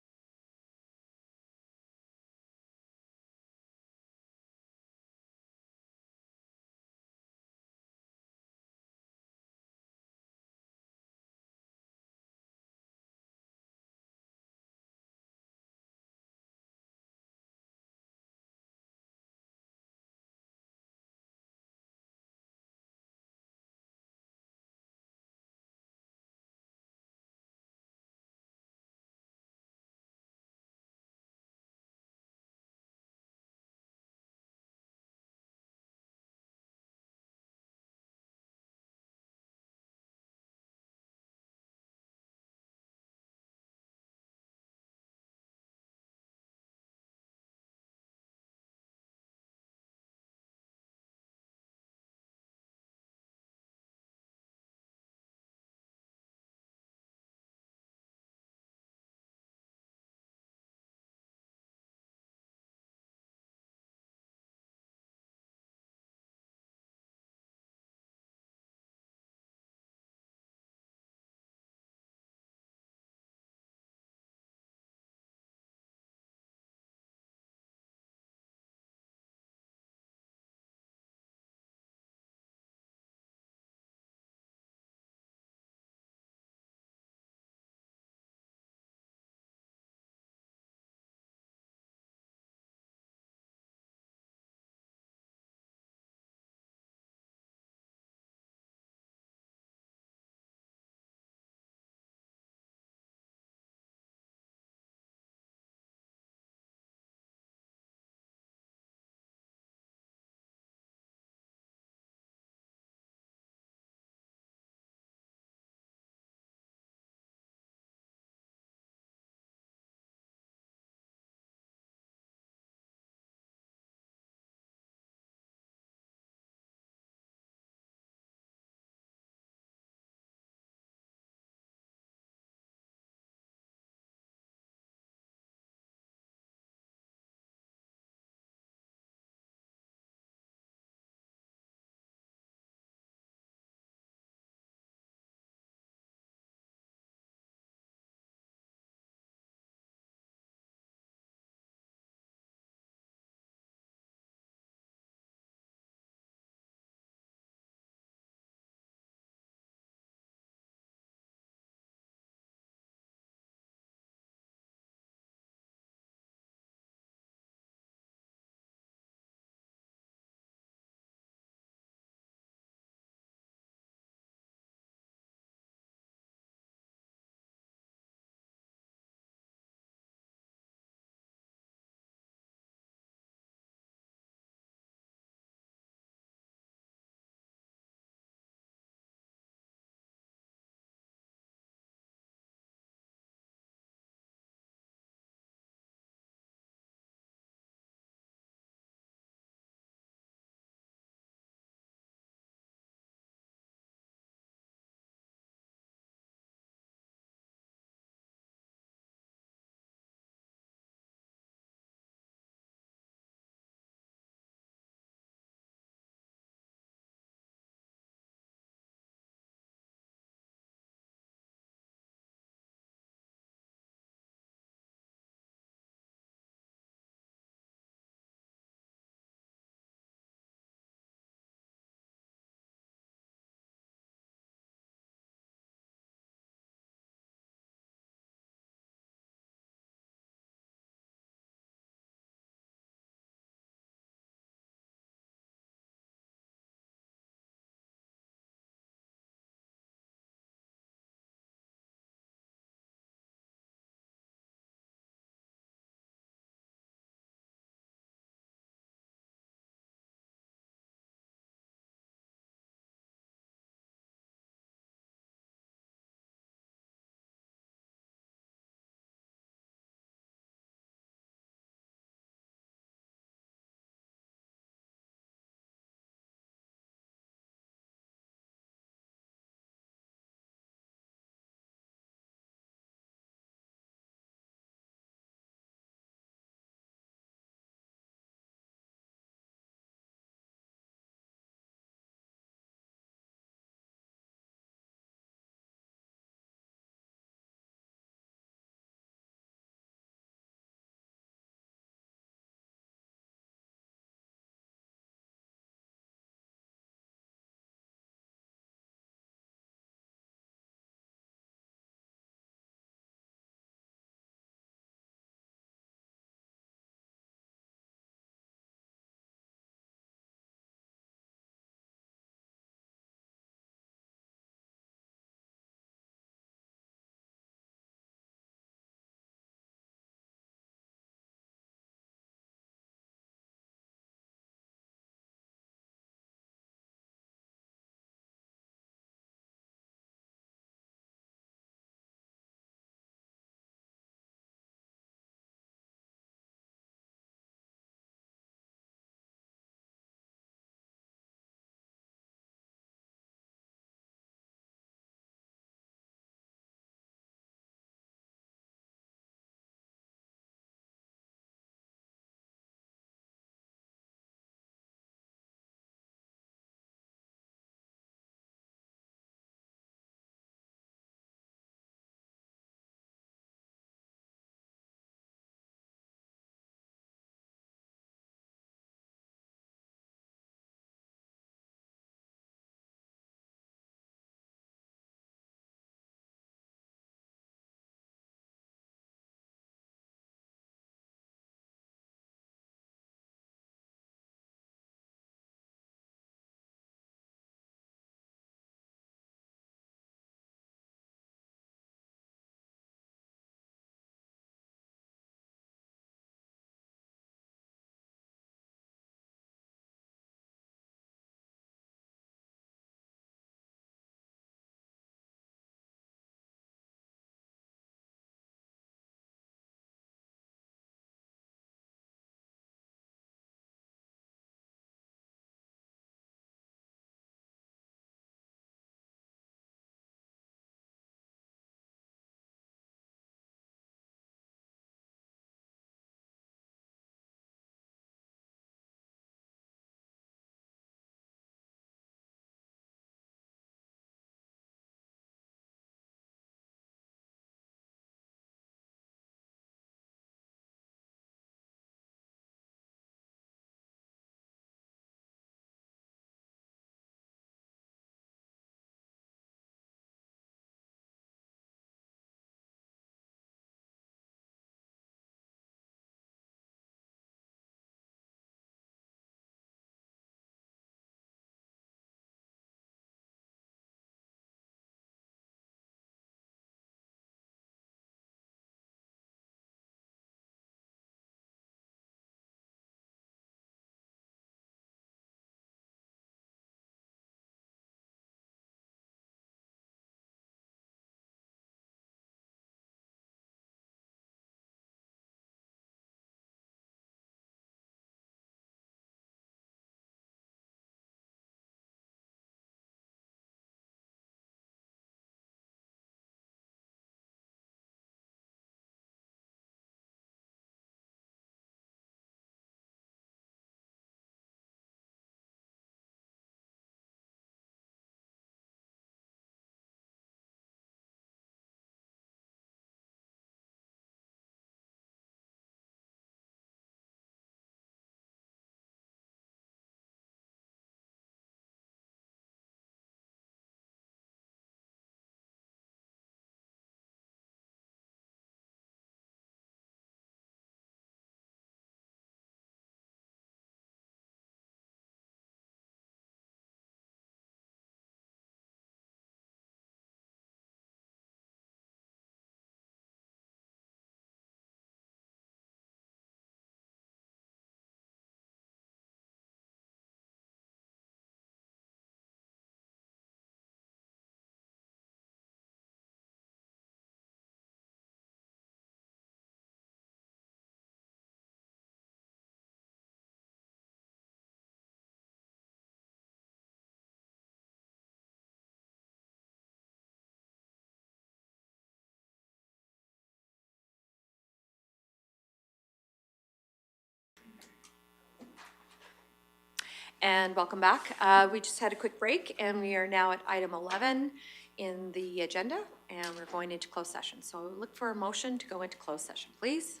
And welcome back. We just had a quick break and we are now at item 11 in the agenda and we're going into closed session. So look for a motion to go into closed session, please.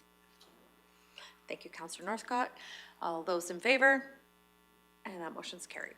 Thank you, Councillor Northcott. All those in favor? And that motion's carried.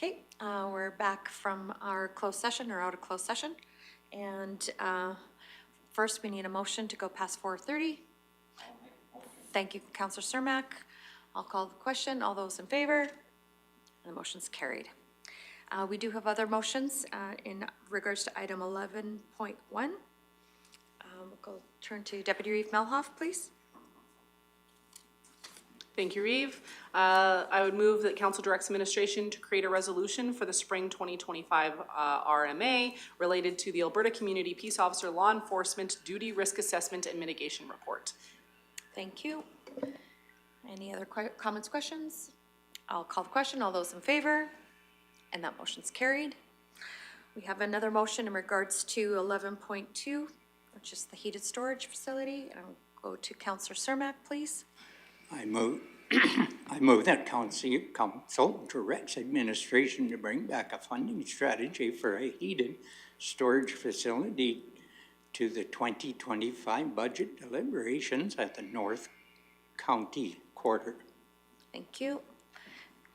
Okay, we're back from our closed session or out of closed session. And first, we need a motion to go past 4:30. Thank you, Councillor Cermak. I'll call the question. All those in favor? And the motion's carried. We do have other motions in regards to item 11.1. We'll go turn to Deputy Reeve Melhoff, please. Thank you, Reeve. I would move that council directs administration to create a resolution for the spring 2025 RMA related to the Alberta Community Peace Officer Law Enforcement Duty Risk Assessment and Mitigation Report. Thank you. Any other comments, questions? I'll call the question. All those in favor? And that motion's carried. We have another motion in regards to 11.2, which is the heated storage facility. I'll go to Councillor Cermak, please. I move that council directs administration to bring back a funding strategy for a heated storage facility to the 2025 budget deliberations at the North County Quarter. Thank you.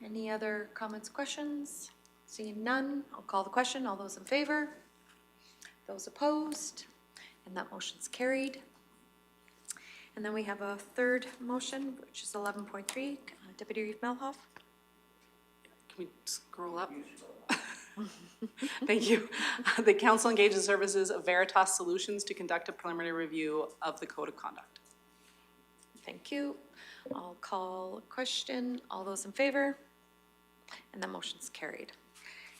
Any other comments, questions? Seeing none, I'll call the question. All those in favor? Those opposed? And that motion's carried. And then we have a third motion, which is 11.3. Deputy Reeve Melhoff. Can we scroll up? Thank you. The council engages services of Veritas Solutions to conduct a preliminary review of the code of conduct. Thank you. I'll call a question. All those in favor? And the motion's carried.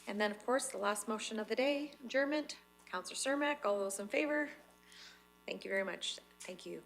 And then, of course, the last motion of the day, adjournment. Councillor Cermak, all those in favor? Thank you very much. Thank you.